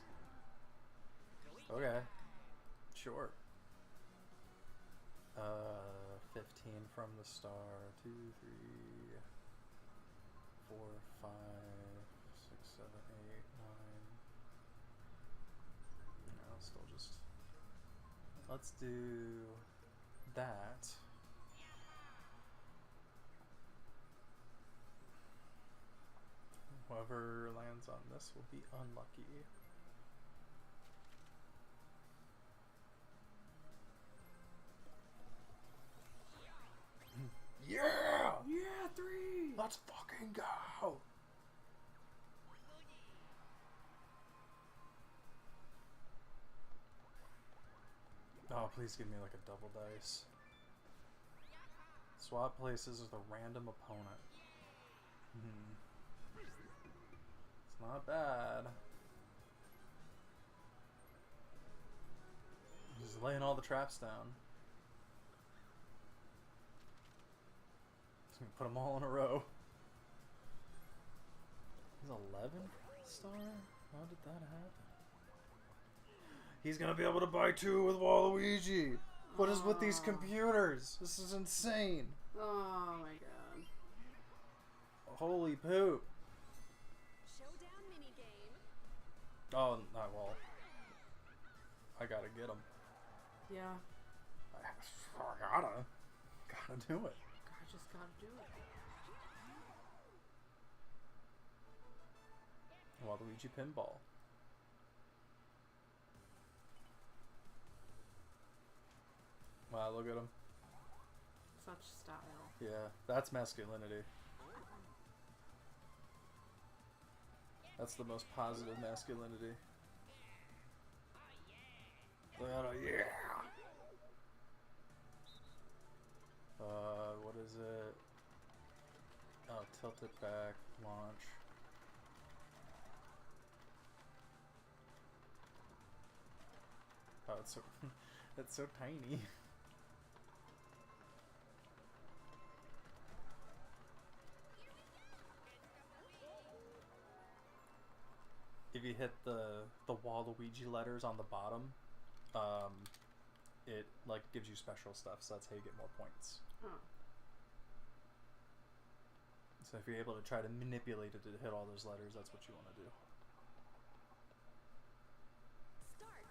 Okay. Sure. 15 from the star. 2, 3, 4, 5, 6, 7, 8, 9. No, still just... Let's do that. Whoever lands on this will be unlucky. Yeah! Yeah, 3. Let's fucking go! Oh, please give me like a double dice. Swap places with a random opponent. It's not bad. Just laying all the traps down. Just gonna put them all in a row. He's 11 star? How did that happen? He's gonna be able to buy 2 with Waluigi. What is with these computers? This is insane. Oh my god. Holy poop. Showdown minigame. Oh, well. I gotta get him. Yeah. I gotta do it. I just gotta do it. Waluigi pinball. Wow, look at him. Such style. Yeah, that's masculinity. That's the most positive masculinity. Look at it, yeah! What is it? Oh, tilt it back, launch. Oh, it's so, that's so tiny. If you hit the Waluigi letters on the bottom, it like gives you special stuff, so that's how you get more points. Oh. So if you're able to try to manipulate it to hit all those letters, that's what you want to do. Start.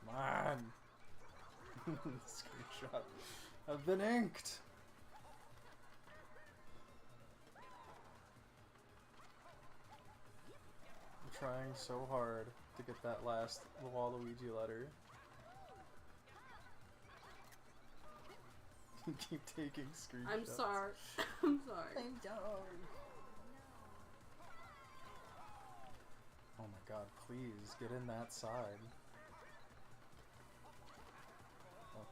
Come on! Screenshot. I've been inked! I'm trying so hard to get that last Waluigi letter. You keep taking screenshots. I'm sorry. I'm sorry. I'm sorry. Oh my god, please, get in that side. Oh.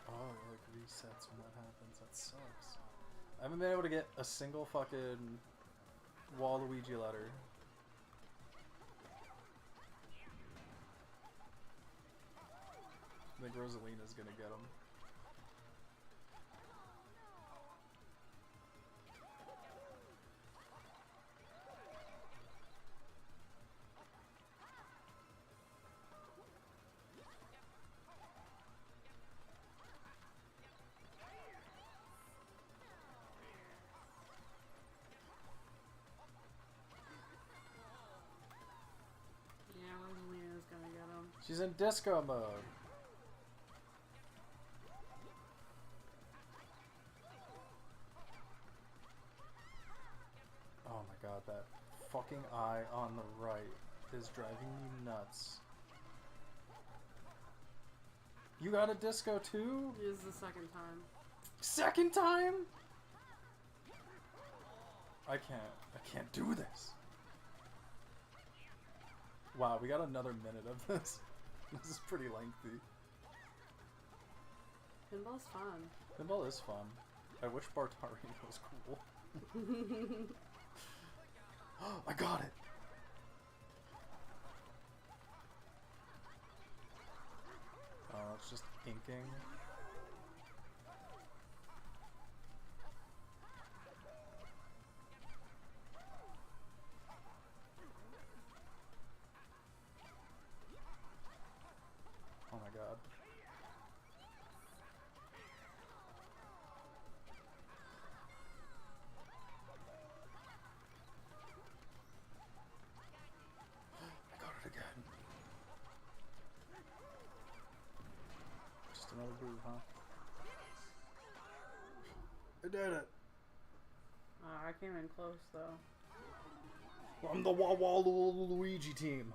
Oh, it like resets when that happens. That sucks. I haven't been able to get a single fucking Waluigi letter. I think Rosalina's gonna get him. Yeah, Rosalina's gonna get him. She's in disco mode. Oh my god, that fucking eye on the right is driving me nuts. You got a disco too? It is the second time. Second time? I can't do this. Wow, we got another minute of this. This is pretty lengthy. Pinball's fun. Pinball is fun. I wish Bartari was cool. I got it! Oh, it's just inking. Oh my god. I got it again. Just another blue, huh? I did it! I came in close though. I'm the Waluigi team.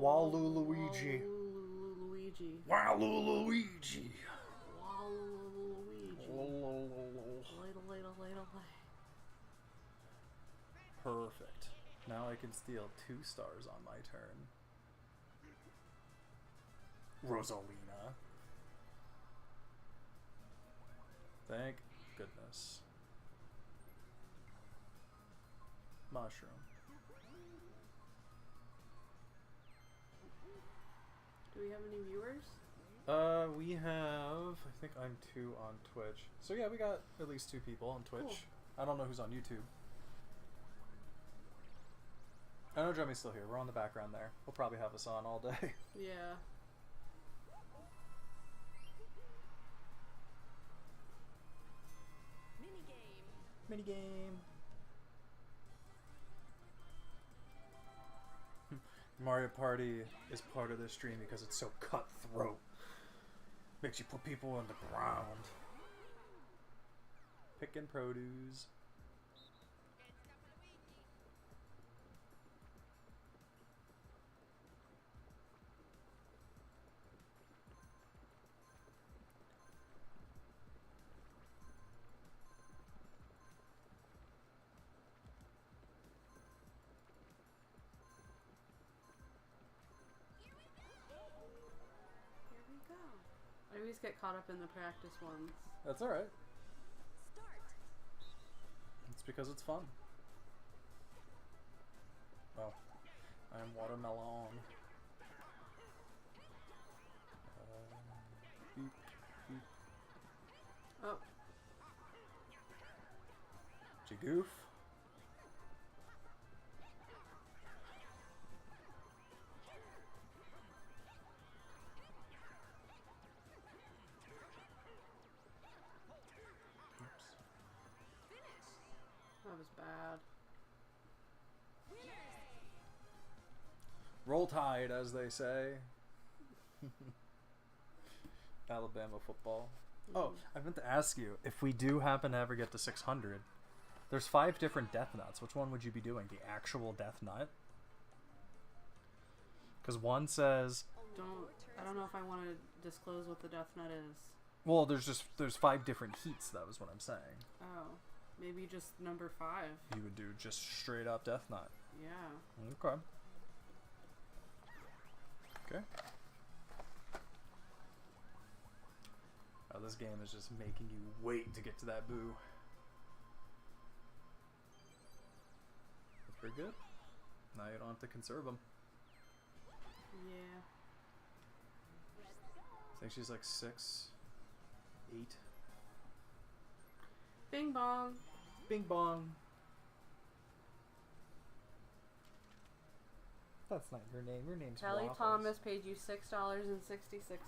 Waluigi. Waluigi. Perfect. Now I can steal 2 stars on my turn. Rosalina. Thank goodness. Mushroom. Do we have any viewers? We have, I think I'm 2 on Twitch. So yeah, we got at least 2 people on Twitch. Cool. I don't know who's on YouTube. I know Jummy's still here. We're on the background there. We'll probably have us on all day. Yeah. Minigame. Mario Party is part of this stream because it's so cutthroat. Makes you put people on the ground. Picking produce. I always get caught up in the practice ones. That's alright. It's because it's fun. Oh, I'm watermelon. Beep, beep. Oh. Jigoof. That was bad. Roll Tide, as they say. Alabama football. Oh, I meant to ask you, if we do happen to ever get to 600, there's 5 different death nuts. Which one would you be doing? The actual death nut? Because one says... I don't know if I want to disclose what the death nut is. Well, there's 5 different heats, that was what I'm saying. Oh. Maybe just number 5. You would do just straight up death nut. Yeah. Okay. Okay. Oh, this game is just making you wait to get to that boo. That's pretty good. Now you don't have to conserve them. Yeah. I think she's like 6, 8. Bing bong. Bing bong. That's not your name. Your name's Kelly Waffles. Thomas paid you $6.66.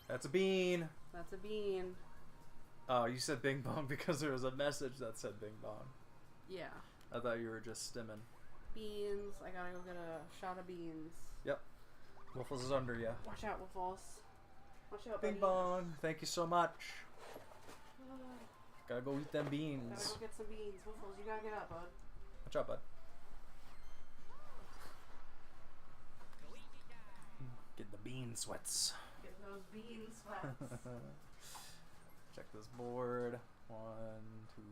That's a bean. That's a bean. Oh, you said bing bong because there was a message that said bing bong. Yeah. I thought you were just stimming. Beans. I gotta go get a shot of beans. Yep. Waffles is under you. Watch out, Waffles. Watch out, Bing buddy. bong. Thank you so much. Gotta go eat them beans. Gotta go get some beans. Waffles, you gotta get up, bud. Watch out, bud. Get the bean sweats. Get those bean sweats. Check this board. 1, 2,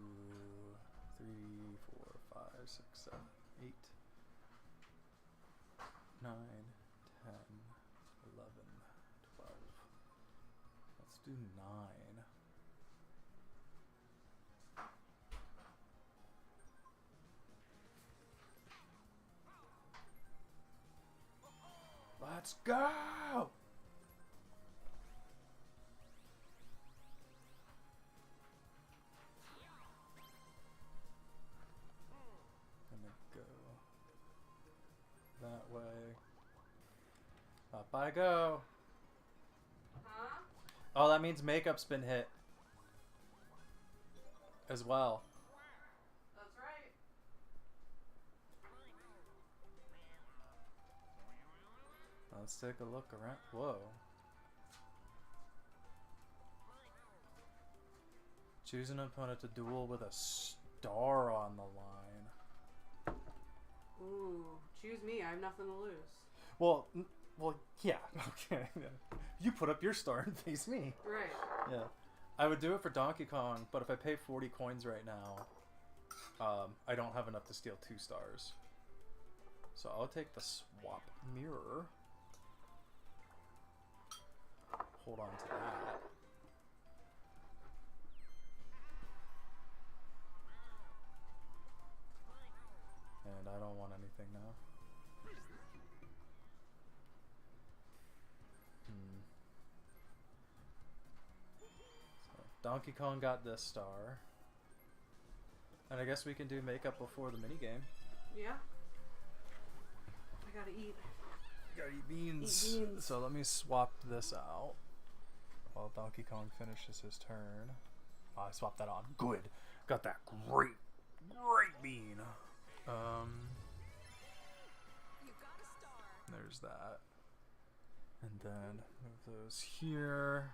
3, 4, 5, 6, 7, 8, 9, 10, 11, 12. Let's do 9. Let's go! Gonna go that way. Up I go. Huh? Oh, that means makeup's been hit as well. That's right. Let's take a look around. Whoa. Choose an opponent to duel with a star on the line. Ooh, choose me. I have nothing to lose. Well, yeah. Okay. You put up your star and face me. Right. Yeah. I would do it for Donkey Kong, but if I pay 40 coins right now, I don't have enough to steal 2 stars. So I'll take the swap mirror. Hold on to that. And I don't want anything now. So Donkey Kong got this star. And I guess we can do makeup before the minigame. Yeah. I gotta eat. You gotta eat beans. Eat beans. So let me swap this out while Donkey Kong finishes his turn. Oh, I swapped that on. Good. Got that great bean. There's that. And then move those here.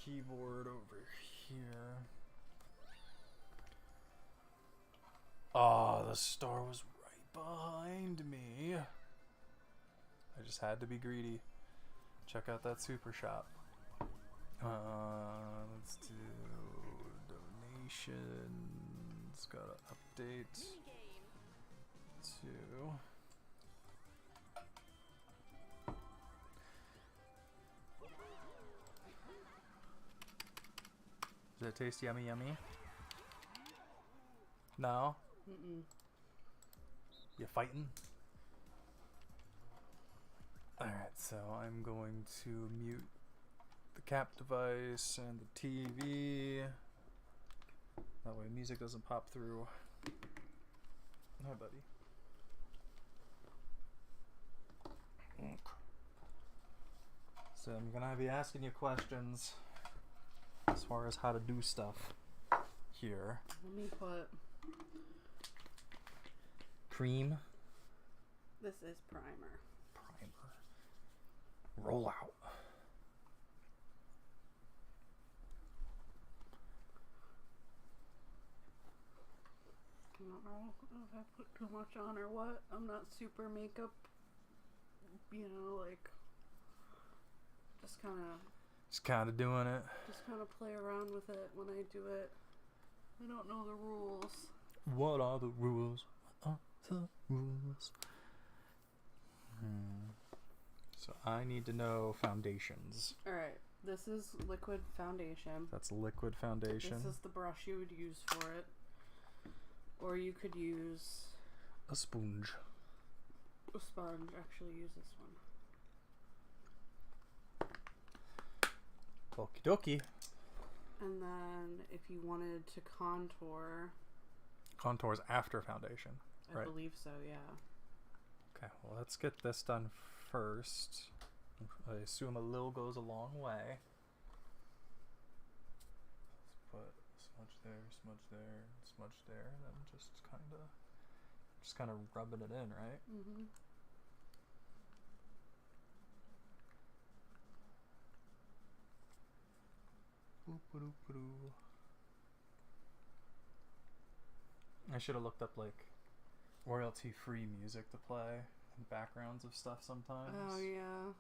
Keyboard over here. Oh, the star was right behind me. I just had to be greedy. Check out that super shop. Let's do donations. Gotta update to. Does it taste yummy? No? Mm-mm. You fighting? Alright, so I'm going to mute the cap device and the TV. That way music doesn't pop through. Hi, buddy. So I'm gonna be asking you questions as far as how to do stuff here. Let me put... Cream. This is primer. Roll out. I don't know if I put too much on or what. I'm not super makeup, like, just kind of doing it. Just kind of play around with it when I do it. I don't know the rules. What are the rules? What are the rules? So I need to know foundations. Alright, this is liquid foundation. That's liquid foundation. This is the brush you would use for it. Or you could use... a sponge. A sponge. Actually, use this one. Okie dokie. And then if you wanted to contour... Contours after foundation, I right? believe so, yeah. Okay, well let's get this done first. I assume a little goes a long way. Let's put smudge there, smudge there, and then just kind of rubbing it in, right? Mm-hmm. I should have looked up like royalty-free music to play and backgrounds of stuff sometimes. Oh yeah.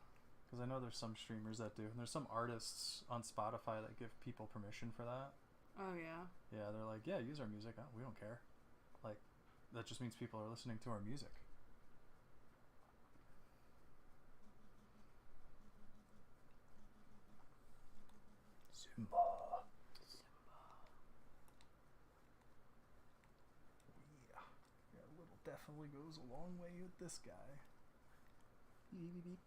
Because I know there's some streamers that do, and there's some artists on Spotify that give people permission for that. Oh yeah. Yeah, they're like, yeah, use our music. We don't care. Like, that just means people are listening to our music. Simba. Yeah, a little definitely goes a long way with this guy. Beep, beep, beep.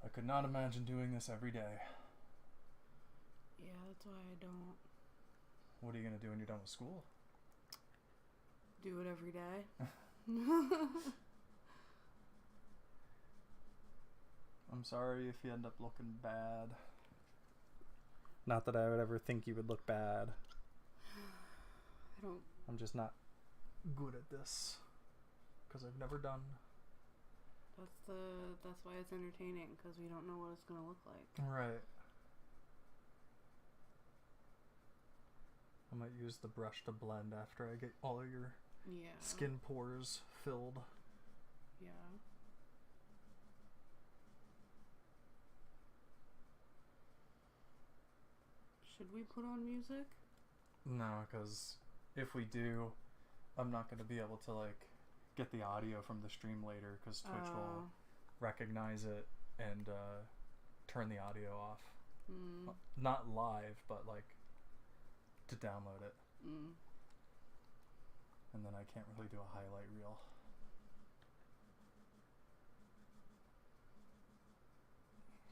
I could not imagine doing this every day. Yeah, that's why I don't What are you going to do when you're done with school? do it every day. I'm sorry if you end up looking bad. Not that I would ever think you would look bad. I don't... I'm just not good at this. Because I've never done. That's why it's entertaining, because we don't know what it's gonna look like. Right. I might use the brush to blend after I get all of your skin pores filled. Yeah. Should we put on music? No, because if we do, I'm not going to be able to like get the audio from the stream later because Twitch will recognize it and turn the audio off. Not live, but like to download it. And then I can't really do a highlight reel.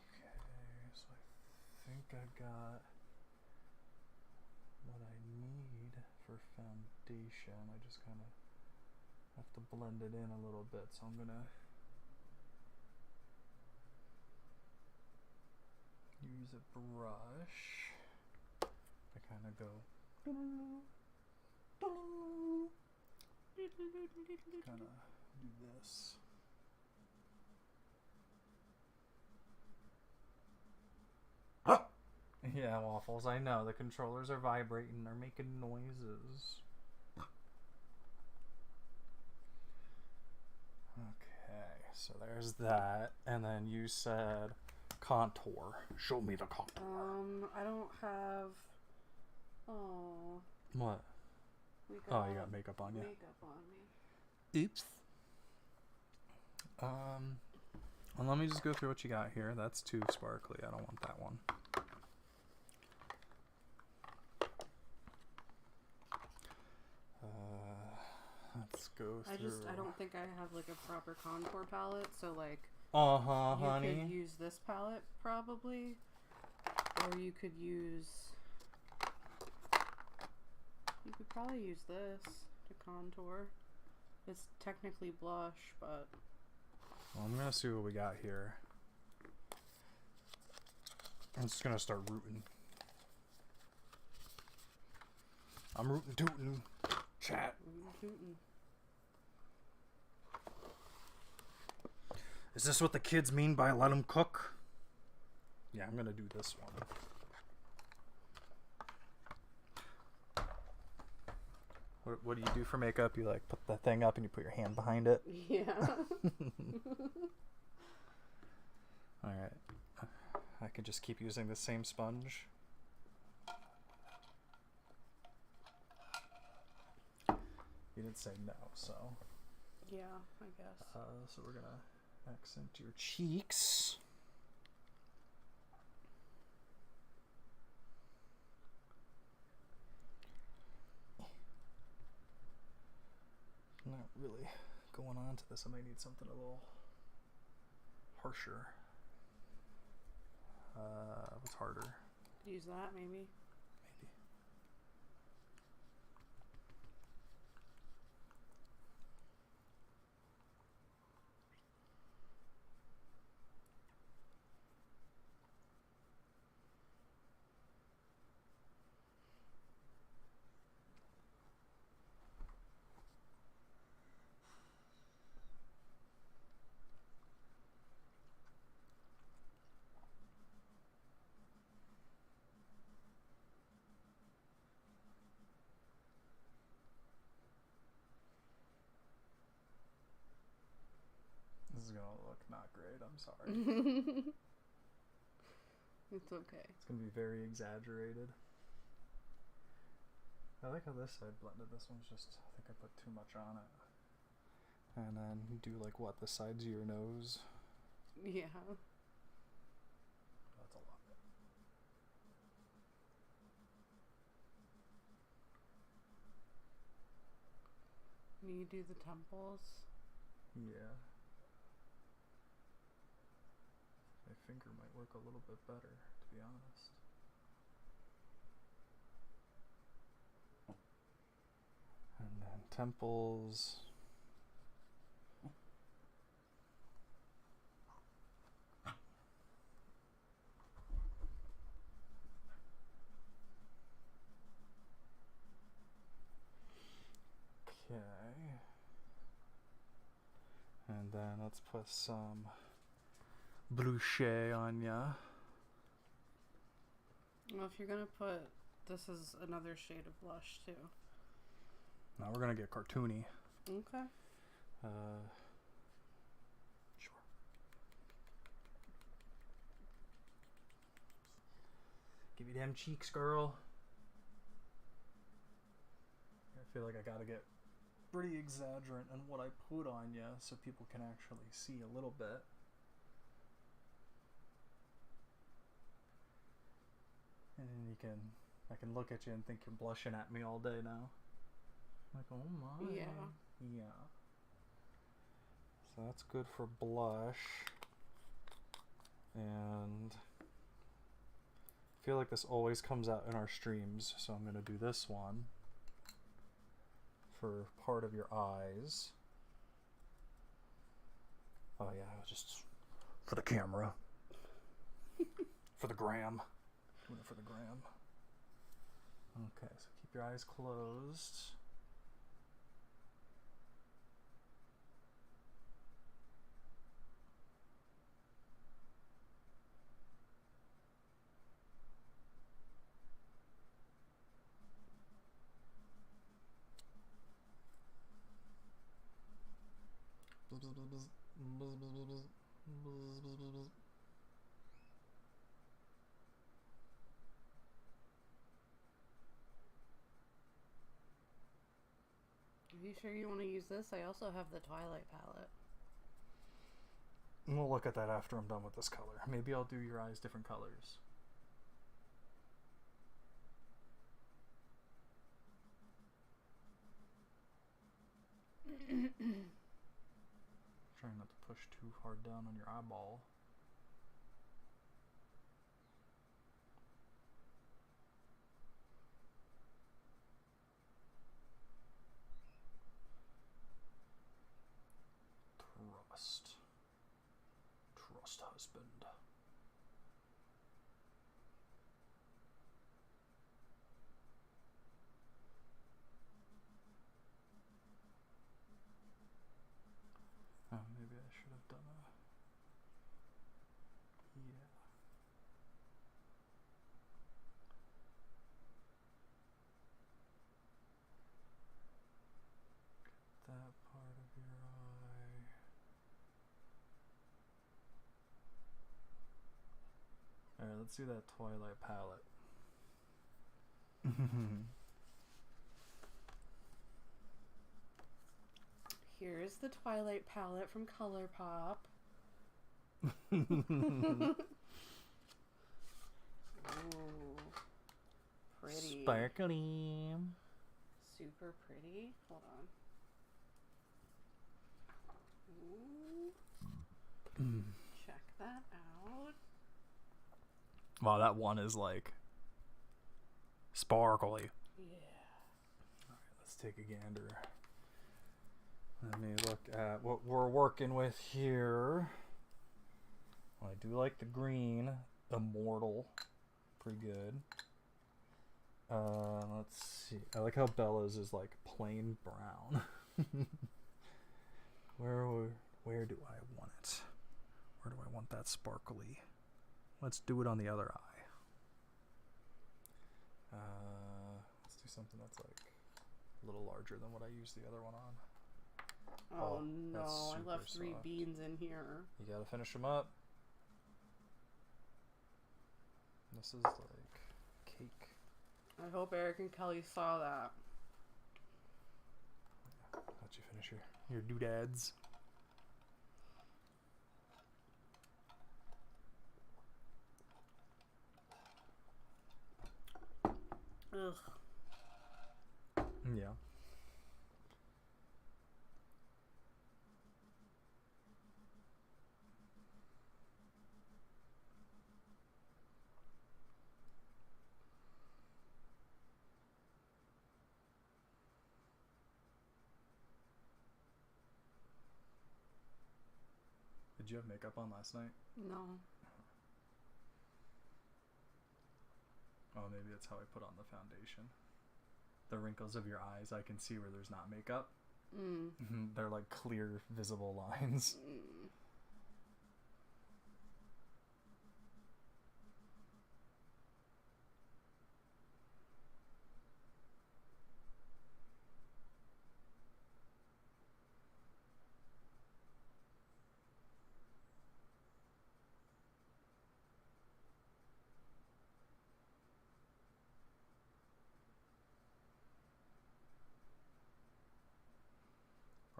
Okay, so I think I got what I need for foundation. I just kind of have to blend it in a little bit, so I'm gonna use a brush. I kind of go kind of do this. Yeah, Waffles, I know. The controllers are vibrating. They're making noises. Okay, so there's that. And then you said contour. Show me the contour. I don't have... Oh. What? Oh, you got makeup on you. Makeup on me. Oops. Well, let me just go through what you got here. That's too sparkly. I don't want that one. Let's go through. I don't think I have like a proper contour palette, so like. Honey. You could use this palette probably, or you could use. You could probably use this to contour. It's technically blush, but. Well, I'm gonna see what we got here. I'm just gonna start rooting. I'm rootin' tootin'. Chat. Rootin'. Is this what the kids mean by let them cook? Yeah, I'm gonna do this one. What do you do for makeup? You like put the thing up and you put your hand behind it? Yeah. Alright. I could just keep using the same sponge. You didn't say no, so. Yeah, I guess. So we're gonna accent your cheeks. Not really going on to this. I might need something a little harsher. What's harder? Use that maybe. Maybe. This is gonna look not great, I'm sorry. It's okay. It's gonna be very exaggerated. I like how this side blended. This one's just, I think I put too much on it. And then you do like what, the sides of your nose? Yeah. That's a lot. You do the temples. Yeah. My finger might work a little bit better, to be honest. And then temples. Okay. And then let's put some blush on ya. Well, if you're gonna put, this is another shade of blush too. Now we're gonna get cartoony. Okay. Sure. Give me them cheeks, girl. I feel like I gotta get pretty exaggerant in what I put on you so people can actually see a little bit. And then I can look at you and think you're blushing at me all day now. Like, oh my. Yeah. Yeah. So that's good for blush. And I feel like this always comes out in our streams, so I'm gonna do this one for part of your eyes. Oh yeah, just for the camera. For the gram. Doing it for the gram. Okay, so keep your eyes closed. Are you sure you want to use this? I also have the Twilight palette. We'll look at that after I'm done with this color. Maybe I'll do your eyes different colors. Trying not to push too hard down on your eyeball. Trust husband. Oh, maybe I should have done a... Yeah. That part of your eye. Alright, let's do that Twilight palette. Here's the Twilight palette from ColourPop. Ooh, pretty. Sparkly. Super pretty. Hold on. Ooh. Check that out. Wow, that one is like sparkly. Yeah. Alright, let's take a gander. Let me look at what we're working with here. Well, I do like the green. Immortal. Pretty good. Let's see. I like how Bella's is like plain brown. Where do I want it? Where do I want that sparkly? Let's do it on the other eye. Let's do something that's like a little larger than what I used the other one on. Oh no, I left 3 soft. beans in here. You gotta finish them up. This is like cake. I hope Eric and Kelly saw that. Let you finish your doodads. Ugh. Yeah. Did you have makeup on last night? No. Oh, maybe that's how I put on the foundation. The wrinkles of your eyes, I can see where there's not makeup. They're like clear, visible lines.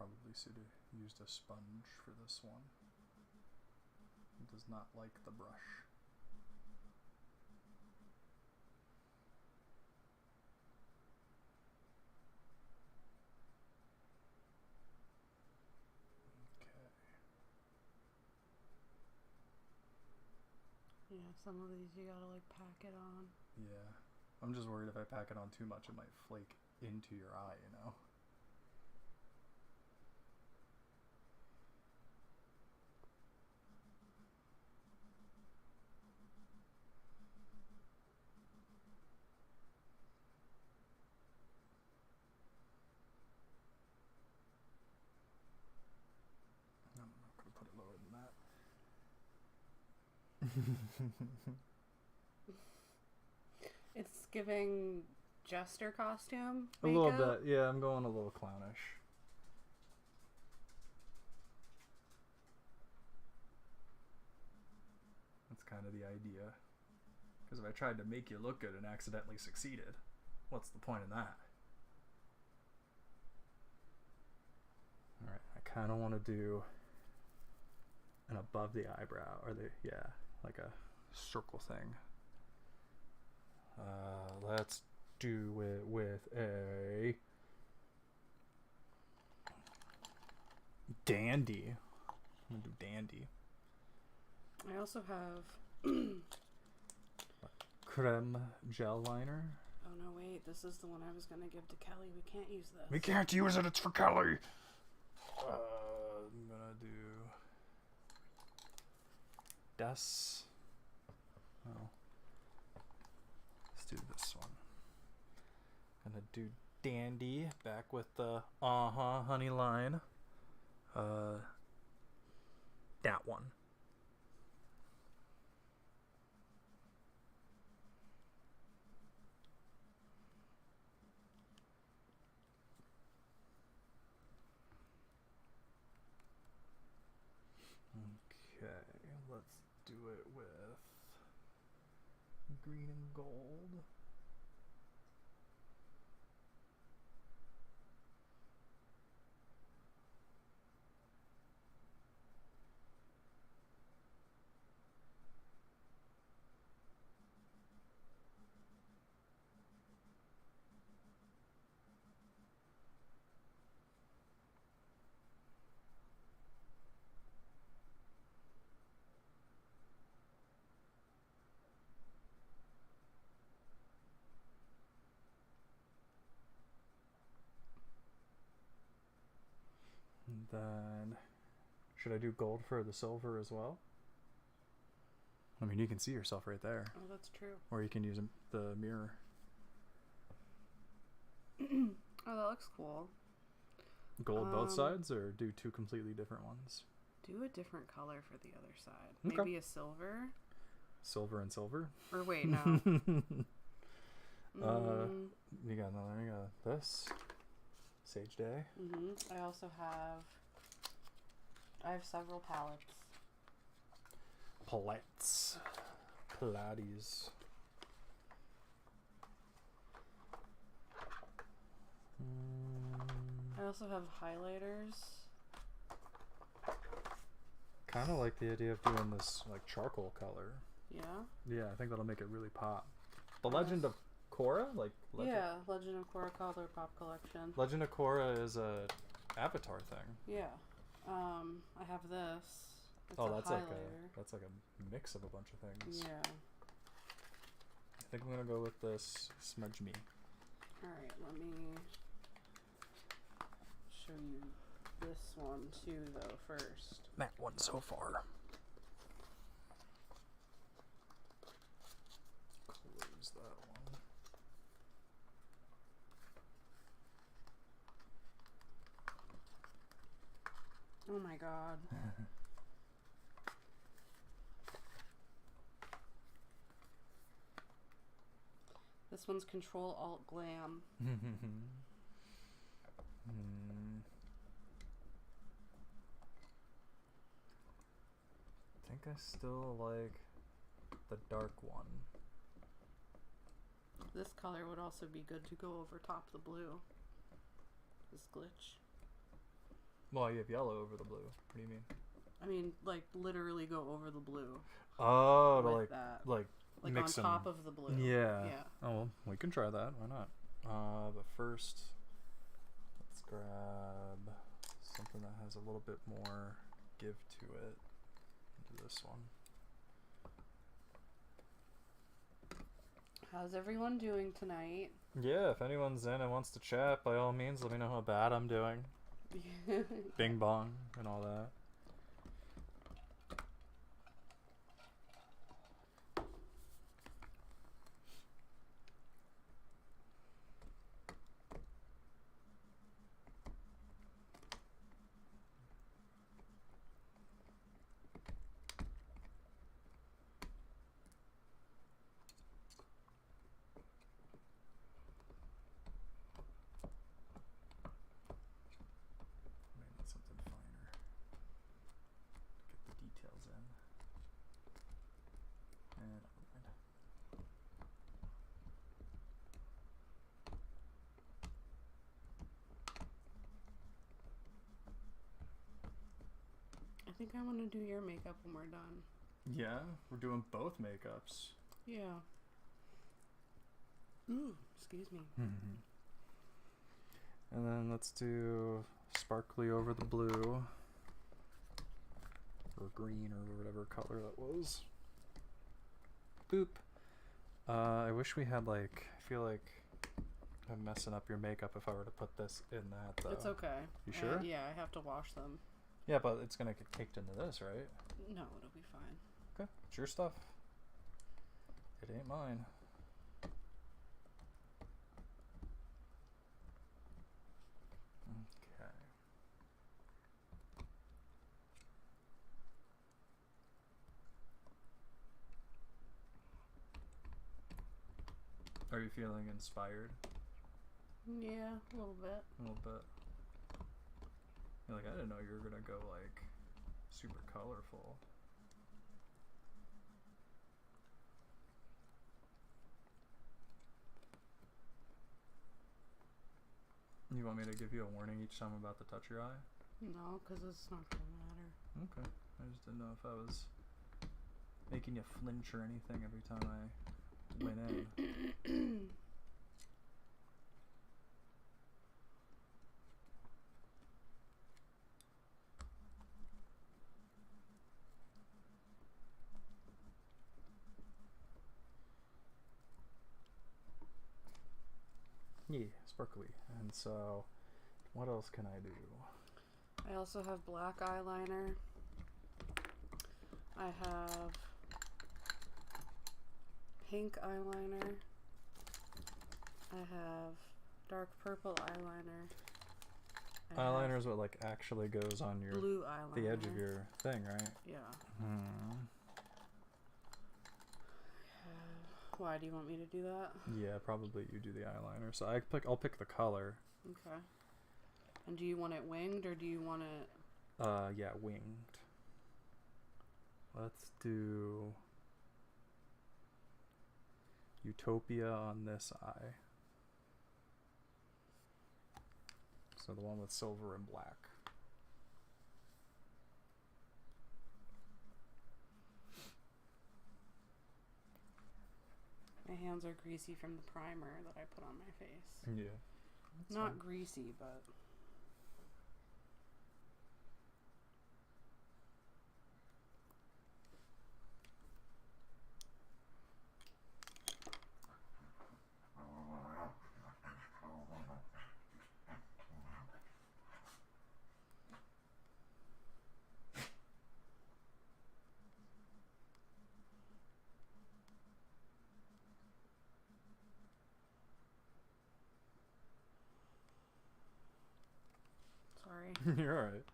probably should have used a sponge for this one. It does not like the brush. Okay. Yeah, some of these you gotta like pack it on. Yeah. I'm just worried if I pack it on too much, it might flake into your eye, you know? I'm not going to put it lower than that. It's giving jester costume A makeup. little bit, yeah, I'm going a little clownish. That's kind of the idea. Because if I tried to make you look good and accidentally succeeded, what's the point in that? Alright, I kind of want to do an above the eyebrow, or the, yeah, like a circle thing. Let's do it with a dandy. I'm gonna do dandy. I also have Creme gel liner. oh no, wait, this is the one I was gonna give to Kelly. We can't use this. We can't use it, it's for Kelly. I'm gonna do Des. Oh. Let's do this one. Gonna do dandy, back with the honey line. That one. Okay, let's do it with green and gold. And then, should I do gold for the silver as well? I mean, you can see yourself right there. Oh, that's true. Or you can use the mirror. Oh, that looks cool. Gold both sides, or do two completely different ones? Do a different color for the other side. Okay. Maybe a silver. Silver and silver? Or wait, no. You got another, you got this. Sage Day. I also have several palettes. Palettes. Pilates. I also have highlighters. Kind of like the idea of doing this like charcoal color. Yeah? Yeah, I think that'll make it really pop. The Legend of Korra? Yeah, Legend of Korra Color Pop Collection. Legend of Korra is a Avatar thing. Yeah. I have this. It's That's highlighter. like a mix of a bunch of things. Yeah. I think I'm gonna go with this Smudge Me. Alright, let me show you this one too though first. That one so far. Close that one. Oh my god. This one's Control Alt Glam. I think I still like the dark one. This color would also be good to go over top the blue. This glitch. Well, you have yellow over the blue. What do you mean? I mean, like, literally go over the blue. Oh, to with like that. like Like mix on them. top of the blue. Yeah. Yeah. Oh, well, we can try that. Why not? But first, let's grab something that has a little bit more give to it. Do this one. How's everyone doing tonight? Yeah, if anyone's in and wants to chat, by all means, let me know how bad I'm doing. Bing bong and all that. Might need something finer to get the details in. Never mind. I think I want to do your makeup when we're done. Yeah, we're doing both makeups. Yeah. Ooh, excuse me. And then let's do sparkly over the blue. Or green or whatever color that was. Boop. I wish we had like, I feel like I'm messing up your makeup if I were to put this in that though. It's okay. You sure? Yeah, I have to wash them. Yeah, but it's gonna get caked into this, right? No, it'll be fine. Okay, it's your stuff. It ain't mine. Okay. Are you feeling inspired? Yeah, a little bit. A little bit. You're like, I didn't know you were gonna go like super colorful. You want me to give you a warning each time I'm about to touch your eye? No, because it's not going to matter. Okay. I just didn't know if I was making you flinch or anything every time I went in. Yeah, sparkly. And so, what else can I do? I also have black eyeliner. I have pink eyeliner. I have dark purple eyeliner. I Eyeliner have is what like actually goes on your blue eyeliner. the edge of your thing, right? Yeah. Why do you want me to do that? Yeah, probably you do the eyeliner. So I'll pick the color. Okay. And do you want it winged or do you want it? Yeah, winged. Let's do Utopia on this eye. So the one with silver and black. My hands are greasy from the primer that I put on my face. Yeah. Not greasy, but sorry. You're alright.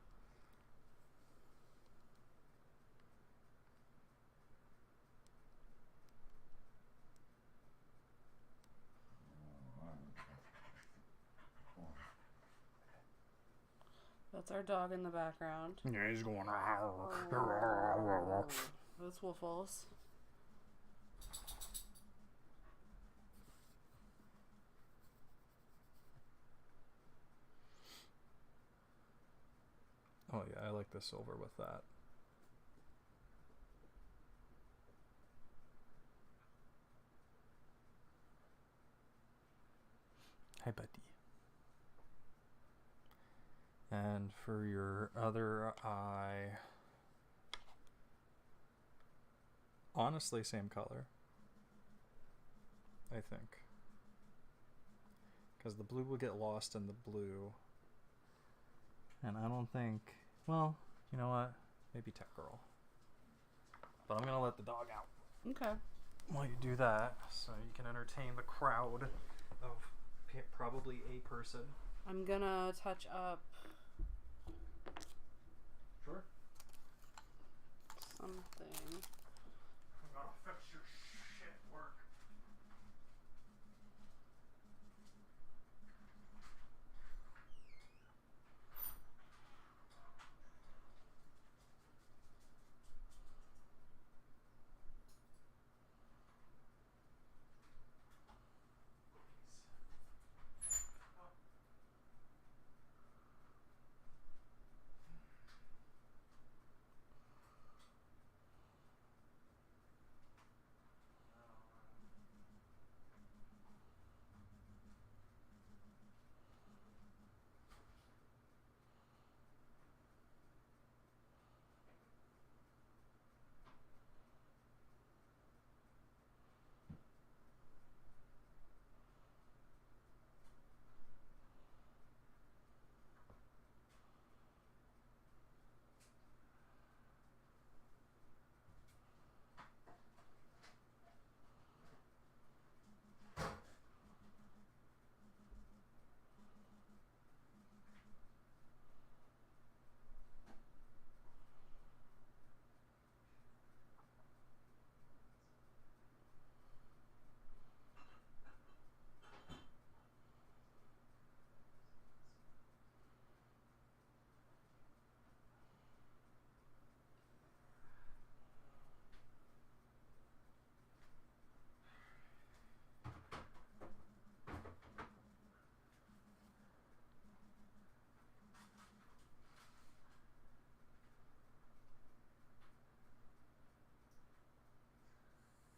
That's our dog in the background. Yeah, he's going. Those Woofles. yeah, I like the silver with that. Hi, buddy. And for your other eye, honestly, same color, I think. Because the blue will get lost in the blue. And I don't think, well, you know what? Maybe Tech Girl. But I'm going to let the dog out. Okay. While you do that, so you can entertain the crowd of probably a person. I'm gonna touch up Sure. something. I gotta fix your shit work.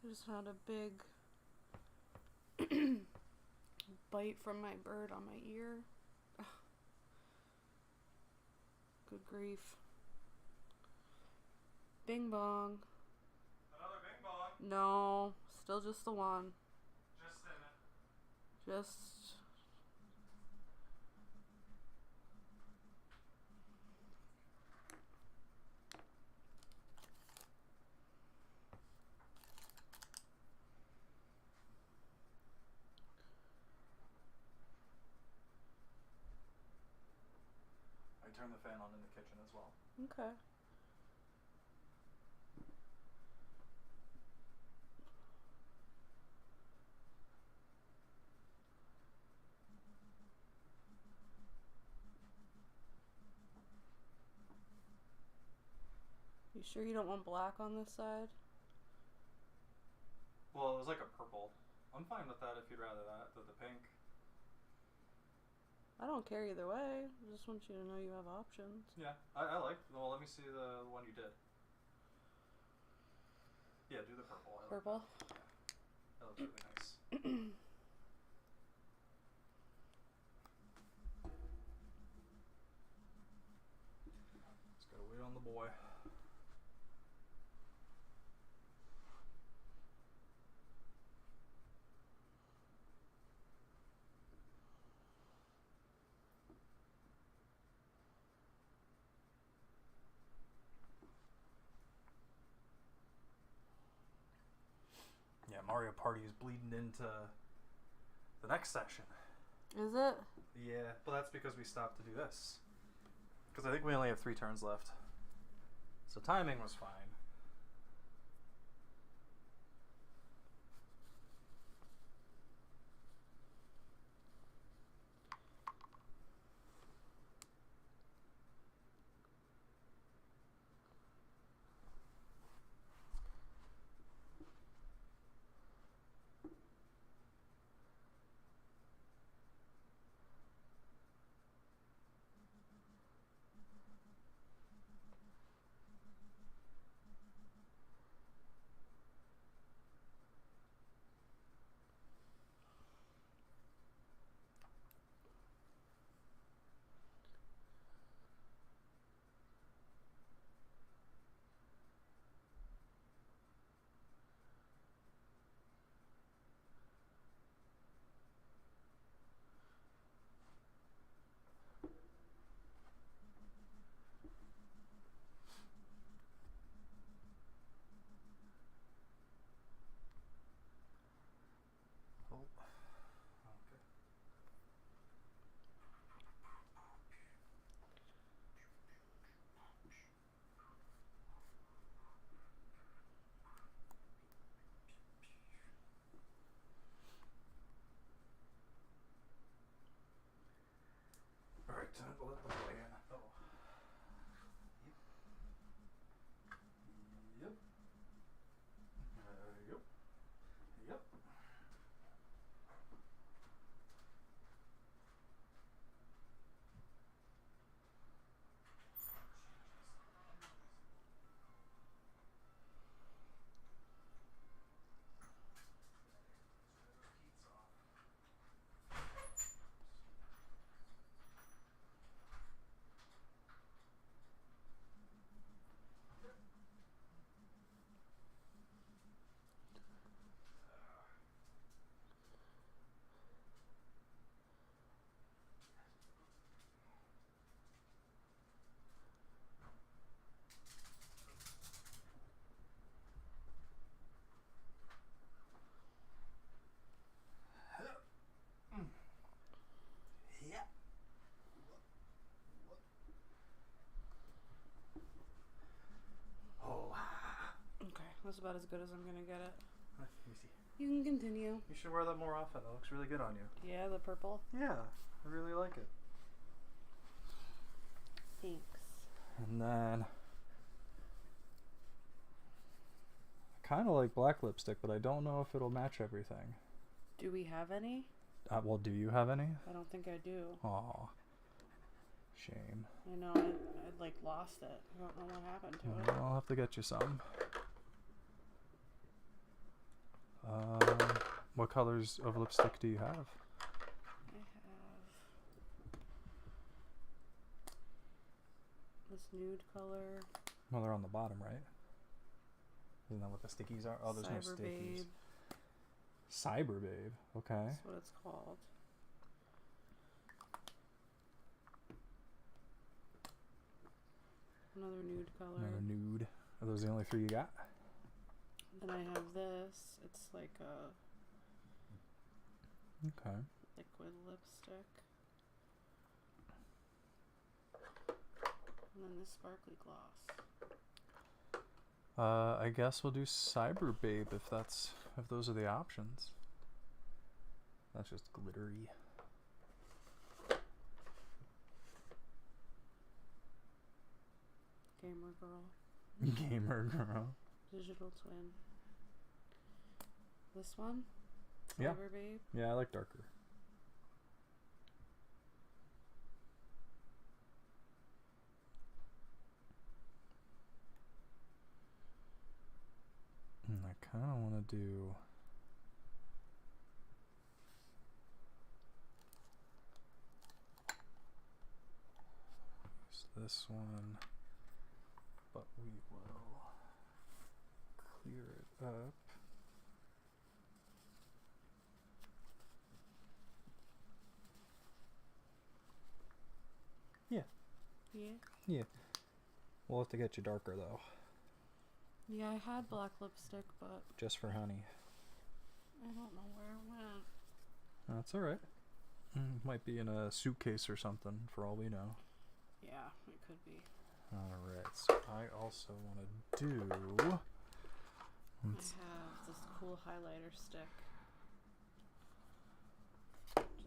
I just had a big bite from my bird on my ear. Ugh. Good grief. Bing bong. Another bing bong. No, still just the one. Just in it. Just. I turn the fan on in the kitchen as well. Okay. You sure you don't want black on this side? Well, it was like a purple. I'm fine with that if you'd rather that than the pink. I don't care either way. I just want you to know you have options. Yeah, I like. Well, let me see the one you did. Yeah, do the purple. Purple? That looks really nice. Just gotta wait on the boy. Yeah, Mario Party is bleeding into the next session. Is it? Yeah, but that's because we stopped to do this. Because I think we only have 3 turns left. So timing was fine. about as good as I'm gonna get it. Let me see. You can continue. You should wear that more often. It looks really good on you. Yeah, the purple. Yeah, I really like it. Thanks. And then I kind of like black lipstick, but I don't know if it'll match everything. Do we have any? Well, do you have any? I don't think I do. Aw. Shame. I know, I like lost it. I don't know what happened to it. I'll have to get you some. What colors of lipstick do you have? I have this nude color. Well, they're on the bottom, right? Isn't that what the stickies are? Oh, there's no Cyber stickies. Babe. Cyber Babe. Okay. That's what it's called. Another nude color. Another nude. Are those the only three you got? Then I have this. It's like a Okay. liquid lipstick. And then this sparkly gloss. I guess we'll do Cyber Babe if those are the options. That's just glittery. Gamer girl. Gamer girl. Digital twin. This one? Yeah. Cyber Babe. Yeah, I like darker. And I kind of want to do... use this one, but we will clear it up. Yeah. Yeah. Yeah. We'll have to get you darker though. Yeah, I had black lipstick, but Just for honey. I don't know where it went. That's alright. Might be in a suitcase or something for all we know. Yeah, it could be. Alright, so I also want to do... I have this cool highlighter stick.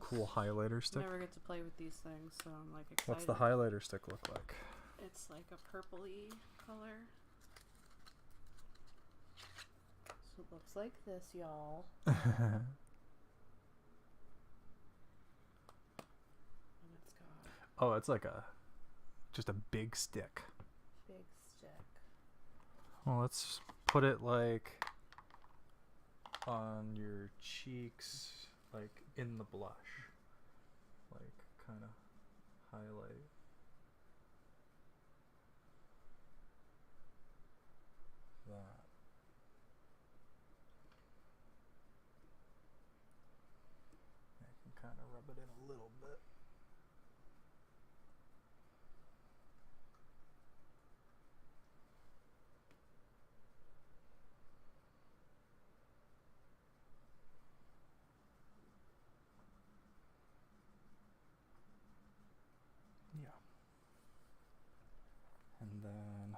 Cool highlighter stick. Never get to play with these things, so I'm like excited. What's the highlighter stick look like? It's like a purpley color. So it looks like this, y'all. And it's got Oh, it's like just a big stick. big stick. Well, let's put it like on your cheeks, like in the blush. Like kind of highlight. That. I can kind of rub it in a little bit. Yeah. And then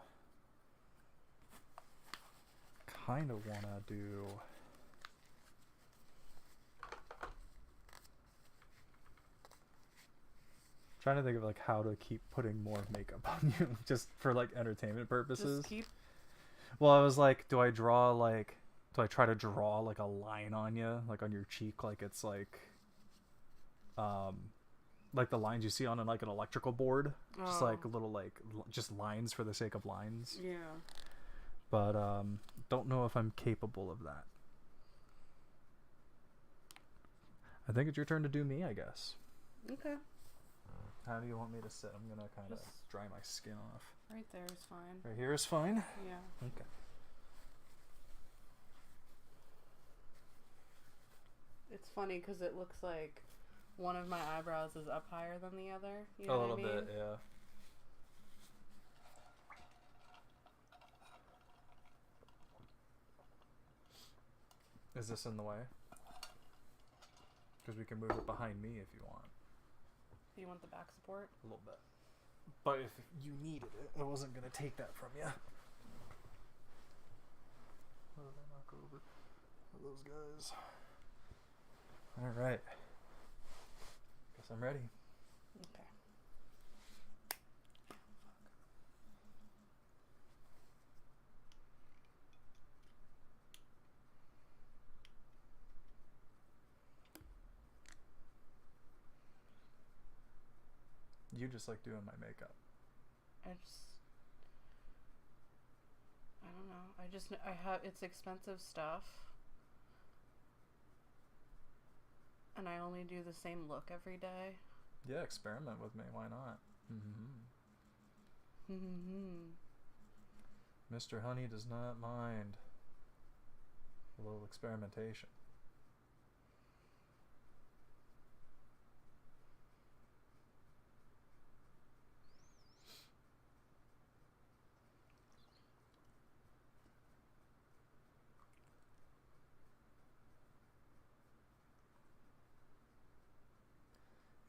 kind of want to do trying to think of like how to keep putting more makeup on you just for like entertainment purposes. Just keep. Well, I was like, do I try to draw like a line on you, like on your cheek, like it's like the lines you see on like an electrical board, just like a little just lines for the sake of lines. Yeah. But don't know if I'm capable of that. I think it's your turn to do me, I guess. Okay. How do you want me to sit? I'm gonna kind of Just- dry my skin off. Right there is fine. Right here is fine. Yeah. Okay. It's funny because it looks like one of my eyebrows is up higher than the other. You know A what little I mean? bit, yeah. Is this in the way? Because we can move it behind me if you want. Do you want the back support? A little bit. But if you needed it, I wasn't going to take that from you. of those guys. Alright. Guess I'm ready. Okay. You just like doing my makeup. I don't know. It's expensive stuff. And I only do the same look every day. Yeah, experiment with me. Why not? Mr. Honey does not mind a little experimentation.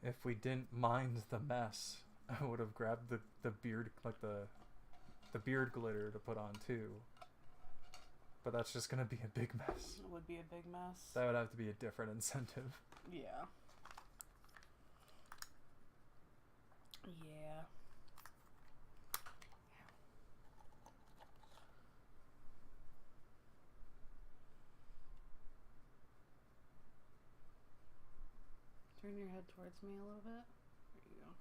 If we didn't mind the mess, I would have grabbed the beard, like the beard glitter to put on too. But that's just gonna be a big mess. It would be a big mess. That would have to be a different incentive. Yeah. Yeah. Turn your head towards me a little bit. There you go.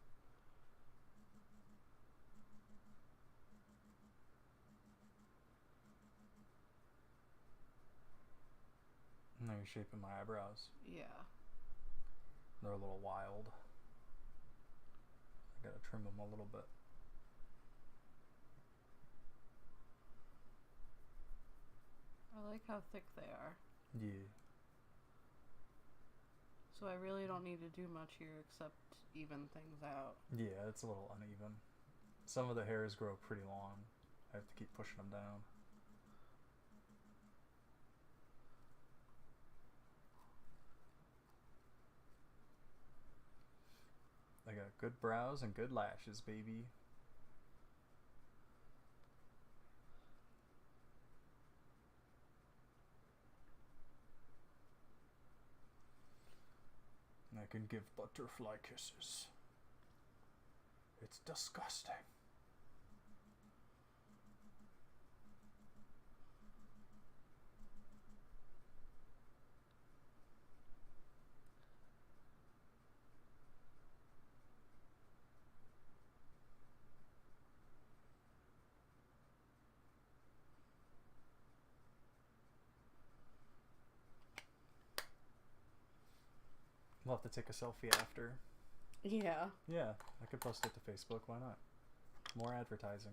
Now you're shaping my eyebrows. Yeah. They're a little wild. I gotta trim them a little bit. I like how thick they are. Yeah. So I really don't need to do much here except even things out. Yeah, it's a little uneven. Some of the hairs grow pretty long. I have to keep pushing them down. I got good brows and good lashes, baby. And I can give butterfly kisses. It's disgusting. We'll have to take a selfie after. Yeah. Yeah, I could post it to Facebook. Why not? More advertising.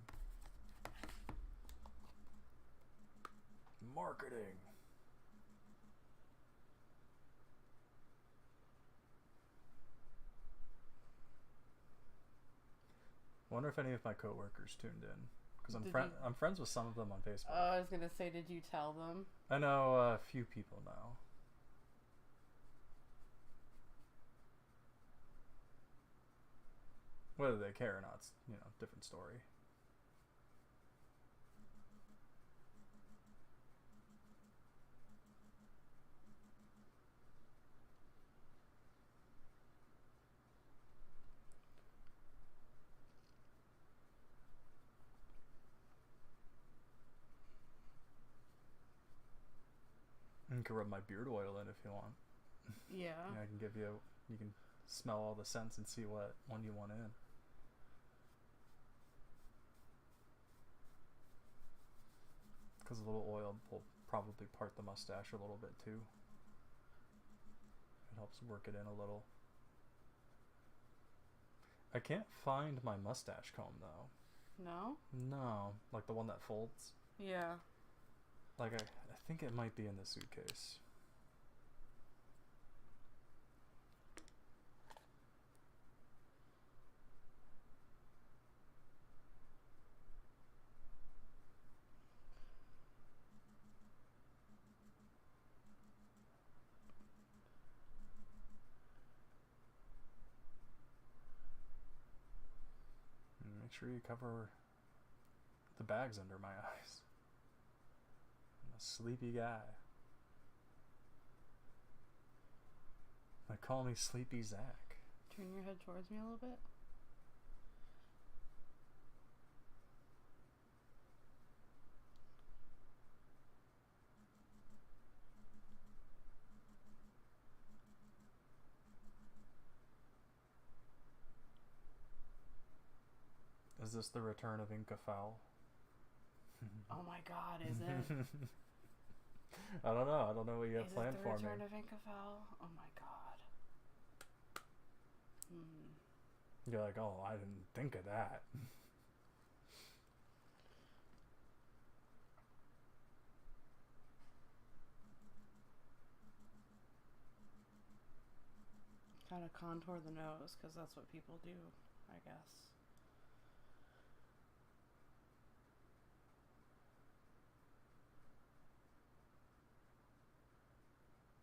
Marketing. Wonder if any of my coworkers tuned in, because I'm friends with some of them on Facebook. Oh, I was gonna say, did you tell them? I know a few people now. Whether they care or not, different story. You can rub my beard oil in if you want. Yeah. I can give you. You can smell all the scents and see what one you want in. Because a little oil will probably part the mustache a little bit too. It helps work it in a little. I can't find my mustache comb though. No? No, like the one that folds. Yeah. Like I think it might be in the suitcase. Make sure you cover the bags under my eyes. I'm a sleepy guy. They call me Sleepy Zach. Turn your head towards me a little bit. Is this the return of Inca Fowl? Oh my god, is it? I don't know. I don't know what you have Is planned it for the me. return of Inca Fowl? Oh my god. You're like, oh, I didn't think of that. Kind of contour the nose, because that's what people do, I guess.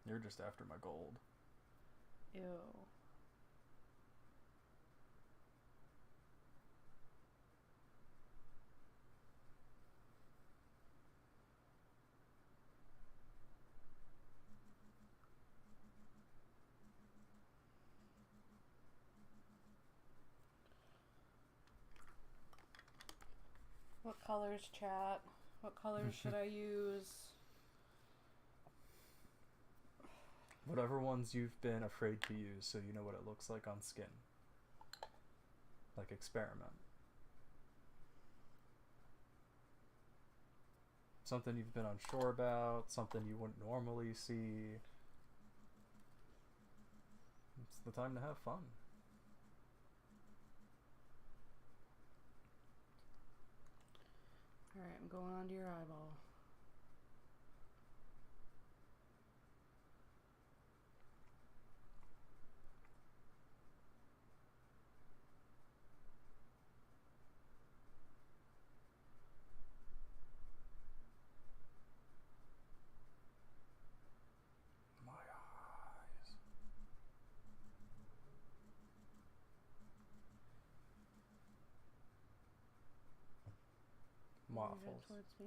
You're just after my gold. Ew. What colors, chat? What colors should I use? Whatever ones you've been afraid to use so you know what it looks like on skin. Like experiment. Something you've been unsure about, something you wouldn't normally see. It's the time to have fun. Alright, I'm going onto your eyeball. My eyes. Waffles. Towards me.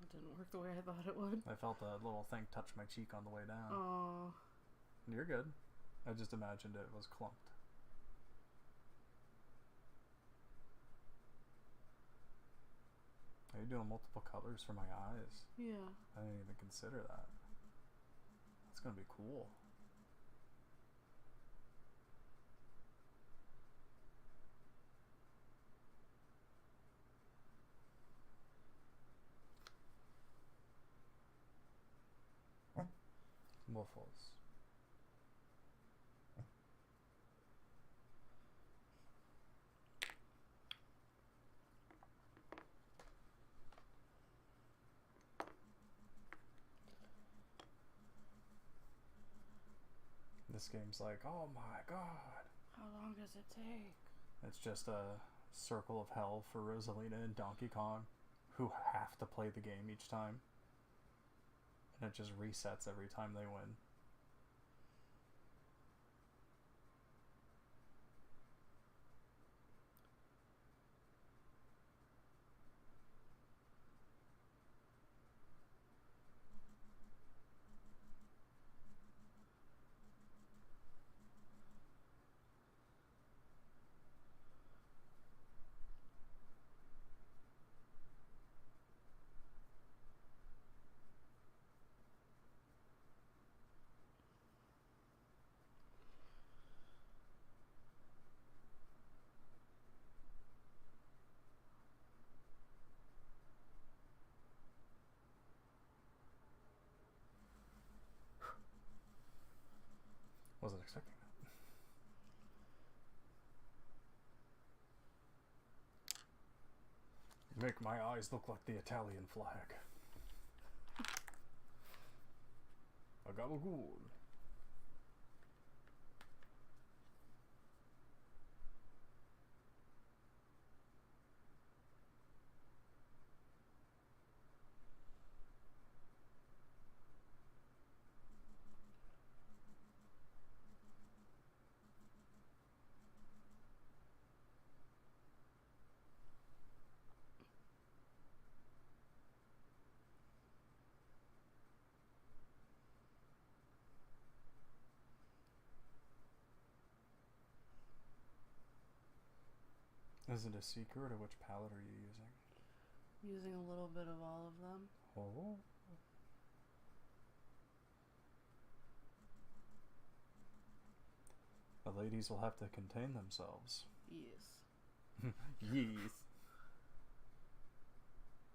It didn't work the way I thought it would. I felt a little thing touch my cheek on the way down. Oh. You're good. I just imagined it was clumped. Are you doing multiple colors for my eyes? Yeah. I didn't even consider that. That's gonna be cool. Waffles. This game's like, oh my god. How long does it take? It's just a circle of hell for Rosalina and Donkey Kong, who have to play the game each time. And it just resets every time they win. Wasn't expecting that. You make my eyes look like the Italian flag. A gabagool. Is it a secret, or which palette are you using? Using a little bit of all of them. Oh. The ladies will have to contain themselves. Yes. Yes.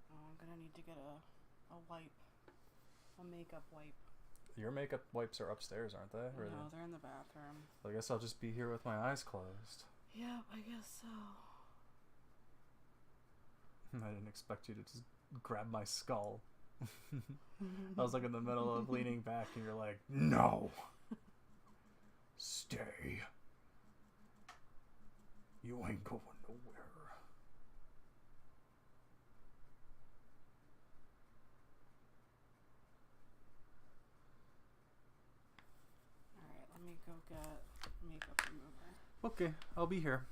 Oh, I'm gonna need to get a wipe. A makeup wipe. Your makeup wipes are upstairs, aren't they? Or No, they're in the bathroom. I guess I'll just be here with my eyes closed. Yeah, I guess so. I didn't expect you to just grab my skull. I was like in the middle of leaning back and you're like, no! Stay. You ain't going nowhere. Alright, let me go get makeup remover. Okay, I'll be here.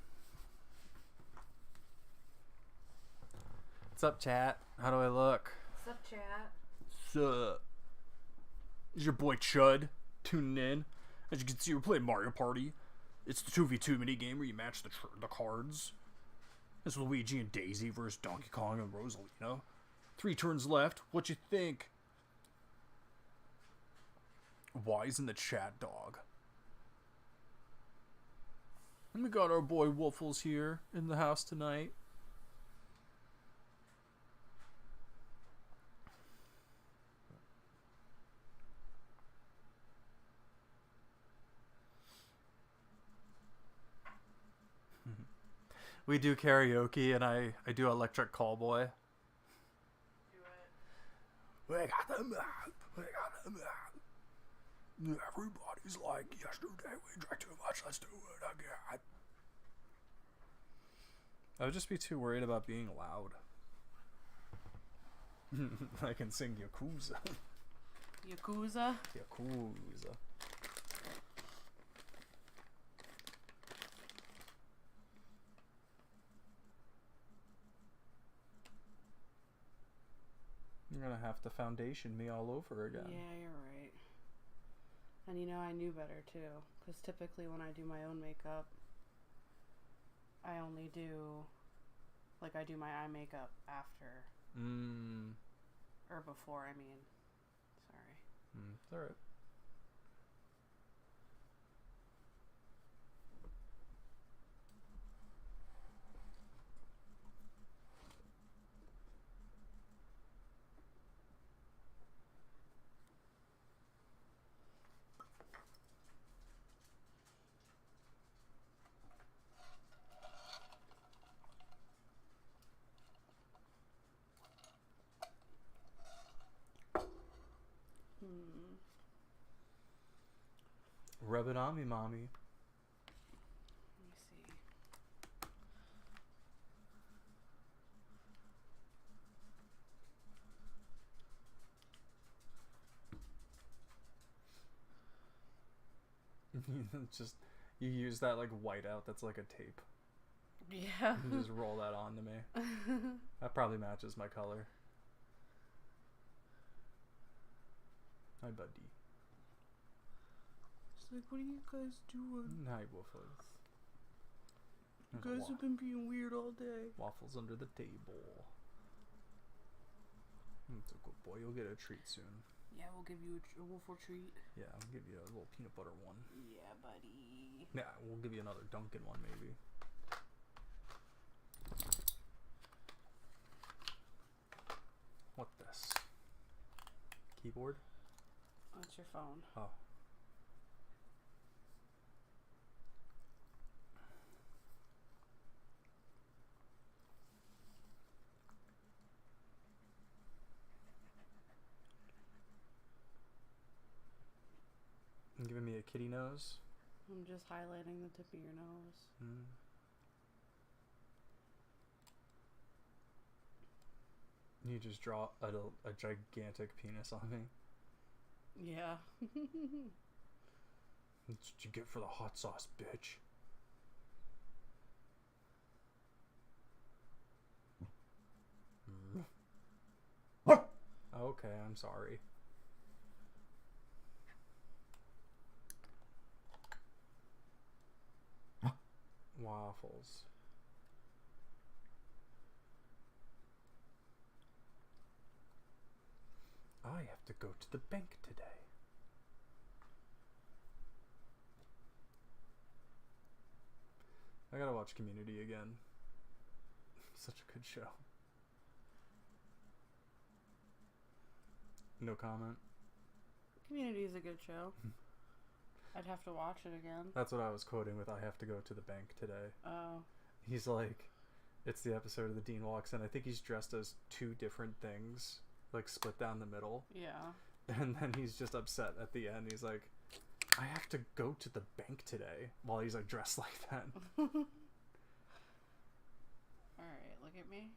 What's up, chat? How do I look? What's up, chat? Sup? Is your boy Chud tuning in? As you can see, we're playing Mario Party. It's the 2v2 minigame where you match the cards. It's Luigi and Daisy versus Donkey Kong and Rosalina. 3 turns left. What you think? Wise in the chat, dog. And we got our boy Waffles here in the house tonight. We do karaoke, and I do Electric Callboy. Do it. We got the map. We got the map. Everybody's like, yesterday we drank too much. Let's do it again. I would just be too worried about being loud. I can sing Yakuza. Yakuza? Yakuza. You're gonna have to foundation me all over again. Yeah, you're right. And you know, I knew better too. Because typically when I do my own makeup, I only do, like, I do my eye makeup after. Or before, I mean. Sorry. It's alright. Rub it on me, mommy. Let me see. Just, you use that like whiteout that's like a tape. Yeah. You just roll that on to me. That probably matches my color. Hi, buddy. It's like, what are you guys doing? Hi, Waffles. You guys have been being weird all day. Waffles under the table. That's a good boy. You'll get a treat soon. Yeah, we'll give you a waffle treat. Yeah, I'll give you a little peanut butter one. Yeah, buddy. Yeah, we'll give you another Dunkin' one, maybe. What this? Keyboard? That's your phone. Oh. You giving me a kitty nose? I'm just highlighting the tip of your nose. You just draw a gigantic penis on me. Yeah. That's what you get for the hot sauce, bitch. Okay, I'm sorry. Waffles. have to go to the bank today. I gotta watch Community again. Such a good show. No comment. Community is a good show. I'd have to watch it again. That's what I was quoting with I have to go to the bank today. Oh. He's like, it's the episode of the Dean walks in. I think he's dressed as two different things, like split down the middle. Yeah. And then he's just upset at the end. He's like, I have to go to the bank today, while he's like dressed like that. Alright, look at me.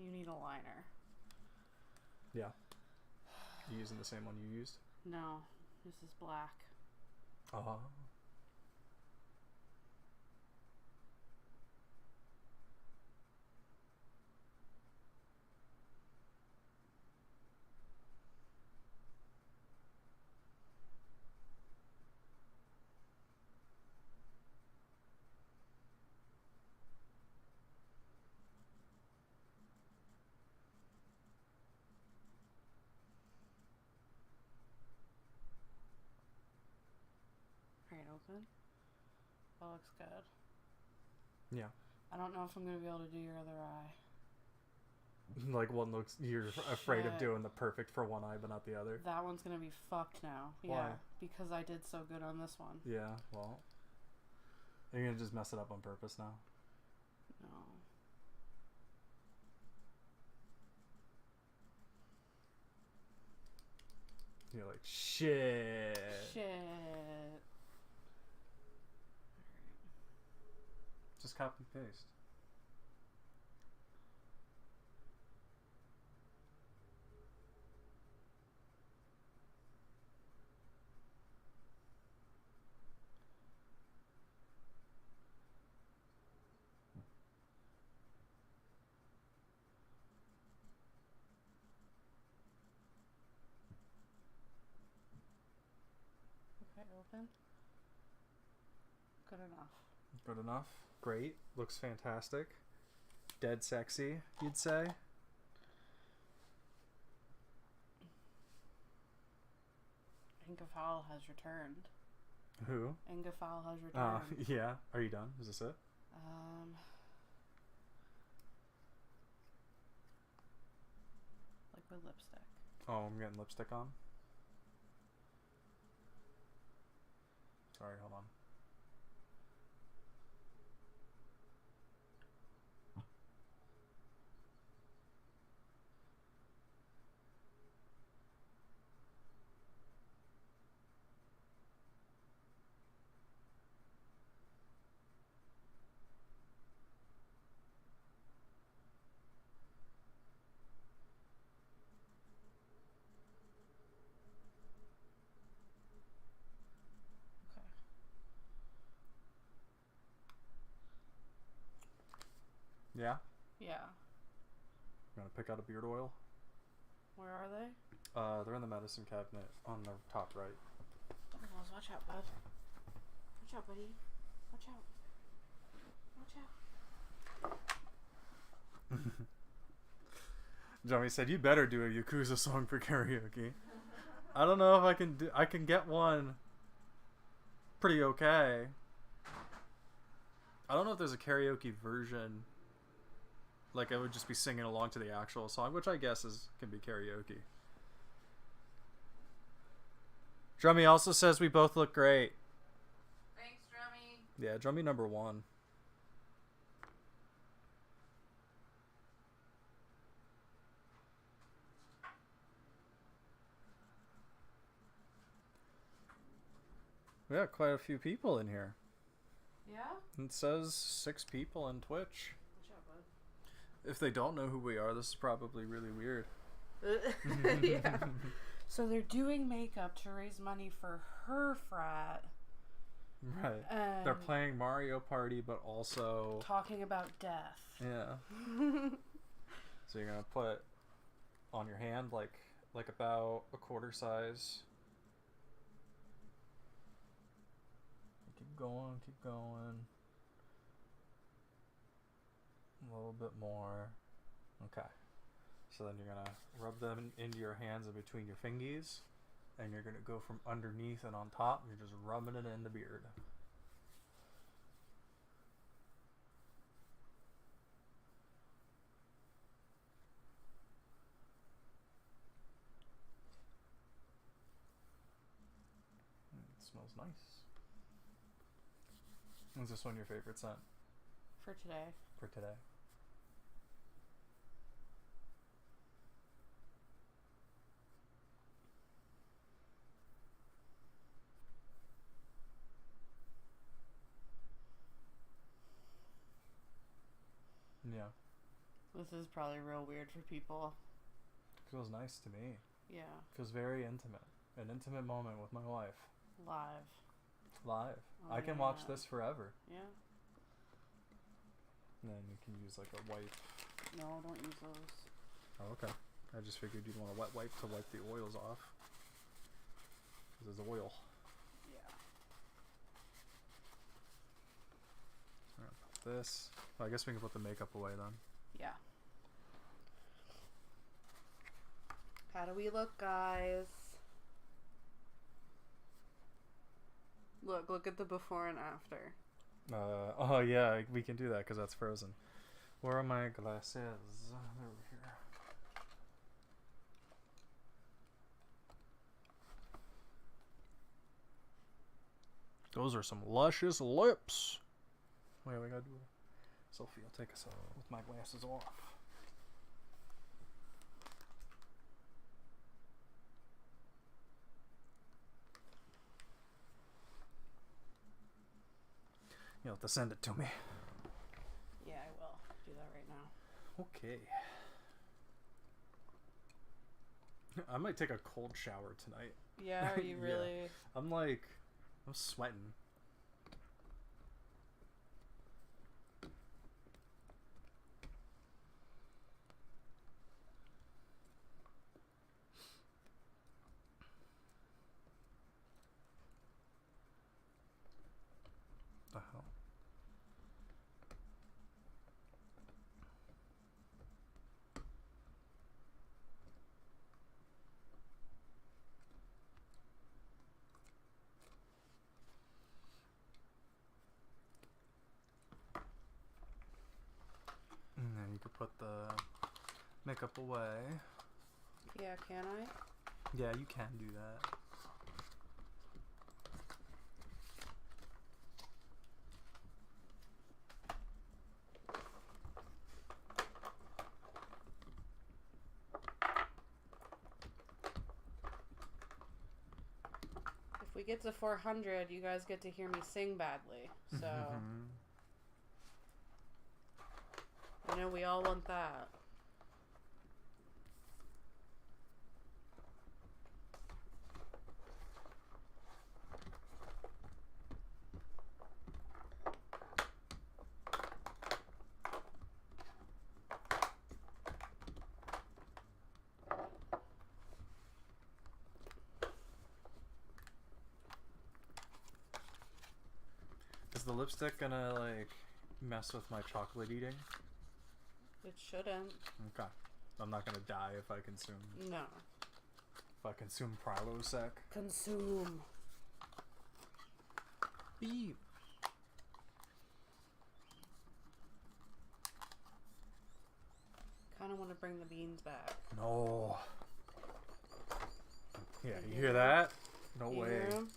You need a liner. Yeah. You using the same one you used? No, this is black. Uh-huh. Alright, open. That looks good. Yeah. I don't know if I'm going to be able to do your other eye. Like one looks, you're afraid of Shit. doing the perfect for one eye, but not the other. That one's going to be fucked now. Why? Yeah, because I did so good on this one. Yeah, well. You're gonna just mess it up on purpose now? No. You're like, shit. Shit. Just copy paste. Okay, open. Good enough. Good enough. Great. Looks fantastic. Dead sexy, you'd say. Ingefal has returned. Who? Ingefal has returned. Yeah. Are you done? Is this it? Liquid lipstick. Oh, I'm getting lipstick on. Sorry, hold on. Okay. Yeah? Yeah. You want to pick out a beard oil? Where are they? They're in the medicine cabinet on the top right. Dumbbells, watch out, bud. Watch out, buddy. Watch out. Watch out. Johnny said, you better do a Yakuza song for karaoke. I don't know if I can do... I can get one pretty okay. I don't know if there's a karaoke version. Like, I would just be singing along to the actual song, which I guess can be karaoke. Drummy also says we both look great. Thanks, Drummy. Yeah, Drummy number 1. We got quite a few people in here. Yeah? It says 6 people in Twitch. Watch out, bud. If they don't know who we are, this is probably really weird. Yeah. So they're doing makeup to raise money for her frat. Right. And They're playing Mario Party, but also... talking about death. Yeah. So you're going to put on your hand, like about a quarter size. Keep going, keep going. A little bit more. Okay. So then you're gonna rub them into your hands and between your fingies, and you're gonna go from underneath and on top. You're just rubbing it in the beard. It smells nice. Is this one your favorite scent For today. for today? Yeah. This is probably real weird for people. It feels nice to me. Yeah. It feels very intimate. An intimate moment with my wife. Live. Live. Oh, I can watch yeah. this forever. Yeah. And then you can use like a wipe. No, don't use those. Oh, okay. I just figured you'd want a wet wipe to wipe the oils off. Because there's oil. Yeah. So I'm gonna put this. Well, I guess we can put the makeup away then. Yeah. How do we look, guys? Look at the before and after. Oh yeah, we can do that because that's frozen. Where are my glasses? They're over here. Those are some luscious lips. Wait, we gotta do it. Sophie, I'll take us with my glasses off. You'll have to send it to me. Yeah, I will do that right now. Okay. I might take a cold shower tonight. Yeah, are you Yeah. really? I'm sweating. The hell? And then you could put the makeup away. Yeah, can I? Yeah, you can do that. If we get to 400, you guys get to hear me sing badly. So, I know we all want that. Is the lipstick gonna like mess with my chocolate eating? It shouldn't. Okay. I'm not gonna die if I consume No. Prilosec. Consume. Beep. Kind of want to bring the beans back. No. Yeah, you hear hear that? No You way. hear 'em?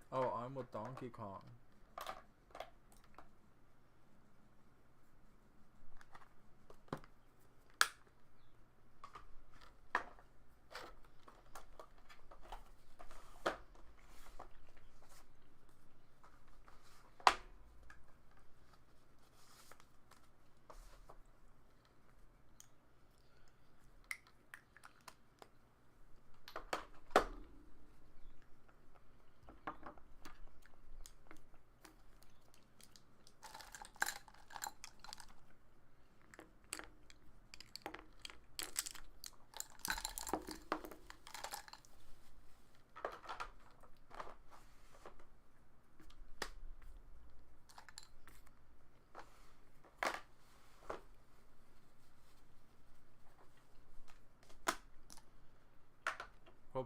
Oh, I'm with Donkey Kong.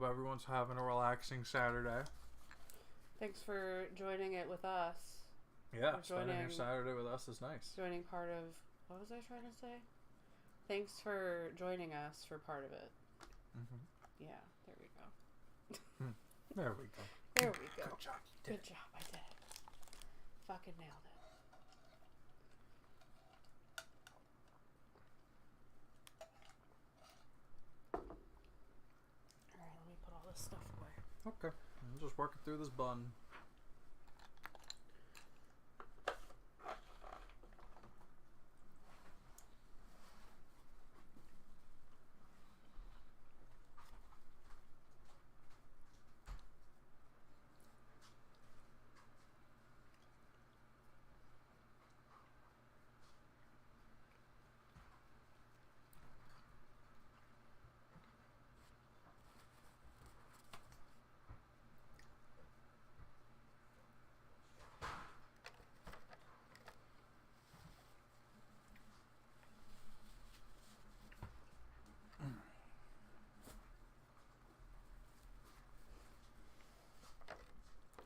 Hope everyone's having a relaxing Saturday. Thanks for joining it with us. Yeah, spending your Saturday with us is nice. Joining part of... What was I trying to say? Thanks for joining us for part of it. Mm-hmm. Yeah, there we go. There we go. There we go. Good job. Good job. I did it. Fucking nailed it. Alright, let me put all this stuff away. Okay. I'm just working through this bun.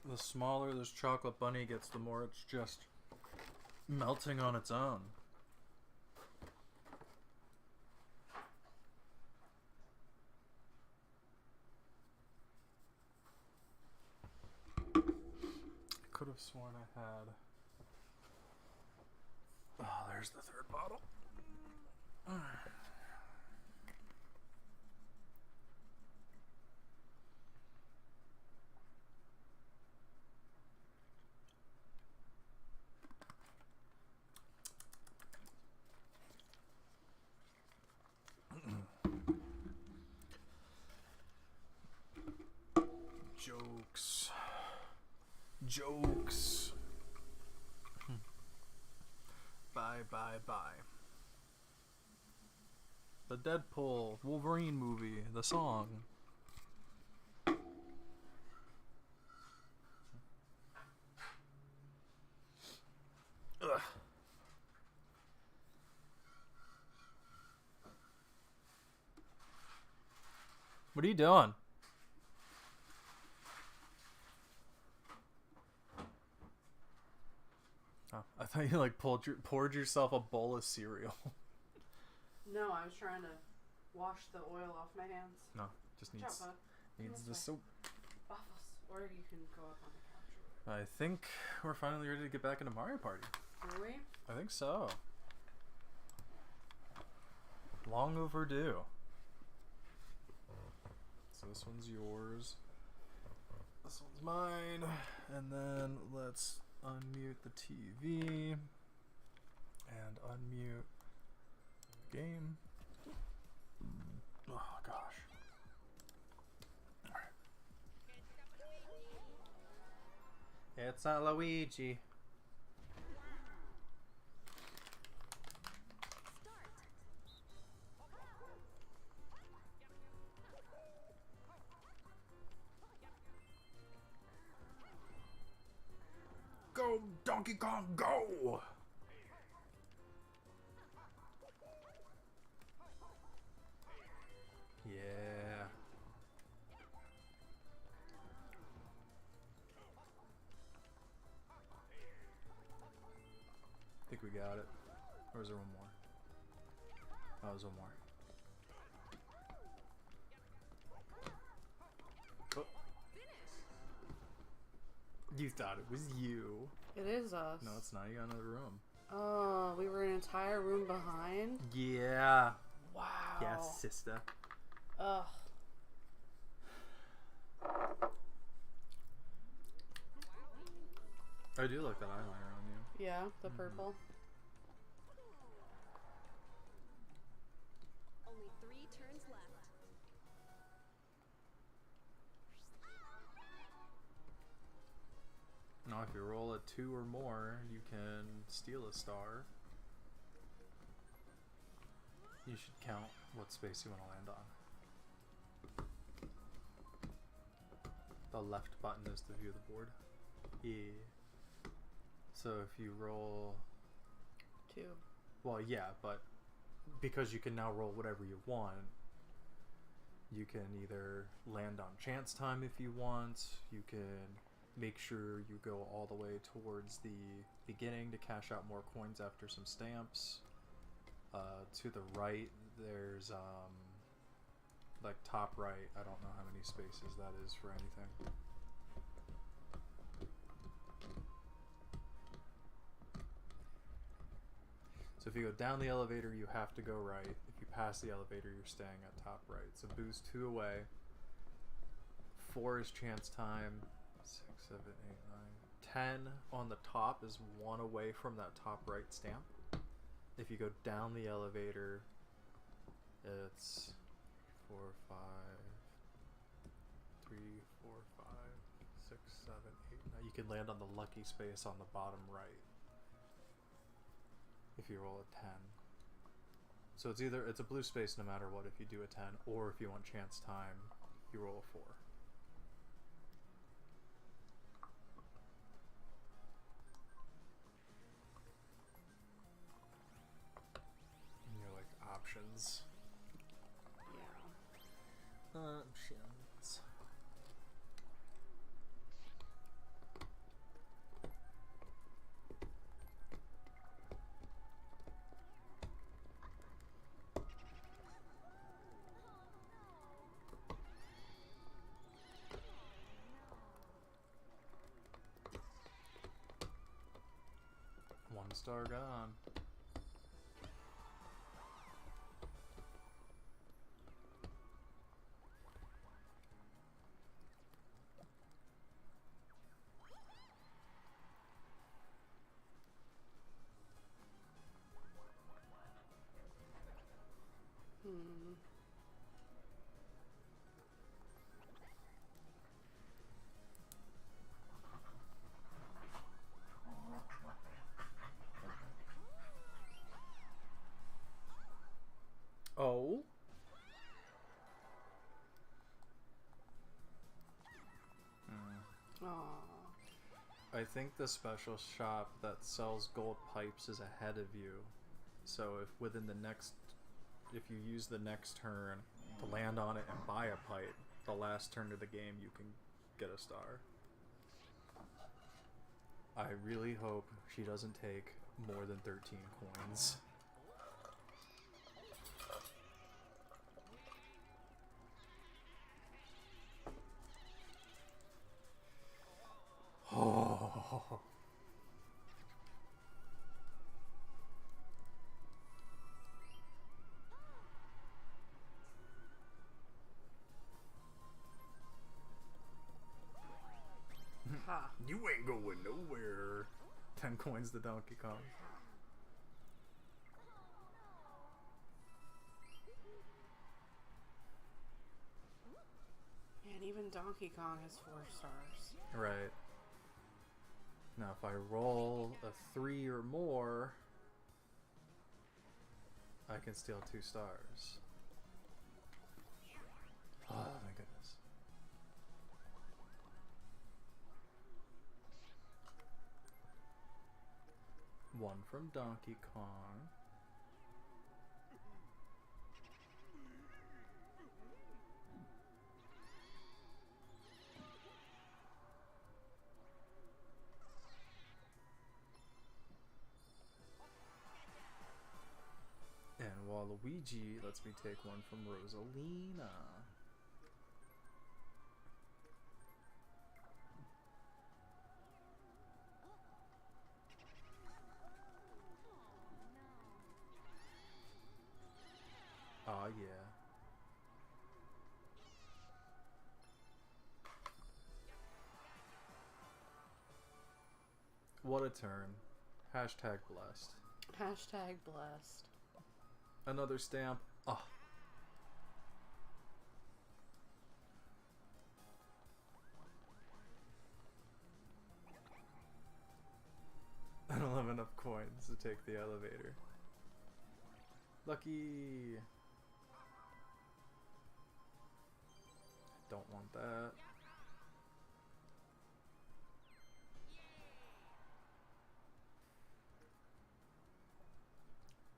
The smaller this chocolate bunny gets, the more it's just melting on its own. I could have sworn I had... Oh, there's the third bottle. Jokes. Bye, bye, bye. The Deadpool Wolverine movie, the song. Ugh. What are you doing? Oh, I thought you like poured yourself a bowl of cereal. No, I was trying to wash the oil off my hands. No, just needs the soap. Waffles. Or you can go up on the couch. I think we're finally ready to get back into Mario Party. Are we? I think so. Long overdue. So this one's yours. This one's mine. And then let's unmute the TV and unmute the game. Oh gosh. Alright. It's not Luigi. Go, Donkey Kong, go! Yeah. I think we got it. Or is there one more? Oh, there's one more. Oh. You thought it was you. It is us. No, it's not. You got another room. Oh, we were an entire room behind? Yeah. Wow. Yes, sister. Ugh. I do like that eyeliner on you. Yeah, the purple. Only 3 turns left. Now, if you roll a 2 or more, you can steal a star. You should count what space you want to land on. The left button is to view the board. Yeah. So if you roll... 2. Well, yeah, but because you can now roll whatever you want, You can either land on chance time if you want. You can make sure you go all the way towards the beginning to cash out more coins after some stamps. To the right, there's like top right, I don't know how many spaces that is for anything. So if you go down the elevator, you have to go right. If you pass the elevator, you're staying at top right. So booze 2 away. 4 is chance time. 6, 7, 8, 9. 10 on the top is 1 away from that top right stamp. If you go down the elevator, it's 4, 5, 3, 4, 5, 6, 7, 8, 9. You can land on the lucky space on the bottom right if you roll a 10. So it's a blue space no matter what if you do a 10, or if you want chance time, you roll a 4. And you're like options. Yeah. Options. One star gone. Oh. Aww. I think the special shop that sells gold pipes is ahead of you. So if you use the next turn to land on it and buy a pipe, the last turn of the game you can get a star. I really hope she doesn't take more than 13 coins. Oh. Ha. You ain't going nowhere. 10 coins to Donkey Kong. And even Donkey Kong has 4 stars. Right. Now if I roll a 3 or more, I can steal 2 stars. Oh my goodness. One from Donkey Kong. And Waluigi lets me take one from Rosalina. Aw, yeah. What a turn. Hashtag blessed. Hashtag blessed. Another stamp. Ah. I don't have enough coins to take the elevator. Lucky. Don't want that.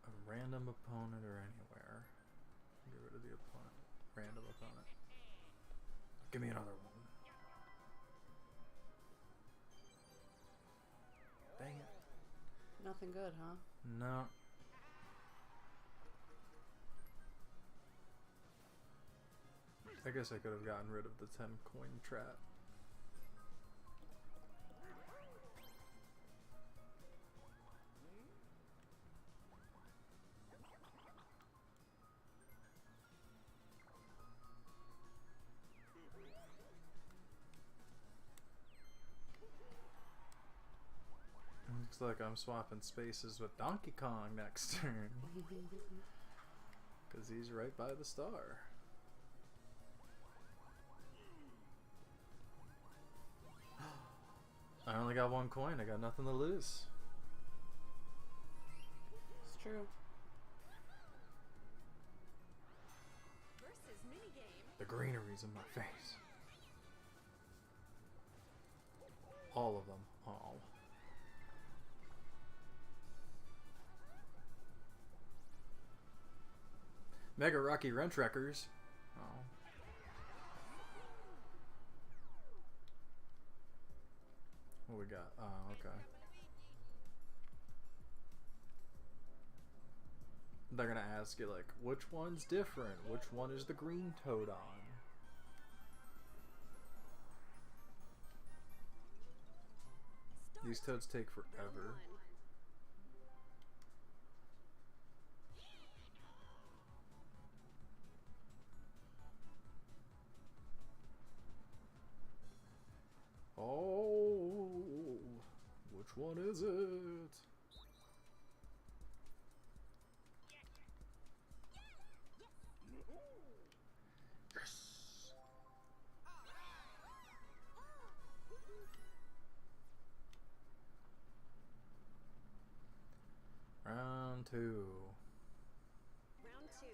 A random opponent or anywhere. Get rid of the opponent. random opponent. Give me another one. Dang it. Nothing good, huh? No. I guess I could have gotten rid of the 10 coin trap. Looks like I'm swapping spaces with Donkey Kong next turn. Because he's right by the star. I only got 1 coin. I got nothing to lose. It's true. Versus minigame. The greenery's in my face. All of them. All. Mega Rocky Wrench Wreckers. Oh. What we got? Oh, okay. They're gonna ask you, like, which one's different? Which one is the green toad on? These toads take forever. Oh, which one is it? Yes. Round 2. Round 2.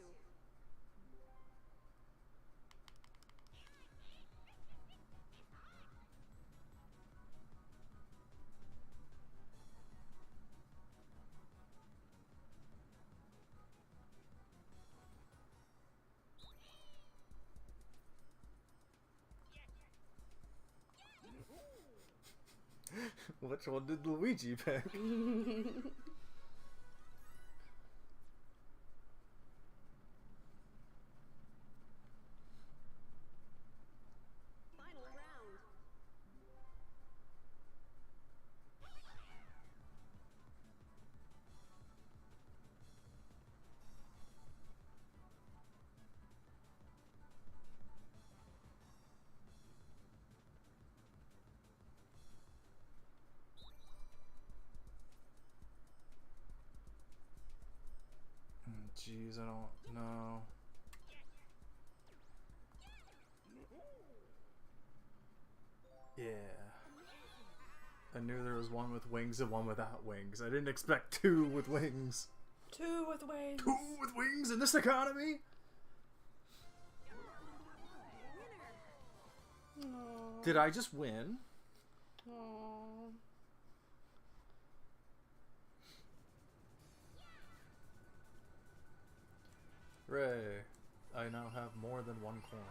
Which one did Luigi pick? Final round. Jeez, I don't know. Yeah. I knew there was one with wings and one without wings. I didn't expect 2 with wings. 2 with wings. 2 with wings in this economy? Aww. Did I just win? Aww. Hooray. I now have more than 1 coin.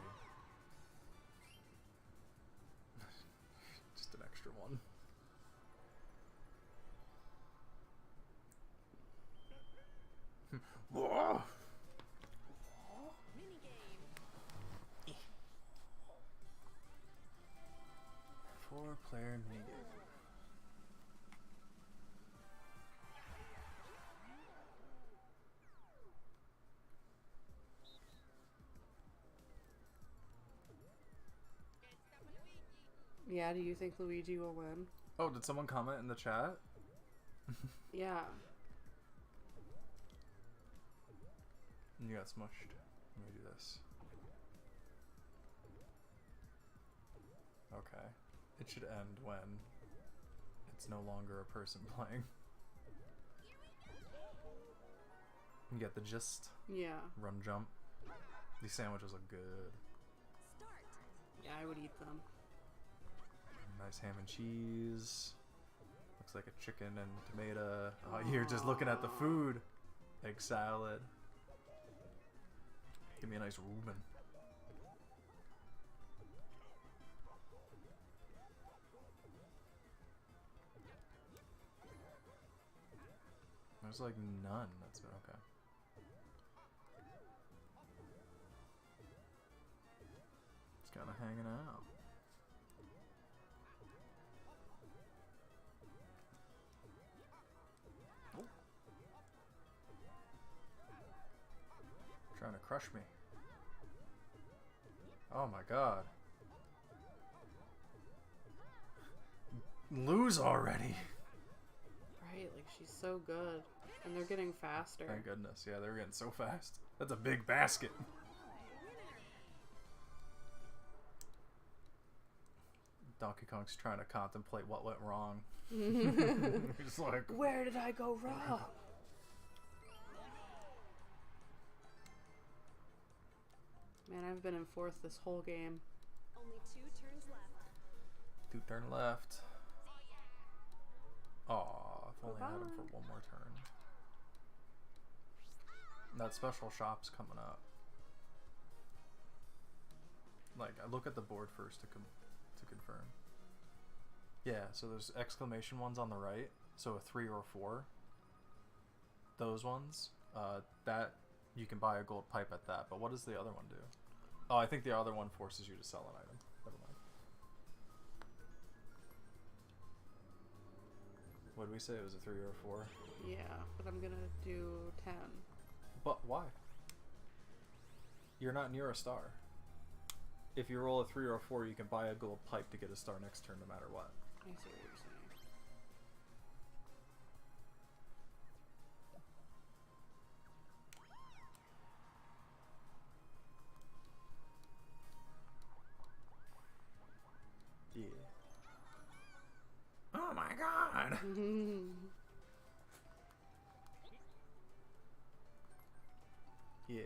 Just an extra one. Whoa! Minigame. 4-player minigame. Yeah, do you think Luigi will win? Oh, did someone comment in the chat? Yeah. You got smushed. Let me do this. Okay. It should end when it's no longer a person playing. You get the gist. Yeah. Run, jump. These sandwiches look good. Start. Yeah, I would eat them. Nice ham and cheese. Looks like a chicken and tomato. Oh, you're just looking at the food. Egg salad. Give me a nice Reuben. There's like none. That's okay. It's kind of hanging out. Oh. Trying to crush me. Oh my god. Lose already. Right, like she's so good. And they're getting faster. Thank goodness. Yeah, they're getting so fast. That's a big basket. Donkey Kong's trying to contemplate what went wrong. He's like, where did I go wrong? Man, I've been in fourth this whole game. Only 2 turns left. 2 turn left. Aw, if only I had him for one more turn. That special shop's coming up. Like, I look at the board first to confirm. Yeah, so there's exclamation ones on the right. So a 3 or a 4. Those ones, that you can buy a gold pipe at that. But what does the other one do? Oh, I think the other one forces you to sell an item. Never mind. What did we say? It was a 3 or a 4? Yeah, but I'm gonna do 10. But why? You're not near a star. If you roll a 3 or a 4, you can buy a gold pipe to get a star next turn no matter what. I see what you're saying. Yeah. Oh my god! Yeah.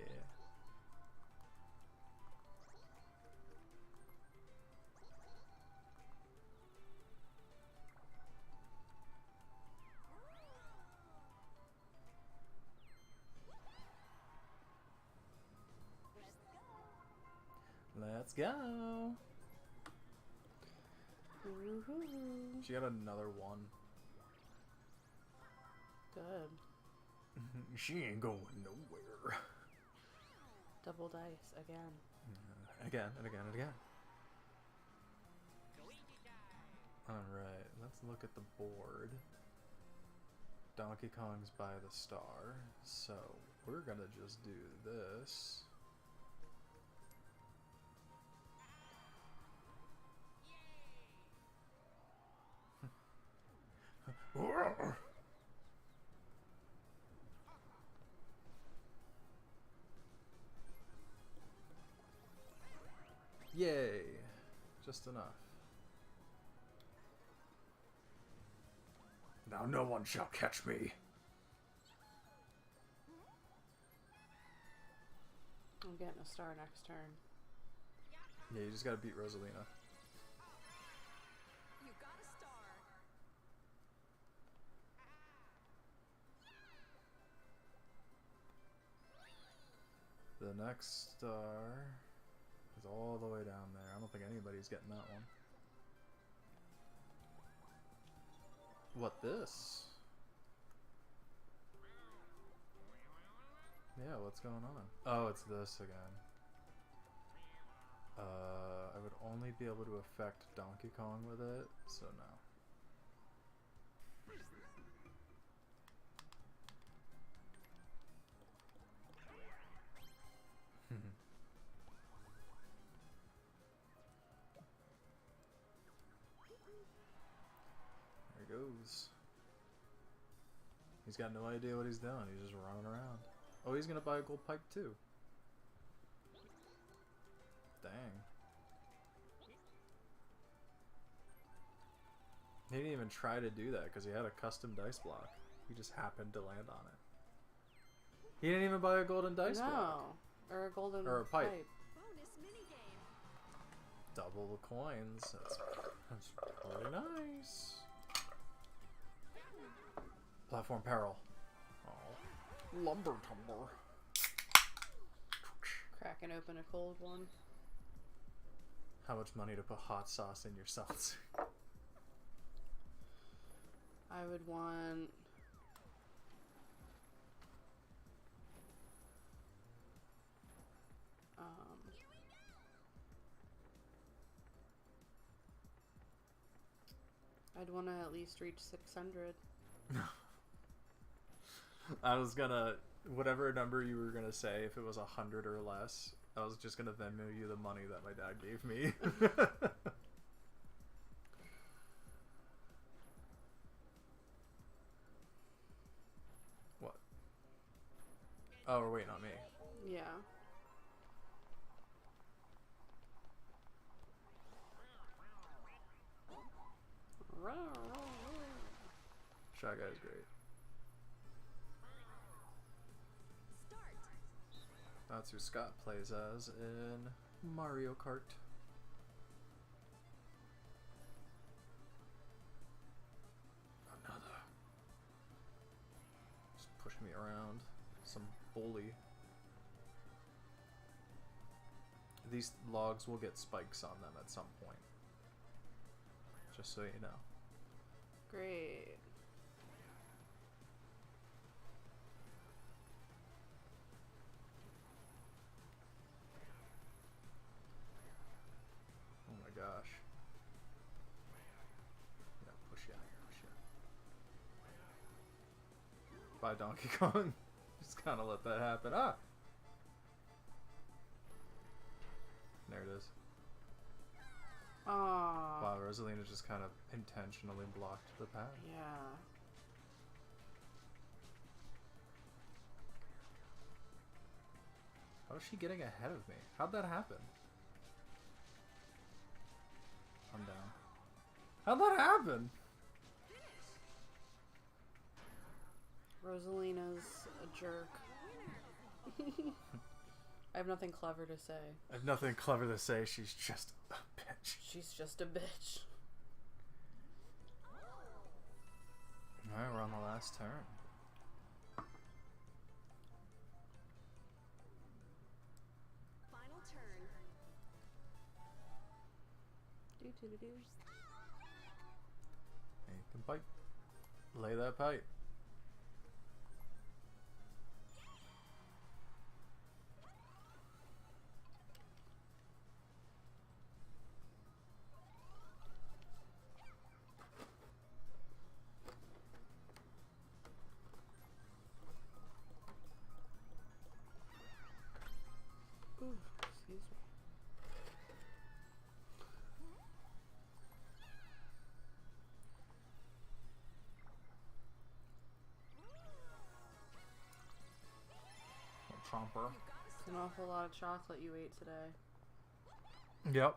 Let's go. Woohoo. She got another 1. Good. She ain't going nowhere. Double dice again. Again and again and again. Alright, let's look at the board. Donkey Kong's by the star. So, we're gonna just do this. Yay! Just enough. Now no one shall catch me. I'm getting a star next turn. Yeah, you just gotta beat Rosalina. You got a star. The next star is all the way down there. I don't think anybody's getting that one. What this? Yeah, what's going on? Oh, it's this again. I would only be able to affect Donkey Kong with it, so no. There he goes. He's got no idea what he's doing. He's just running around. Oh, he's gonna buy a gold pipe too. Dang. He didn't even try to do that because he had a custom dice block. He just happened to land on it. He didn't even buy a golden dice block. Or a golden Or a pipe. Bonus minigame. Double the coins. That's really nice. Platform peril. Oh. Lumber tumber. cracking open a cold one. How much money to put hot sauce in your seltzer? I would want I'd want to at least reach 600. I was gonna, whatever number you were gonna say, if it was 100 or less, I was just gonna Venmo you the money that my dad gave me. What? Oh, we're waiting on me. Yeah. Shy Guy's great. That's who Scott plays as in Mario Kart. Another. Just pushing me around. Some bully. These logs will get spikes on them at some point. Just so you know. Great. Oh my gosh. Yeah, push ya, push ya. Bye, Donkey Kong. Just kind of let that happen. Ah! There it is. Aww. Wow, Rosalina just kind of intentionally blocked the path. Yeah. How is she getting ahead of me? How'd that happen? I'm down. How'd that happen? Rosalina's a jerk. I have nothing clever to say. I have nothing clever to say. She's just a bitch. She's just a bitch. Alright, we're on the last turn. Final turn. Do. Hey, you can pipe. Lay that pipe. Ooh, excuse me. Chomper. It's an awful lot of chocolate you ate today. Yep.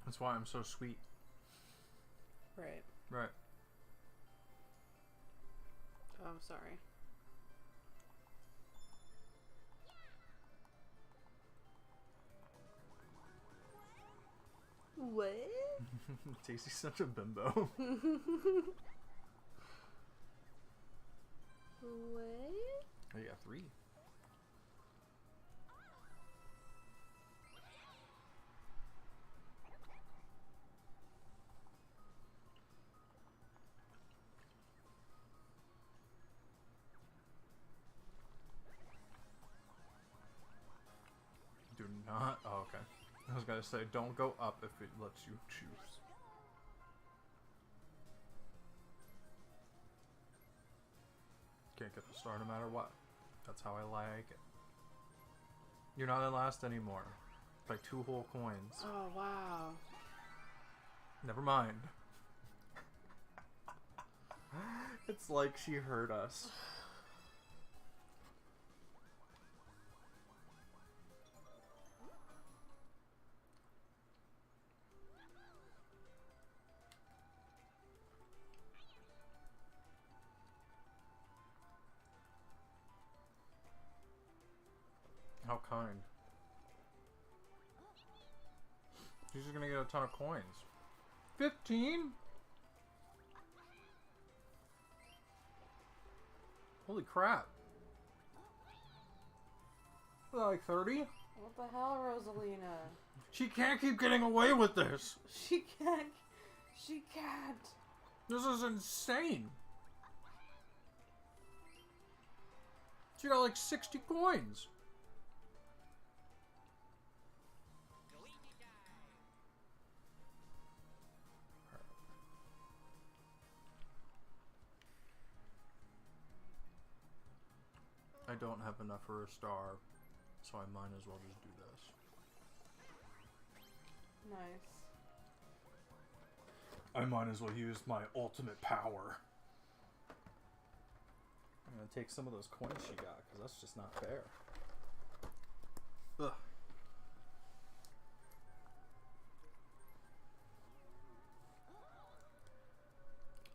That's why I'm so sweet. Right. Right. Oh, sorry. What? Tasty's such a bimbo. What? Oh, you got 3. Do not. Oh, okay. I was gonna say, don't go up if it lets you choose. Can't get the star no matter what. That's how I like it. You're not in last anymore. By 2 whole coins. Oh, wow. Never mind. It's like she heard us. How kind. She's just gonna get a ton of coins. 15? Holy crap. Like 30? What the hell, Rosalina? She can't keep getting away with this. She can't. She can't. This is insane. She got like 60 coins. I don't have enough for a star, so I might as well just do this. Nice. I might as well use my ultimate power. I'm gonna take some of those coins she got, because that's just not fair. Ugh.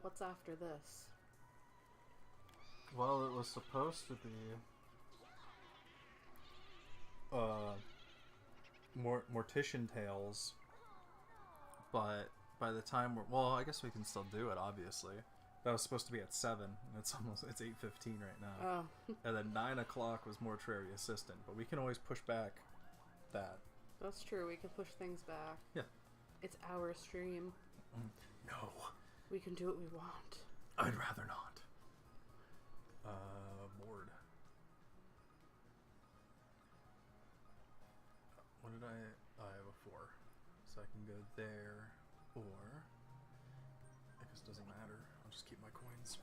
What's after this? Well, it was supposed to be Mortician Tales, but by the time well, I guess we can still do it, obviously. That was supposed to be at 7, and it's 8:15 right now. Oh. And then 9 o'clock was Mortuary Assistant, but we can always push back that. That's true, we can push things back. Yeah. It's our stream. No. We can do what we want. I'd rather not. Board. What did I have a 4. So I can go there, or I guess it doesn't matter. I'll just keep my coins.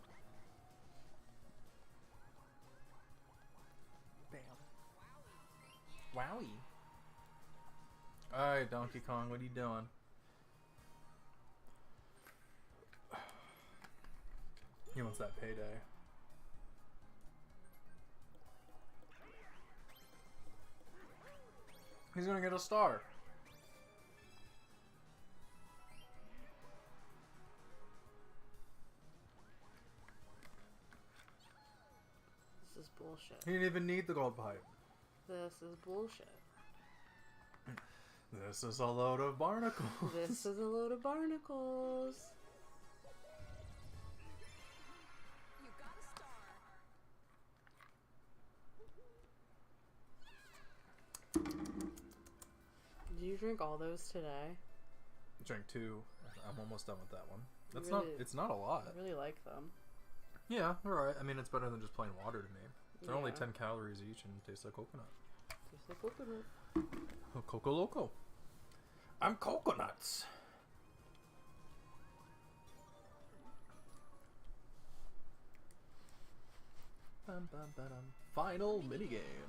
Bam. Wowie. Alright, Donkey Kong, what are you doing? He wants that payday. He's gonna get a star. This is bullshit. He didn't even need the gold pipe. This is bullshit. This is a load of barnacles. This is a load of barnacles. You got a star. Did you drink all those today? Drank 2. I'm almost done with that one. That's Really? not. It's not a lot. I really like them. Yeah, they're alright. I mean, it's better than just plain water to me. They're only Yeah. 10 calories each and taste like coconut. Tastes like coconut. Oh, Coco Loco. I'm coconuts. Bum, bum, ba-dum. Final minigame.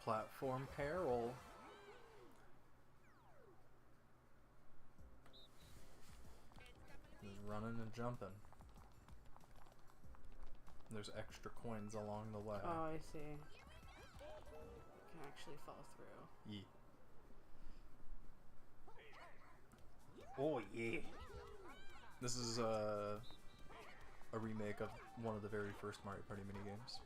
Platform peril. Just running and jumping. There's extra coins along the way. Oh, I see. Can actually fall through. Yeah. Oh yeah. This is a remake of one of the very first Mario Party minigames.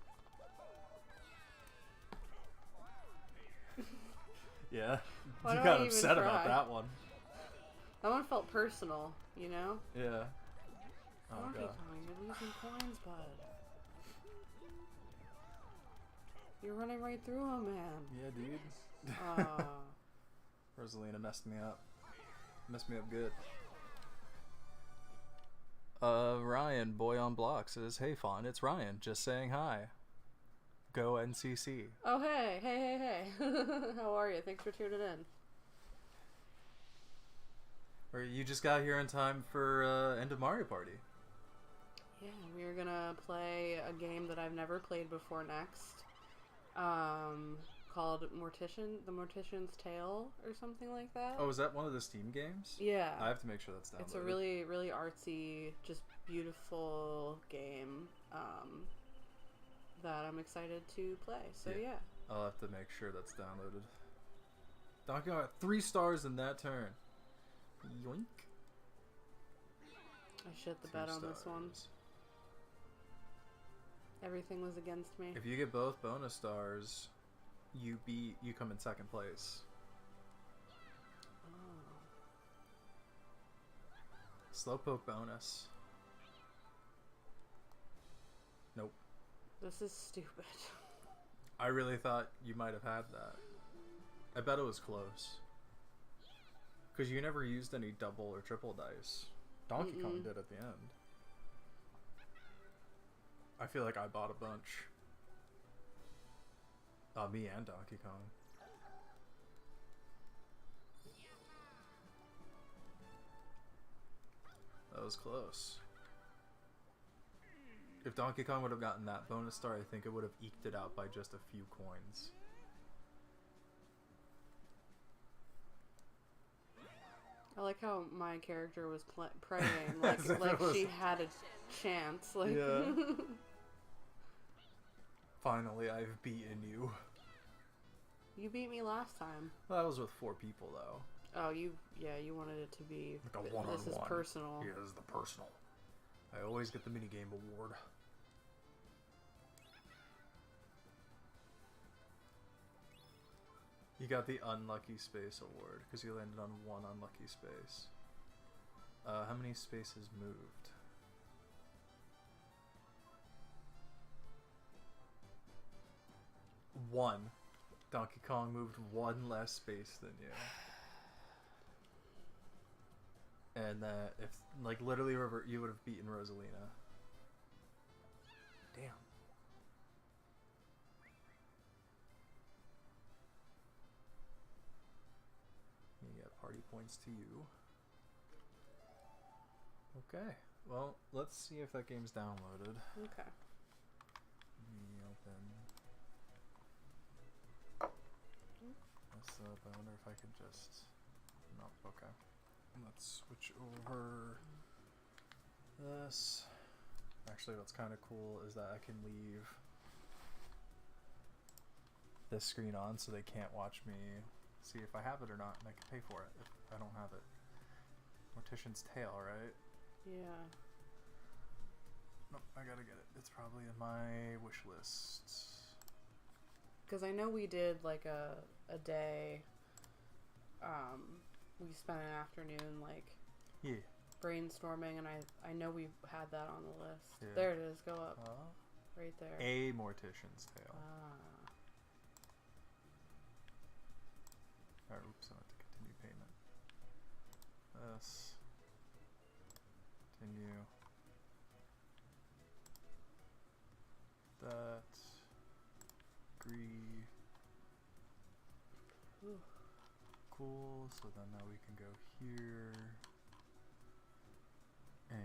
Yeah, Why you do I got even upset about try? that one. That one felt personal, you know? Yeah. Oh Donkey god. Kong, you're losing coins, bud. You're running right through them, man. Yeah, dude. Rosalina messed me up. Messed me up good. Ryan, boy on block, says, "Hey Fawn, it's Ryan, just saying hi. Go NCC." Oh, hey, hey, hey, hey. How are you? Thanks for tuning in. Or you just got here in time for end of Mario Party. Yeah, we're gonna play a game that I've never played before next. Called The Mortician's Tale, or something like that. Oh, is that one of the Steam games? Yeah. I have to make sure that's downloaded. It's a really, really artsy, just beautiful game that I'm excited to play. So yeah. I'll have to make sure that's downloaded. Donkey Kong got 3 stars in that turn. Yoink. I shit the 2 bed on this one. stars. Everything was against me. If you get both bonus stars, you come in second place. Oh. Slowpoke bonus. Nope. This is stupid. I really thought you might have had that. I bet it was close. Because you never used any double or triple dice. Donkey Kong did at the end. I feel like I bought a bunch. Me and Donkey Kong. That was close. If Donkey Kong would have gotten that bonus star, I think it would have eked it out by just a few coins. I like how my character was praying, like she had a chance. Like, yeah. Finally, I've beaten you. You beat me last time. Well, that was with 4 people, though. Oh, you wanted it to be like a one-on-one. This is personal. Yeah, this is the personal. I always get the minigame award. You got the unlucky space award because you landed on 1 unlucky space. How many spaces moved? 1. Donkey Kong moved 1 less space than you. And that if like literally you would have beaten Rosalina. Damn. You get party points to you. Okay. Well, let's see if that game's downloaded. Okay. Let me open this up. I wonder if I could just... No, okay. Let's switch over this. Actually, what's kind of cool is that I can leave this screen on so they can't watch me see if I have it or not, and I can pay for it if I don't have it. Mortician's Tale, right? Yeah. Nope, I gotta get it. It's probably in my wish list. Because I know we did like a day. We spent an afternoon like brainstorming, and I know we had that on the list. Yeah. There it is. Go up. Right there. A Mortician's Tale. Alright, oops, I have to continue payment. This. Continue. That. Agree. Ooh. Cool, so then now we can go here. And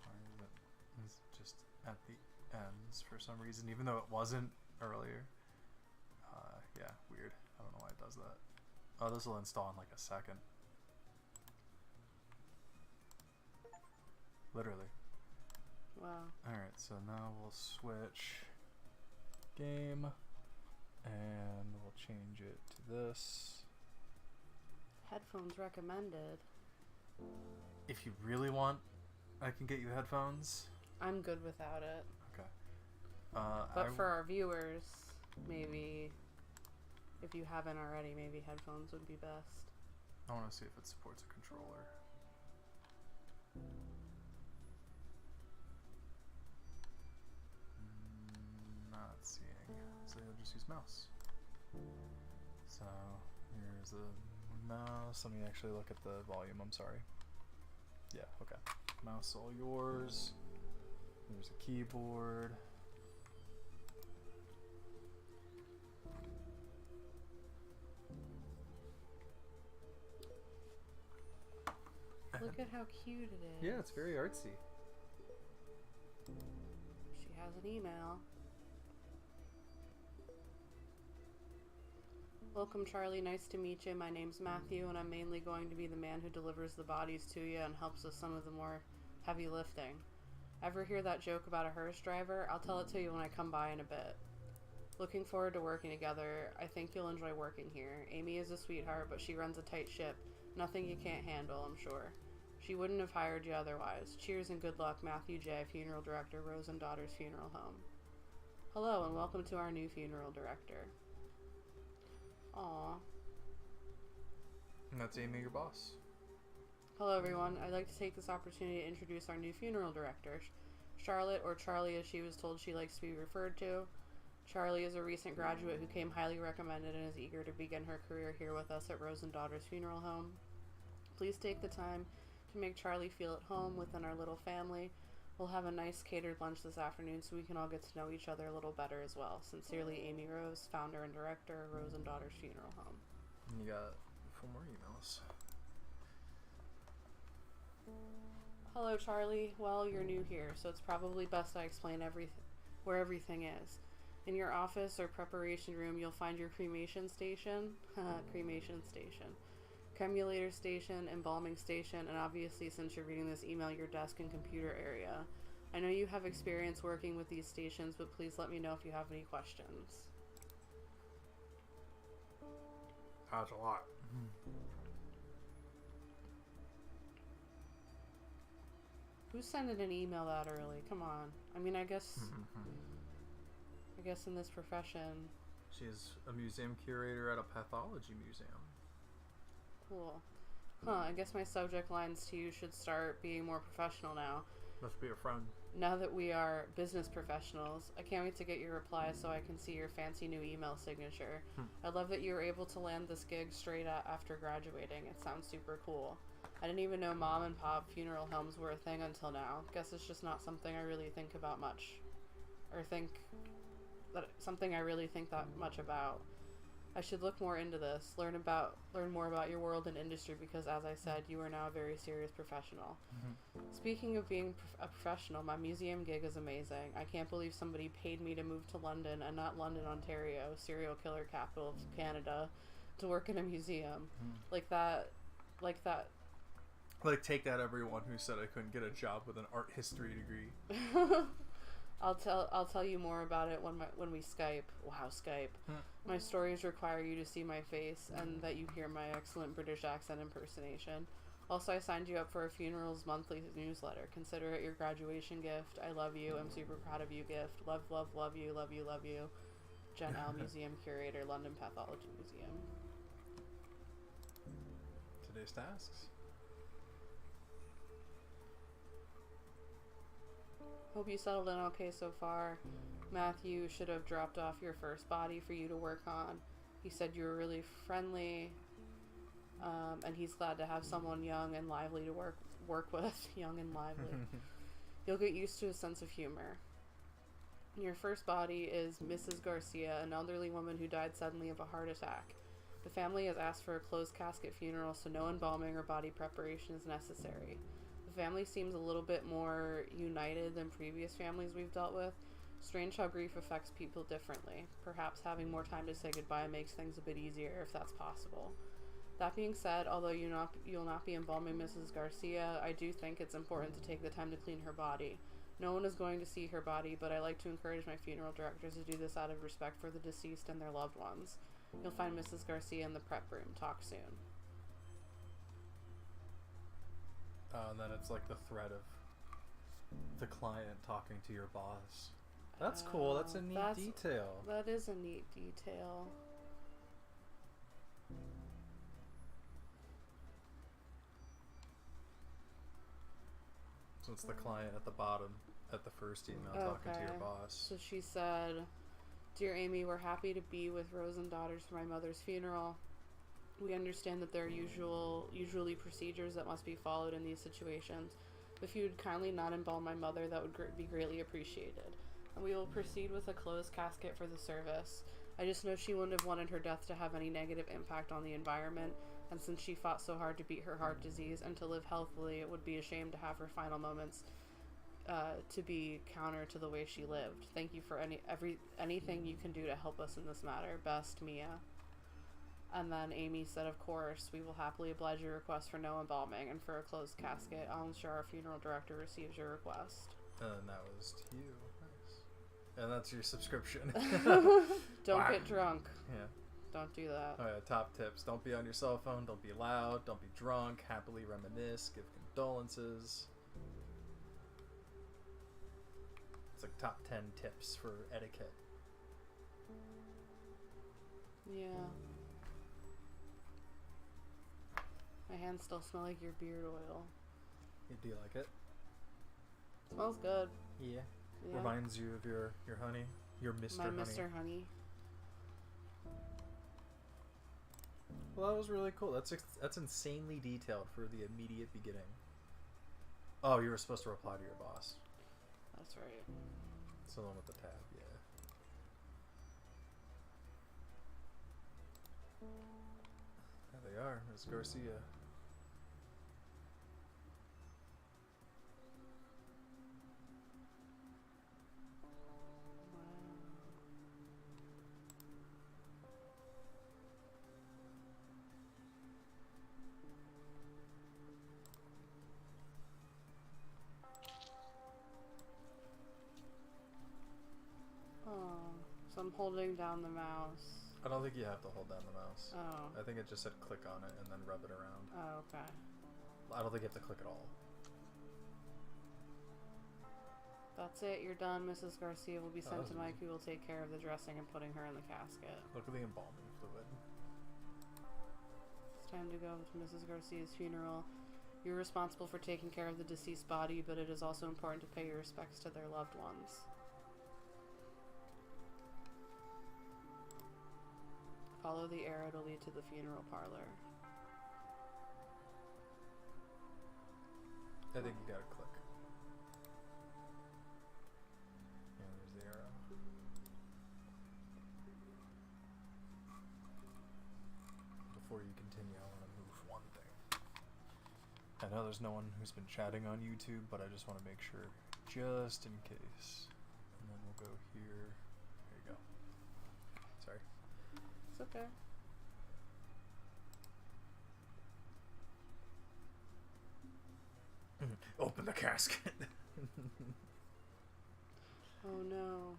why is it? It's just at the ends for some reason, even though it wasn't earlier. Yeah, weird. I don't know why it does that. Oh, this will install in like a second. Literally. Wow. Alright, so now we'll switch game and we'll change it to this. Headphones recommended. If you really want, I can get you headphones. I'm good without it. Okay. But for our viewers, maybe, if you haven't already, maybe headphones would be best. I want to see if it supports a controller. Not seeing. So you'll just use mouse. So here's the mouse. Let me actually look at the volume. I'm sorry. Yeah, okay. Mouse all yours. There's a keyboard. Look at how cute it is. Yeah, it's very artsy. She has an email. Welcome, Charlie. Nice to meet you. My name's Matthew, and I'm mainly going to be the man who delivers the bodies to you and helps with some of the more heavy lifting. Ever hear that joke about a hearse driver? I'll tell it to you when I come by in a bit. Looking forward to working together. I think you'll enjoy working here. Amy is a sweetheart, but she runs a tight ship. Nothing you can't handle, I'm sure. She wouldn't have hired you otherwise. Cheers and good luck, Matthew J., Funeral Director, Rose and Daughters Funeral Home. Hello, and welcome to our new funeral director. Aww. And that's Amy, your boss. Hello, everyone. I'd like to take this opportunity to introduce our new funeral director, Charlotte, or Charlie as she was told she likes to be referred to. Charlie is a recent graduate who came highly recommended and is eager to begin her career here with us at Rose and Daughter's funeral home. Please take the time to make Charlie feel at home within our little family. We'll have a nice catered lunch this afternoon so we can all get to know each other a little better as well. Sincerely, Amy Rose, founder and director, Rose and Daughter's Funeral Home. You got 4 more emails. Hello, Charlie. Well, you're new here, so it's probably best I explain where everything is. In your office or preparation room, you'll find your cremation station, cremation station, cremulator station, embalming station, and obviously, since you're reading this email, your desk and computer area. I know you have experience working with these stations, but please let me know if you have any questions. That's a lot. Who's sending an email that early? Come on. I mean, I guess in this profession. She's a museum curator at a pathology museum. Cool. I guess my subject lines to you should start being more professional now. Must be a friend. Now that we are business professionals, I can't wait to get your reply so I can see your fancy new email signature. I love that you were able to land this gig straight after graduating. It sounds super cool. I didn't even know mom and pop funeral homes were a thing until now. Guess it's just not something I really think about much. Or something I really think that much about. I should look more into this, learn more about your world and industry because, as I said, you are now a very serious professional. Speaking of being a professional, my museum gig is amazing. I can't believe somebody paid me to move to London and not London, Ontario, serial killer capital of Canada, to work in a museum. Like, take that, everyone who said I couldn't get a job with an art history degree. I'll tell you more about it when we Skype. Wow, Skype. My stories require you to see my face and that you hear my excellent British accent impersonation. Also, I signed you up for a funerals monthly newsletter. Consider it your graduation gift. I love you. I'm super proud of you gift. Love, love, love you, love you, love you. Jen L. Museum Curator, London Pathology Museum. Today's tasks. Hope you settled in okay so far. Matthew should have dropped off your first body for you to work on. He said you were really friendly, and he's glad to have someone young and lively to work with. Young and lively. You'll get used to his sense of humor. Your first body is Mrs. Garcia, an elderly woman who died suddenly of a heart attack. The family has asked for a closed casket funeral, so no embalming or body preparation is necessary. The family seems a little bit more united than previous families we've dealt with. Strange how grief affects people differently. Perhaps having more time to say goodbye makes things a bit easier if that's possible. That being said, although you'll not be embalming Mrs. Garcia, I do think it's important to take the time to clean her body. No one is going to see her body, but I like to encourage my funeral directors to do this out of respect for the deceased and their loved ones. You'll find Mrs. Garcia in the prep room. Talk soon. And then it's like the thread of the client talking to your boss. That's cool. That's a neat detail. That is a neat detail. So it's the client at the bottom at the first email talking to your boss. So she said, "Dear Amy, we're happy to be with Rose and Daughters for my mother's funeral. We understand that there are usually procedures that must be followed in these situations. If you would kindly not embalm my mother, that would be greatly appreciated. And we will proceed with a closed casket for the service. I just know she wouldn't have wanted her death to have any negative impact on the environment, and since she fought so hard to beat her heart disease and to live healthily, it would be a shame to have her final moments to be counter to the way she lived. Thank you for anything you can do to help us in this matter. Best, Mia." And then Amy said, "Of course, we will happily oblige your request for no embalming and for a closed casket. I'll ensure our funeral director receives your request." And that was to you. Nice. And that's your subscription. Don't get drunk. Yeah. Don't do that. Oh yeah, top tips. Don't be on your cell phone. Don't be loud. Don't be drunk. Happily reminisce. Give condolences. It's like top 10 tips for etiquette. Yeah. My hands still smell like your beard oil. Do you like it? Smells good. Yeah. Yeah. Reminds you of your honey? Your Mr. My Honey. Mr. Honey. Well, that was really cool. That's insanely detailed for the immediate beginning. Oh, you were supposed to reply to your boss. That's right. It's the one with the tab, yeah. There they are, Ms. Garcia. Oh, so I'm holding down the mouse. I don't think you have to hold down the mouse. Oh. I think it just said click on it and then rub it around. Oh, okay. I don't think you have to click at all. That's it. You're done. Mrs. Garcia will be sent to easy. Mike, who will take care of the dressing and putting her in the casket. Look at the embalming fluid. It's time to go to Mrs. Garcia's funeral. You're responsible for taking care of the deceased body, but it is also important to pay your respects to their loved ones. Follow the arrow to lead to the funeral parlor. I think you gotta click. Yeah, there's the arrow. Before you continue, I want to move one thing. I know there's no one who's been chatting on YouTube, but I just want to make sure, just in case. And then we'll go here. There you go. Sorry. It's okay. Open the casket. Oh no.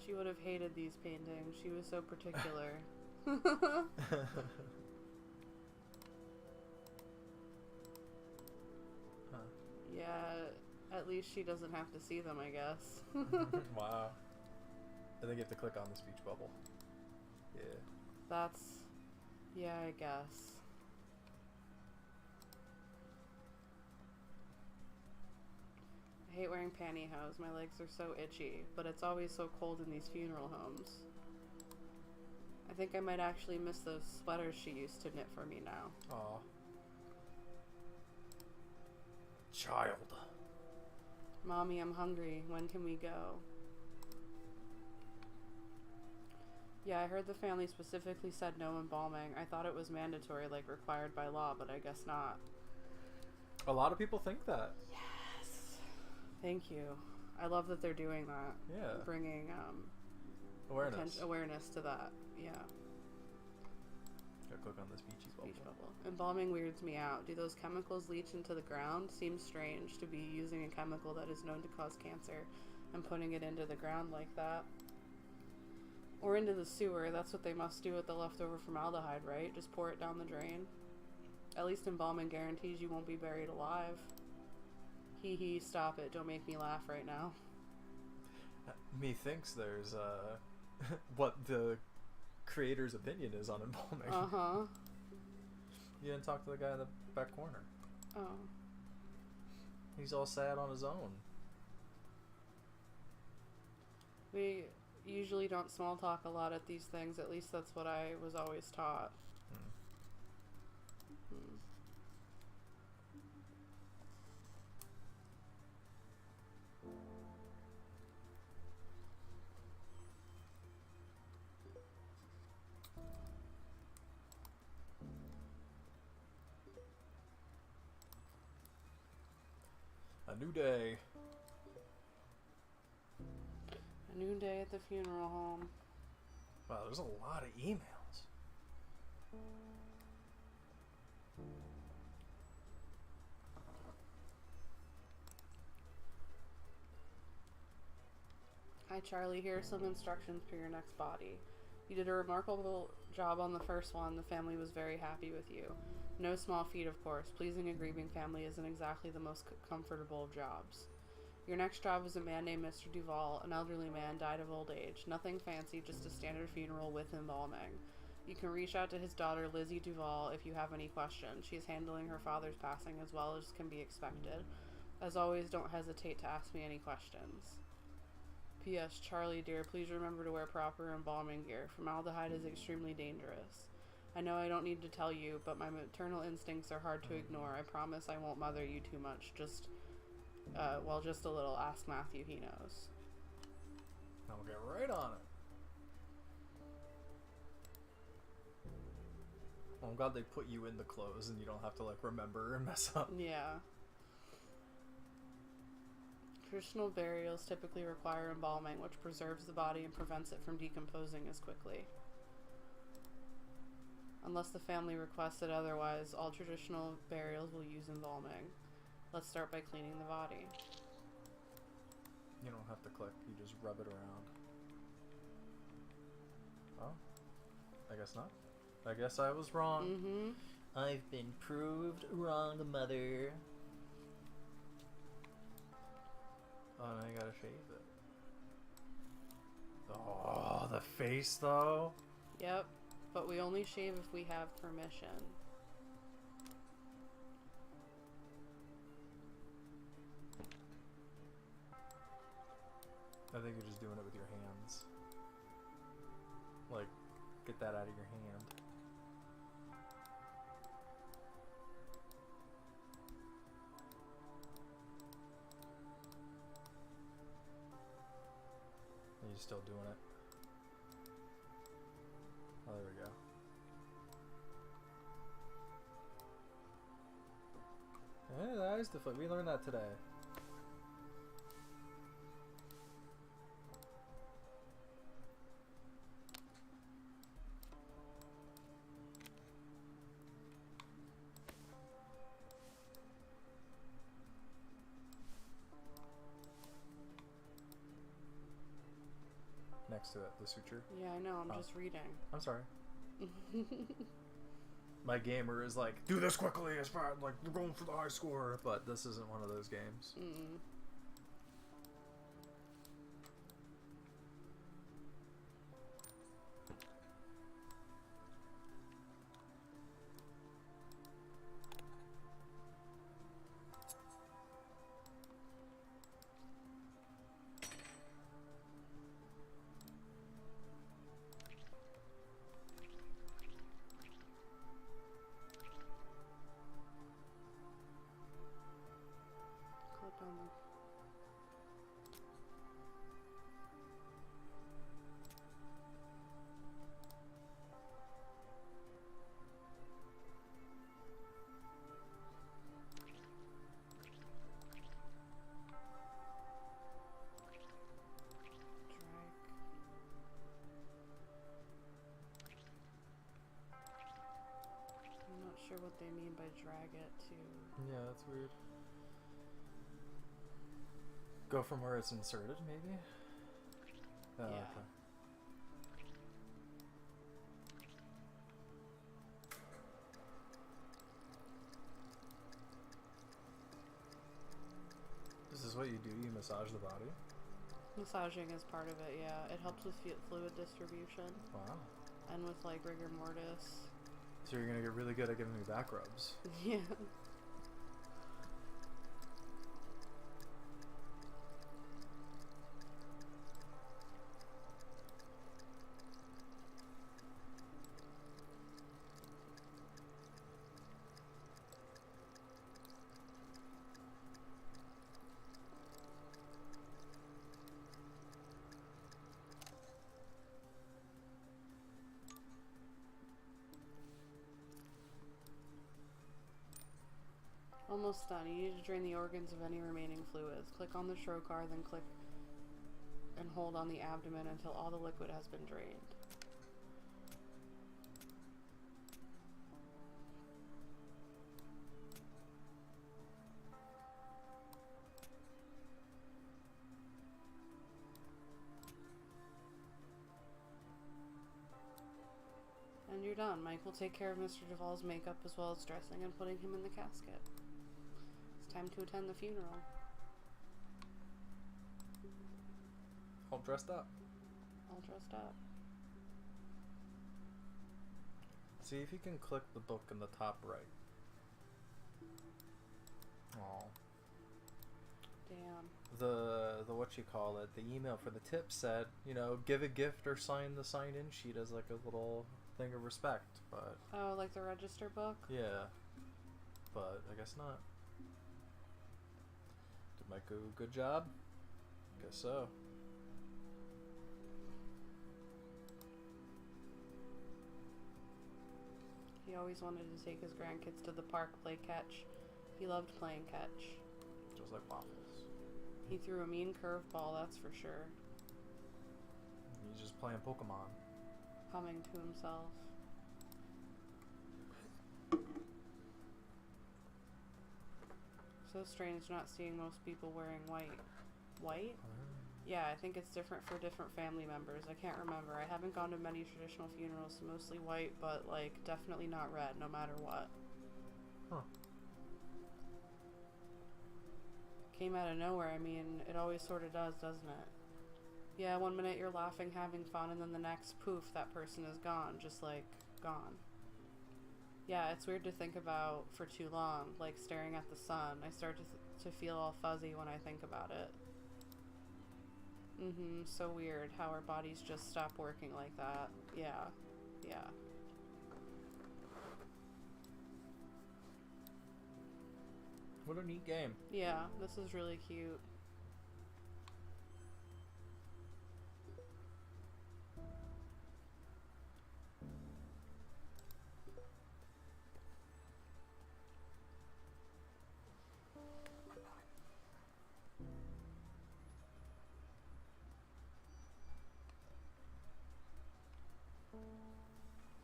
She would have hated these paintings. She was so particular. Yeah, at least she doesn't have to see them, I guess. Wow. I think you have to click on the speech bubble. Yeah. That's... yeah, I guess. I hate wearing pantyhose. My legs are so itchy, but it's always so cold in these funeral homes. I think I might actually miss those sweaters she used to knit for me now. Aw. Child. Mommy, I'm hungry. When can we go? Yeah, I heard the family specifically said no embalming. I thought it was mandatory, like required by law, but I guess not. A lot of people think that. Yes. Thank you. I love that they're doing that. Yeah. Bringing Awareness. awareness to that. Yeah. Gotta click on the speech bubble. Speech bubble. Embalming weirds me out. Do those chemicals leach into the ground? Seems strange to be using a chemical that is known to cause cancer and putting it into the ground like that. Or into the sewer. That's what they must do with the leftover formaldehyde, right? Just pour it down the drain. At least embalming guarantees you won't be buried alive. Hee hee, stop it. Don't make me laugh right now. Methinks there's what the creator's opinion is on embalming. Uh-huh. You didn't talk to the guy in the back corner. Oh. He's all sad on his own. We usually don't small talk a lot at these things. At least that's what I was always taught. A new day. A new day at the funeral home. Wow, there's a lot of emails. Hi Charlie, here are some instructions for your next body. You did a remarkable job on the first one. The family was very happy with you. No small feat, of course. Pleasing a grieving family isn't exactly the most comfortable of jobs. Your next job is a man named Mr. Duval. An elderly man died of old age. Nothing fancy, just a standard funeral with embalming. You can reach out to his daughter, Lizzie Duval, if you have any questions. She is handling her father's passing as well as can be expected. As always, don't hesitate to ask me any questions. P.S. Charlie, dear, please remember to wear proper embalming gear. Formaldehyde is extremely dangerous. I know I don't need to tell you, but my maternal instincts are hard to ignore. I promise I won't mother you too much. Just a little. Ask Matthew, he knows. I'll get right on it. Oh, I'm glad they put you in the clothes and you don't have to, like, remember and mess up. Yeah. Traditional burials typically require embalming, which preserves the body and prevents it from decomposing as quickly. Unless the family requests it otherwise, all traditional burials will use embalming. Let's start by cleaning the body. You don't have to click, you just rub it around. Oh, I guess not. I guess I was wrong. Mm-hmm. I've been proved wrong, mother. Oh, now I gotta shave it. Oh, the face, though. Yep, but we only shave if we have permission. I think you're just doing it with your hands. Like, get that out of your hand. Are you still doing it? Oh, there we go. Yeah, that is the fun. We learned that today. Next to it, the suture. Yeah, I know, I'm just reading. I'm sorry. My gamer is like, do this quickly as fast, like, we're going for the high score, but this isn't one of those games. Mm-mm. Click on the... I'm not sure what they mean by drag it to... Yeah, that's weird. Go from where it's inserted, maybe? Oh, Yeah. okay. This is what you do? You massage the body? Massaging is part of it, yeah. It helps with fluid distribution. Wow. And with, like, rigor mortis. So you're gonna get really good at giving me back rubs. Yeah. Almost done. You need to drain the organs of any remaining fluids. Click on the trocar, then click and hold on the abdomen until all the liquid has been drained. And you're done. Mike will take care of Mr. Duvall's makeup as well as dressing and putting him in the casket. It's time to attend the funeral. All dressed up. All dressed up. See if you can click the book in the top right. Oh. Damn. The what you call it, the email for the tip said, you know, give a gift or sign the sign-in sheet as like a little thing of respect, but Oh, like the register book? yeah, but I guess not. Did Mike do a good job? Guess so. He always wanted to take his grandkids to the park, play catch. He loved playing catch. Just like waffles. He threw a mean curveball, that's for sure. He's just playing Pokemon. Humming to himself. So strange not seeing most people wearing white. White? Yeah, I think it's different for different family members. I can't remember. I haven't gone to many traditional funerals, so mostly white, but like definitely not red, no matter what. Huh. Came out of nowhere. I mean, it always sort of does, doesn't it? Yeah, one minute you're laughing, having fun, and then the next, poof, that person is gone. Just like, gone. Yeah, it's weird to think about for too long, like staring at the sun. I start to feel all fuzzy when I think about it. So weird how our bodies just stop working like that. Yeah. Yeah. What a neat game. Yeah, this is really cute.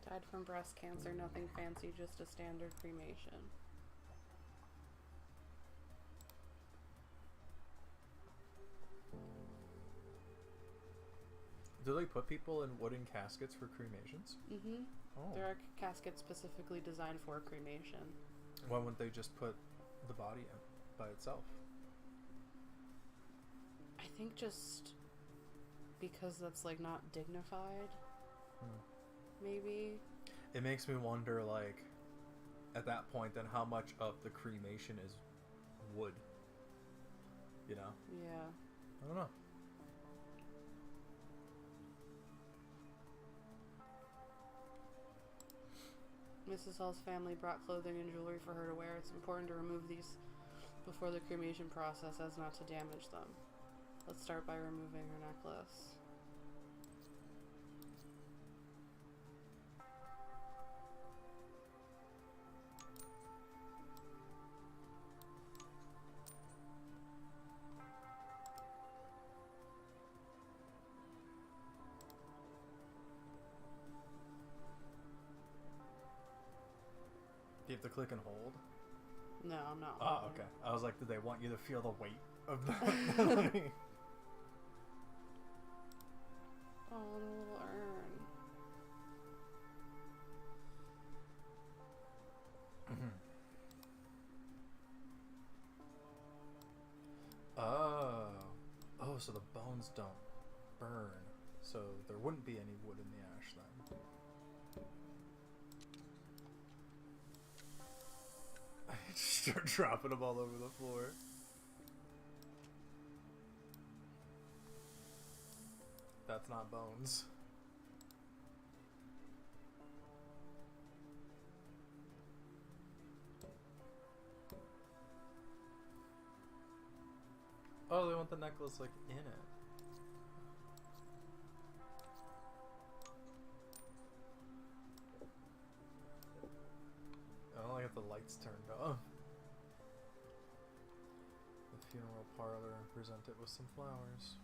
Died from breast cancer, nothing fancy, just a standard cremation. Do they put people in wooden caskets for cremations? Oh. There are caskets specifically designed for cremation. Why wouldn't they just put the body in by itself? I think just because that's like not dignified. Maybe. It makes me wonder, like, at that point, then how much of the cremation is wood? You know? Yeah. I don't know. Mrs. Hall's family brought clothing and jewelry for her to wear. It's important to remove these before the cremation process as not to damage them. Let's start by removing her necklace. Do you have to click and hold? No, I'm not. Oh, okay. I was like, did they want you to feel the weight of the... Oh, the little urn. Oh, so the bones don't burn. So there wouldn't be any wood in the ash then. I just start dropping them all over the floor. That's not bones. Oh, they want the necklace like in it. I don't like if the lights turned off. The funeral parlor, present it with some flowers.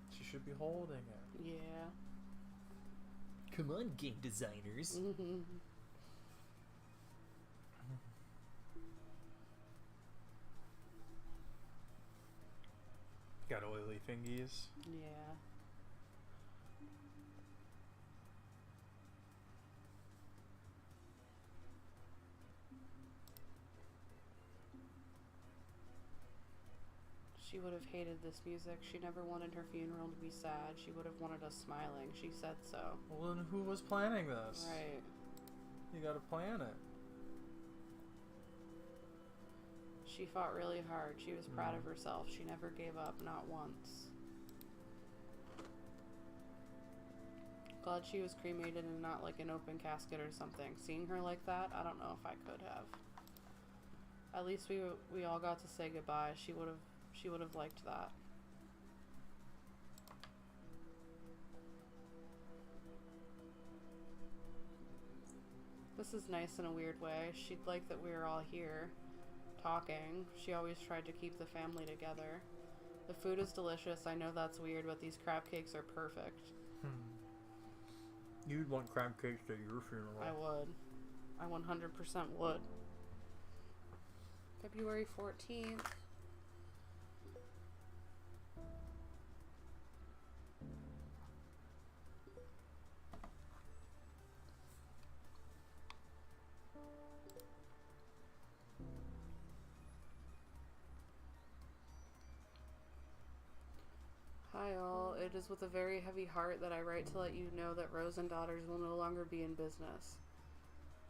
She should be holding it. Yeah. Come on, game designers. Got oily fingies. Yeah. She would have hated this music. She never wanted her funeral to be sad. She would have wanted us smiling. She said so. Well, then who was planning this? Right. You gotta plan it. She fought really hard. She was proud of herself. She never gave up, not once. Glad she was cremated and not like an open casket or something. Seeing her like that, I don't know if I could have. At least we all got to say goodbye. She would have liked that. This is nice in a weird way. She'd like that we were all here, talking. She always tried to keep the family together. The food is delicious. I know that's weird, but these crab cakes are perfect. You'd want crab cakes at your funeral. I would. I 100% would. February 14th. Hi all, it is with a very heavy heart that I write to let you know that Rose and Daughters will no longer be in business.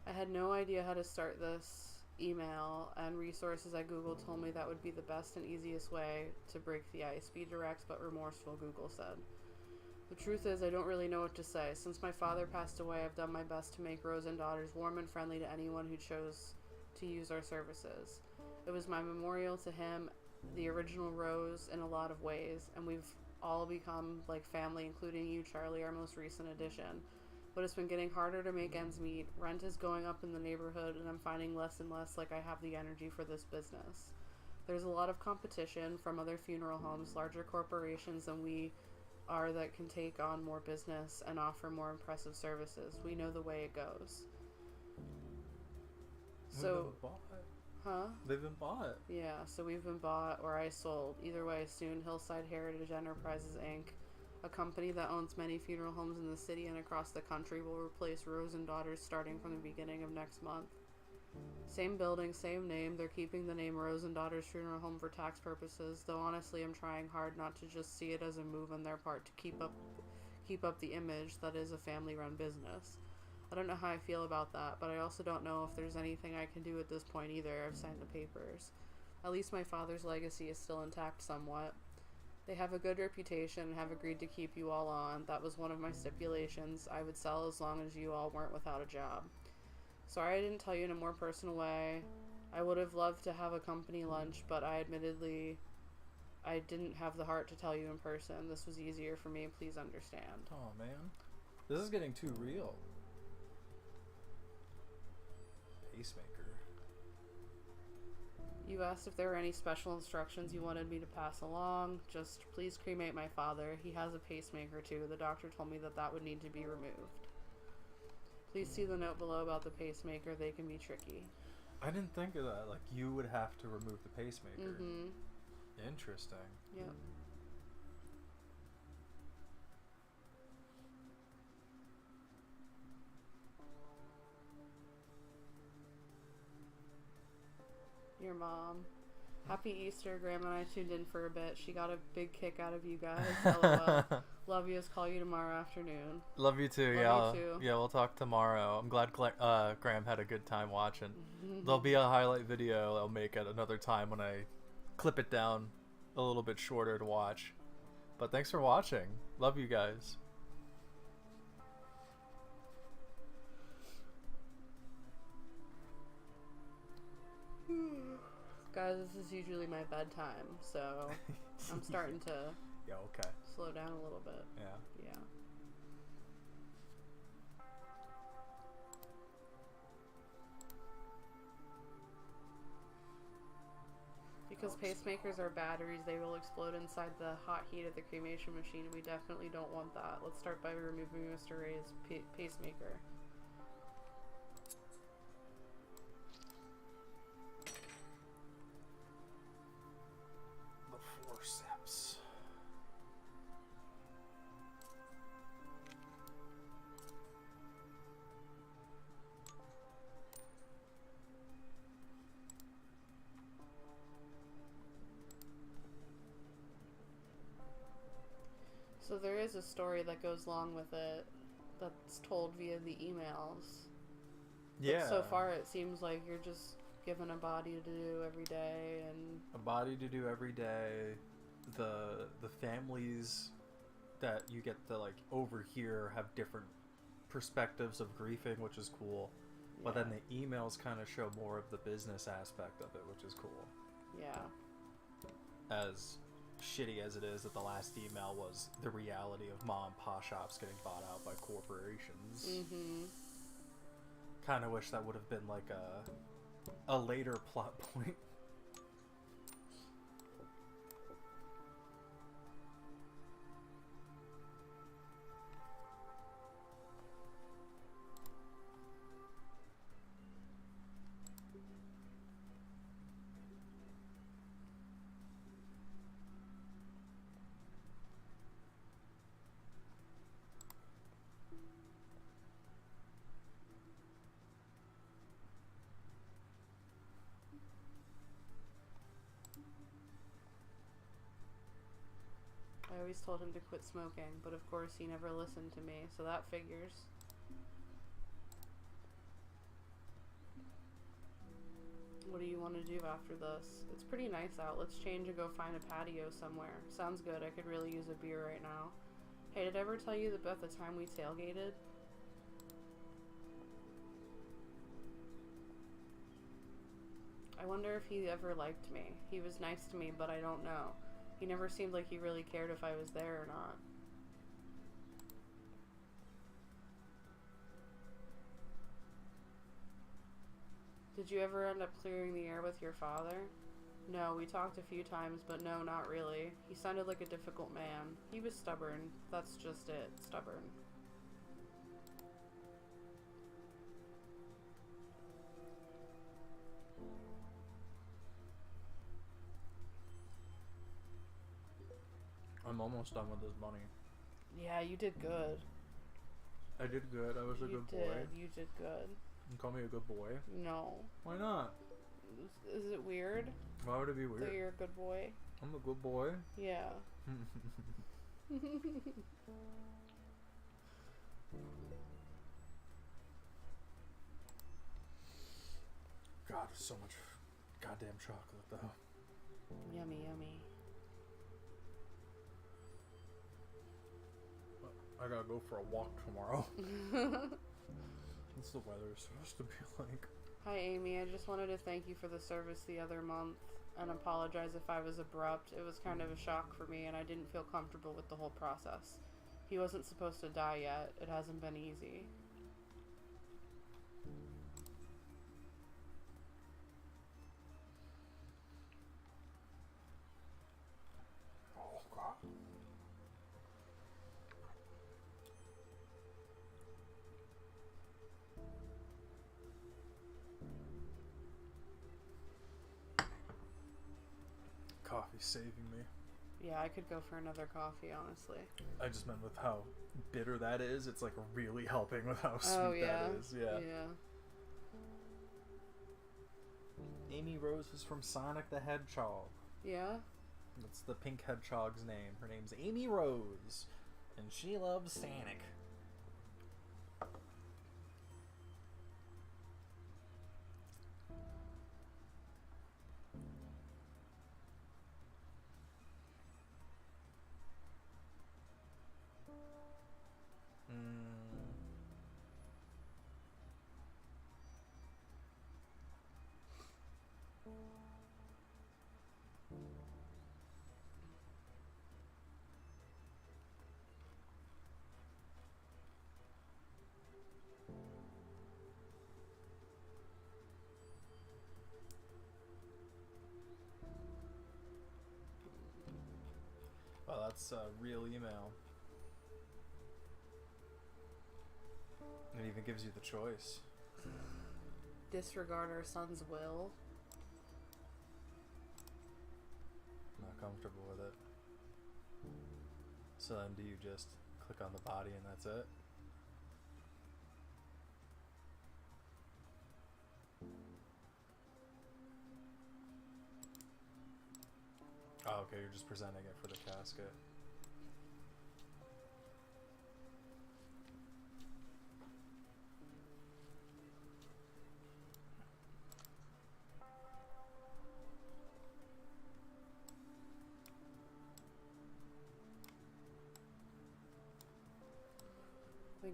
I had no idea how to start this email, and resources I googled told me that would be the best and easiest way to break the ice. Be direct but remorseful, Google said. The truth is, I don't really know what to say. Since my father passed away, I've done my best to make Rose and Daughters warm and friendly to anyone who chose to use our services. It was my memorial to him, the original Rose, in a lot of ways, and we've all become like family, including you, Charlie, our most recent addition. But it's been getting harder to make ends meet. Rent is going up in the neighborhood, and I'm finding less and less like I have the energy for this business. There's a lot of competition from other funeral homes, larger corporations than we are that can take on more business and offer more impressive services. We know the way it goes. So, huh? They've been bought. Yeah, so we've been bought, or I sold. Either way, soon Hillside Heritage Enterprises, Inc., a company that owns many funeral homes in the city and across the country, will replace Rose and Daughters starting from the beginning of next month. Same building, same name. They're keeping the name Rose and Daughters Funeral Home for tax purposes, though honestly I'm trying hard not to just see it as a move on their part to keep up the image that is a family-run business. I don't know how I feel about that, but I also don't know if there's anything I can do at this point either. I've signed the papers. At least my father's legacy is still intact somewhat. They have a good reputation and have agreed to keep you all on. That was one of my stipulations. I would sell as long as you all weren't without a job. Sorry I didn't tell you in a more personal way. I would have loved to have a company lunch, but I didn't have the heart to tell you in person. This was easier for me. Please understand. Oh, man. This is getting too real. Pacemaker. You asked if there were any special instructions you wanted me to pass along. Just please cremate my father. He has a pacemaker too. The doctor told me that would need to be removed. Please see the note below about the pacemaker. They can be tricky. I didn't think of that. Like, you would have to remove the pacemaker. Mm-hmm. Interesting. Yep. Your mom. Happy Easter. Grandma and I tuned in for a bit. She got a big kick out of you guys. LOL. Love you. Call you tomorrow afternoon. Love you too. Love you too. Yeah, we'll talk tomorrow. I'm glad Graham had a good time watching. There'll be a highlight video I'll make at another time when I clip it down a little bit shorter to watch. But thanks for watching. Love you guys. Guys, this is usually my bedtime, so I'm starting to Yeah, okay. slow down a little bit. Yeah. Yeah. Because pacemakers are batteries, they will explode inside the hot heat of the cremation machine. We definitely don't want that. Let's start by removing Mr. Ray's pacemaker. The forceps. So there is a story that goes along with it that's told via the emails. Yeah. But so far it seems like you're just given a body to do every day, and a body to do every day. The families that you get to like overhear have different perspectives of grieving, which is cool. But then the emails kind of show more of the business aspect of it, which is cool. Yeah. As shitty as it is that the last email was the reality of mom and pop shops getting bought out by corporations. Mm-hmm. Kind of wish that would have been like a later plot point. I always told him to quit smoking, but of course he never listened to me, so that figures. What do you want to do after this? It's pretty nice out. Let's change and go find a patio somewhere. Sounds good. I could really use a beer right now. Hey, did I ever tell you about the time we tailgated? I wonder if he ever liked me. He was nice to me, but I don't know. He never seemed like he really cared if I was there or not. Did you ever end up clearing the air with your father? No, we talked a few times, but no, not really. He sounded like a difficult man. He was stubborn. That's just it. Stubborn. I'm almost done with this money. Yeah, you did good. I did good. I was a good boy. You did good. You call me a good boy? No. Why not? Is it weird? Why would it be weird? So you're a good boy? I'm a good boy. Yeah. God, there's so much goddamn chocolate, though. Yummy, yummy. I gotta go for a walk tomorrow. What's the weather supposed to be like? Hi, Amy. I just wanted to thank you for the service the other month and apologize if I was abrupt. It was kind of a shock for me, and I didn't feel comfortable with the whole process. He wasn't supposed to die yet. It hasn't been easy. Oh, God. Coffee's saving me. Yeah, I could go for another coffee, honestly. I just meant with how bitter that is, it's like really helping with how sweet that is. Yeah. Amy Rose is from Sonic the Hedgehog. Yeah? That's the pink hedgehog's name. Her name's Amy Rose, and she loves Sonic. Oh, that's a real email. It even gives you the choice. Disregard our son's will. I'm not comfortable with it. So then do you just click on the body and that's it? Oh, okay, you're just presenting it for the casket.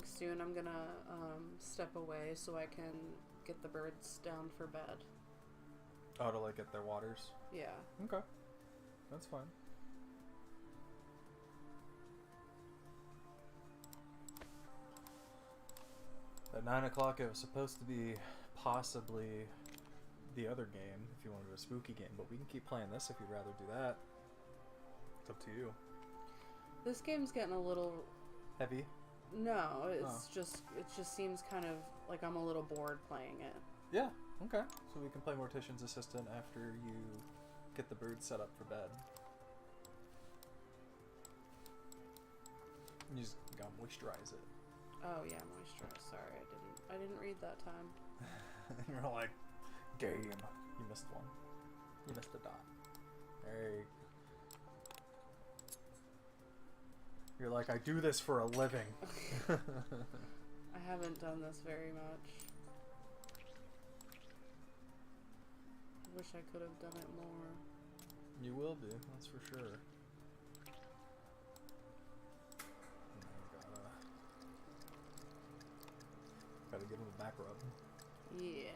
next to you, and I'm gonna step away so I can get the birds down for bed. Oh, to like get their waters? Yeah. Okay. That's fine. At 9 o'clock, it was supposed to be possibly the other game, if you wanted a spooky game, but we can keep playing this if you'd rather do that. It's up to you. This game's getting a little... Heavy? No, it just seems kind of like I'm a little bored playing it. Yeah, okay. So we can play Mortician's Assistant after you get the bird set up for bed. You just gotta moisturize it. Oh yeah, moisturize. Sorry, I didn't read that time. You're like, damn, you missed one. You missed a dot. Hey. You're like, I do this for a living. I haven't done this very much. I wish I could have done it more. You will be, that's for sure. Gotta give him a back rub. Yeah.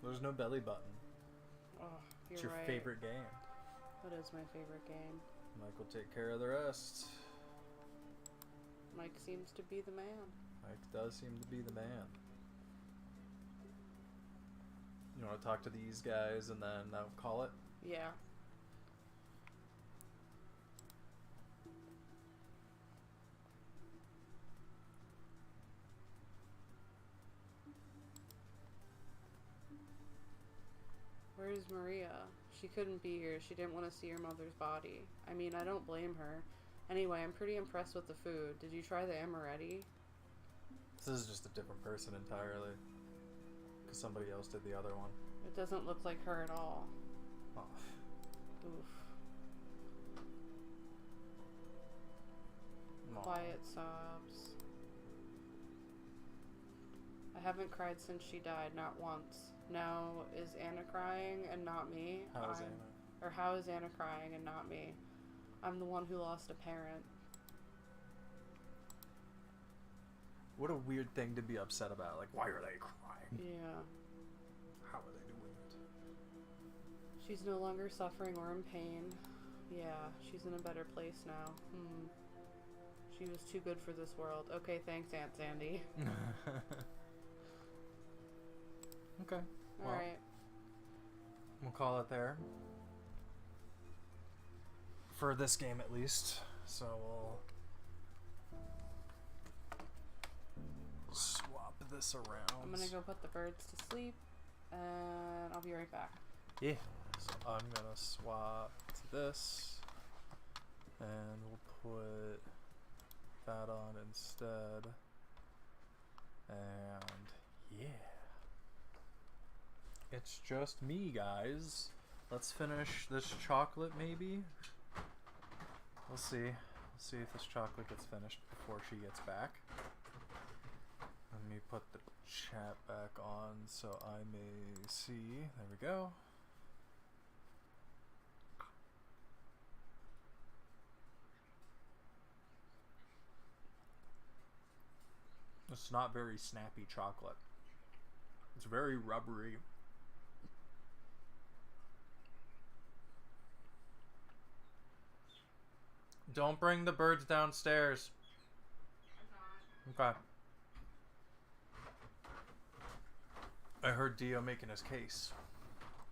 There's no belly button. Oh, you're It's your right. favorite game. That is my favorite game. Mike will take care of the rest. Mike seems to be the man. Mike does seem to be the man. You want to talk to these guys and then call it? Yeah. Where's Maria? She couldn't be here. She didn't want to see her mother's body. I mean, I don't blame her. Anyway, I'm pretty impressed with the food. Did you try the amaretti? This is just a different person entirely. Because somebody else did the other one. It doesn't look like her at all. Oh. Oof. Aw. Quiet sobs. I haven't cried since she died, not once. Now is Anna crying and not me? How is Anna? Or how is Anna crying and not me? I'm the one who lost a parent. What a weird thing to be upset about. Like, why are they crying? Yeah. How are they doing it? She's no longer suffering or in pain. Yeah, she's in a better place now. She was too good for this world. Okay, thanks, Aunt Sandy. Okay. Well, Alright. we'll call it there. For this game, at least. So we'll swap this around. I'm gonna go put the birds to sleep, and I'll be right back. Yeah. So I'm gonna swap to this, and we'll put that on instead. And yeah. It's just me, guys. Let's finish this chocolate, maybe. We'll see. We'll see if this chocolate gets finished before she gets back. Let me put the chat back on so I may see. There we go. It's not very snappy chocolate. It's very rubbery. Don't bring the birds downstairs. Okay. I heard Dio making his case.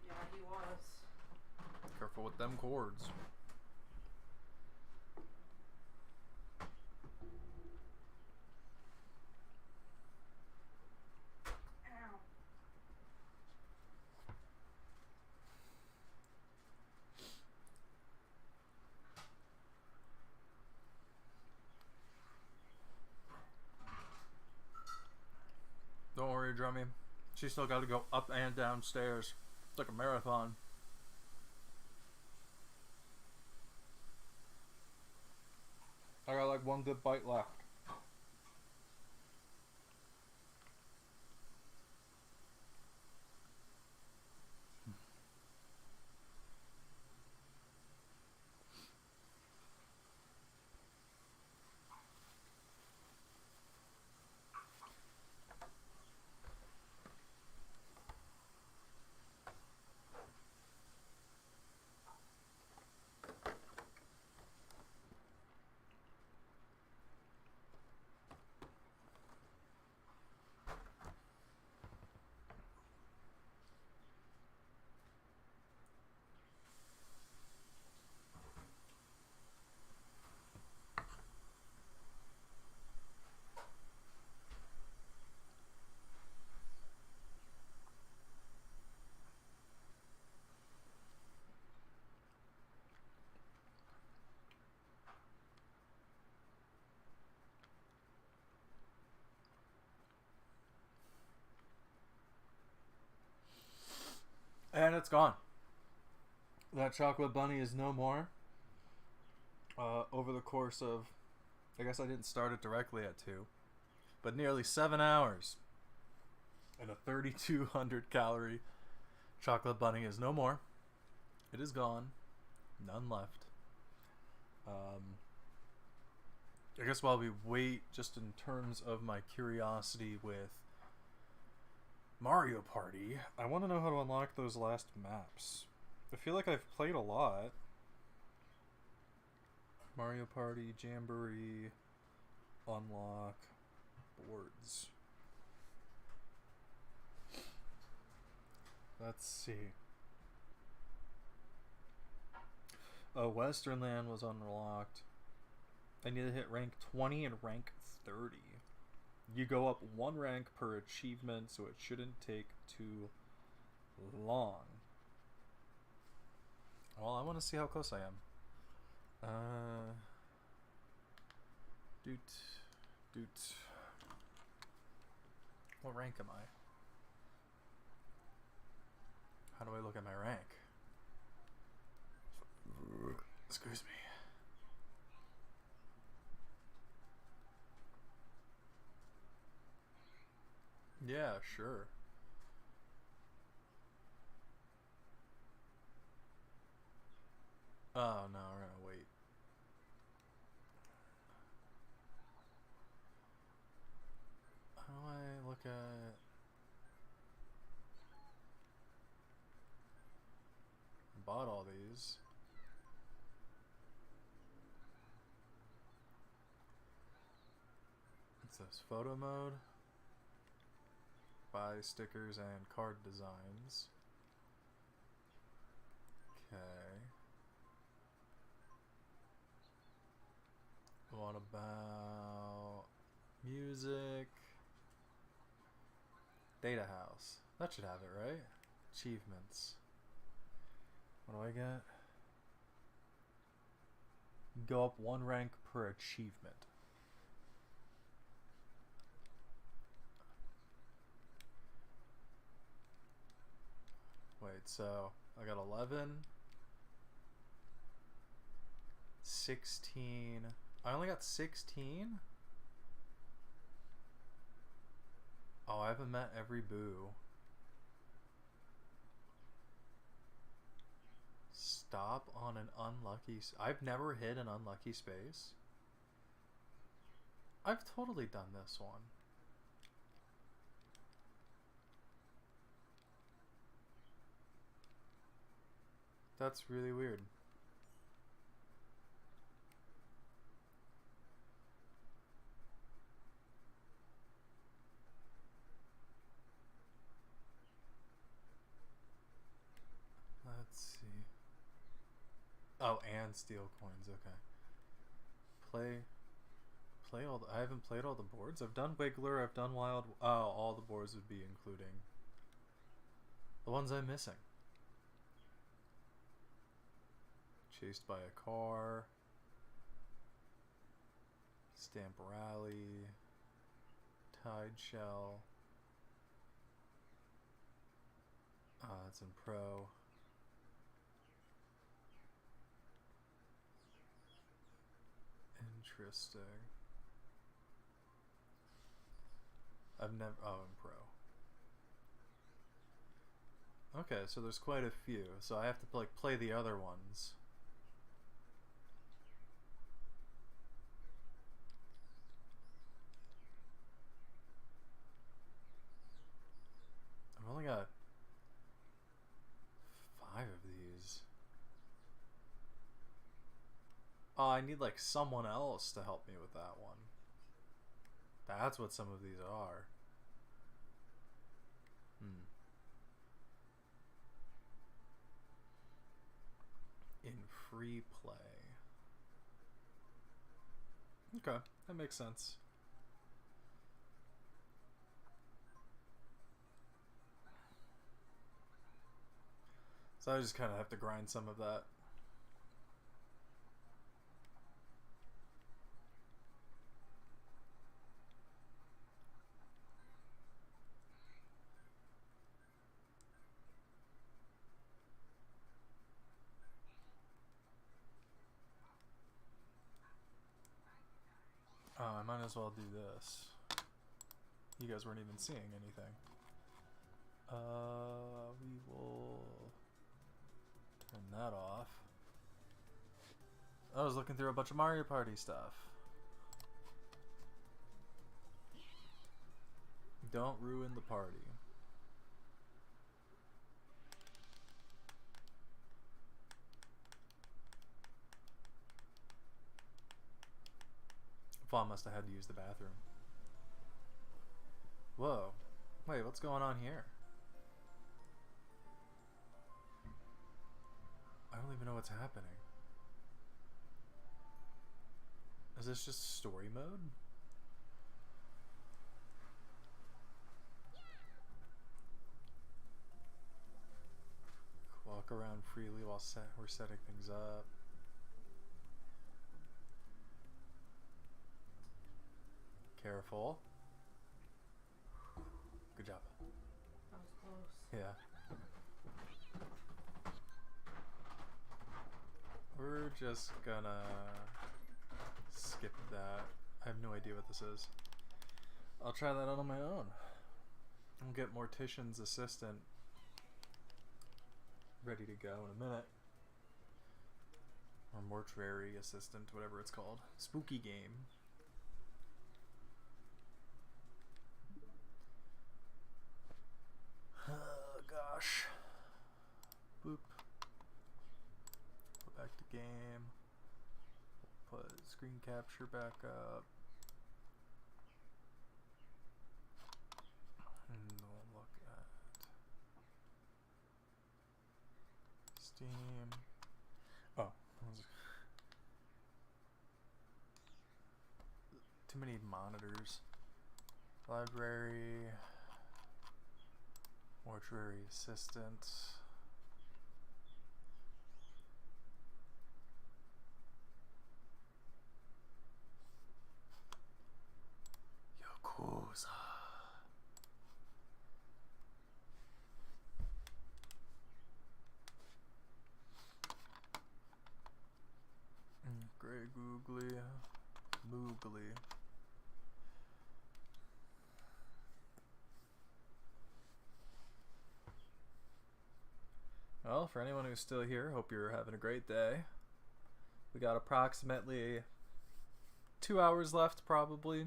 Yeah, he was. Careful with them cords. Don't worry, Drummy. She's still got to go up and down stairs. It's like a marathon. I got like one good bite left. And it's gone. That chocolate bunny is no more. Over the course of, I guess I didn't start it directly at 2, but nearly 7 hours. And a 3,200 calorie chocolate bunny is no more. It is gone. None left. I guess while we wait, just in terms of my curiosity with Mario Party, I want to know how to unlock those last maps. I feel like I've played a lot. Mario Party, Jamboree, unlock, boards. Let's see. Westernland was unlocked. I need to hit rank 20 and rank 30. You go up 1 rank per achievement, so it shouldn't take too long. Well, I want to see how close I am. Doot. What rank am I? How do I look at my rank? Excuse me. Yeah, sure. Oh no, we're gonna wait. How do I look at... I bought all these. It says photo mode. Buy stickers and card designs. Okay. What about music? Data house. That should have it, right? Achievements. What do I get? Go up 1 rank per achievement. Wait, so I got 11, 16. I only got 16? Oh, I haven't met every boo. Stop on an unlucky... I've never hit an unlucky space. I've totally done this one. That's really weird. Let's see. Oh, and steal coins. Okay. Play all. I haven't played all the boards. I've done Wiggler. I've done Wild. Oh, all the boards would be including the ones I'm missing. Chased by a car. Stamp Rally. Tide Shell. It's in Pro. Interesting. I've never. Oh, in Pro. Okay, so there's quite a few. So I have to like play the other ones. I've only got 5 of these. Oh, I need like someone else to help me with that one. That's what some of these are. In free play. Okay, that makes sense. So I just kind of have to grind some of that. Oh, I might as well do this. You guys weren't even seeing anything. We will turn that off. I was looking through a bunch of Mario Party stuff. Don't ruin the party. Fawn must have had to use the bathroom. Whoa. Wait, what's going on here? I don't even know what's happening. Is this just story mode? Walk around freely while we're setting things up. Careful. Good job. That was close. Yeah. We're just gonna skip that. I have no idea what this is. I'll try that out on my own. I'll get Mortician's Assistant ready to go in a minute. Or Mortuary Assistant, whatever it's called. Spooky game. Oh gosh. Boop. Go back to game. Put screen capture back up. And we'll look at Steam. Oh, too many monitors. Library. Mortuary Assistant. Yakuza. Grey Googly. Moogly. Well, for anyone who's still here, hope you're having a great day. We got approximately 2 hours left, probably,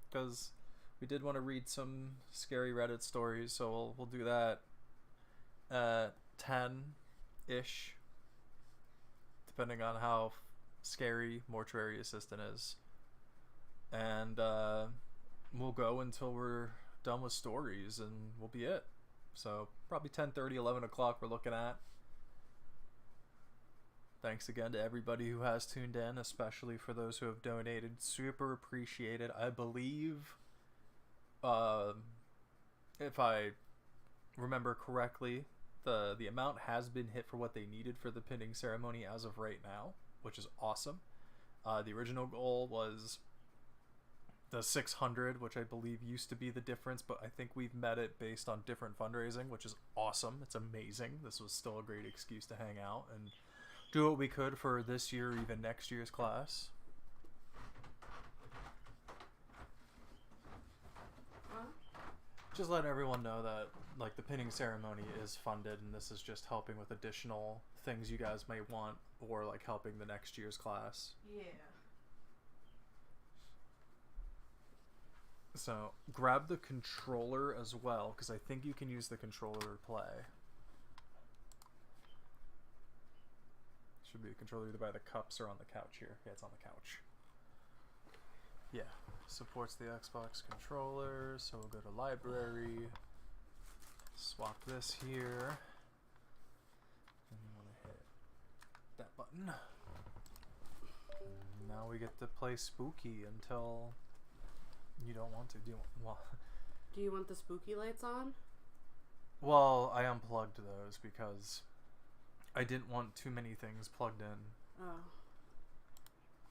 because we did want to read some scary Reddit stories, so we'll do that at 10-ish, depending on how scary Mortuary Assistant is. And we'll go until we're done with stories, and we'll be it. So probably 10:30, 11 o'clock we're looking at. Thanks again to everybody who has tuned in, especially for those who have donated. Super appreciated. I believe, if I remember correctly, the amount has been hit for what they needed for the pinning ceremony as of right now, which is awesome. The original goal was the 600, which I believe used to be the difference, but I think we've met it based on different fundraising, which is awesome. It's amazing. This was still a great excuse to hang out and do what we could for this year, even next year's class. Just letting everyone know that, like, the pinning ceremony is funded, and this is just helping with additional things you guys might want, or like helping the next year's class. Yeah. So grab the controller as well, because I think you can use the controller to play. Should be a controller either by the cups or on the couch here. Yeah, it's on the couch. Yeah, supports the Xbox controller, so we'll go to library, swap this here, and you want to hit that button. And now we get to play spooky until you don't want to. Do you want the spooky lights on? Well, I unplugged those because I didn't want too many things plugged in. Oh.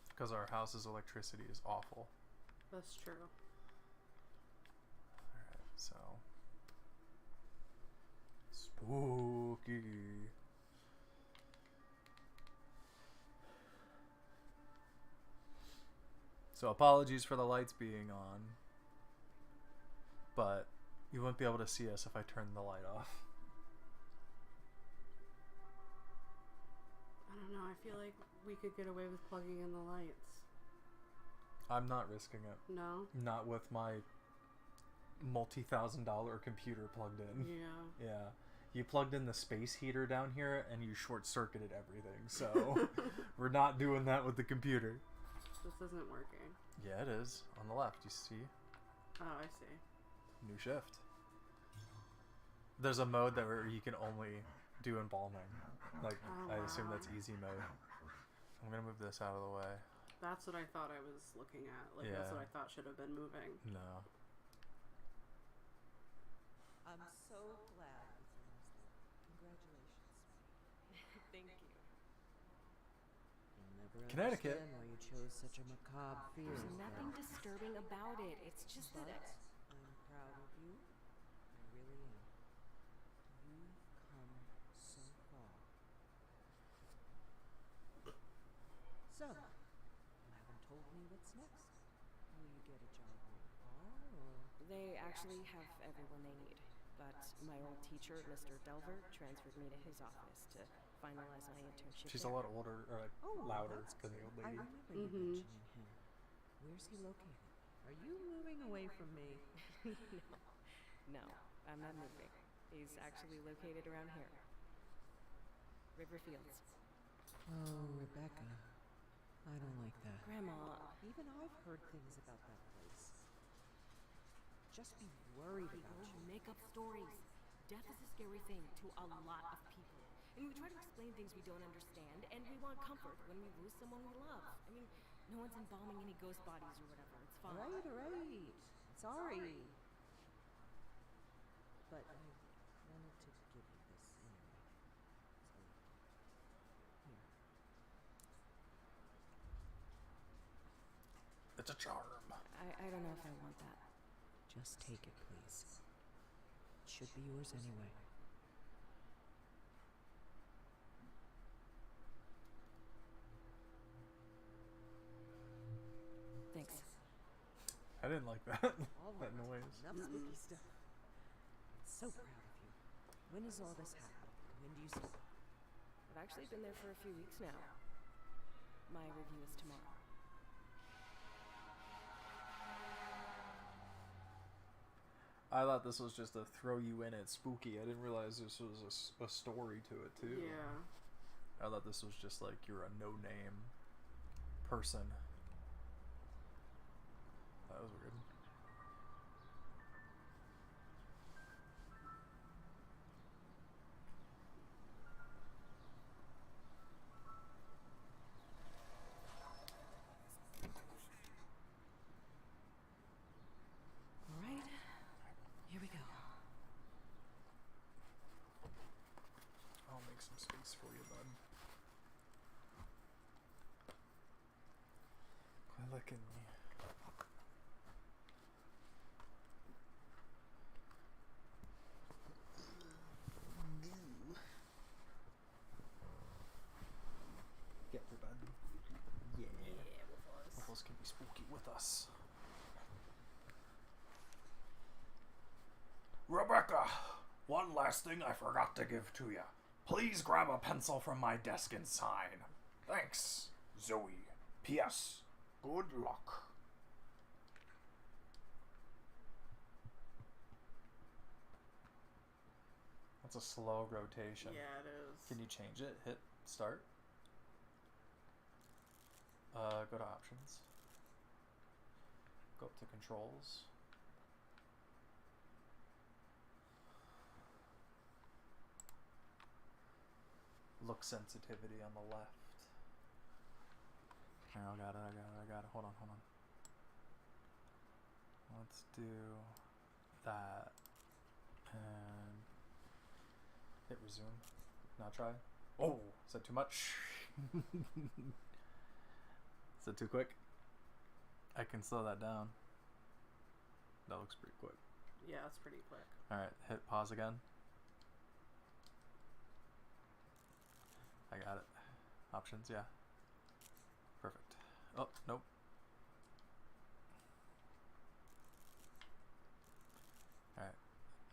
Because our house's electricity is awful. That's true. Alright, so. Spooky. So apologies for the lights being on. But you won't be able to see us if I turn the light off. I don't know. I feel like we could get away with plugging in the lights. I'm not risking it. No? Not with my multi-$1,000 computer plugged in. Yeah. Yeah. You plugged in the space heater down here and you short-circuited everything. So we're not doing that with the computer. This isn't working. Yeah, it is. On the left, you see? Oh, I see. New shift. There's a mode that where you can only do embalming. Like, Oh, I assume wow. that's easy mode. I'm gonna move this out of the way. That's what I thought I was looking at. Like, that's Yeah. what I thought should have been moving. No. I'm so glad it's almost there. Congratulations. Thank you. You'll never Connecticut. understand why you chose such a macabre fear. There's as nothing that. disturbing about it. It's just But that I'm proud of you. I really am. You've come so far. So, you haven't told me what's next. Will you get a job where you are, or they actually have everyone they need. But my old teacher, Mr. Delver, transferred me to his office to finalize my internship. She's a there. lot older, or like, louder that's than the old I lady. remember you mentioning him. Where's he located? Are you moving away from me? No, I'm not moving. He's actually located around here. Riverfields. Oh, Rebecca. I don't like that. Grandma, Even I've heard things about that place. Just be worried about you you. make up stories. Death is a scary thing to a lot of people. And we try to explain things we don't understand, and we want comfort when we lose someone we love. I mean, no one's embalming any ghost bodies or whatever. It's fine. Alright. Sorry. But I wanted to give you this anyway. So, here. It's a charm. I don't know if I want that. Just take it, please. It should be yours anyway. Thanks. I didn't like that. All That right. noise. Enough spooky stuff. I'm so proud of you. When is all this happening? When do you start? I've actually been there for a few weeks now. My review is tomorrow. I thought this was just a throw you in at spooky. I didn't realize this was a story to it too. Yeah. I thought this was just like you're a no-name person. That was weird. clicking me. Get her done. Yeah. Waffles can be spooky with us. Rebecca, one last thing I forgot to give to you. Please grab a pencil from my desk and sign. Thanks, Zoe. P.S. Good luck. That's a slow rotation. Yeah, it is. Can you change it? Hit start. Go to options. Go up to controls. Look sensitivity on the left. Here, I got it. Hold on. Let's do that. And hit resume. Now try. Oh, is that too much? Is that too quick? I can slow that down. That looks pretty quick. Yeah, it's pretty quick. Alright, hit pause again. I got it. Options, yeah. Perfect. Oh, nope. Alright.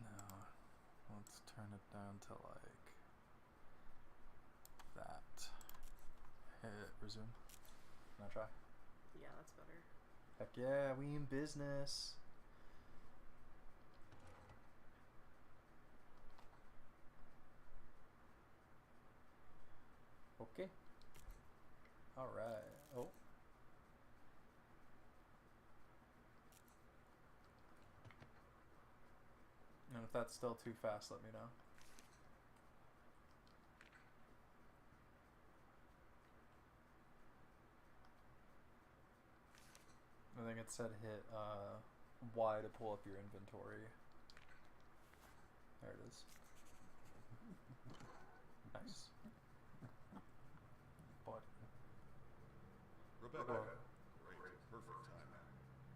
Now, let's turn it down to like that. Hit resume. Now try. Yeah, that's better. Heck yeah, we in business. Okay. Alright. Oh. And if that's still too fast, let me know. I think it said hit Y to pull up your inventory. There it is. Nice. But Rebecca, great, perfect timing.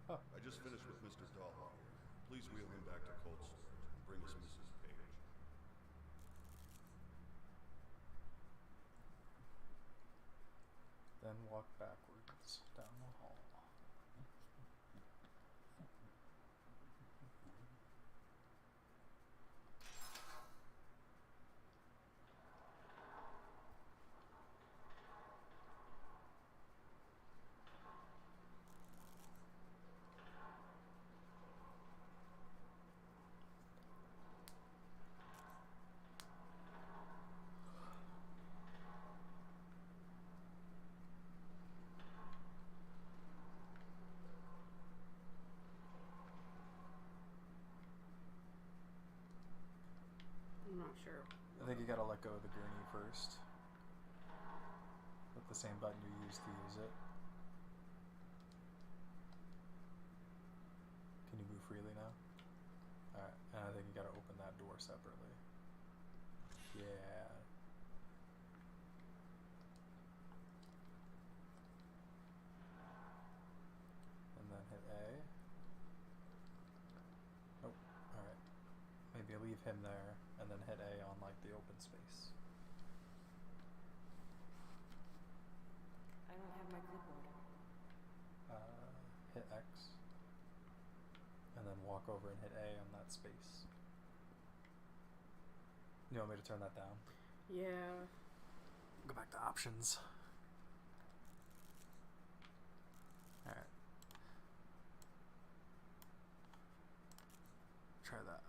Huh. I just finished with Mr. Dahl. Please wheel him back to Cold Storage and bring us Mrs. Page. Then walk backwards down the hall. I'm not sure. I think you gotta let go of the gurney first. With the same button you used to use it. Can you move freely now? Alright, and I think you gotta open that door separately. Yeah. And then hit A. Nope. Alright. Maybe leave him there and then hit A on like the open space. I don't have my clipboard. Hit X. And then walk over and hit A on that space. You want me to turn that down? Yeah. Go back to options. Alright. Try that.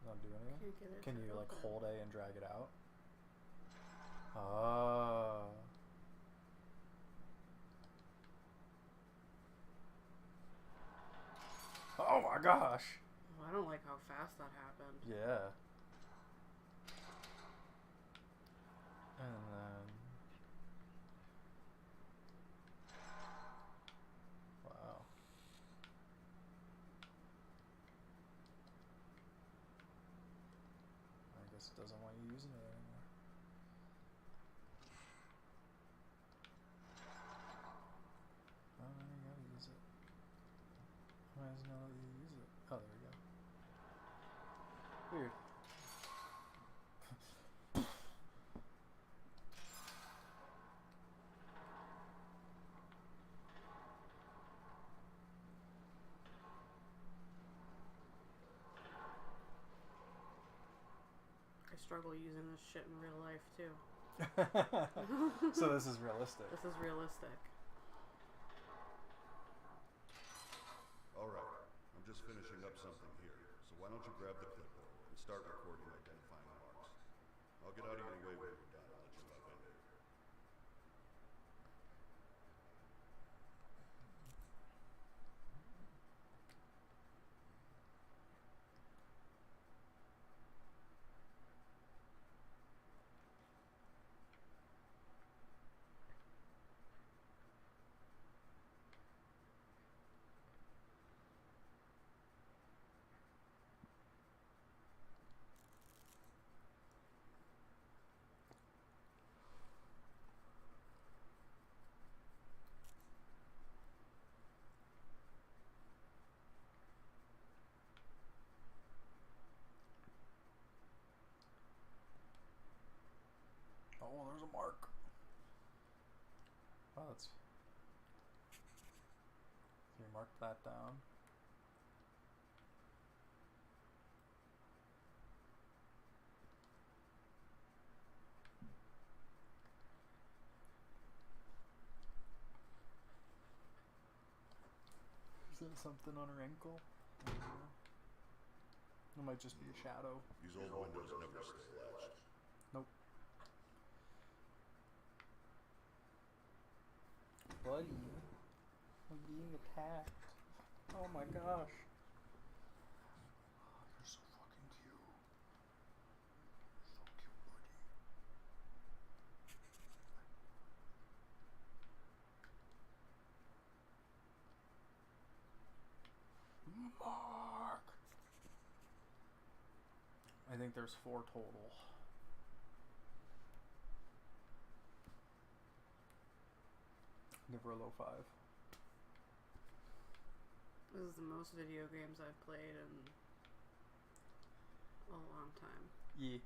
Not do anything? Can't get it Can to you like open. hold A and drag it out? Oh. Oh my gosh. Oh, I don't like how fast that happened. Yeah. And then guess it doesn't want you using it anymore. Oh, now you gotta use it. Why doesn't it let you use it? Oh, there we go. Weird. I struggle using this shit in real life too. So this is realistic. This is realistic. Alright, I'm just finishing up something here, so why don't you grab the clipboard and start recording identifying marks. I'll get out of your way when we're done and let you hop in here. Oh, there's a mark. Oh, that's... Can you mark that down? Is that something on her ankle? I don't know. It might just be a shadow. These old windows never stay latched. Nope. Buddy, I'm being attacked. Oh my gosh. Oh, you're so fucking cute. You're so cute, buddy. Mark! I think there's 4 total. Give her a low 5. This is the most video games I've played in a long time. Yeah.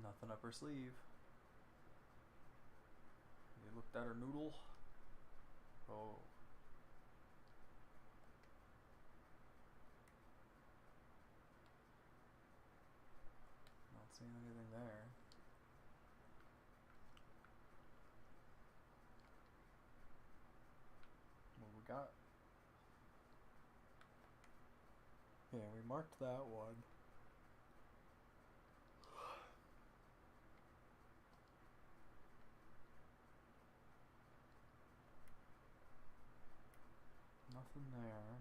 Nothing up her sleeve. You looked at her noodle. Oh. Not seeing anything there. What we got? Yeah, we marked that one. Nothing there.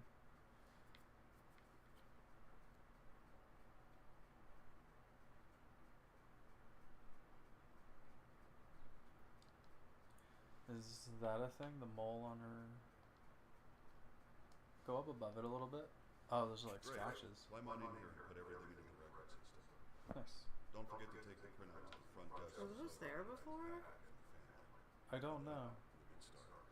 Is that a thing? The mole on her... Go up above it a little bit. Oh, there's like Great. scratches. Climb on in here and put everything into the record system. Nice. Don't forget to take the printout to the front desk. Was this there before? I don't know. We'll get started.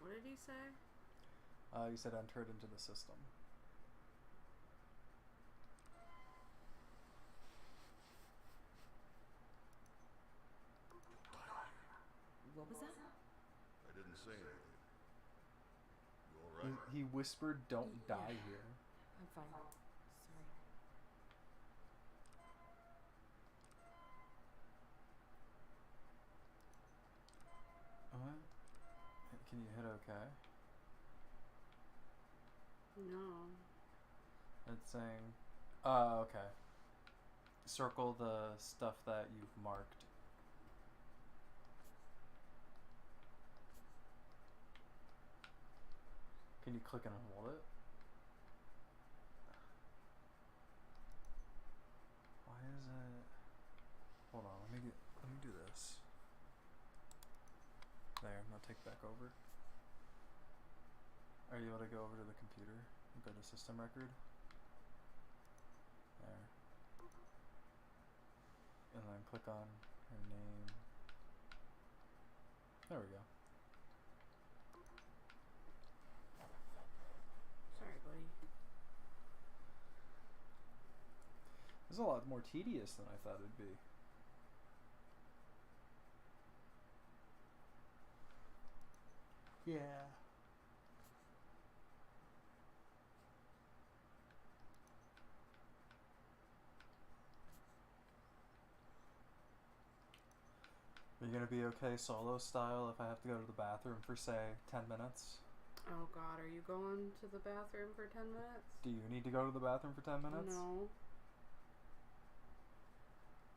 What did he say? You said enter it into the system. What was that? I didn't say anything. You alright? He whispered, "Don't die here." I'm fine. Sorry. What? Can you hit OK? No. It's saying, okay. Circle the stuff that you've marked. Can you click and hold it? Why is it? Hold on, let me do this. There, now take back over. Are you able to go over to the computer and go to system record? There. And then click on her name. There we go. Sorry, buddy. This is a lot more tedious than I thought it'd be. Yeah. Are you gonna be okay solo style if I have to go to the bathroom for, say, 10 minutes? Oh god, are you going to the bathroom for 10 minutes? Do you need to go to the bathroom for 10 minutes? No.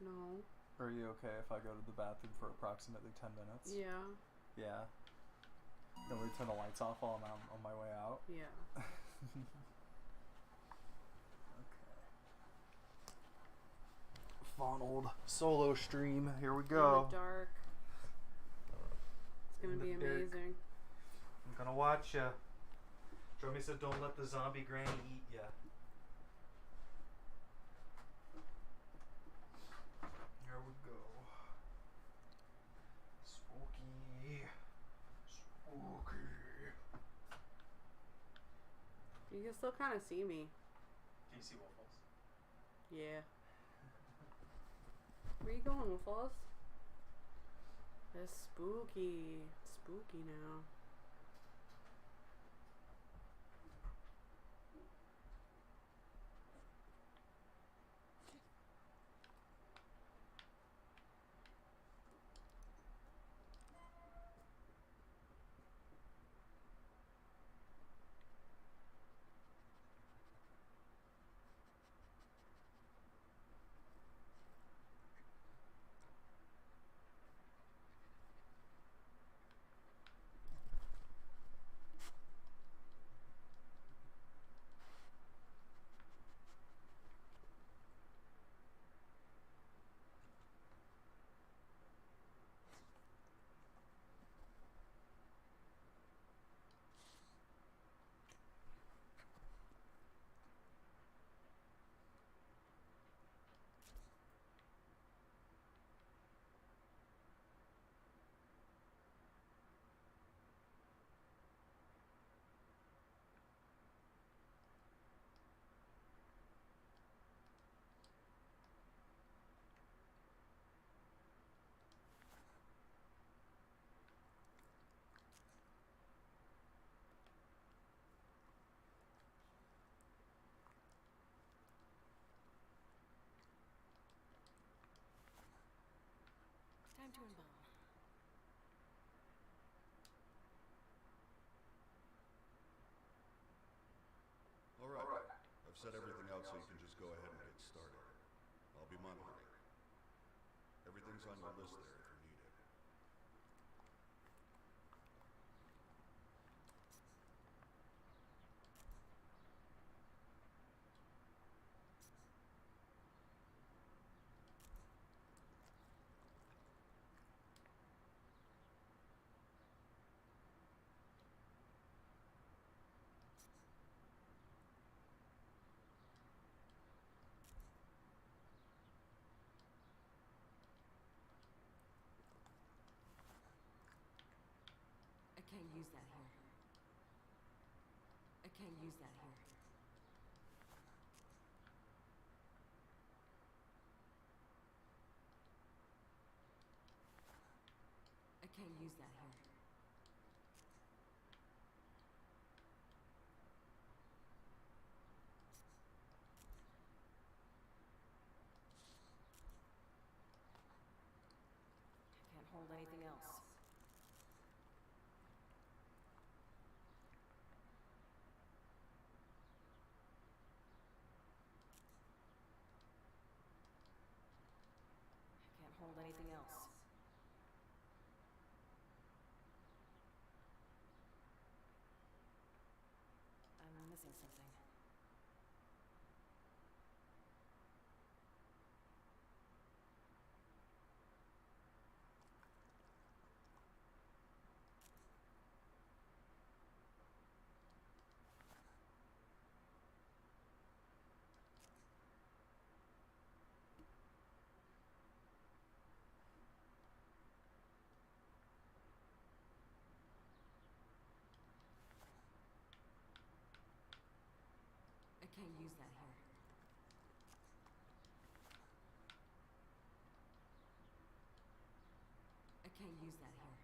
No. Or are you okay if I go to the bathroom for approximately 10 minutes? Yeah. Yeah. Can we turn the lights off while I'm on my way out? Yeah. Okay. Fawnald solo stream. Here we go. In the dark. It's gonna be amazing. I'm gonna watch ya. Dromy said don't let the zombie granny eat ya. Here we go. Spooky. Spooky. You can still kind of see me. Can you see Waffles? Yeah. Where you going, Waffles? It's spooky. It's spooky now. Time to embalm. Alright. I've set everything out so you can just go ahead and get started. I'll be monitoring. Everything's on your list there if you need it. I can't use that here. I can't use that here. I can't use that here. I can't hold anything else. I can't hold anything else. I'm missing something. can't use that here. I can't use that here.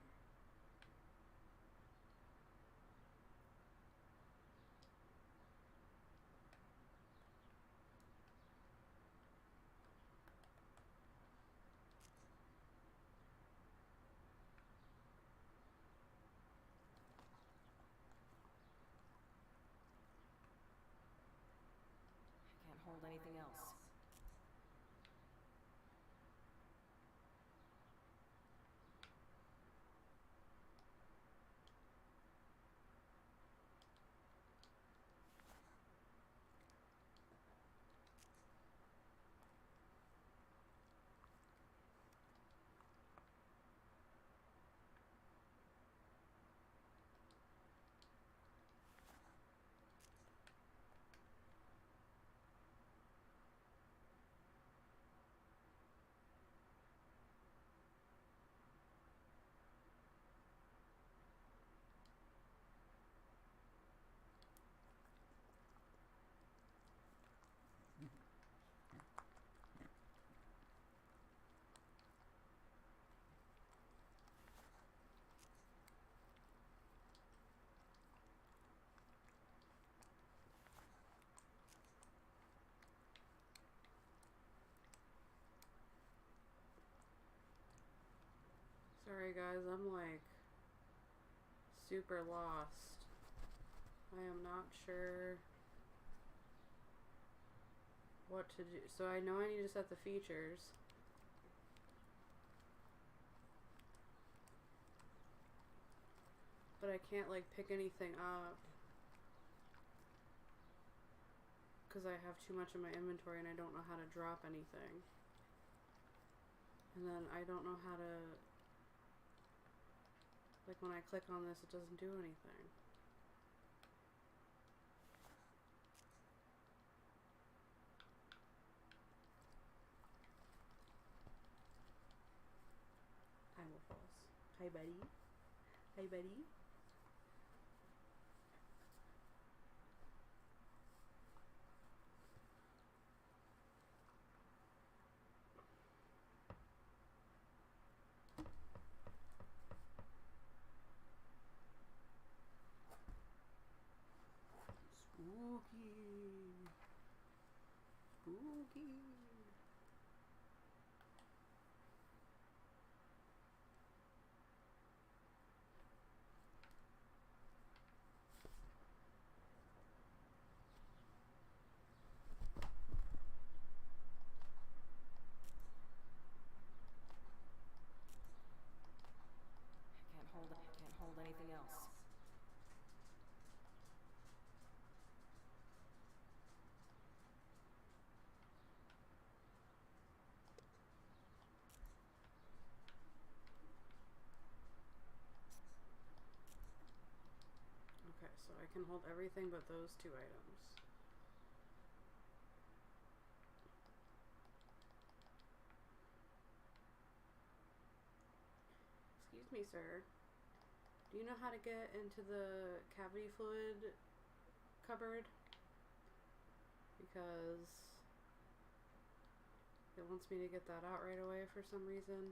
I can't hold anything else. Sorry guys, I'm like super lost. I am not sure what to do. So I know I need to set the features. But I can't like pick anything up because I have too much in my inventory and I don't know how to drop anything. And then I don't know how to, like when I click on this it doesn't do anything. I will false. Hi buddy. Hi buddy. Spooky. Spooky. I can't hold anything else. Okay, so I can hold everything but those two items. Excuse me, sir. Do you know how to get into the cavity fluid cupboard? Because it wants me to get that out right away for some reason.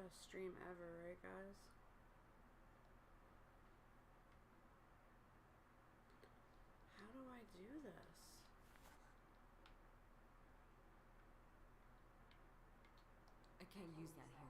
Best stream ever, right, guys? How do I do this? I can't use that here.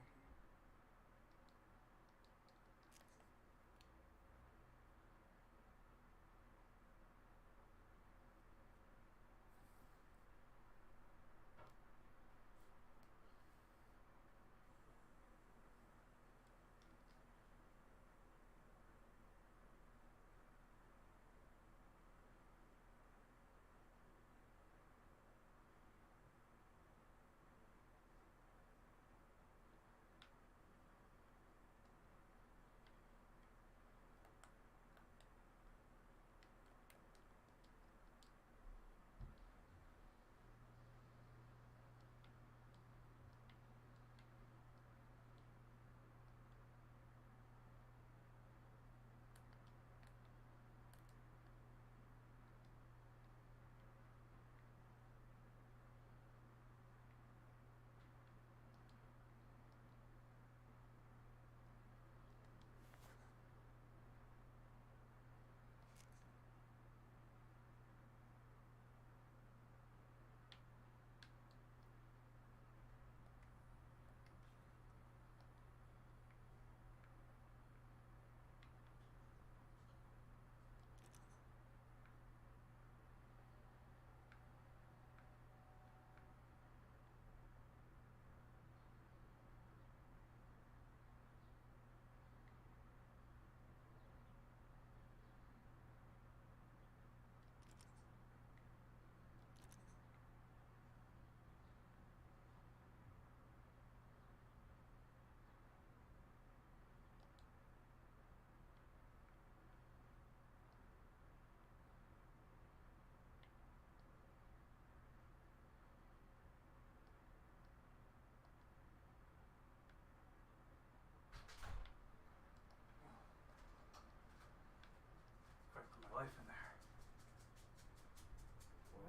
If I put my life in there.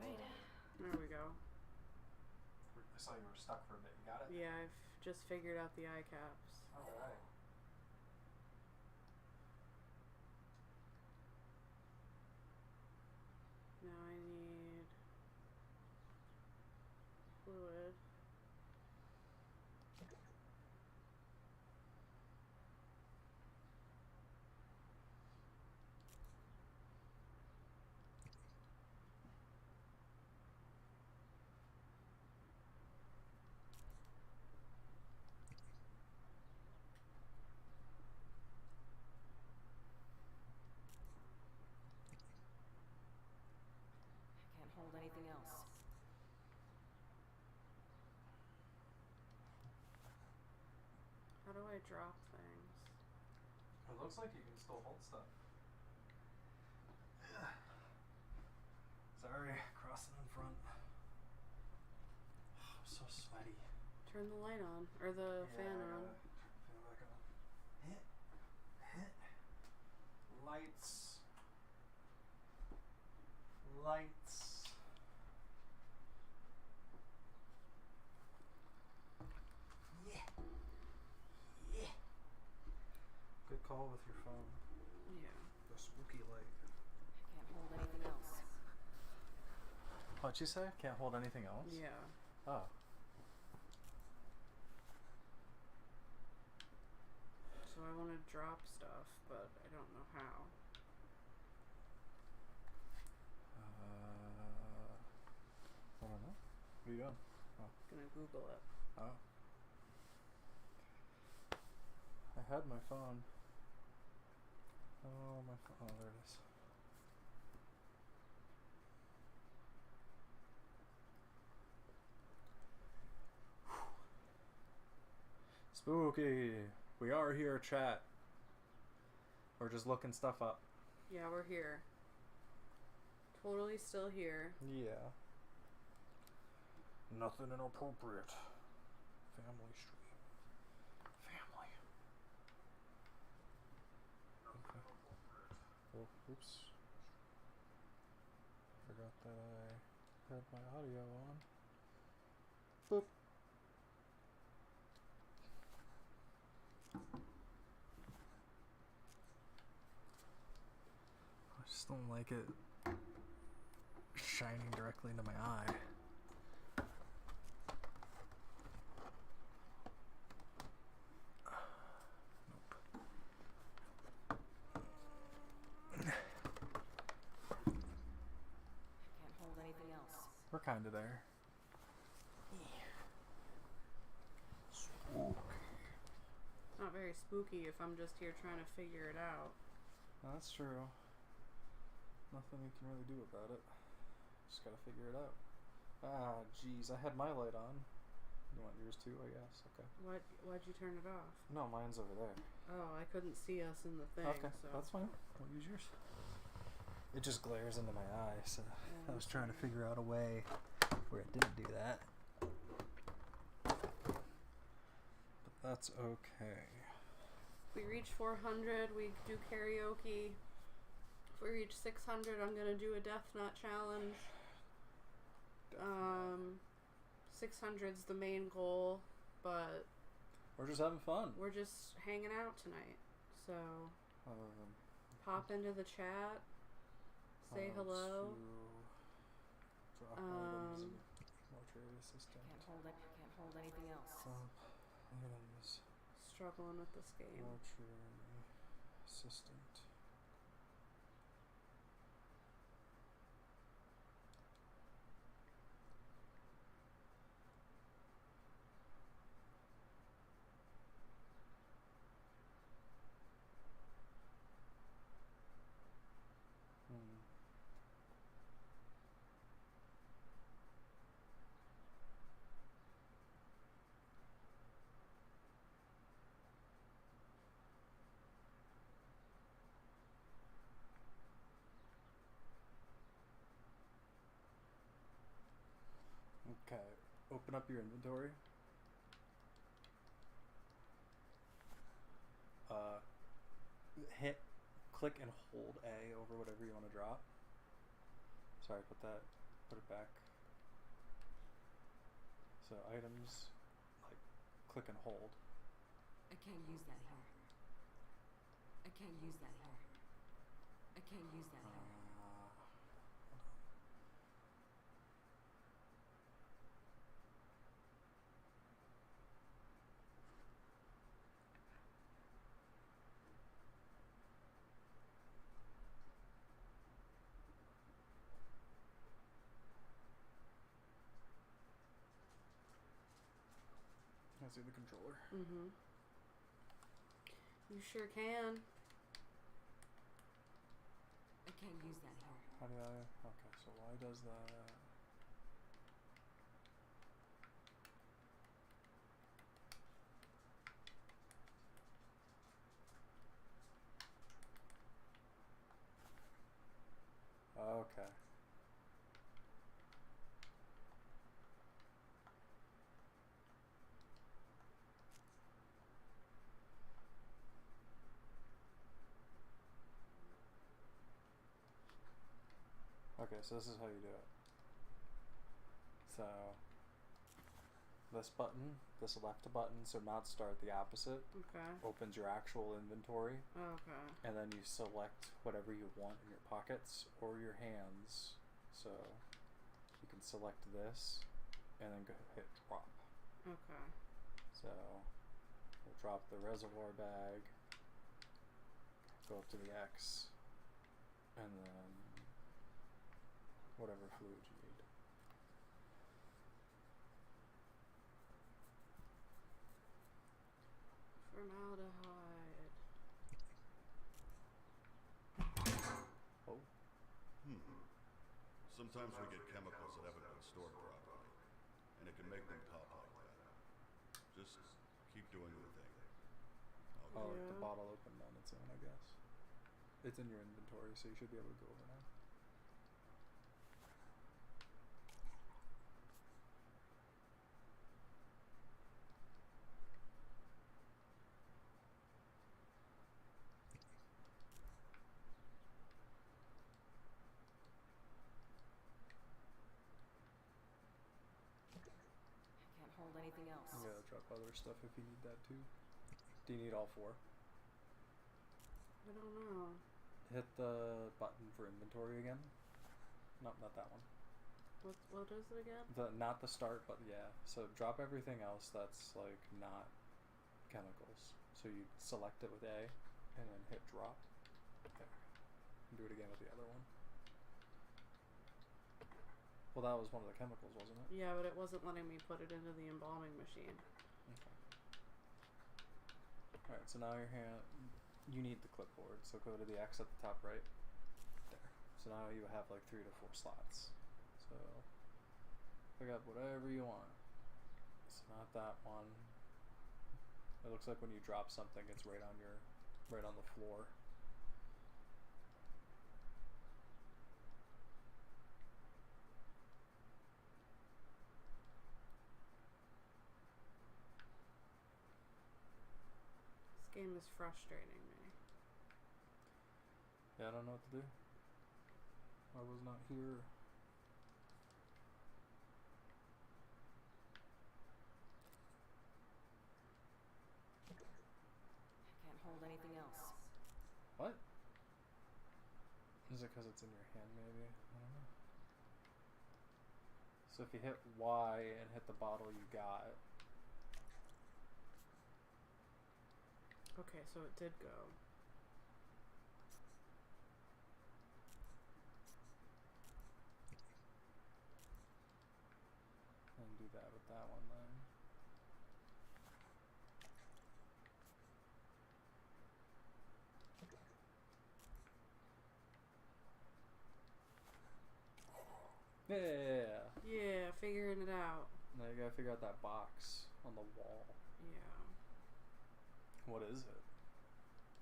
Right. There we go. I saw you were stuck for a bit. You got it? Yeah, I've just figured out the eye caps. Alright. Now I need fluid. I can't hold anything else. How do I drop things? It looks like you can still hold stuff. Sorry, crossing in front. I'm so sweaty. Turn the light on. Or the fan I on. gotta turn the fan back on. Hit. Lights. Lights. Yeah. Yeah. Good call with your phone. Yeah. The spooky light. I can't hold anything else. What'd you say? Can't hold anything else? Yeah. Oh. So I want to drop stuff, but I don't know how. I don't know. What are you doing? Oh. Gonna Google it. Oh. I had my phone. Oh, my phone. Oh, there it is. Spooky. We are here, chat. We're just looking stuff up. Yeah, we're here. Totally still here. Yeah. Nothing inappropriate. Family stream. Family. Okay. Oh, oops. Forgot that I had my audio on. Boop. just don't like it shining directly into my eye. Can't hold anything else. We're kind of there. It's not very spooky if I'm just here trying to figure it out. That's true. Nothing we can really do about it. Just gotta figure it out. Ah, jeez, I had my light on. You want yours too, I guess? Okay. Why'd you turn it off? No, mine's over there. Oh, I couldn't see us in the thing. Okay, so. that's fine. We'll use yours. It just glares into my eye, so I was trying to figure out a way where it didn't do that. But that's okay. If we reach 400, we do karaoke. If we reach 600, I'm gonna do a death knot challenge. 600's the main goal, but We're just having fun. we're just hanging out tonight. So pop into the chat, say hello. Drop items and mortuary assistant. Can't hold anything else. Drop items. Struggling with this game. Mortuary assistant. Okay, open up your inventory. Click and hold A over whatever you want to drop. Sorry, put it back. So items, like, click and hold. I can't use that here. I can't use that here. I can't use that here. I see the controller. Mm-hmm. You sure can. I can't use that here. How do I? Okay, so why does that? Okay. Okay, so this is how you do it. So, this button, this left button, so not start, the opposite, Okay. opens your actual inventory, Okay. and then you select whatever you want in your pockets or your hands. So, you can select this, and then go hit drop. Okay. So, we'll drop the reservoir bag, go up to the X, and then whatever fluid you need. Formaldehyde. Oh. Sometimes we get chemicals that haven't been stored properly, and it can make them pop like that. Just keep doing your thing. Oh, like the Yeah. bottle opened on its own, I guess. It's in your inventory, so you should be able to go over now. I can't hold anything else. You gotta drop other stuff if you need that too. Do you need all four? I don't know. hit the button for inventory again. No, not that one. What is it again? Not the start, but yeah. So drop everything else that's like not chemicals. So you select it with A, and then hit drop. There. And do it again with the other one. Well, that was one of the chemicals, wasn't it? Yeah, but it wasn't letting me put it into the embalming machine. Okay. Alright, so now your hand... You need the clipboard, so go to the X at the top right. There. So now you have like 3 to 4 slots. So pick up whatever you want. It's not that one. It looks like when you drop something, it's right on the floor. This game is frustrating me. Yeah, I don't know what to do. I was not here. Can't hold anything else. What? Is it because it's in your hand, maybe? I don't know. So if you hit Y and hit the bottle you got. Okay, so it did go. And do that with that one then. Yeah. Yeah, figuring it out. Now you gotta figure out that box on the wall. Yeah. What is it?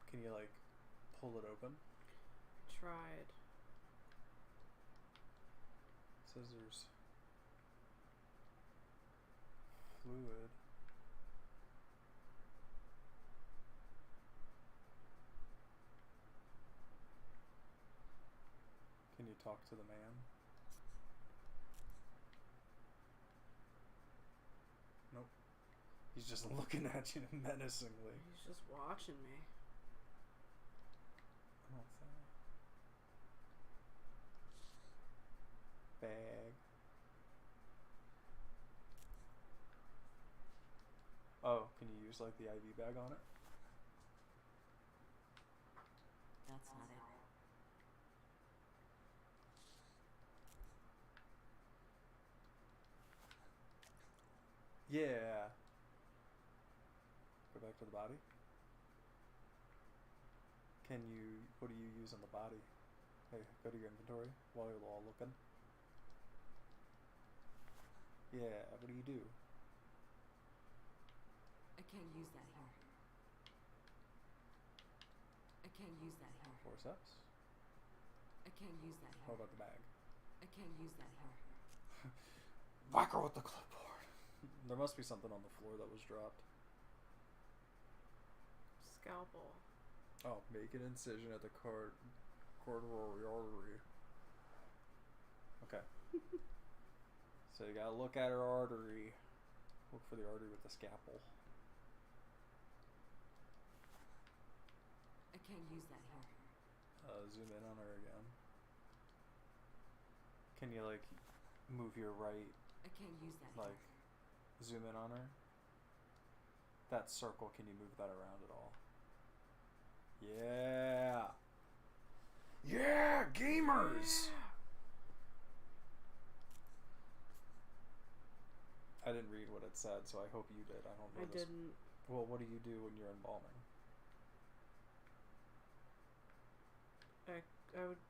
Can you like pull it open? Tried. It says there's fluid. Can you talk to the man? Nope. He's just looking at you menacingly. He's just watching me. I don't think. Bag. Oh, can you use like the IV bag on it? That's not it. Yeah. Go back to the body. Can you, what do you use on the body? Hey, go to your inventory while you're all looking. Yeah, what do you do? I can't use that here. I can't use that here. Forceps? I can't use that What here. about the bag? I can't use that here. Whack her with the clipboard. There must be something on the floor that was dropped. Scalpel. Oh, make an incision at the corduroy artery. Okay. So you gotta look at her artery. Look for the artery with the scalpel. I can't use that here. Zoom in on her again. Can you like move your right, I can't use that like zoom in on her? That circle, can you move that around at all? Yeah. Yeah, gamers. I didn't read what it said, so I hope you did. I don't know. I didn't. Well, what do you do when you're embalming? I would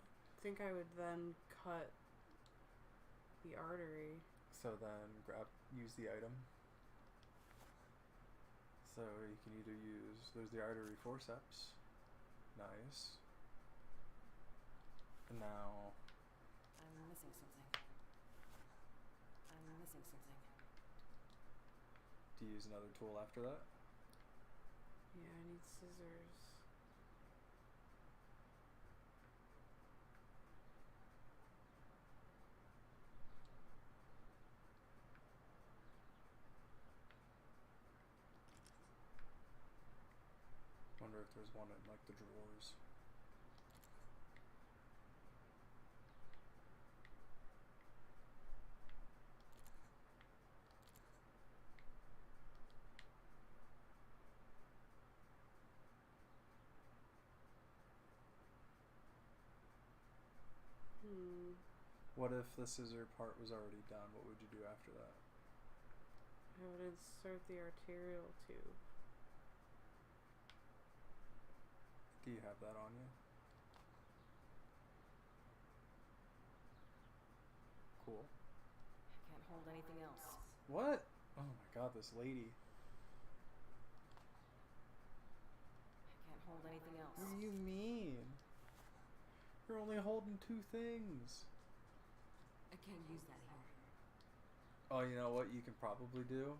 think I would then cut the artery. So then use the item. So you can either use, there's the artery forceps. Nice. And now, I'm missing something. I'm missing something. do you use another tool after that? Yeah, I need scissors. Wonder if there's one in like the drawers. what if the scissor part was already done? What would you do after that? I would insert the arterial tube. Do you have that on you? Cool. I can't hold anything else. What? Oh my god, this lady. I can't hold anything else. What do you mean? You're only holding 2 things. I can't use that here. Oh, you know what you can probably do?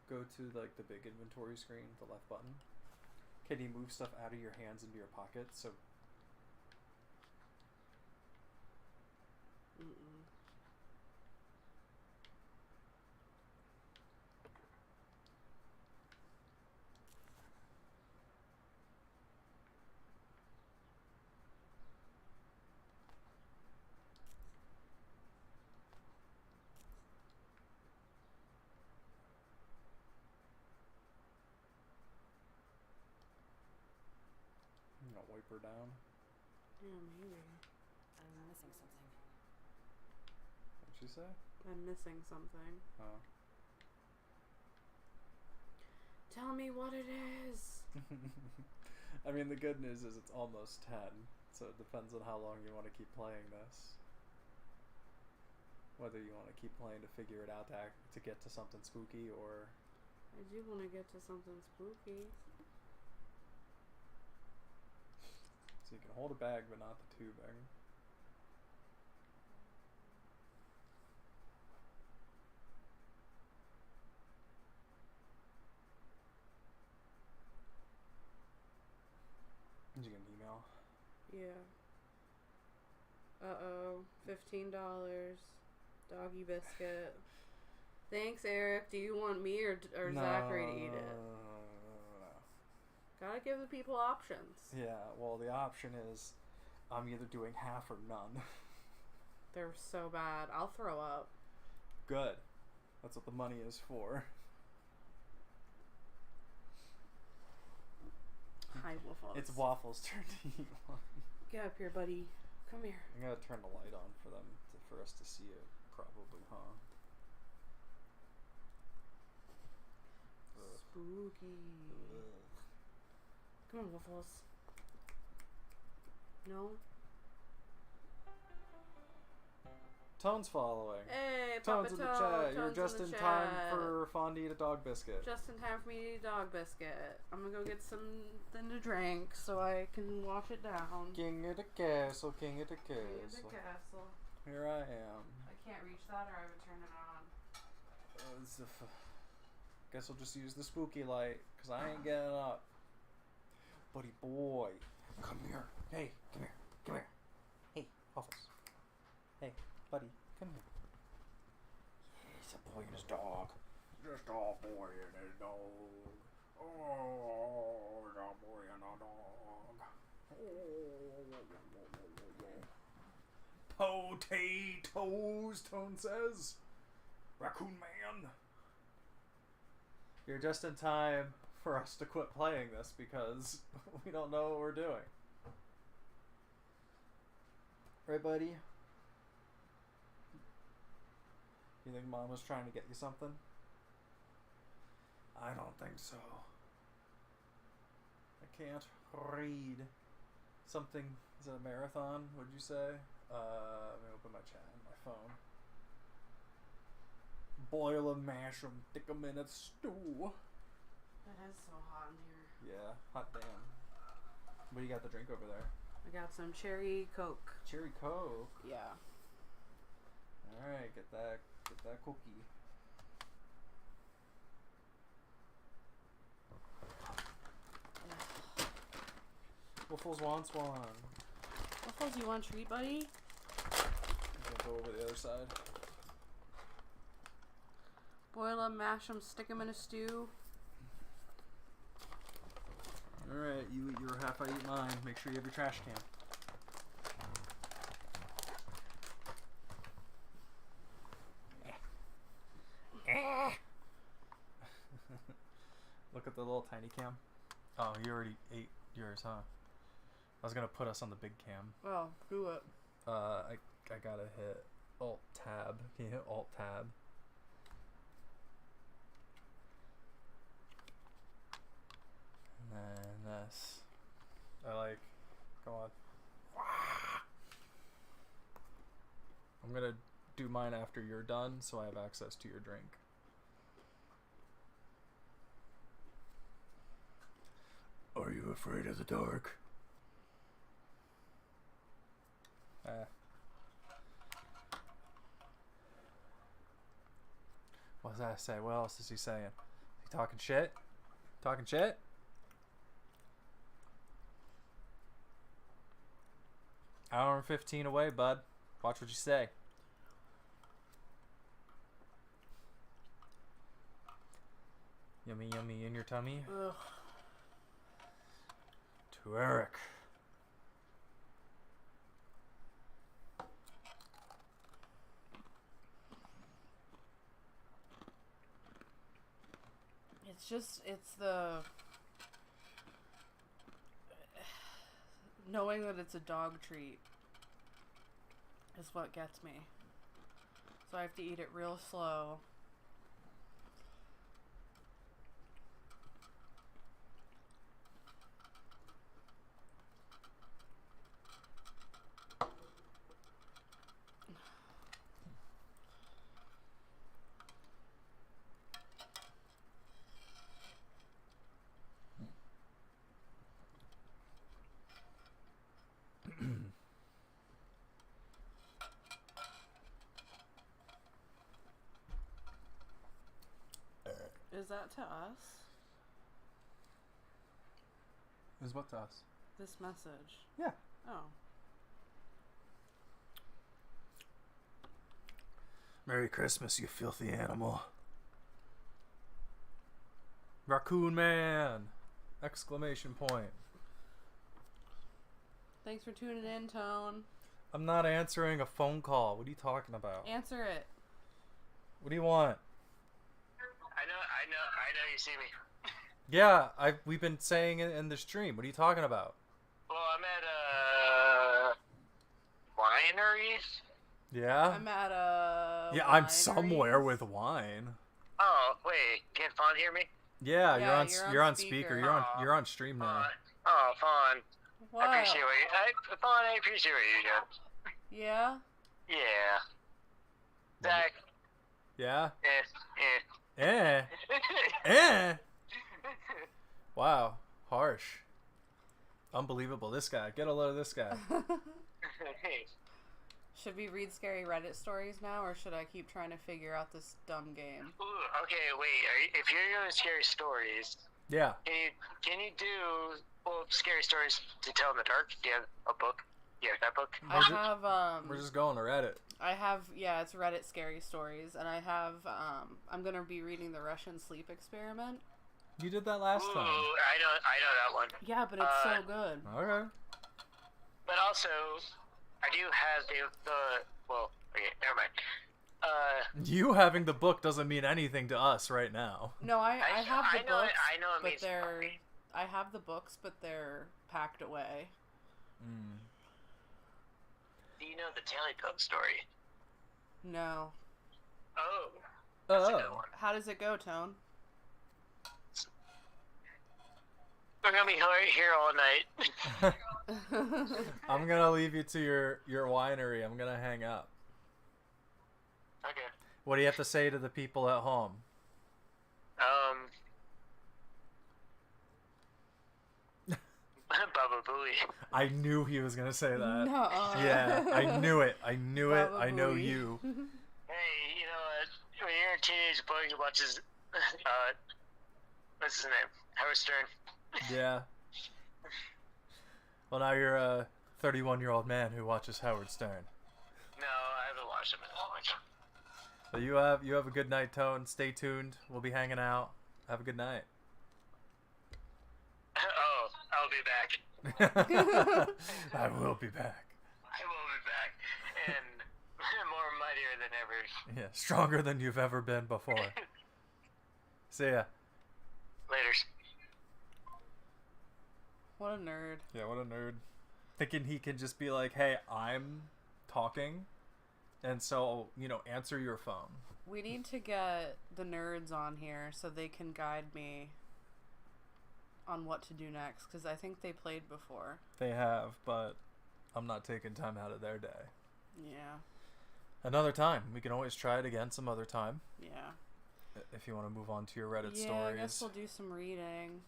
Go to like the big inventory screen, the left button. Can you move stuff out of your hands into your pockets? So you know, wipe her down. Yeah, maybe. I'm missing something. What'd she say? I'm missing something. Oh. Tell me what it is. I mean, the good news is it's almost 10, so it depends on how long you want to keep playing this. Whether you want to keep playing to figure it out to get to something spooky, or... I do want to get to something spooky. So you can hold a bag, but not the tubing. Did you get an email? Yeah. Uh-oh. $15. Doggy biscuit. Thanks, Eric. Do you want me or Zachary to eat it? No. Gotta give the people options. Yeah, well, the option is I'm either doing half or none. They're so bad. I'll throw up. Good. That's what the money is for. Hi, Waffles. It's Waffles' turn to eat one. Get up here, buddy. Come here. I'm gonna turn the light on for them, for us to see it, probably, huh? Spooky. Ugh. Come on, Waffles. No? Tone's following. Hey, Tone's Papa in the Tone. chat. You're Tone's just in in the time chat. for Fawn to eat a dog biscuit. Just in time for me to eat a dog biscuit. I'm gonna go get something to drink so I can wash it down. King of the castle, king of the King of the castle. castle. Here I am. I can't reach that or I would turn it on. Guess I'll just use the spooky light, because I ain't getting up. Buddy boy, come here. Hey, come here. Come here. Hey, Waffles. Hey, buddy, come here. He's a boy and his dog. Just a boy and his dog. Oh, it's a boy and a dog. Potatoes, Tone says. Raccoon Man. You're just in time for us to quit playing this because we don't know what we're doing. Right, buddy? You think Mom was trying to get you something? I don't think so. I can't read. Something, is it a marathon, would you say? Let me open my chat on my phone. Boil 'em, mash 'em, stick 'em in a stew. It is so hot in here. Yeah, hot damn. What do you got to drink over there? I got some cherry Coke. Cherry Coke. Yeah. Alright, get that cookie. Waffles wants one. Waffles, you want a treat, buddy? I'm gonna go over the other side. Boil them, mash them, stick them in a stew. Alright, you eat your half, I eat mine. Make sure you have your trash can. Look at the little tiny cam. Oh, you already ate yours, huh? I was gonna put us on the big cam. Oh, do it. I gotta hit Alt tab. Can you hit Alt tab? And then this. Come on. I'm gonna do mine after you're done, so I have access to your drink. Are you afraid of the dark? What does that say? What else is he saying? Is he talking shit? Talking shit? Hour and 15 away, bud. Watch what you say. Yummy, yummy in your tummy. Ugh. To Eric. It's the knowing that it's a dog treat is what gets me. So I have to eat it real slow. Is that to us? Is what to us? This message. Yeah. Oh. Merry Christmas, you filthy animal. Raccoon Man! Exclamation point. Thanks for tuning in, Tone. I'm not answering a phone call. What are you talking about? Answer it. What do you want? I know you see me. Yeah, we've been saying it in the stream. What are you talking about? Well, I'm at wineries. Yeah? I'm at a Yeah, I'm winery. somewhere with wine. Oh, wait, can Fawn hear me? Yeah, Yeah, you're on speaker. You're on stream now. Fawn. What? I appreciate I appreciate what you do. Yeah? Yeah. Zach. Yeah? Eh. Eh. Eh. Wow, harsh. Unbelievable. This guy. Get a load of this guy. Should we read scary Reddit stories now, or should I keep trying to figure out this dumb game? Ooh, okay, wait. If you're doing scary stories, Yeah. can you do scary stories to tell in the dark? Do you have a book? You have that book? We're just going to Reddit. I have, yeah, it's Reddit scary stories, and I have, I'm gonna be reading the Russian sleep experiment. You did that last Ooh, time. I know that one. Yeah, but it's so good. Okay. But also, I do have okay, never mind. You having the book doesn't mean anything to us right now. No, I have the books, I know it but means they're, I have the books, but they're packed away. Mm. Do you know the Telepub story? No. Oh. That's a good Oh. one. How does it go, Tone? We're gonna be here all night. I'm gonna leave you to your winery. I'm gonna hang up. Okay. What do you have to say to the people at home? Baba Booey. I knew he was gonna say that. Nuh-uh. Yeah, I knew it. I knew it. I know Probably. you. Hey, you know what? When you're a teenage boy who watches, what's his name? Howard Stern. Yeah. Well, now you're a 31-year-old man who watches Howard Stern. No, I haven't watched him in a long time. So you have a good night, Tone. Stay tuned. We'll be hanging out. Have a good night. Oh, I'll be back. I will be back. I will be back. And more mightier than ever. Yeah, stronger than you've ever been before. See ya. Laters. What a nerd. Yeah, what a nerd. Thinking he can just be like, hey, I'm talking, And so, answer your phone. We need to get the nerds on here so they can guide me on what to do next, because I think they played before. They have, but I'm not taking time out of their day. Yeah. Another time. We can always try it again some other time. Yeah. If you want to move on to your Reddit yeah, stories. I guess we'll do some reading.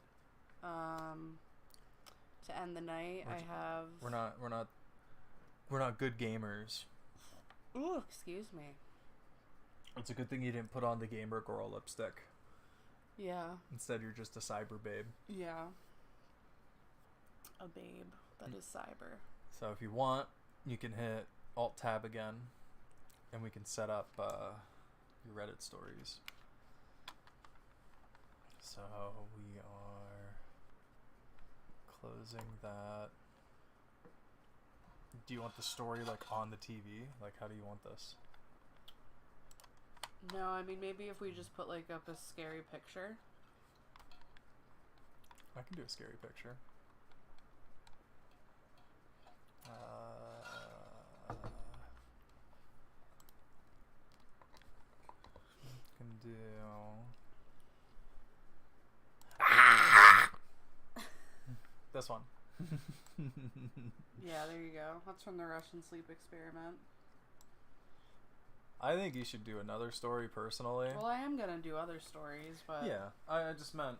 To end the night, We're not good gamers. Ooh, excuse me. It's a good thing you didn't put on the gamer girl lipstick. Yeah. Instead, you're just a cyber babe. Yeah. A babe that is cyber. So if you want, you can hit Alt-Tab again, and we can set up your Reddit stories. So we are closing that. Do you want the story on the TV? How do you want this? No, I mean maybe if we just put up a scary picture. I can do a scary picture. Can do. This one. Yeah, there you go. That's from the Russian sleep experiment. I think you should do another story personally. Well, I am gonna do other stories, but yeah, I just meant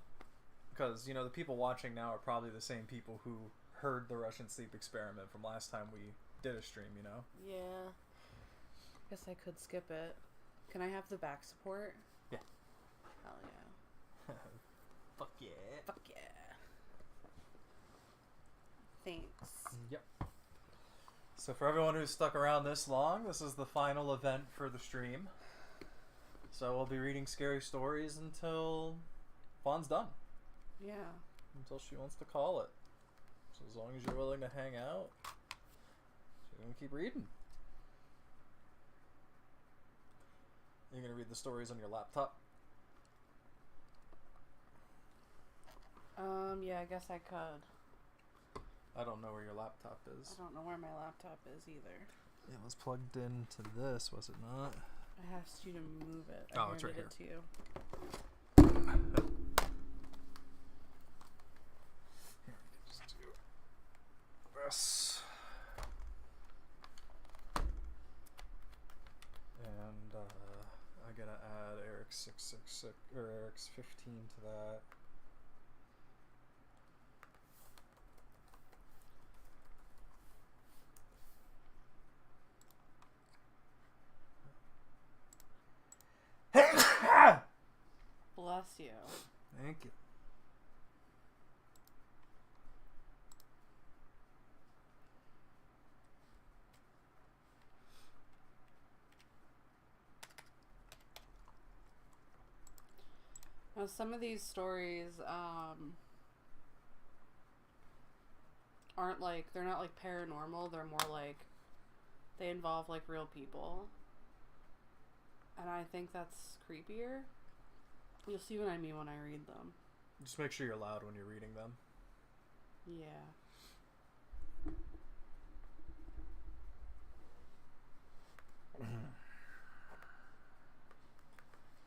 because the people watching now are probably the same people who heard the Russian sleep experiment from last time we did a stream. Yeah. Guess I could skip it. Can I have the back support? Yeah. Hell yeah. Fuck yeah. Fuck yeah. Thanks. Yep. So for everyone who's stuck around this long, this is the final event for the stream. So we'll be reading scary stories until Fawn's done. Yeah. Until she wants to call it. So as long as you're willing to hang out, she's gonna keep reading. You're gonna read the stories on your laptop? Yeah, I guess I could. I don't know where your laptop is. I don't know where my laptop is either. It was plugged into this, was it not? I asked you to move it. Oh, it's right handed here. it to you. Here, we can just do this. And I gotta add Eric's 666 or Eric's 15 to that. Bless you. Thank you. Now, some of these stories aren't they're not paranormal. They're more they involve real people. And I think that's creepier. You'll see what I mean when I read them. Just make sure you're loud when you're reading them. Yeah.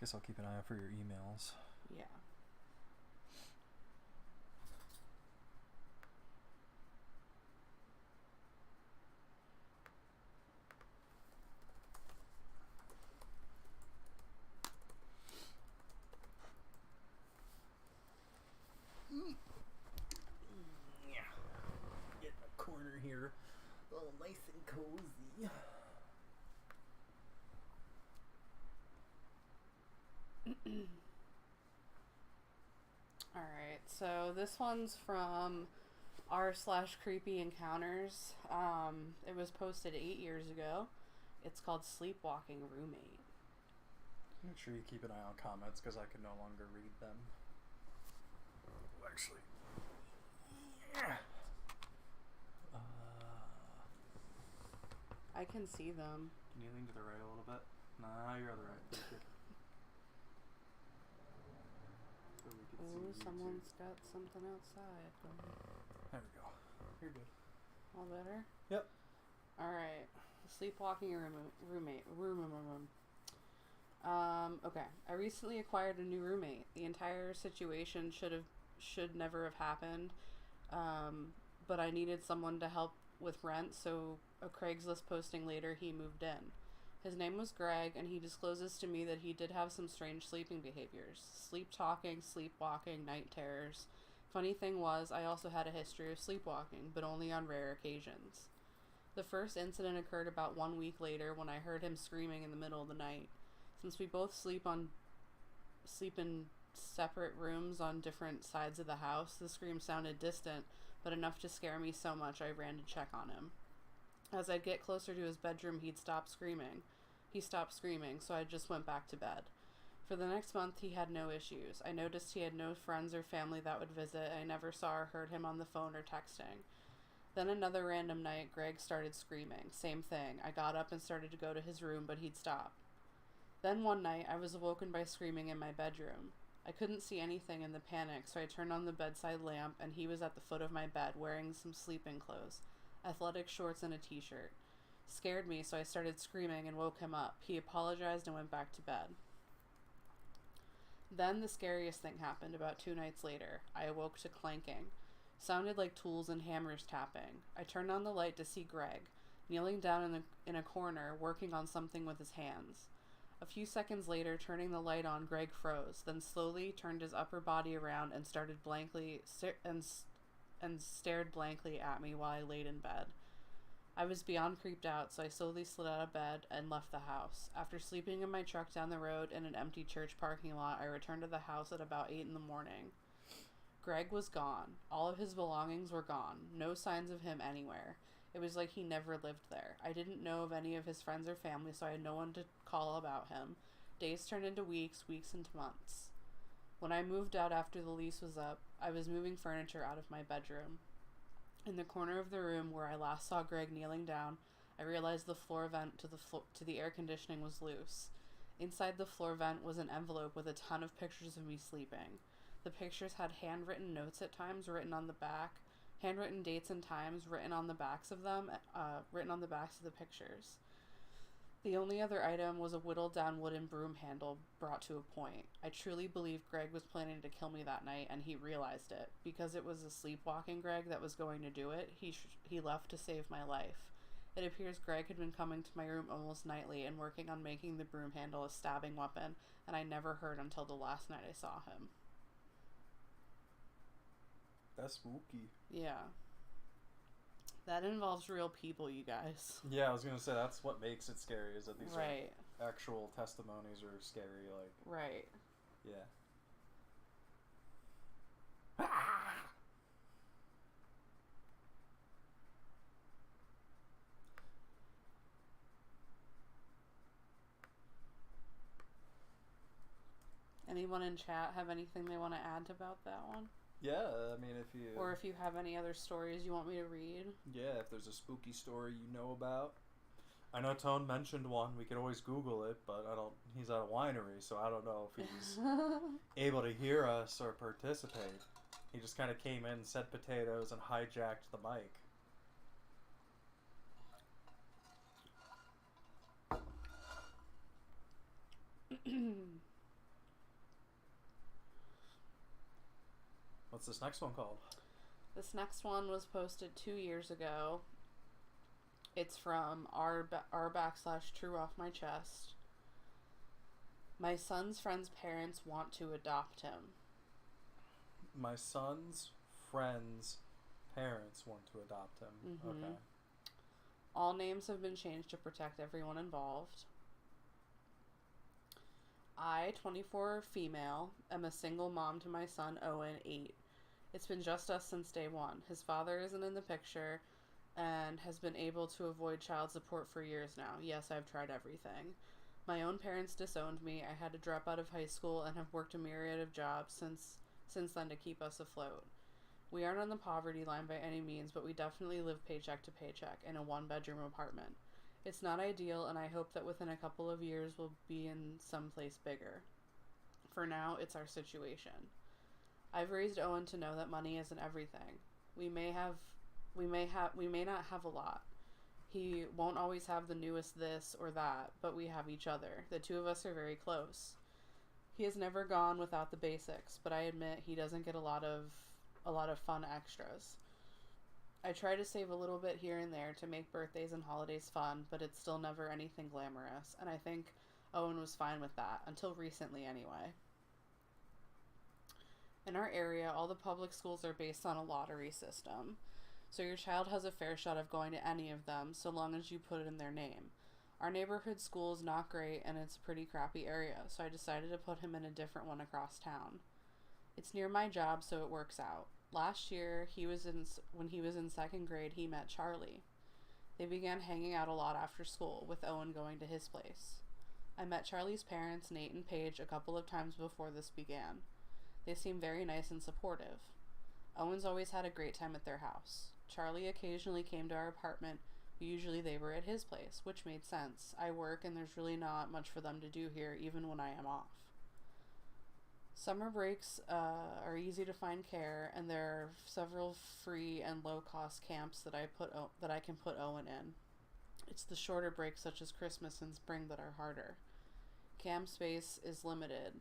Guess I'll keep an eye out for your emails. Yeah. Get in a corner here. All nice and cozy. Alright, so this one's from r/creepy encounters. It was posted 8 years ago. It's called Sleepwalking Roommate. Make sure you keep an eye on comments because I can no longer read them. Actually, yeah. I can see them. Can you lean to the right a little bit? Nah, you're on the right. Good. So we can see Ooh, you someone's too. got something outside. There we go. You're good. All better? Yep. Alright. Sleepwalking roommate. Okay. I recently acquired a new roommate. The entire situation should never have happened. But I needed someone to help with rent, so a Craigslist posting later, he moved in. His name was Greg, and he discloses to me that he did have some strange sleeping behaviors. Sleep talking, sleepwalking, night terrors. Funny thing was, I also had a history of sleepwalking, but only on rare occasions. The first incident occurred about 1 week later when I heard him screaming in the middle of the night. Since we both sleep in separate rooms on different sides of the house, the scream sounded distant, but enough to scare me so much I ran to check on him. As I'd get closer to his bedroom, he stopped screaming, so I just went back to bed. For the next month, he had no issues. I noticed he had no friends or family that would visit, and I never saw or heard him on the phone or texting. Then another random night, Greg started screaming. Same thing. I got up and started to go to his room, but he'd stop. Then one night, I was awoken by screaming in my bedroom. I couldn't see anything in the panic, so I turned on the bedside lamp, and he was at the foot of my bed, wearing some sleeping clothes, athletic shorts and a t-shirt. Scared me, so I started screaming and woke him up. He apologized and went back to bed. Then the scariest thing happened about 2 nights later. I awoke to clanking. Sounded like tools and hammers tapping. I turned on the light to see Greg, kneeling down in a corner, working on something with his hands. A few seconds later, turning the light on, Greg froze, then slowly turned his upper body around and stared blankly at me while I laid in bed. I was beyond creeped out, so I slowly slid out of bed and left the house. After sleeping in my truck down the road in an empty church parking lot, I returned to the house at about 8 in the morning. Greg was gone. All of his belongings were gone. No signs of him anywhere. It was like he never lived there. I didn't know of any of his friends or family, so I had no one to call about him. Days turned into weeks, weeks into months. When I moved out after the lease was up, I was moving furniture out of my bedroom. In the corner of the room where I last saw Greg kneeling down, I realized the floor vent to the air conditioning was loose. Inside the floor vent was an envelope with a ton of pictures of me sleeping. The pictures had handwritten notes at times written on the back, handwritten dates and times written on the backs of them, written on the backs of the pictures. The only other item was a whittled down wooden broom handle brought to a point. I truly believe Greg was planning to kill me that night, and he realized it. Because it was a sleepwalking Greg that was going to do it, he left to save my life. It appears Greg had been coming to my room almost nightly and working on making the broom handle a stabbing weapon, and I never heard until the last night I saw him. That's spooky. Yeah. That involves real people, you guys. Yeah, I was gonna say that's what makes it scary, is that these Right. are actual testimonies are scary, like Right. yeah. Anyone in chat have anything they want to add about that one? Yeah, I mean if you Or if you have any other stories you want me to read? yeah, if there's a spooky story you know about. I know Tone mentioned one. We could always Google it, but he's at a winery, so I don't know if he's able to hear us or participate. He just kind of came in, said potatoes, and hijacked the mic. What's this next one called? This next one was posted 2 years ago. It's from r/true off my chest. My son's friend's parents want to adopt him. My son's friend's parents want to adopt him. Mm-hmm. Okay. All names have been changed to protect everyone involved. I, 24 female, am a single mom to my son Owen, 8. It's been just us since day one. His father isn't in the picture and has been able to avoid child support for years now. Yes, I've tried everything. My own parents disowned me. I had to drop out of high school and have worked a myriad of jobs since then to keep us afloat. We aren't on the poverty line by any means, but we definitely live paycheck to paycheck in a 1-bedroom apartment. It's not ideal, and I hope that within a couple of years we'll be in someplace bigger. For now, it's our situation. I've raised Owen to know that money isn't everything. We may not have a lot. He won't always have the newest this or that, but we have each other. The two of us are very close. He has never gone without the basics, but I admit he doesn't get a lot of fun extras. I try to save a little bit here and there to make birthdays and holidays fun, but it's still never anything glamorous, and I think Owen was fine with that, until recently anyway. In our area, all the public schools are based on a lottery system, so your child has a fair shot of going to any of them, so long as you put it in their name. Our neighborhood school is not great, and it's a pretty crappy area, so I decided to put him in a different one across town. It's near my job, so it works out. Last year, when he was in 2nd grade, he met Charlie. They began hanging out a lot after school, with Owen going to his place. I met Charlie's parents, Nate and Paige, a couple of times before this began. They seem very nice and supportive. Owen's always had a great time at their house. Charlie occasionally came to our apartment, but usually they were at his place, which made sense. I work and there's really not much for them to do here, even when I am off. Summer breaks are easy to find care, and there are several free and low-cost camps that I can put Owen in. It's the shorter breaks, such as Christmas and spring, that are harder. Camp space is limited.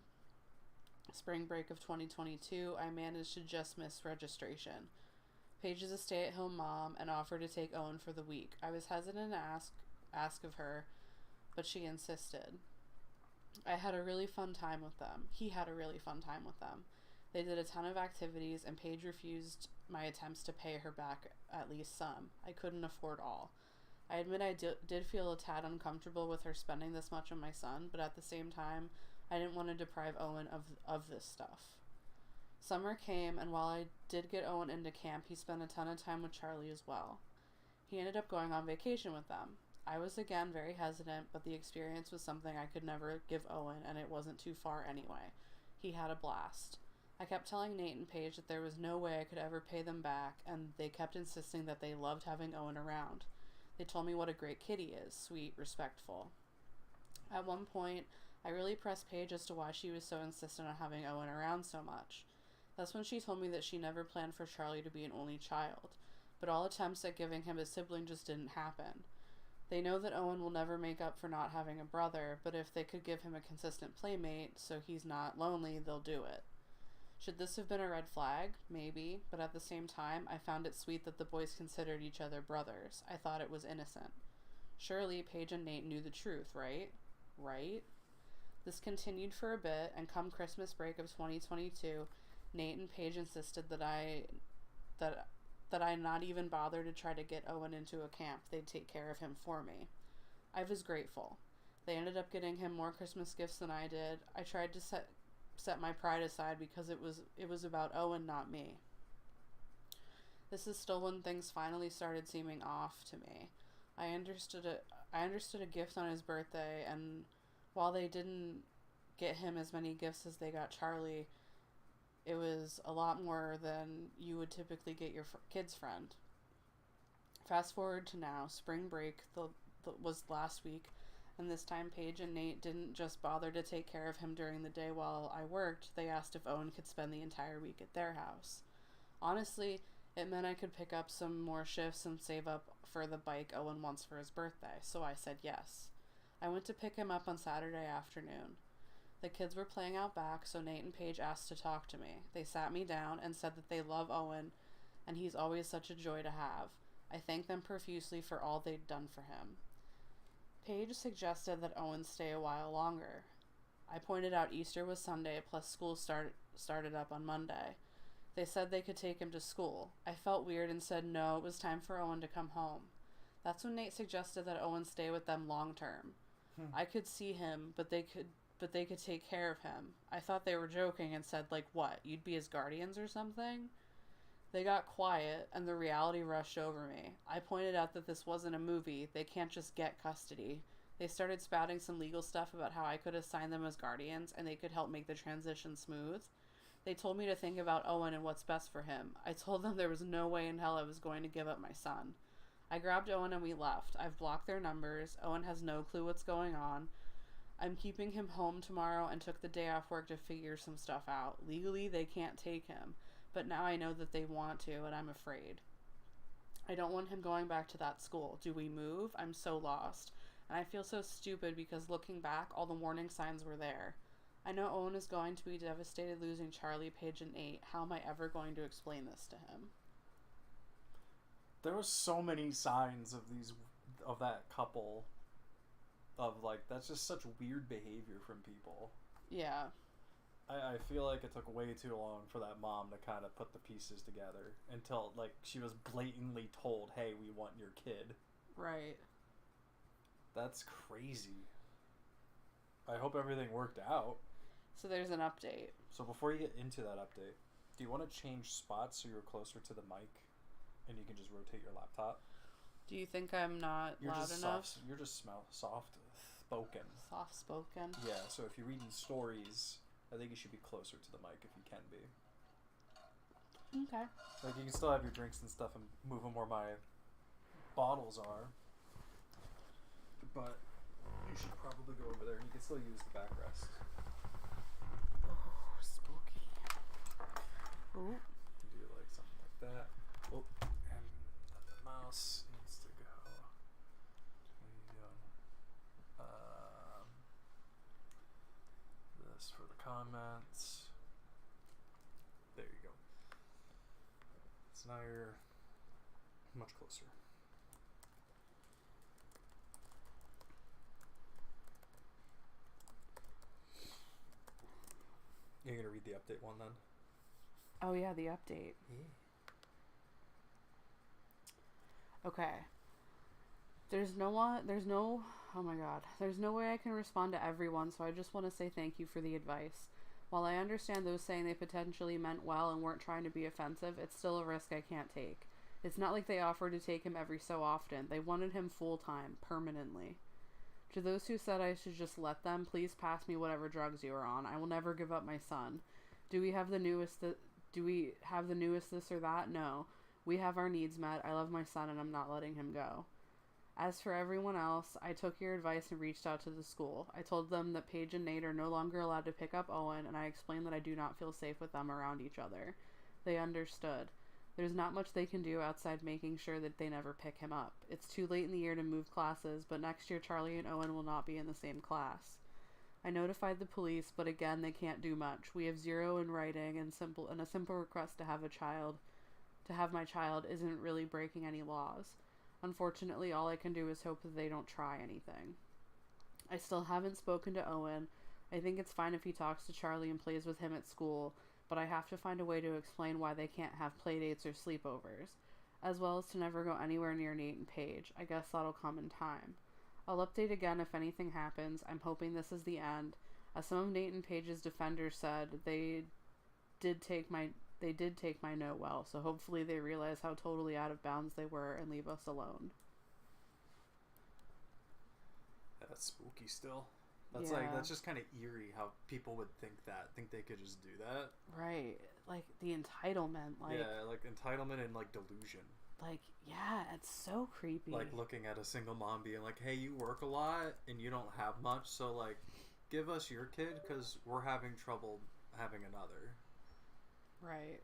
Spring break of 2022, I managed to just miss registration. Paige is a stay-at-home mom and offered to take Owen for the week. I was hesitant to ask of her, but she insisted. I had a really fun time with them. He had a really fun time with them. They did a ton of activities, and Paige refused my attempts to pay her back at least some. I couldn't afford all. I admit I did feel a tad uncomfortable with her spending this much on my son, but at the same time, I didn't want to deprive Owen of this stuff. Summer came, and while I did get Owen into camp, he spent a ton of time with Charlie as well. He ended up going on vacation with them. I was again very hesitant, but the experience was something I could never give Owen, and it wasn't too far anyway. He had a blast. I kept telling Nate and Paige that there was no way I could ever pay them back, and they kept insisting that they loved having Owen around. They told me what a great kid he is, sweet, respectful. At one point, I really pressed Paige as to why she was so insistent on having Owen around so much. That's when she told me that she never planned for Charlie to be an only child, but all attempts at giving him a sibling just didn't happen. They know that Owen will never make up for not having a brother, but if they could give him a consistent playmate so he's not lonely, they'll do it. Should this have been a red flag? Maybe, but at the same time, I found it sweet that the boys considered each other brothers. I thought it was innocent. Surely, Paige and Nate knew the truth, right? Right? This continued for a bit, and come Christmas break of 2022, Nate and Paige insisted that I not even bother to try to get Owen into a camp. They'd take care of him for me. I was grateful. They ended up getting him more Christmas gifts than I did. I tried to set my pride aside because it was about Owen, not me. This is still when things finally started seeming off to me. I understood a gift on his birthday, and while they didn't get him as many gifts as they got Charlie, it was a lot more than you would typically get your kid's friend. Fast forward to now, spring break was last week, and this time Paige and Nate didn't just bother to take care of him during the day while I worked. They asked if Owen could spend the entire week at their house. Honestly, it meant I could pick up some more shifts and save up for the bike Owen wants for his birthday, so I said yes. I went to pick him up on Saturday afternoon. The kids were playing out back, so Nate and Paige asked to talk to me. They sat me down and said that they love Owen, and he's always such a joy to have. I thanked them profusely for all they'd done for him. Paige suggested that Owen stay a while longer. I pointed out Easter was Sunday, plus school started up on Monday. They said they could take him to school. I felt weird and said no, it was time for Owen to come home. That's when Nate suggested that Owen stay with them long term. I could see him, but they could take care of him. I thought they were joking and said, like, what, you'd be his guardians or something? They got quiet, and the reality rushed over me. I pointed out that this wasn't a movie. They can't just get custody. They started spouting some legal stuff about how I could assign them as guardians, and they could help make the transition smooth. They told me to think about Owen and what's best for him. I told them there was no way in hell I was going to give up my son. I grabbed Owen and we left. I've blocked their numbers. Owen has no clue what's going on. I'm keeping him home tomorrow and took the day off work to figure some stuff out. Legally, they can't take him, but now I know that they want to, and I'm afraid. I don't want him going back to that school. Do we move? I'm so lost. And I feel so stupid because looking back, all the warning signs were there. I know Owen is going to be devastated losing Charlie, Paige, and 8. How am I ever going to explain this to him? There were so many signs of that couple of, like, that's just such weird behavior from people. Yeah. I feel like it took way too long for that mom to kind of put the pieces together until, like, she was blatantly told, hey, we want your kid. Right. That's crazy. I hope everything worked out. So there's an update. So before you get into that update, do you want to change spots so you're closer to the mic and you can just rotate your laptop? Do you think I'm not loud enough? You're just soft-spoken. Soft-spoken? Yeah, so if you're reading stories, I think you should be closer to the mic if you can be. Okay. Like, you can still have your drinks and stuff and move them where my bottles are. But you should probably go over there and you can still use the backrest. Oh, spooky. Ooh. Do like something like that. Oh, and the mouse needs to go. What are you doing? This for the comments. There you go. So now you're much closer. You're gonna read the update one then? Oh yeah, the update. Yeah. Okay. There's no way I can respond to everyone, so I just want to say thank you for the advice. While I understand those saying they potentially meant well and weren't trying to be offensive, it's still a risk I can't take. It's not like they offered to take him every so often. They wanted him full-time, permanently. To those who said I should just let them, please pass me whatever drugs you are on. I will never give up my son. Do we have the newest this or that? No. We have our needs met. I love my son and I'm not letting him go. As for everyone else, I took your advice and reached out to the school. I told them that Paige and Nate are no longer allowed to pick up Owen, and I explained that I do not feel safe with them around each other. They understood. There's not much they can do outside making sure that they never pick him up. It's too late in the year to move classes, but next year Charlie and Owen will not be in the same class. I notified the police, but again, they can't do much. We have 0 in writing, and a simple request to have my child isn't really breaking any laws. Unfortunately, all I can do is hope that they don't try anything. I still haven't spoken to Owen. I think it's fine if he talks to Charlie and plays with him at school, but I have to find a way to explain why they can't have playdates or sleepovers, as well as to never go anywhere near Nate and Paige. I guess that'll come in time. I'll update again if anything happens. I'm hoping this is the end. As some of Nate and Paige's defenders said, they did take my note well, so hopefully they realize how totally out of bounds they were and leave us alone. That's spooky still. That's just kind of eerie how people would think they could just do that. Right. Like, the entitlement. Yeah, like entitlement and, like, delusion. Like, yeah, it's so creepy. Like, looking at a single mom being like, hey, you work a lot and you don't have much, so, like, give us your kid because we're having trouble having another. Right.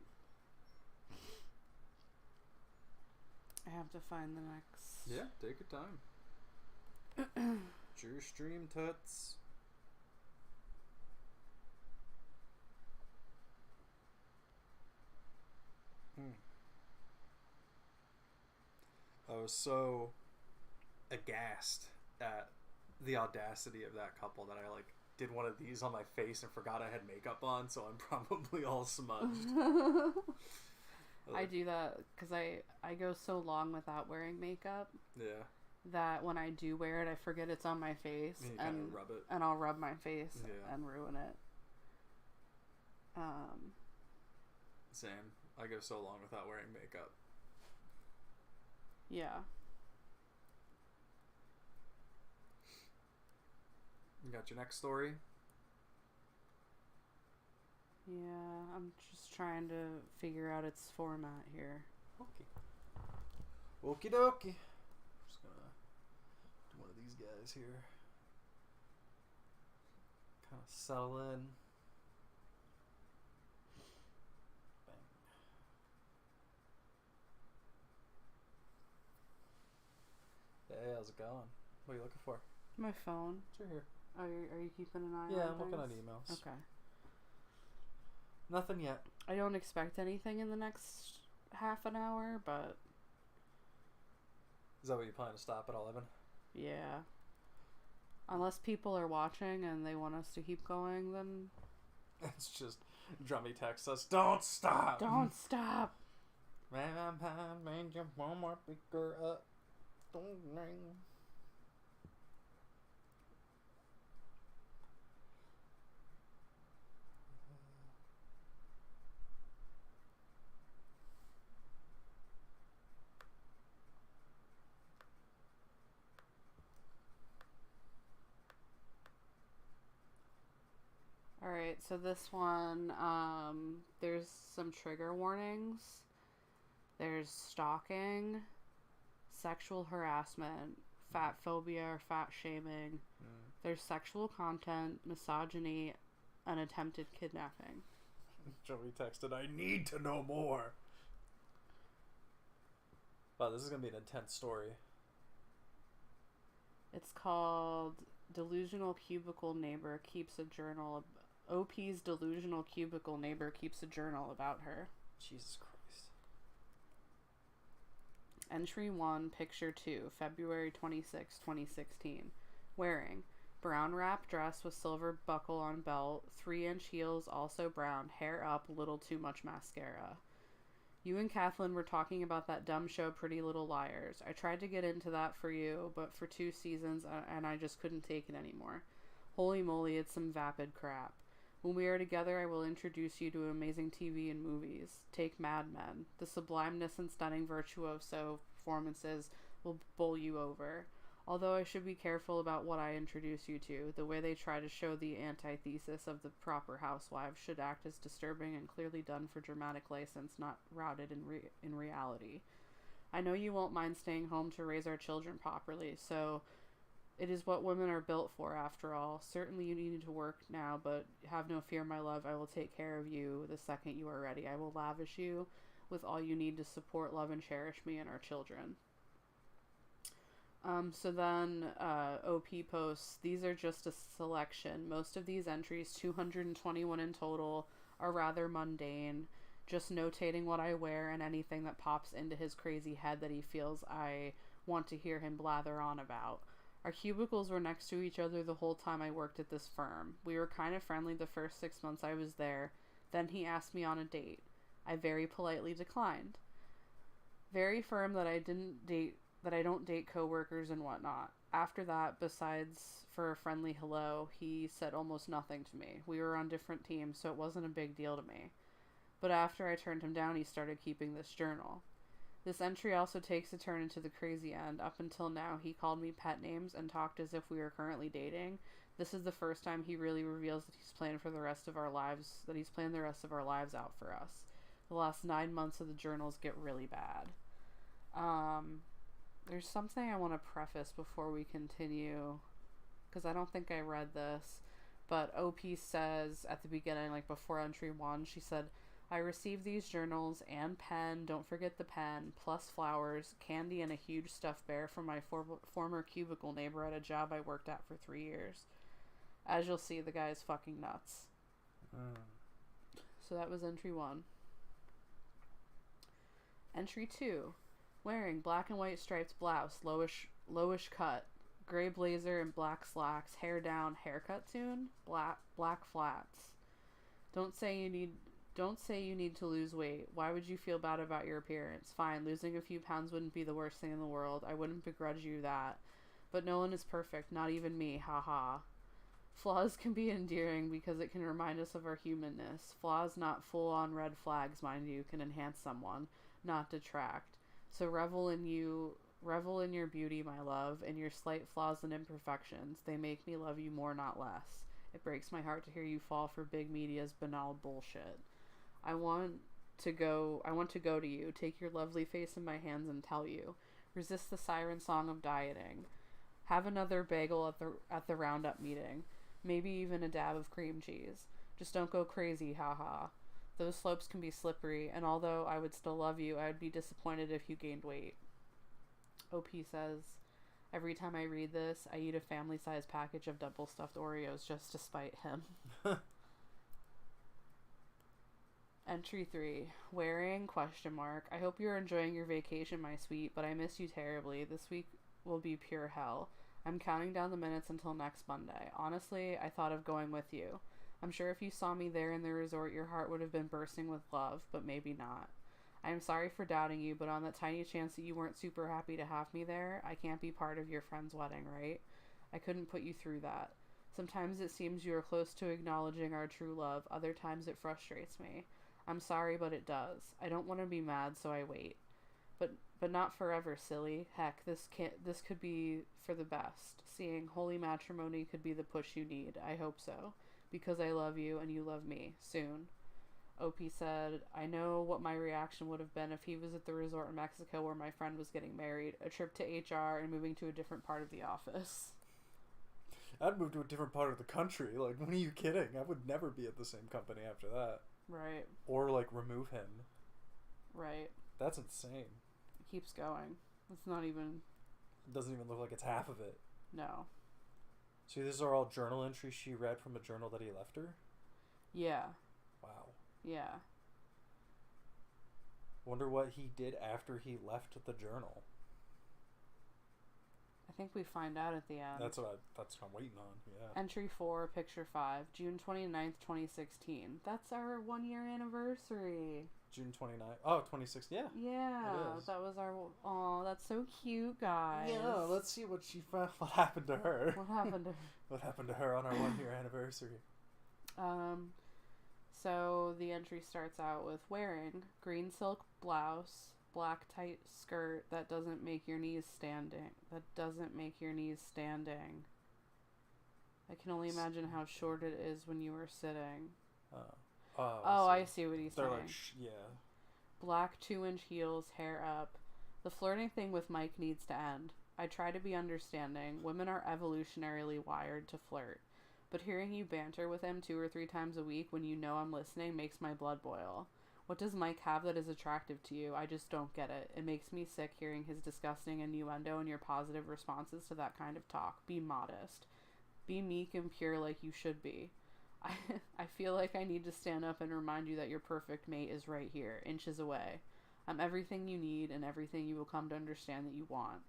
I have to find the next... Yeah, take your time. It's your stream, toots. I was so aghast at the audacity of that couple that I, like, did one of these on my face and forgot I had makeup on, so I'm probably all smudged. I do that because I go so long without wearing makeup. Yeah. That when I do wear it, I forget it's on my face. And rub it. And I'll rub my face Yeah. and ruin it. Same. I go so long without wearing makeup. Yeah. You got your next story? Yeah, I'm just trying to figure out its format here. Okay. Okie dokie. Just gonna do one of these guys here. Kind of settle in. Bang. how's it going? What are you looking for? My phone. Sure, here. Oh, are you keeping an eye on Yeah, I'm looking things? at emails. Okay. Nothing yet. I don't expect anything in the next half an hour, but Is that what you plan to stop at 11? yeah. Unless people are watching and they want us to keep going, then It's just Drummy texts us, don't stop! don't stop. Man, I'm made you one more picker up. Don't ring. Alright, so this one, there's some trigger warnings. There's stalking, sexual harassment, fat phobia or fat shaming. There's sexual content, misogyny, and attempted kidnapping. Joey texted, I need to know more. Wow, this is going to be an intense story. It's called Delusional Cubicle Neighbor Keeps a Journal. OP's delusional cubicle neighbor keeps a journal about her. Jesus Christ. Entry 1, Picture 2, February 26, 2016. Wearing brown wrap dress with silver buckle on belt, 3-inch heels, also brown, hair up, little too much mascara. You and Kathleen were talking about that dumb show Pretty Little Liars. I tried to get into that for you, but for 2 seasons, and I just couldn't take it anymore. Holy moly, it's some vapid crap. When we are together, I will introduce you to amazing TV and movies. Take Mad Men. The sublimeness and stunning virtuoso performances will bowl you over. Although I should be careful about what I introduce you to, the way they try to show the antithesis of the proper housewives should act as disturbing and clearly done for dramatic license, not rooted in reality. I know you won't mind staying home to raise our children properly, so it is what women are built for, after all. Certainly you need to work now, but have no fear, my love. I will take care of you the second you are ready. I will lavish you with all you need to support, love, and cherish me and our children. So then OP posts, these are just a selection. Most of these entries, 221 in total, are rather mundane. Just notating what I wear and anything that pops into his crazy head that he feels I want to hear him blather on about. Our cubicles were next to each other the whole time I worked at this firm. We were kind of friendly the first 6 months I was there. Then he asked me on a date. I very politely declined. Very firm that I don't date coworkers and whatnot. After that, besides for a friendly hello, he said almost nothing to me. We were on different teams, so it wasn't a big deal to me. But after I turned him down, he started keeping this journal. This entry also takes a turn into the crazy end. Up until now, he called me pet names and talked as if we were currently dating. This is the first time he really reveals that he's planned the rest of our lives out for us. The last 9 months of the journals get really bad. There's something I want to preface before we continue, because I don't think I read this, but OP says at the beginning, like before entry 1, she said, I received these journals and pen, don't forget the pen, plus flowers, candy, and a huge stuffed bear from my former cubicle neighbor at a job I worked at for 3 years. As you'll see, the guy is fucking nuts. So that was entry 1. Entry 2. Wearing black and white striped blouse, lowish cut, gray blazer and black slacks, hair down, haircut soon, black flats. Don't say you need to lose weight. Why would you feel bad about your appearance? Fine, losing a few pounds wouldn't be the worst thing in the world. I wouldn't begrudge you that. But no one is perfect, not even me, haha. Flaws can be endearing because it can remind us of our humanness. Flaws, not full-on red flags, mind you, can enhance someone, not detract. So revel in your beauty, my love, and your slight flaws and imperfections. They make me love you more, not less. It breaks my heart to hear you fall for big media's banal bullshit. I want to go to you, take your lovely face in my hands and tell you. Resist the siren song of dieting. Have another bagel at the roundup meeting. Maybe even a dab of cream cheese. Just don't go crazy, haha. Those slopes can be slippery, and although I would still love you, I would be disappointed if you gained weight. OP says, Every time I read this, I eat a family-sized package of double stuffed Oreos just to spite him. Entry 3. Wearing, ? I hope you're enjoying your vacation, my sweet, but I miss you terribly. This week will be pure hell. I'm counting down the minutes until next Monday. Honestly, I thought of going with you. I'm sure if you saw me there in the resort, your heart would have been bursting with love, but maybe not. I am sorry for doubting you, but on the tiny chance that you weren't super happy to have me there, I can't be part of your friend's wedding, right? I couldn't put you through that. Sometimes it seems you are close to acknowledging our true love. Other times it frustrates me. I'm sorry, but it does. I don't want to be mad, so I wait. But not forever, silly. Heck, this could be for the best. Seeing holy matrimony could be the push you need. I hope so. Because I love you and you love me. Soon. OP said, I know what my reaction would have been if he was at the resort in Mexico where my friend was getting married, a trip to HR, and moving to a different part of the office. I'd move to a different part of the country. Like, when are you kidding? I would never be at the same company after that. Right. Or, like, remove him. Right. That's insane. It keeps going. It's not even... It doesn't even look like it's half of it. No. See, these are all journal entries she read from a journal that he left her? Yeah. Wow. Yeah. Wonder what he did after he left the journal. I think we find out at the end. That's what I'm waiting on, yeah. Entry 4, Picture 5, June 29th, 2016. That's our 1-year anniversary. June 29th. Oh, 2016, yeah. Yeah, that was our... Oh, that's so cute, guys. Yeah, let's see what she found. What happened to her. What happened to her? What happened to her on our 1-year anniversary. So the entry starts out with wearing green silk blouse, black tight skirt that doesn't make your knees standing. I can only imagine how short it is when you are sitting. I see what he's saying. Like, yeah. Black 2-inch heels, hair up. The flirting thing with Mike needs to end. I try to be understanding. Women are evolutionarily wired to flirt. But hearing you banter with him 2 or 3 times a week when you know I'm listening makes my blood boil. What does Mike have that is attractive to you? I just don't get it. It makes me sick hearing his disgusting innuendo and your positive responses to that kind of talk. Be modest. Be meek and pure like you should be. I feel like I need to stand up and remind you that your perfect mate is right here, inches away. I'm everything you need and everything you will come to understand that you want.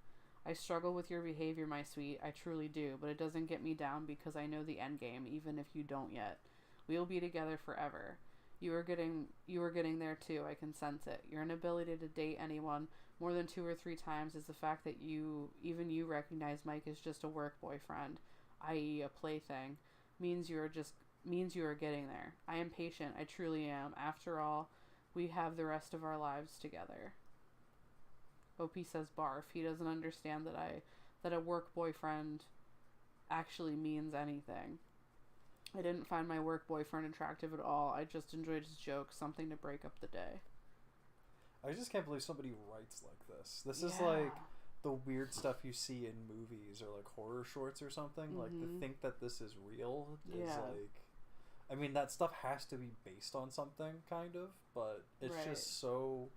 I struggle with your behavior, my sweet. I truly do, but it doesn't get me down because I know the end game, even if you don't yet. We will be together forever. You are getting there too. I can sense it. Your inability to date anyone more than 2 or 3 times is the fact that you recognize Mike as just a work boyfriend, i.e. a plaything, means you are getting there. I am patient. I truly am. After all, we have the rest of our lives together. OP says barf. He doesn't understand that a work boyfriend actually means anything. I didn't find my work boyfriend attractive at all. I just enjoyed his jokes, something to break up the day. I just can't believe somebody writes like this. This is like the weird stuff you see in movies or like horror shorts or something. Mm-hmm. Like to think that this is real is like... I mean, that stuff has to be based on something, kind of, but it's just so...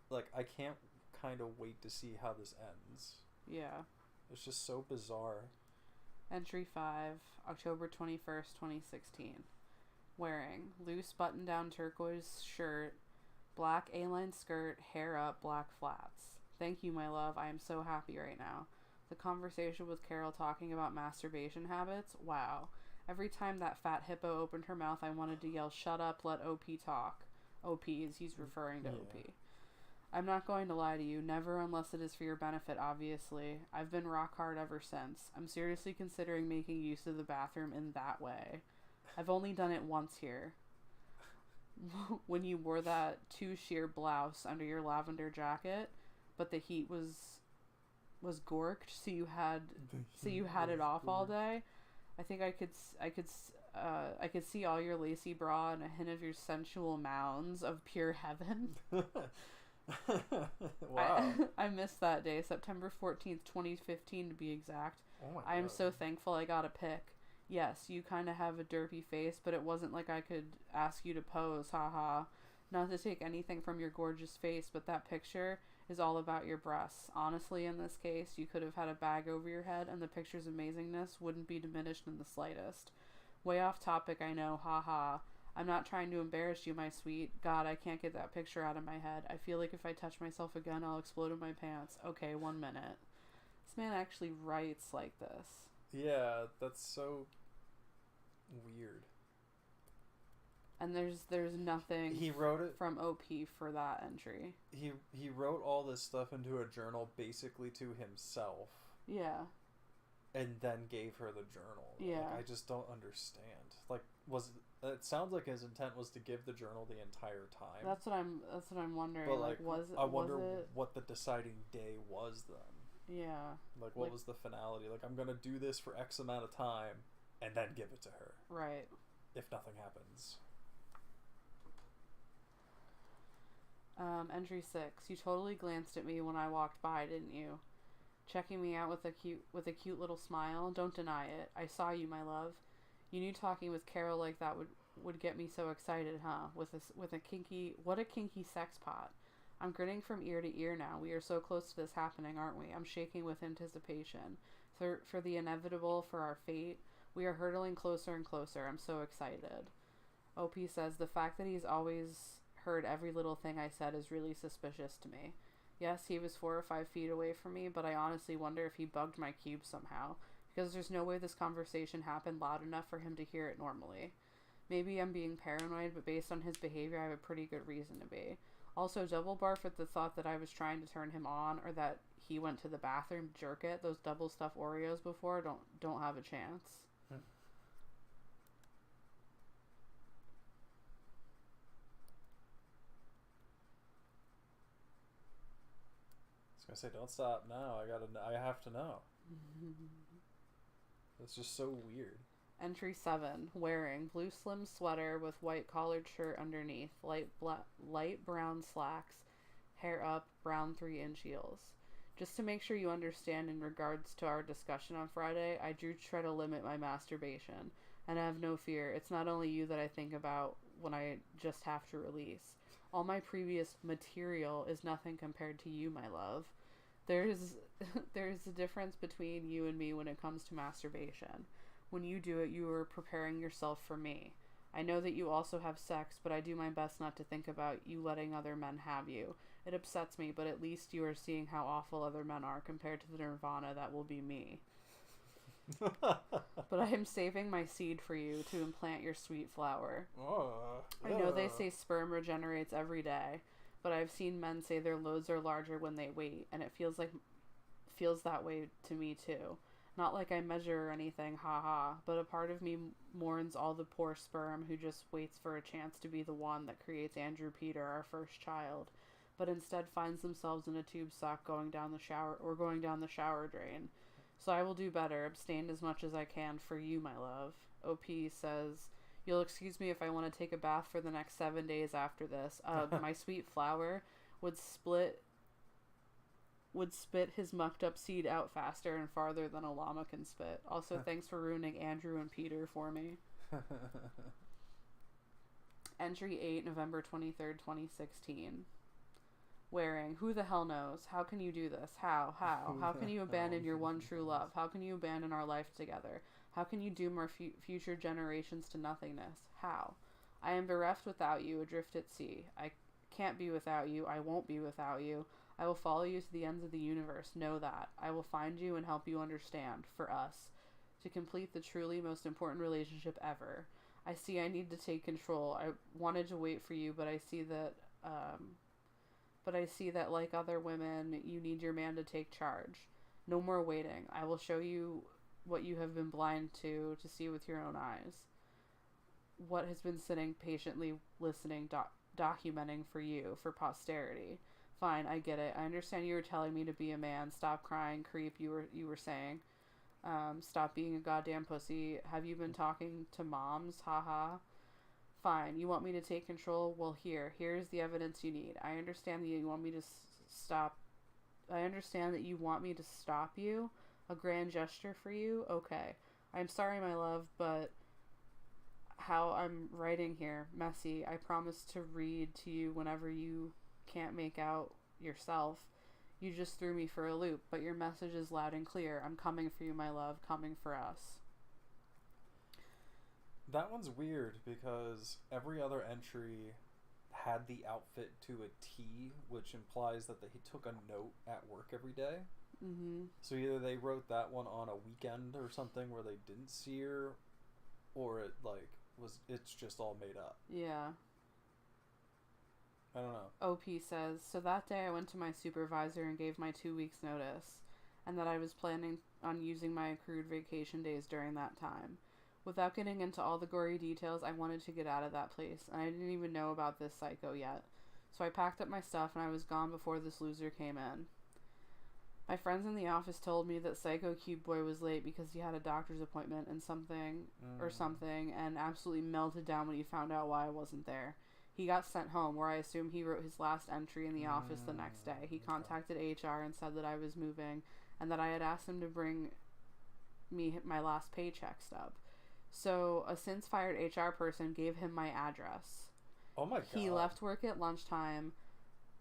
Like, I can't kind of wait to see how this ends. Yeah. It's just so bizarre. Entry 5, October 21st, 2016. Wearing loose button-down turquoise shirt, black A-line skirt, hair up, black flats. Thank you, my love. I am so happy right now. The conversation with Carol talking about masturbation habits, wow. Every time that fat hippo opened her mouth, I wanted to yell, shut up, let OP talk. OP is he's referring to OP. I'm not going to lie to you, never unless it is for your benefit, obviously. I've been rock hard ever since. I'm seriously considering making use of the bathroom in that way. I've only done it once here. When you wore that 2-sheer blouse under your lavender jacket, but the heat was gorked, so you had it off all day. I think I could see all your lacy bra and a hint of your sensual mounds of pure heaven. Wow. I missed that day, September 14th, 2015 to be exact. Oh my God. I am so thankful I got a pic. Yes, you kind of have a derpy face, but it wasn't like I could ask you to pose, haha. Not to take anything from your gorgeous face, but that picture, is all about your breasts. Honestly, in this case, you could have had a bag over your head and the picture's amazingness wouldn't be diminished in the slightest. Way off topic, I know, haha. I'm not trying to embarrass you, my sweet. God, I can't get that picture out of my head. I feel like if I touch myself again, I'll explode in my pants. Okay, 1 minute. This man actually writes like this. Yeah, that's so weird. And there's nothing He wrote it from OP for that entry. He wrote all this stuff into a journal basically to himself. Yeah. And then gave her the journal. Yeah. Like, I just don't understand. Like, it sounds like his intent was to give the journal the entire time. That's what I'm wondering. But like I wonder was it... what the deciding day was then. Yeah. Like, what was the finality? Like, I'm gonna do this for X amount of time and then give it to her. Right. If nothing happens. Entry 6. You totally glanced at me when I walked by, didn't you? Checking me out with a cute little smile. Don't deny it. I saw you, my love. You knew talking with Carol like that would get me so excited, huh? With a kinky sex pot. I'm grinning from ear to ear now. We are so close to this happening, aren't we? I'm shaking with anticipation. For the inevitable, for our fate. We are hurtling closer and closer. I'm so excited. OP says, the fact that he's always heard every little thing I said is really suspicious to me. Yes, he was 4 or 5 feet away from me, but I honestly wonder if he bugged my cube somehow, because there's no way this conversation happened loud enough for him to hear it normally. Maybe I'm being paranoid, but based on his behavior, I have a pretty good reason to be. Also, double barf at the thought that I was trying to turn him on, or that he went to the bathroom to jerk it. Those double stuffed Oreos before don't have a chance. I say, don't stop now. I have to know. It's just so weird. Entry 7. Wearing blue slim sweater with white collared shirt underneath, light brown slacks, hair up, brown 3-inch heels. Just to make sure you understand in regards to our discussion on Friday, I do try to limit my masturbation. And I have no fear. It's not only you that I think about when I just have to release. All my previous material is nothing compared to you, my love. There's a difference between you and me when it comes to masturbation. When you do it, you are preparing yourself for me. I know that you also have sex, but I do my best not to think about you letting other men have you. It upsets me, but at least you are seeing how awful other men are compared to the nirvana that will be me. But I am saving my seed for you to implant your sweet flower. I know they say sperm regenerates every day, but I've seen men say their loads are larger when they wait, and it feels that way to me too. Not like I measure or anything, haha, but a part of me mourns all the poor sperm who just waits for a chance to be the one that creates Andrew Peter, our first child, but instead finds themselves in a tube sock going down the shower drain. So I will do better, abstain as much as I can for you, my love. OP says, you'll excuse me if I want to take a bath for the next 7 days after this. My sweet flower would spit his mucked up seed out faster and farther than a llama can spit. Also, thanks for ruining Andrew and Peter for me. Entry 8, November 23rd, 2016. Wearing, who the hell knows? How can you do this? How? How can you abandon your one true love? How can you abandon our life together? How can you doom our future generations to nothingness? How? I am bereft without you, adrift at sea. I can't be without you. I won't be without you. I will follow you to the ends of the universe. Know that. I will find you and help you understand, for us, to complete the truly most important relationship ever. I see I need to take control. I wanted to wait for you, but I see that, like other women, you need your man to take charge. No more waiting. I will show you what you have been blind to see with your own eyes. What has been sitting patiently listening, documenting for you, for posterity. Fine, I get it. I understand you were telling me to be a man. Stop crying, creep, you were saying. Stop being a goddamn pussy. Have you been talking to moms? Haha. Fine, you want me to take control? Well, here's the evidence you need. I understand that you want me to stop. I understand that you want me to stop you. A grand gesture for you? Okay. I'm sorry, my love, but how I'm writing here, messy. I promise to read to you whenever you can't make out yourself. You just threw me for a loop, but your message is loud and clear. I'm coming for you, my love, coming for us. That one's weird because every other entry had the outfit to a T, which implies that he took a note at work every day. Mm-hmm. So either they wrote that one on a weekend or something where they didn't see her, or it's just all made up. Yeah. I don't know. OP says, so that day I went to my supervisor and gave my 2 weeks notice, and that I was planning on using my accrued vacation days during that time. Without getting into all the gory details, I wanted to get out of that place, and I didn't even know about this psycho yet. So I packed up my stuff and I was gone before this loser came in. My friends in the office told me that Psycho Cube Boy was late because he had a doctor's appointment and something, and absolutely melted down when he found out why I wasn't there. He got sent home, where I assume he wrote his last entry in the office the next day. He contacted HR and said that I was moving, and that I had asked him to bring me my last paycheck stub. So a since-fired HR person gave him my address. Oh my God. He left work at lunchtime,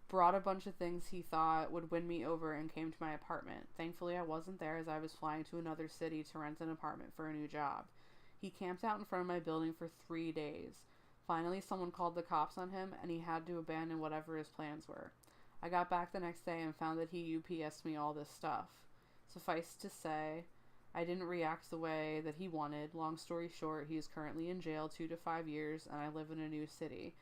brought a bunch of things he thought would win me over, and came to my apartment. Thankfully, I wasn't there as I was flying to another city to rent an apartment for a new job. He camped out in front of my building for 3 days. Finally, someone called the cops on him, and he had to abandon whatever his plans were. I got back the next day and found that he UPS'd me all this stuff. Suffice to say, I didn't react the way that he wanted. Long story short, he is currently in jail 2 to 5 years, and I live in a new city.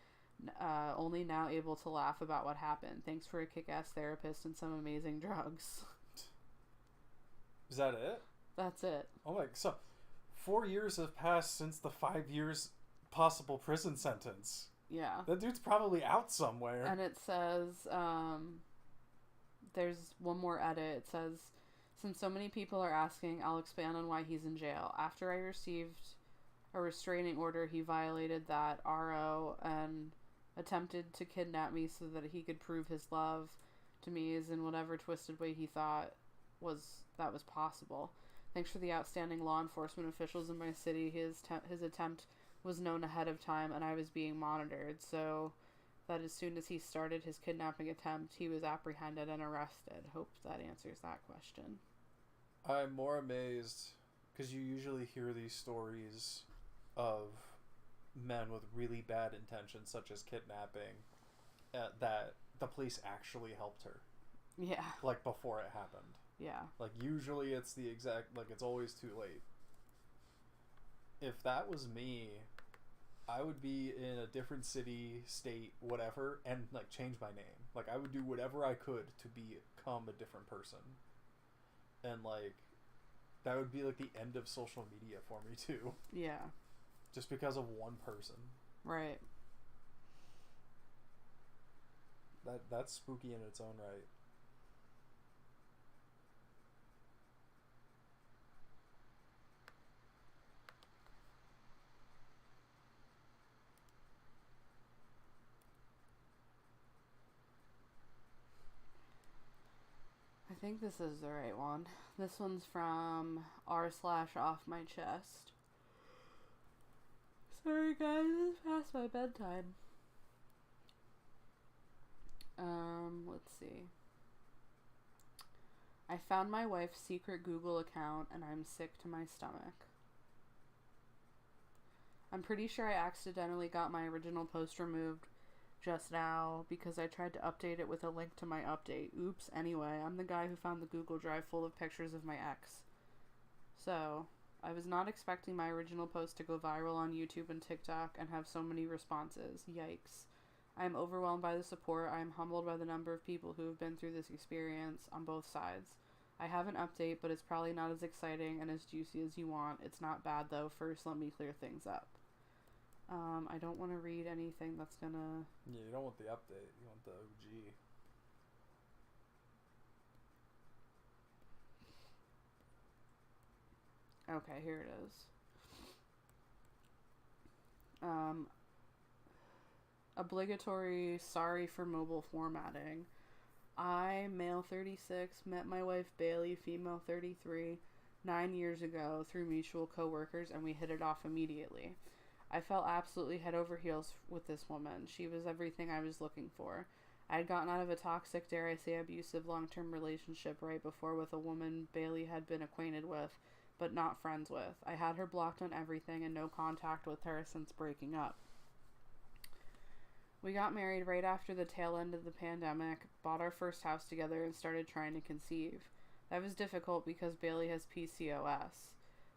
Only now able to laugh about what happened. Thanks for a kick-ass therapist and some amazing drugs. Is that it? That's it. Oh my, so 4 years have passed since the 5 years possible prison sentence. Yeah. That dude's probably out somewhere. And it says, there's one more edit. It says, since so many people are asking, I'll expand on why he's in jail. After I received a restraining order, he violated that RO and attempted to kidnap me so that he could prove his love to me is in whatever twisted way he thought was possible. Thanks for the outstanding law enforcement officials in my city. His attempt was known ahead of time, and I was being monitored, so that as soon as he started his kidnapping attempt, he was apprehended and arrested. Hope that answers that question. I'm more amazed because you usually hear these stories of men with really bad intentions, such as kidnapping, that the police actually helped her. Yeah. Like, before it happened. Yeah. Like, usually it's the exact, like, it's always too late. If that was me, I would be in a different city, state, whatever, and, like, change my name. Like, I would do whatever I could to become a different person. And, like, that would be, like, the end of social media for me, too. Yeah. Just because of one person. Right. That's spooky in its own right. I think this is the right one. This one's from r/off my chest. Sorry guys, it's past my bedtime. Let's see. I found my wife's secret Google account and I'm sick to my stomach. I'm pretty sure I accidentally got my original post removed just now because I tried to update it with a link to my update. Oops, anyway, I'm the guy who found the Google Drive full of pictures of my ex. So, I was not expecting my original post to go viral on YouTube and TikTok and have so many responses. Yikes. I am overwhelmed by the support. I am humbled by the number of people who have been through this experience on both sides. I have an update, but it's probably not as exciting and as juicy as you want. It's not bad though. First, let me clear things up. I don't want to read anything that's gonna... Yeah, you don't want the update. You want the OG. Okay, here it is. Obligatory sorry for mobile formatting. I, male 36, met my wife Bailey, female 33, 9 years ago through mutual co-workers, and we hit it off immediately. I fell absolutely head over heels with this woman. She was everything I was looking for. I had gotten out of a toxic, dare I say, abusive long-term relationship right before with a woman Bailey had been acquainted with, but not friends with. I had her blocked on everything and no contact with her since breaking up. We got married right after the tail end of the pandemic, bought our first house together, and started trying to conceive. That was difficult because Bailey has PCOS.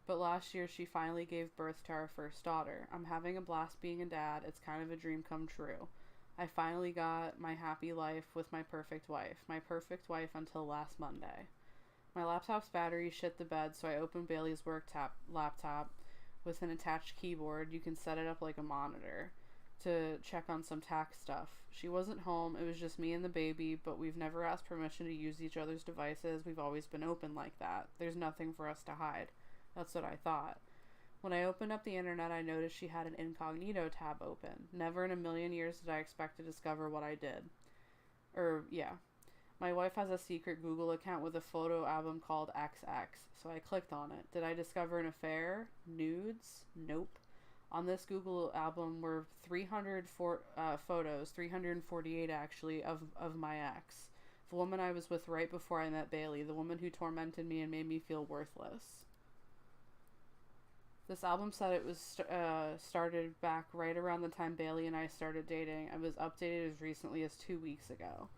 But last year she finally gave birth to our first daughter. I'm having a blast being a dad. It's kind of a dream come true. I finally got my happy life with my perfect wife. My perfect wife until last Monday. My laptop's battery shit the bed, so I opened Bailey's work laptop with an attached keyboard. You can set it up like a monitor to check on some tax stuff. She wasn't home. It was just me and the baby, but we've never asked permission to use each other's devices. We've always been open like that. There's nothing for us to hide. That's what I thought. When I opened up the internet, I noticed she had an incognito tab open. Never in a million years did I expect to discover what I did. My wife has a secret Google account with a photo album called XX, so I clicked on it. Did I discover an affair? Nudes? Nope. On this Google album were 300 photos, 348 actually, of my ex. The woman I was with right before I met Bailey, the woman who tormented me and made me feel worthless. This album said it was started back right around the time Bailey and I started dating. It was updated as recently as 2 weeks ago.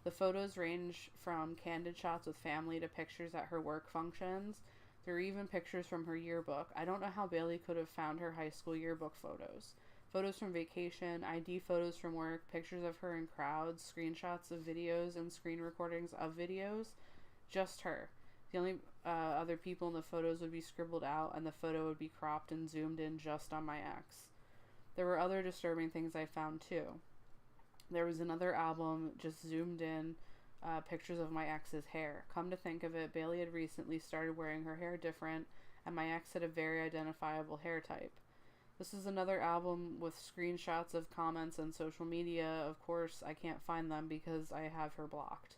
The photos range from candid shots with family to pictures at her work functions. There are even pictures from her yearbook. I don't know how Bailey could have found her high school yearbook photos. Photos from vacation, ID photos from work, pictures of her in crowds, screenshots of videos and screen recordings of videos. Just her. The only other people in the photos would be scribbled out, and the photo would be cropped and zoomed in just on my ex. There were other disturbing things I found too. There was another album just zoomed in pictures of my ex's hair. Come to think of it, Bailey had recently started wearing her hair different, and my ex had a very identifiable hair type. This is another album with screenshots of comments on social media. Of course, I can't find them because I have her blocked.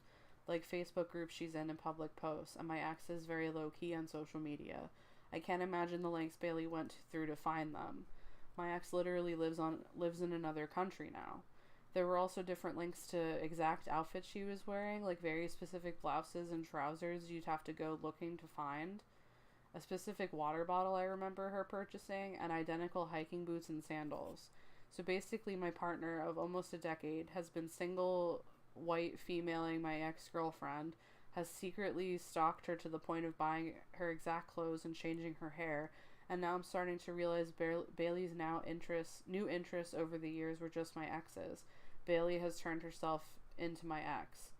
Like Facebook groups she's in and public posts, and my ex is very low-key on social media. I can't imagine the lengths Bailey went through to find them. My ex literally lives in another country now. There were also different links to exact outfits she was wearing, like very specific blouses and trousers you'd have to go looking to find. A specific water bottle I remember her purchasing, and identical hiking boots and sandals. So basically my partner of almost a decade has been single, white, femaling my ex-girlfriend, has secretly stalked her to the point of buying her exact clothes and changing her hair, and now I'm starting to realize Bailey's new interests over the years were just my ex's. Bailey has turned herself into my ex.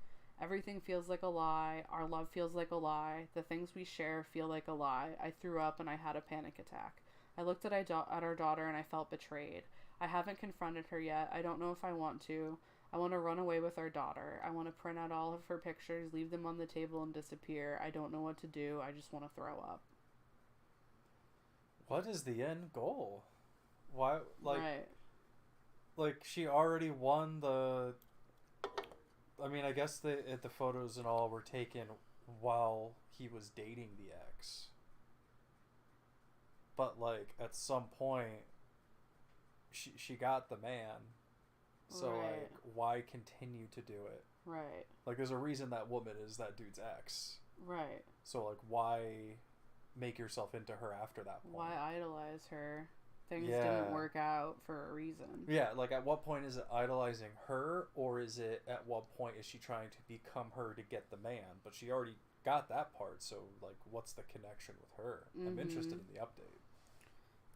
Everything feels like a lie. Our love feels like a lie. The things we share feel like a lie. I threw up and I had a panic attack. I looked at our daughter and I felt betrayed. I haven't confronted her yet. I don't know if I want to. I want to run away with our daughter. I want to print out all of her pictures, leave them on the table, and disappear. I don't know what to do. I just want to throw up. What is the end goal? Why, Right. Like, she already won the... I mean, I guess the photos and all were taken while he was dating the ex. But, like, at some point, she got the man. So, Right. like, why continue to do it? Right. Like, there's a reason that woman is that dude's ex. Right. So, like, why make yourself into her after that point? Why idolize her? Things Yeah. didn't work out for a reason. Yeah, like, at what point is it idolizing her, or is it, at what point is she trying to become her to get the man? But she already got that part, so, like, what's the connection with her? I'm interested in the update.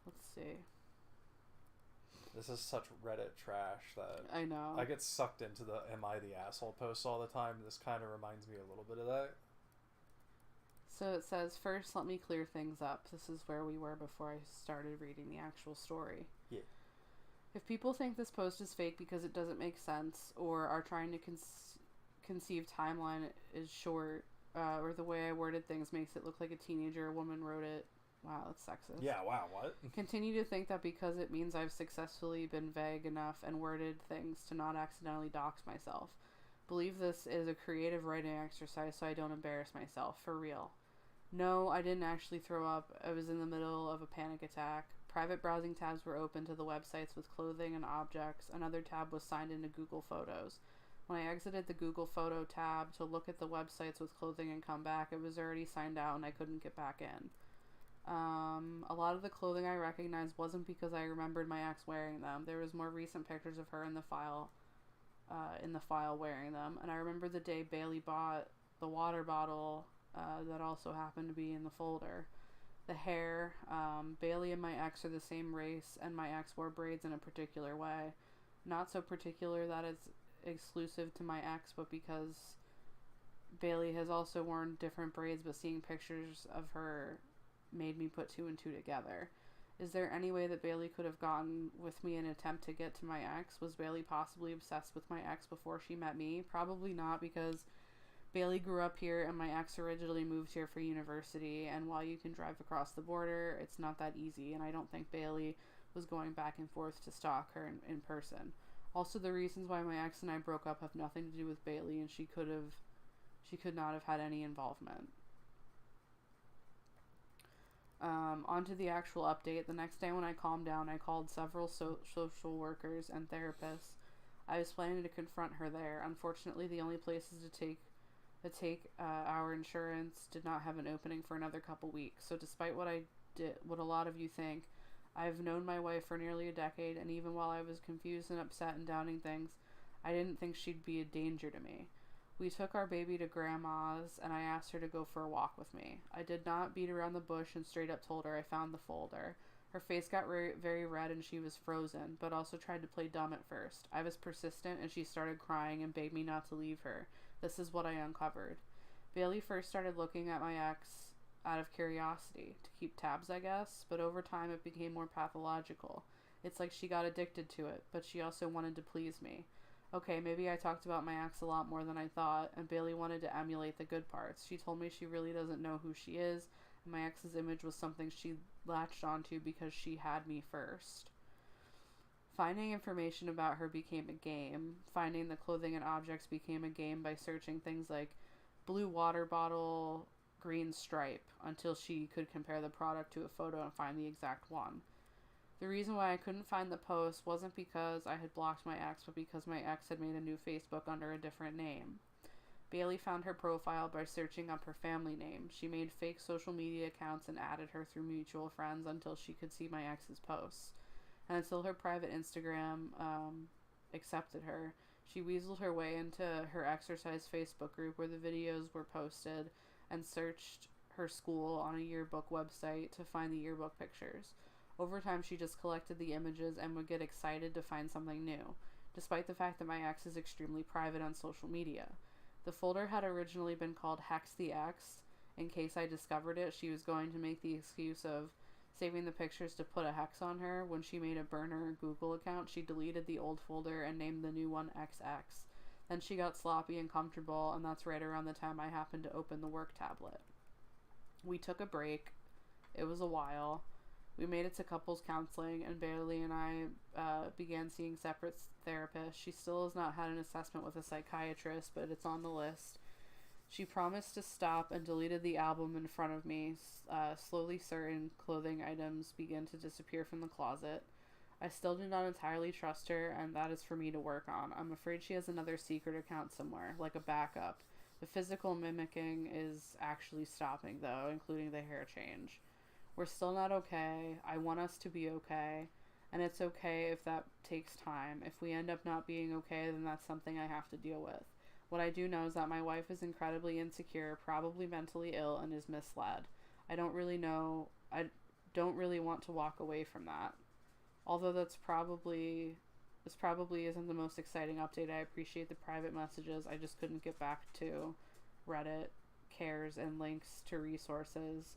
Let's see. This is such Reddit trash that I know. I get sucked into the "Am I the asshole?" posts all the time. This kind of reminds me a little bit of that. So it says, first, let me clear things up. This is where we were before I started reading the actual story. Yeah. If people think this post is fake because it doesn't make sense, or are trying to conceive timeline is short, or the way I worded things makes it look like a teenager or woman wrote it, wow, that's sexist. Yeah, wow, what? Continue to think that because it means I've successfully been vague enough and worded things to not accidentally dox myself. Believe this is a creative writing exercise so I don't embarrass myself, for real. No, I didn't actually throw up. I was in the middle of a panic attack. Private browsing tabs were open to the websites with clothing and objects. Another tab was signed into Google Photos. When I exited the Google Photo tab to look at the websites with clothing and come back, it was already signed out and I couldn't get back in. A lot of the clothing I recognized wasn't because I remembered my ex wearing them. There was more recent pictures of her in the file wearing them. And I remember the day Bailey bought the water bottle that also happened to be in the folder. The hair, Bailey and my ex are the same race, and my ex wore braids in a particular way. Not so particular that it's exclusive to my ex, but because Bailey has also worn different braids, but seeing pictures of her made me put two and two together. Is there any way that Bailey could have gotten with me in an attempt to get to my ex? Was Bailey possibly obsessed with my ex before she met me? Probably not, because Bailey grew up here and my ex originally moved here for university, and while you can drive across the border, it's not that easy, and I don't think Bailey was going back and forth to stalk her in person. Also, the reasons why my ex and I broke up have nothing to do with Bailey, and she could not have had any involvement. On to the actual update. The next day when I calmed down, I called several social workers and therapists. I was planning to confront her there. Unfortunately, the only places to take our insurance did not have an opening for another couple weeks. So despite what a lot of you think, I've known my wife for nearly a decade, and even while I was confused and upset and doubting things, I didn't think she'd be a danger to me. We took our baby to Grandma's, and I asked her to go for a walk with me. I did not beat around the bush and straight up told her I found the folder. Her face got very red and she was frozen, but also tried to play dumb at first. I was persistent, and she started crying and begged me not to leave her. This is what I uncovered. Bailey first started looking at my ex out of curiosity, to keep tabs, I guess, but over time it became more pathological. It's like she got addicted to it, but she also wanted to please me. Okay, maybe I talked about my ex a lot more than I thought, and Bailey wanted to emulate the good parts. She told me she really doesn't know who she is, and my ex's image was something she latched onto because she had me first. Finding information about her became a game. Finding the clothing and objects became a game by searching things like blue water bottle, green stripe, until she could compare the product to a photo and find the exact one. The reason why I couldn't find the post wasn't because I had blocked my ex, but because my ex had made a new Facebook under a different name. Bailey found her profile by searching up her family name. She made fake social media accounts and added her through mutual friends until she could see my ex's posts. And until her private Instagram accepted her, she weaseled her way into her exercise Facebook group where the videos were posted, and searched her school on a yearbook website to find the yearbook pictures. Over time, she just collected the images and would get excited to find something new, despite the fact that my ex is extremely private on social media. The folder had originally been called Hex the Ex. In case I discovered it, she was going to make the excuse of saving the pictures to put a hex on her. When she made a burner Google account, she deleted the old folder and named the new one XX. Then she got sloppy and comfortable, and that's right around the time I happened to open the work tablet. We took a break. It was a while. We made it to couples counseling, and Bailey and I began seeing separate therapists. She still has not had an assessment with a psychiatrist, but it's on the list. She promised to stop and deleted the album in front of me. Slowly, certain clothing items began to disappear from the closet. I still do not entirely trust her, and that is for me to work on. I'm afraid she has another secret account somewhere, like a backup. The physical mimicking is actually stopping, though, including the hair change. We're still not okay. I want us to be okay, and it's okay if that takes time. If we end up not being okay, then that's something I have to deal with. What I do know is that my wife is incredibly insecure, probably mentally ill, and is misled. I don't really want to walk away from that. Although this probably isn't the most exciting update. I appreciate the private messages. I just couldn't get back to Reddit, cares, and links to resources.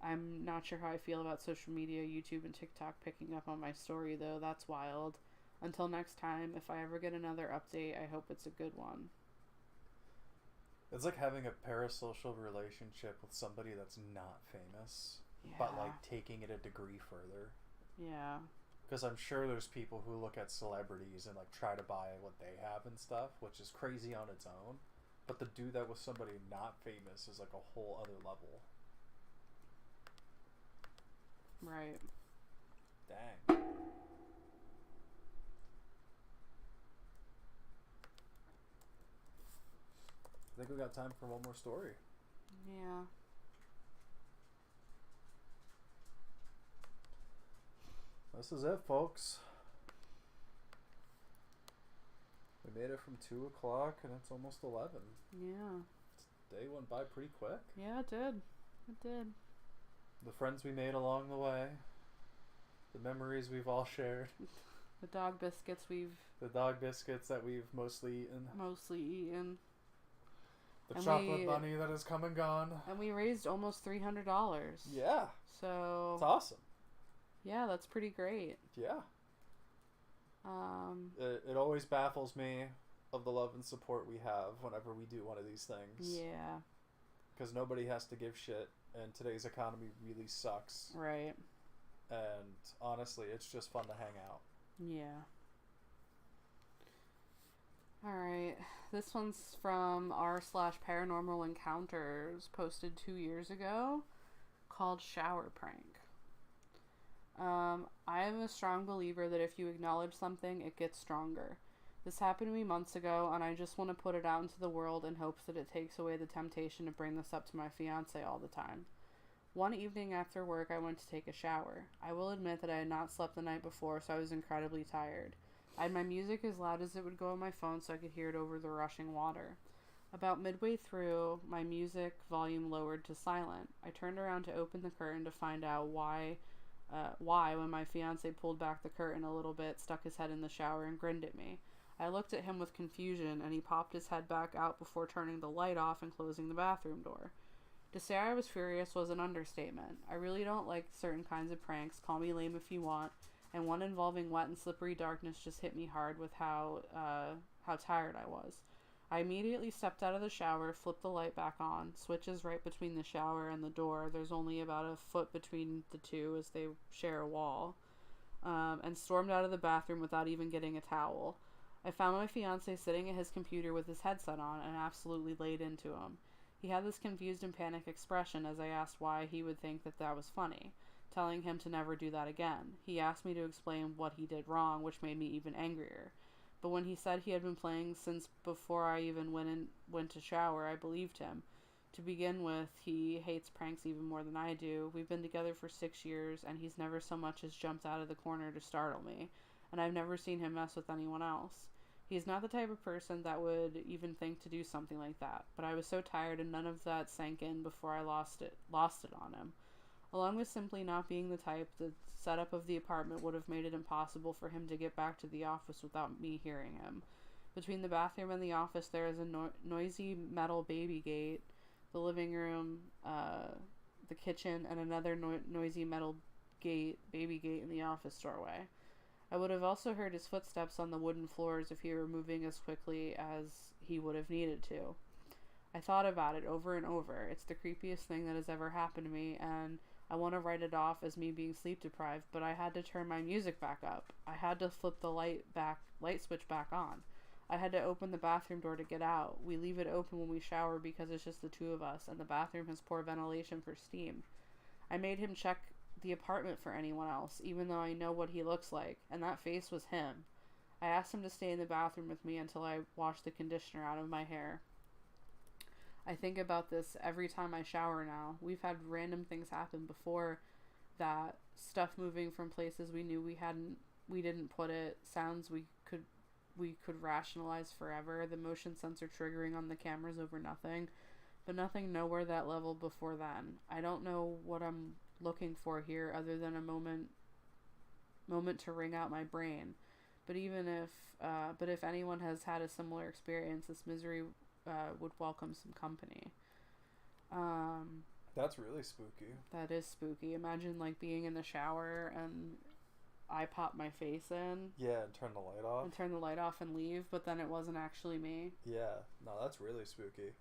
I'm not sure how I feel about social media, YouTube, and TikTok picking up on my story, though. That's wild. Until next time, if I ever get another update, I hope it's a good one. It's like having a parasocial relationship with somebody that's not famous, but like taking it a degree further. Yeah. Because I'm sure there's people who look at celebrities and like try to buy what they have and stuff, which is crazy on its own. But to do that with somebody not famous is like a whole other level. Right. Dang. think we got time for one more story. Yeah. This is it, folks. We made it from 2 o'clock and it's almost 11. Yeah. Day went by pretty quick. Yeah, it did. It did. The friends we made along the way. The memories we've all shared. The dog biscuits The dog biscuits that we've mostly eaten. The chocolate bunny that has come and gone. And we raised almost $300. Yeah. So... It's awesome. Yeah, that's pretty great. Yeah. It always baffles me of the love and support we have whenever we do one of these things. Yeah. Because nobody has to give shit, and today's economy really sucks. Right. And honestly, it's just fun to hang out. Yeah. Alright. This one's from r/paranormal encounters, posted 2 years ago, called Shower Prank. I am a strong believer that if you acknowledge something, it gets stronger. This happened to me months ago, and I just want to put it out into the world in hopes that it takes away the temptation to bring this up to my fiance all the time. One evening after work, I went to take a shower. I will admit that I had not slept the night before, so I was incredibly tired. I had my music as loud as it would go on my phone so I could hear it over the rushing water. About midway through, my music volume lowered to silent. I turned around to open the curtain to find out why when my fiance pulled back the curtain a little bit, stuck his head in the shower, and grinned at me. I looked at him with confusion, and he popped his head back out before turning the light off and closing the bathroom door. To say I was furious was an understatement. I really don't like certain kinds of pranks, call me lame if you want, and one involving wet and slippery darkness just hit me hard with how tired I was. I immediately stepped out of the shower, flipped the light back on, switches right between the shower and the door, there's only about a foot between the two as they share a wall, and stormed out of the bathroom without even getting a towel. I found my fiancé sitting at his computer with his headset on and absolutely laid into him. He had this confused and panicked expression as I asked why he would think that was funny, telling him to never do that again. He asked me to explain what he did wrong, which made me even angrier. But when he said he had been playing since before I even went to shower, I believed him. To begin with, he hates pranks even more than I do. We've been together for 6 years, and he's never so much as jumped out of the corner to startle me, and I've never seen him mess with anyone else. He's not the type of person that would even think to do something like that, but I was so tired and none of that sank in before I lost it on him. Along with simply not being the type, the setup of the apartment would have made it impossible for him to get back to the office without me hearing him. Between the bathroom and the office, there is a noisy metal baby gate, the living room, the kitchen, and another noisy metal baby gate in the office doorway. I would have also heard his footsteps on the wooden floors if he were moving as quickly as he would have needed to. I thought about it over and over. It's the creepiest thing that has ever happened to me, and I want to write it off as me being sleep deprived, but I had to turn my music back up. I had to flip the light switch back on. I had to open the bathroom door to get out. We leave it open when we shower because it's just the two of us, and the bathroom has poor ventilation for steam. I made him check the apartment for anyone else, even though I know what he looks like, and that face was him. I asked him to stay in the bathroom with me until I washed the conditioner out of my hair. I think about this every time I shower now. We've had random things happen before that, stuff moving from places we knew we didn't put it, sounds we could rationalize forever, the motion sensor triggering on the cameras over nothing, but nothing nowhere that level before then. I don't know what I'm looking for here other than a moment to wring out my brain. But if anyone has had a similar experience, this misery would welcome some company. That's really spooky. That is spooky. Imagine like being in the shower and I pop my face in. Yeah, and turn the light off. And turn the light off and leave, but then it wasn't actually me. Yeah, no, that's really spooky.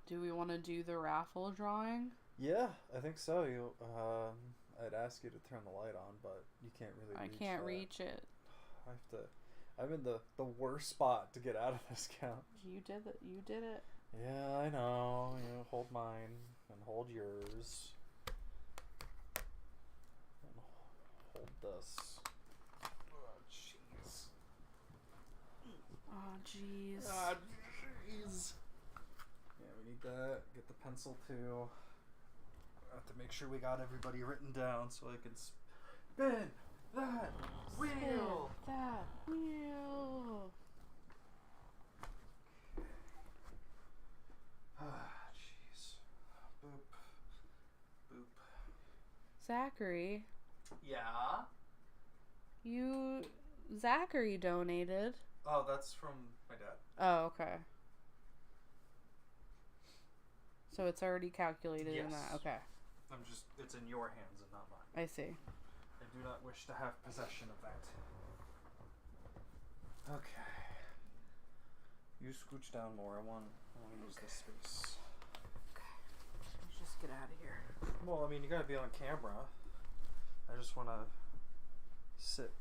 Do we want to do the raffle drawing? Yeah, I think so. I'd ask you to turn the light on, but you can't really reach can't that. reach it. I'm in the worst spot to get out of this couch. You did it. Yeah, I know. You hold mine and hold yours. And hold this. Oh, jeez. jeez. Ah, jeez. Yeah, we need that. Get the pencil too. I have to make sure we got everybody written down so I can spin that wheel. That wheel. Ah, jeez. Boop. Boop. Zachary, Yeah? Zachary donated. Oh, that's from my dad. Oh, okay. So it's already calculated in that. Yes. Okay. It's in your hands and not mine. I see. I do not wish to have possession of that. Okay. You scooch down more. I want to use this space. Okay. Let's just get out of here. Well, I mean, you gotta be on camera. I just want to sit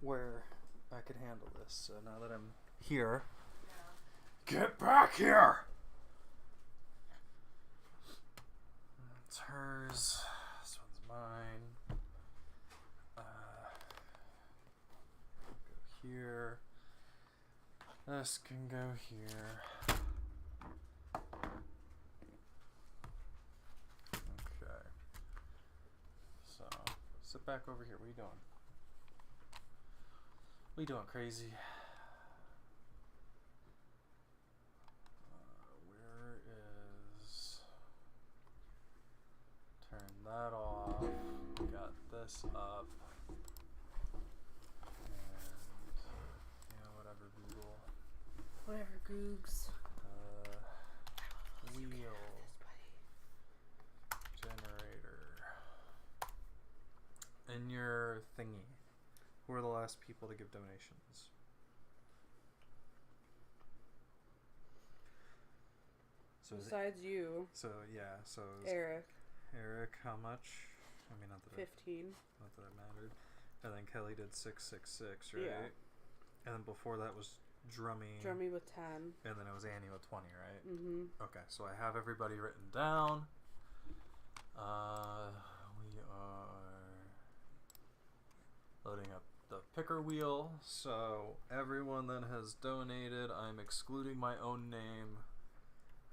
where I could handle this. So now that I'm here, get back here! It's hers. This one's mine. Go here. This can go here. Okay. So, sit back over here. What are you doing? What are you doing, crazy? Where is... Turn that off. We got this up. And, whatever, Google. Whatever, Googs. Wheel. Generator. In your thingy, who are the last people to give donations? So is it, Besides you, so yeah, so Eric, how much? I mean, not that 15. not that it mattered. And then Kelly did 666, right? Yeah. And then before that was Drummy. Drummy with 10. And then it was Annie with 20, right? Mm-hmm. Okay, so I have everybody written down. We are loading up the picker wheel. So everyone that has donated, I'm excluding my own name.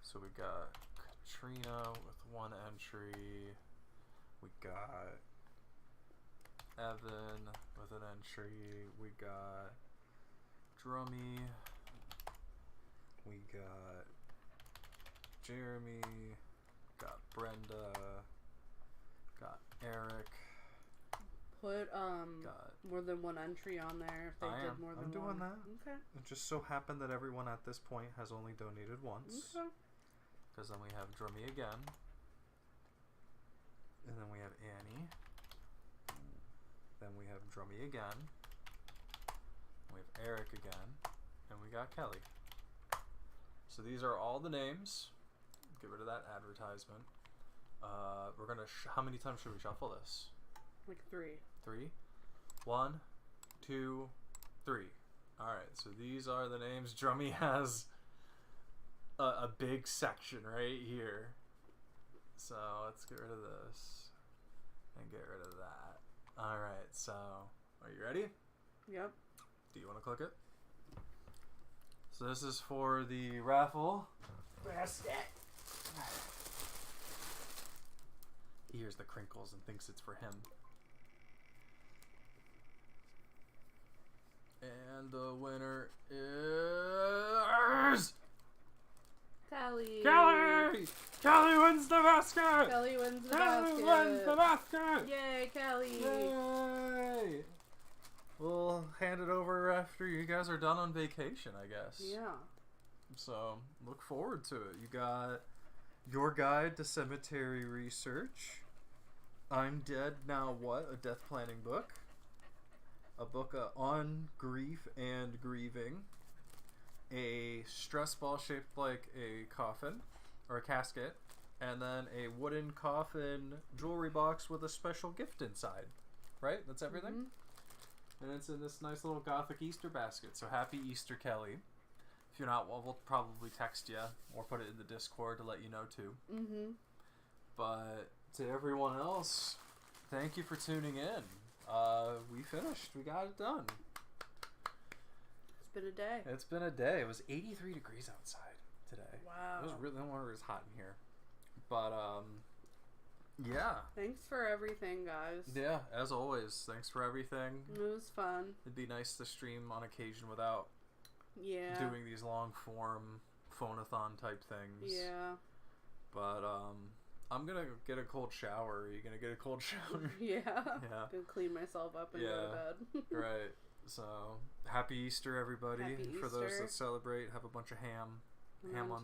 So we got Katrina with 1 entry. We got Evan with an entry. We got Drummy. We got Jeremy. Got Brenda. Got Eric. Put Got more than 1 entry on there if they I did am. more than I'm doing one. that. Okay. It just so happened that everyone at this point has only donated once. Okay. Because then we have Drummy again. And then we have Annie. Then we have Drummy again. We have Eric again. And we got Kelly. So these are all the names. Get rid of that advertisement. We're gonna. How many times should we shuffle this? Like 3. 3. 1, 2, 3. All right. So these are the names. Drummy has a big section right here. So let's get rid of this and get rid of that. All right. So are you ready? Yep. Do you want to click it? So this is for the raffle. He hears the crinkles and thinks it's for him. And the winner is... Kelly. Kelly! Kelly wins the basket! Kelly wins the Kelly basket. wins the basket! Yay, Kelly. Yay! We'll hand it over after you guys are done on vacation, I guess. Yeah. So, look forward to it. You got Your Guide to Cemetery Research, I'm Dead Now What? A Death Planning book. A book on grief and grieving. A stress ball shaped like a coffin or a casket. And then a wooden coffin jewelry box with a special gift inside. Right? That's everything? Mm-hmm. And it's in this nice little gothic Easter basket. So happy Easter, Kelly. If you're not, well, we'll probably text you or put it in the Discord to let you know too. Mm-hmm. But to everyone else, thank you for tuning in. We finished. We got it done. been a day. It's been a day. It was 83 degrees outside today. Wow. It was really, no wonder it was hot in here. But, yeah. Thanks for everything, guys. Yeah, as always. Thanks for everything. It was fun. It'd be nice to stream on occasion without doing these long form phonathon type things. Yeah. But, I'm gonna get a cold shower. Are you gonna get a cold shower? Yeah. Yeah. Gonna clean myself up and go to bed. Right. So, happy Easter, everybody. Happy For those Easter. that celebrate, have a bunch of ham. And Ham then on